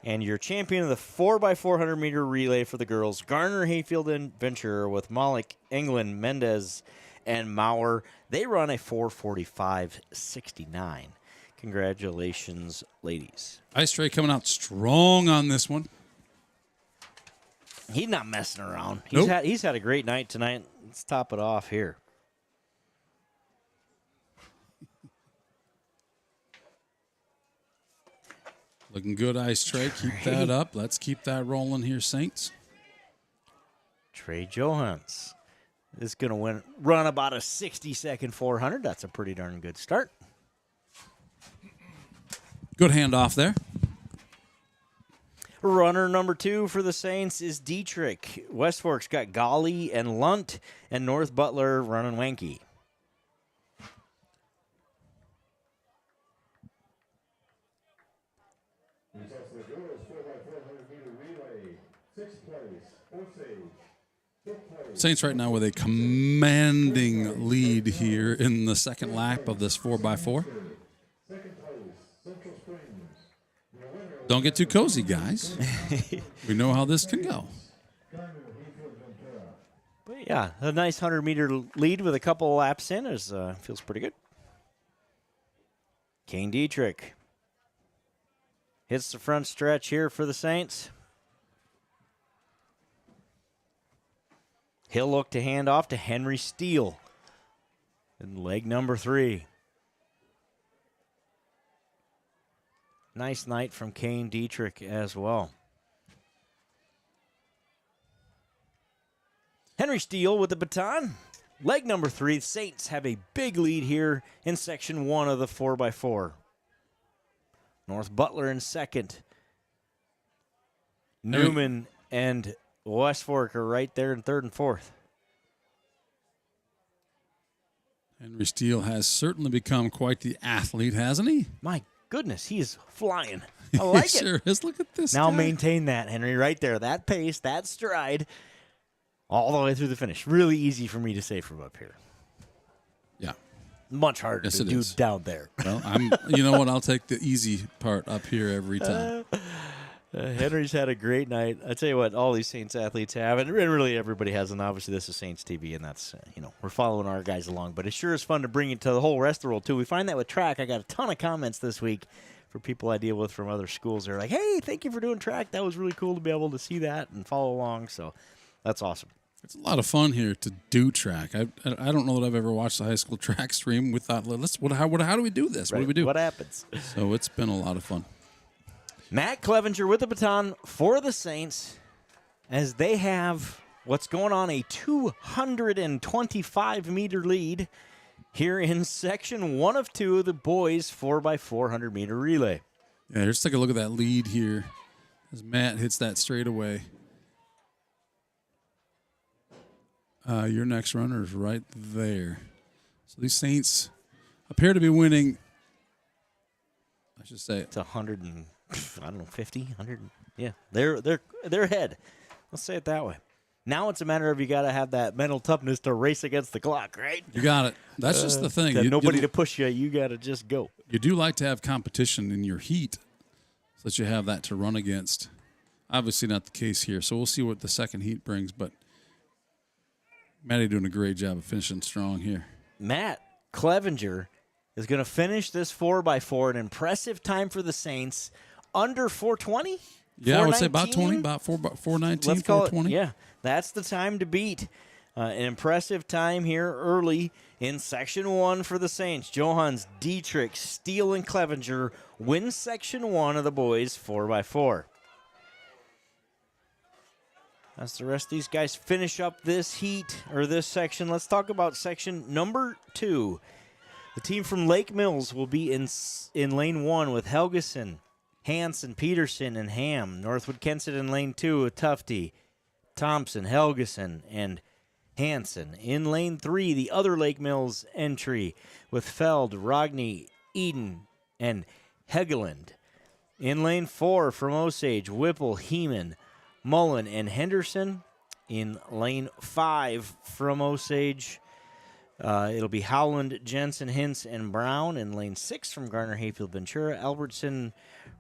And your champion of the 4x400 meter relay for the girls, Garner, Hayfield, and Ventura with Malik, England, Mendez, and Maurer. They run a 4:45.69. Congratulations, ladies.
Ice Tray coming out strong on this one.
He's not messing around.
Nope.
He's had a great night tonight. Let's top it off here.
Looking good, Ice Tray. Keep that up. Let's keep that rolling here, Saints.
Trey Johans is going to run about a 60-second 400. That's a pretty darn good start.
Good handoff there.
Runner number 2 for the Saints is Dietrich. West Fork's got Gawley and Lunt, and North Butler running Wanke.
Results of the girls 4x400 meter relay. 6th place, Osage. 5th place.
Saints right now with a commanding lead here in the second lap of this 4x4.
2nd place, Central Springs. Your winner,
Don't get too cozy, guys. We know how this can go.
Garner, Hayfield, Ventura.
But yeah, a nice 100-meter lead with a couple of laps in feels pretty good. Kane Dietrich hits the front stretch here for the Saints. He'll look to hand off to Henry Steele in leg number 3. Nice night from Kane Dietrich as well. Henry Steele with the baton. Leg number 3. Saints have a big lead here in section 1 of the 4x4. North Butler in second. Newman and West Fork are right there in third and fourth.
Henry Steele has certainly become quite the athlete, hasn't he?
My goodness, he is flying. I like
He
it.
sure is. Look at this
Now
guy.
maintain that, Henry, right there. That pace, that stride, all the way through the finish. Really easy for me to say from up here.
Yeah.
Much harder
Yes,
to
it
do
is.
down there.
Well, you know what? I'll take the easy part up here every time.
Henry's had a great night. I tell you what, all these Saints athletes have, and really everybody has, and obviously this is Saints TV, and that's, we're following our guys along. But it sure is fun to bring it to the whole rest of the world, too. We find that with track. I got a ton of comments this week for people I deal with from other schools. They're like, hey, thank you for doing track. That was really cool to be able to see that and follow along. So that's awesome.
It's a lot of fun here to do track. I don't know that I've ever watched a high school track stream without, how do we do this?
Right.
What do we do?
What happens?
So it's been a lot of fun.
Matt Clevenger with the baton for the Saints as they have what's going on, a 225-meter lead here in Section 1 of 2 of the boys 4x400-meter relay.
Yeah, let's take a look at that lead here as Matt hits that straightaway. Your next runner is right there. So these Saints appear to be winning. I should say
it's 50, 100. Yeah, they're ahead. Let's say it that way. Now it's a matter of you got to have that mental toughness to race against the clock, right?
You got it. That's just the thing.
Nobody to push you. You got to just go.
You do like to have competition in your heat so that you have that to run against. Obviously not the case here, so we'll see what the second heat brings, but Matty doing a great job of finishing strong here.
Matt Clevenger is going to finish this 4x4, an impressive time for the Saints, under 420?
Yeah, I would say about 20, about 419,
Let's call
420.
Yeah, that's the time to beat. An impressive time here early in Section 1 for the Saints. Johans, Dietrich, Steele, and Clevenger win Section 1 of the boys 4x4. As the rest of these guys finish up this heat, or this section, let's talk about section number 2. The team from Lake Mills will be in lane 1 with Helgeson, Hansen, Peterson, and Ham. Northwood Kensett in lane 2 with Tufty, Thompson, Helgeson, and Hansen. In lane 3, the other Lake Mills entry with Feld, Rogney, Eden, and Hegeland. In lane 4 from Osage, Whipple, Heeman, Mullen, and Henderson. In lane 5 from Osage, it'll be Howland, Jensen, Hintz, and Brown. In lane 6 from Garner, Hayfield, Ventura, Albertson,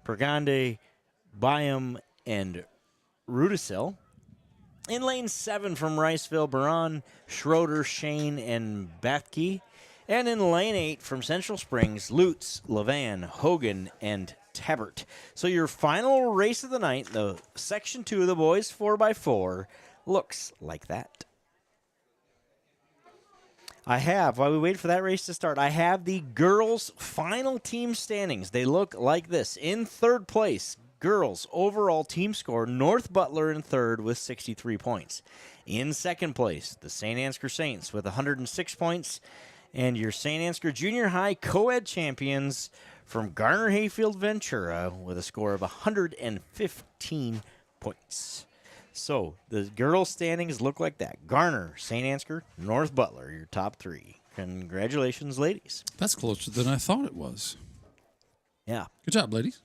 Pergande, Byam, and Rudisill. In lane 7 from Riceville, Baran, Schroeder, Shane, and Bathke. And in lane 8 from Central Springs, Lutz, Levan, Hogan, and Tabbert. So your final race of the night, the Section 2 of the boys 4x4, looks like that. While we wait for that race to start, I have the girls' final team standings. They look like this. In third place, girls' overall team score, North Butler in third with 63 points. In second place, the Saint Ansgar Saints with 106 points. And your Saint Ansgar Junior High co-ed champions from Garner, Hayfield, Ventura with a score of 115 points. So the girls' standings look like that. Garner, Saint Ansgar, North Butler, your top 3. Congratulations, ladies.
That's closer than I thought it was.
Yeah.
Good job, ladies.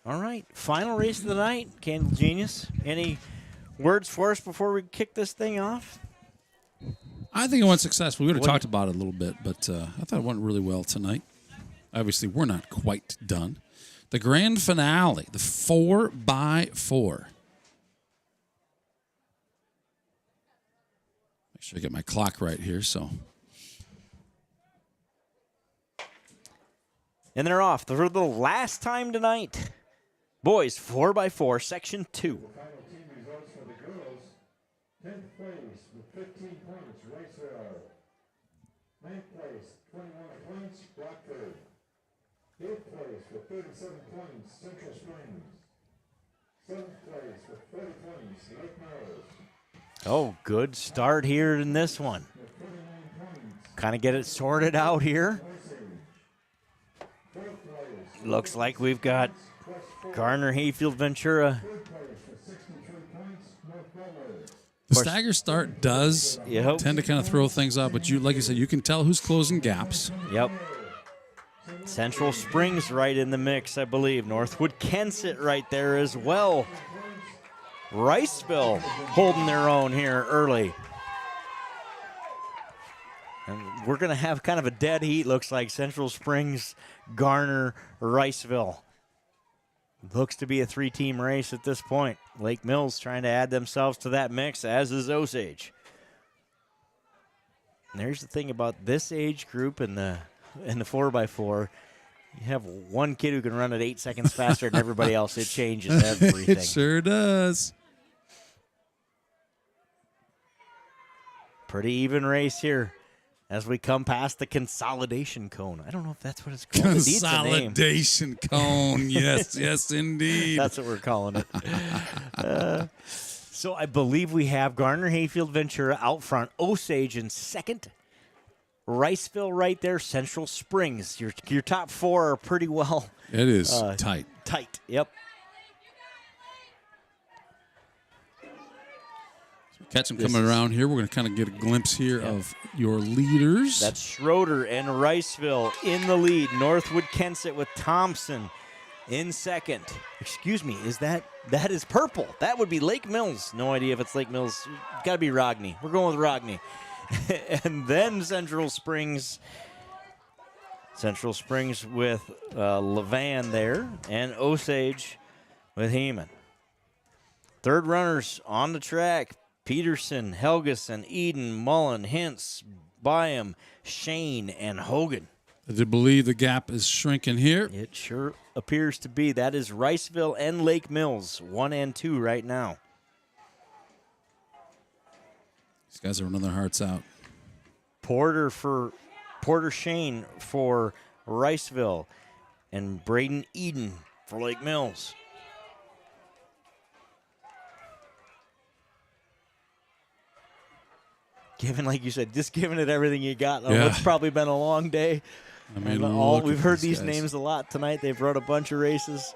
All right. Final race of the night, Candle Genius. Any words for us before we kick this thing off?
I think it went successful. We would have talked about it a little bit, but I thought it went really well tonight. Obviously, we're not quite done. The grand finale, the 4x4. Make sure I get my clock right here. So,
and they're off for the last time tonight. Boys, 4x4, Section 2.
Final team results for the girls. 10th place with 15 points, Riceville. 9th place, 21 points, Rockford. 8th place with 37 points, Central Springs. 7th place with 30 points, Lake Mills.
Oh, good start here in this one.
With 39 points,
Kind of get it sorted out here.
Osage. 4th place,
Looks like we've got
plus 4.
Garner, Hayfield, Ventura.
3rd place with 63 points, North Butler.
the stagger start does
Yep.
tend to kind of throw things up, but like you said, you can tell who's closing gaps.
Yep. Central Springs right in the mix, I believe. Northwood Kensett right there as well. Riceville holding their own here early. And we're going to have kind of a dead heat, looks like. Central Springs, Garner, Riceville. Looks to be a 3-team race at this point. Lake Mills trying to add themselves to that mix, as is Osage. And there's the thing about this age group in the 4x4. You have one kid who can run it 8 seconds faster than everybody else. It changes everything.
It sure does.
Pretty even race here as we come past the consolidation cone. I don't know if that's what it's called. It needs a name.
Consolidation cone. Yes, yes, indeed.
That's what we're calling it. So I believe we have Garner Hayfield Ventura out front, Osage in second, Riceville right there, Central Springs. Your top 4 are pretty well.
It is tight.
Tight, yep.
Catch them coming around here. We're going to kind of get a glimpse here of your leaders.
That's Schroeder and Riceville in the lead. Northwood Kensett with Thompson in second. Excuse me, that is purple. That would be Lake Mills. No idea if it's Lake Mills. Got to be Rogney. We're going with Rogney. And then Central Springs with Levan there, and Osage with Heeman. Third runners on the track. Peterson, Helgeson, Eden, Mullen, Hintz, Byam, Shane, and Hogan.
I do believe the gap is shrinking here.
It sure appears to be. That is Riceville and Lake Mills, 1 and 2 right now.
These guys are running their hearts out.
Porter Shane for Riceville, and Braden Eden for Lake Mills. Given, like you said, just giving it everything you got.
Yeah.
It's probably been a long day.
I mean,
We've heard these names a lot tonight. They've run a bunch of races.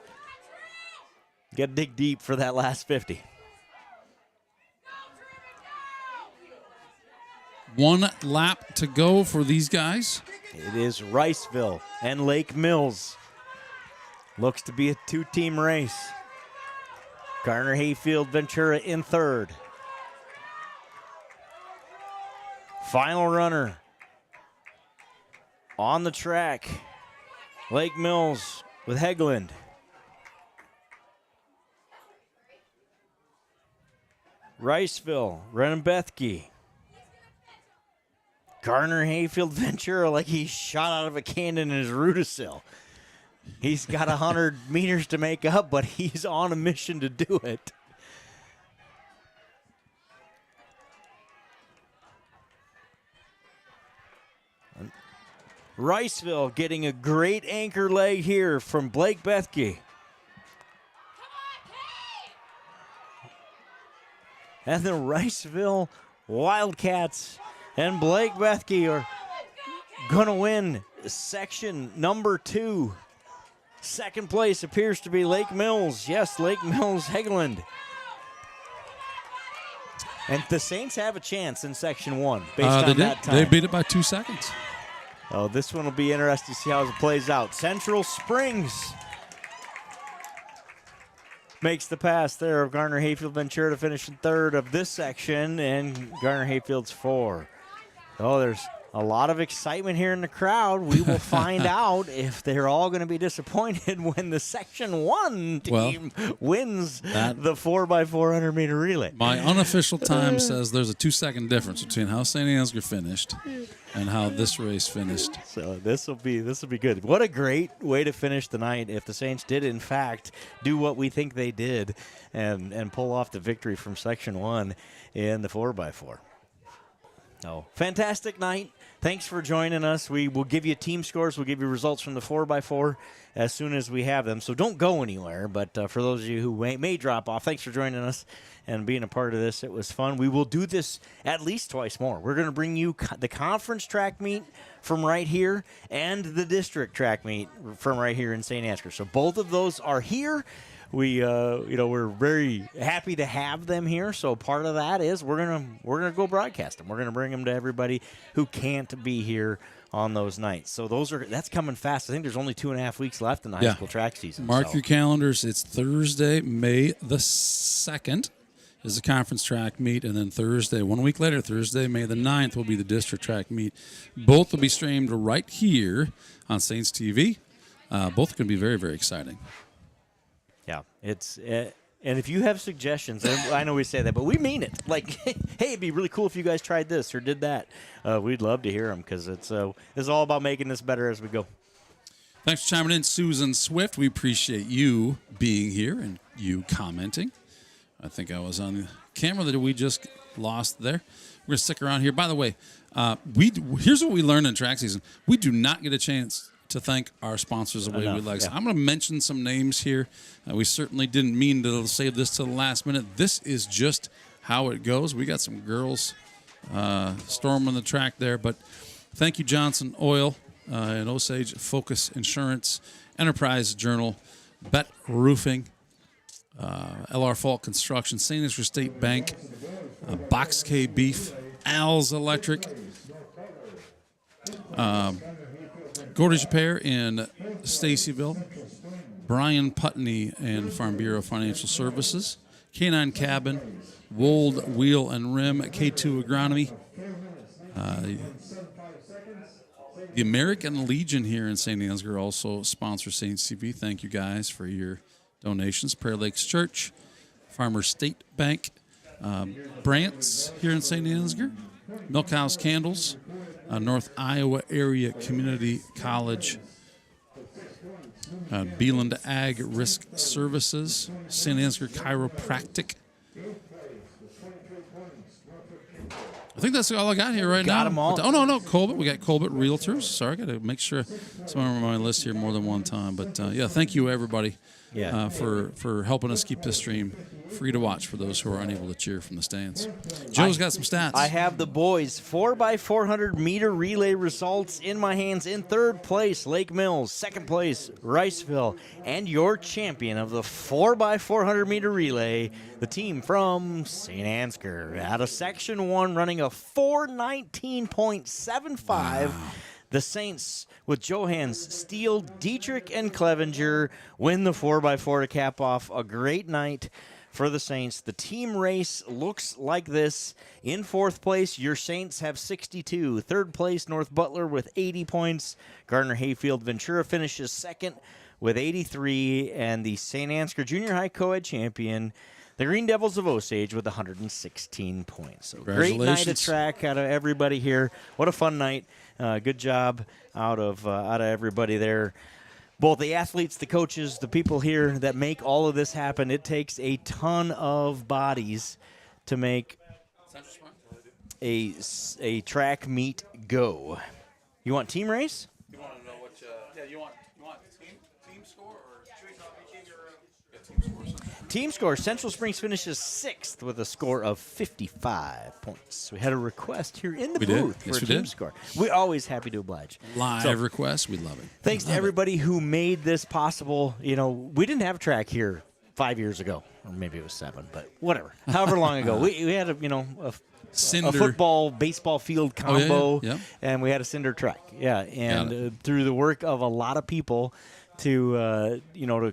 Got to dig deep for that last 50.
1 lap to go for these guys.
It is Riceville and Lake Mills. Looks to be a 2-team race. Garner Hayfield Ventura in third. Final runner on the track, Lake Mills with Hegland. Riceville, Renan Bethke. Garner Hayfield Ventura like he's shot out of a cannon in his Rudisill. He's got 100 meters to make up, but he's on a mission to do it. Riceville getting a great anchor leg here from Blake Bethke. And the Riceville Wildcats and Blake Bethke are going to win section number 2. Second place appears to be Lake Mills. Yes, Lake Mills Hegland. And the Saints have a chance in section 1 based on that time.
They beat it by 2 seconds.
Oh, this one will be interesting to see how it plays out. Central Springs makes the pass there of Garner Hayfield Ventura to finish in third of this section, and Garner Hayfield's 4. Oh, there's a lot of excitement here in the crowd. We will find out if they're all going to be disappointed when the Section 1 team wins the 4x400 meter relay.
My unofficial time says there's a 2-second difference between how Saint Ansgar finished and how this race finished.
So this will be good. What a great way to finish the night if the Saints did, in fact, do what we think they did and pull off the victory from Section 1 in the 4x4. Oh, fantastic night. Thanks for joining us. We will give you team scores. We'll give you results from the 4x4 as soon as we have them. So don't go anywhere. But for those of you who may drop off, thanks for joining us and being a part of this. It was fun. We will do this at least twice more. We're going to bring you the conference track meet from right here and the district track meet from right here in St. Ansgar. So both of those are here. We're very happy to have them here. So part of that is we're gonna go broadcast them. We're gonna bring them to everybody who can't be here on those nights. So that's coming fast. I think there's only 2.5 weeks left in the high school track season.
Mark your calendars. It's Thursday, May the 2nd is the conference track meet, and then Thursday, 1 week later, Thursday, May the 9th will be the district track meet. Both will be streamed right here on Saints TV. Both are going to be very, very exciting.
Yeah, it's and if you have suggestions, and I know we say that, but we mean it. Like, hey, it'd be really cool if you guys tried this or did that. We'd love to hear them because it's all about making this better as we go.
Thanks for chiming in, Susan Swift. We appreciate you being here and you commenting. I think I was on the camera that we just lost there. We're going to stick around here. By the way, here's what we learned in track season. We do not get a chance to thank our sponsors the way we like.
Yeah.
So I'm going to mention some names here. We certainly didn't mean to save this to the last minute. This is just how it goes. We got some girls storming the track there. But thank you, Johnson Oil and Osage, Focus Insurance, Enterprise Journal, Bet Roofing, LR Fault Construction, Saint Ansgar State Bank, Box K Beef, Al's Electric, Gordon Repair in Stacyville, Brian Putney and Farm Bureau Financial Services, K9 Cabin, Wold Wheel and Rim, K2 Agronomy, the American Legion here in St. Ansgar also sponsors Saints TV. Thank you guys for your donations. Prairie Lakes Church, Farmer State Bank, Brant's here in St. Ansgar, Milkhouse Candles, North Iowa Area Community College, Beeland Ag Risk Services, St. Ansgar Chiropractic. I think that's all I got here right now.
Got them all.
Oh, no, Colbert. We got Colbert Realtors. Sorry, I got to make sure someone on my list here more than one time. But, yeah, thank you, everybody, for helping us keep this stream free to watch for those who are unable to cheer from the stands. Joe's got some stats.
I have the boys 4x400 meter relay results in my hands. In third place, Lake Mills. Second place, Riceville. And your champion of the 4x400 meter relay, the team from St. Ansgar. Out of Section 1, running a 4:19.75. Wow. The Saints, with Johans, Steele, Dietrich, and Clevenger, win the 4x4 to cap off a great night for the Saints. The team race looks like this. In fourth place, your Saints have 62. Third place, North Butler with 80 points. Gardner Hayfield Ventura finishes second with 83. And the St. Ansgar Junior High Co-Ed champion, the Green Devils of Osage, with 116 points. So great night of track out of everybody here. What a fun night. Good job out of everybody there. Both the athletes, the coaches, the people here that make all of this happen. It takes a ton of bodies to make a track meet go. You want team race?
You want to know what? You want team score or team score?
Team score. Central Springs finishes 6th with a score of 55 points. We had a request here in the booth for a team score. We're always happy to oblige.
Live request. We love it.
Thanks to everybody who made this possible. You know, we didn't have a track here 5 years ago, or maybe it was 7, but whatever. However long ago, we had a football baseball field combo, and we had a cinder track. Yeah, and through the work of a lot of people to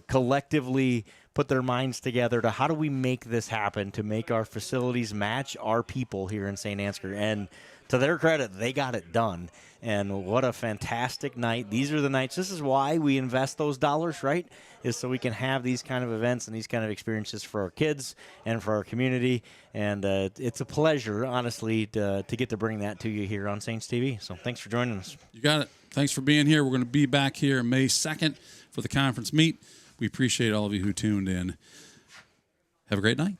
collectively put their minds together to how do we make this happen, to make our facilities match our people here in St. Ansgar. And to their credit, they got it done. And what a fantastic night. These are the nights. This is why we invest those dollars, right, is so we can have these kind of events and these kind of experiences for our kids and for our community. And it's a pleasure, honestly, to get to bring that to you here on Saints TV. So thanks for joining us.
You got it. Thanks for being here. We're going to be back here May 2nd for the conference meet. We appreciate all of you who tuned in. Have a great night.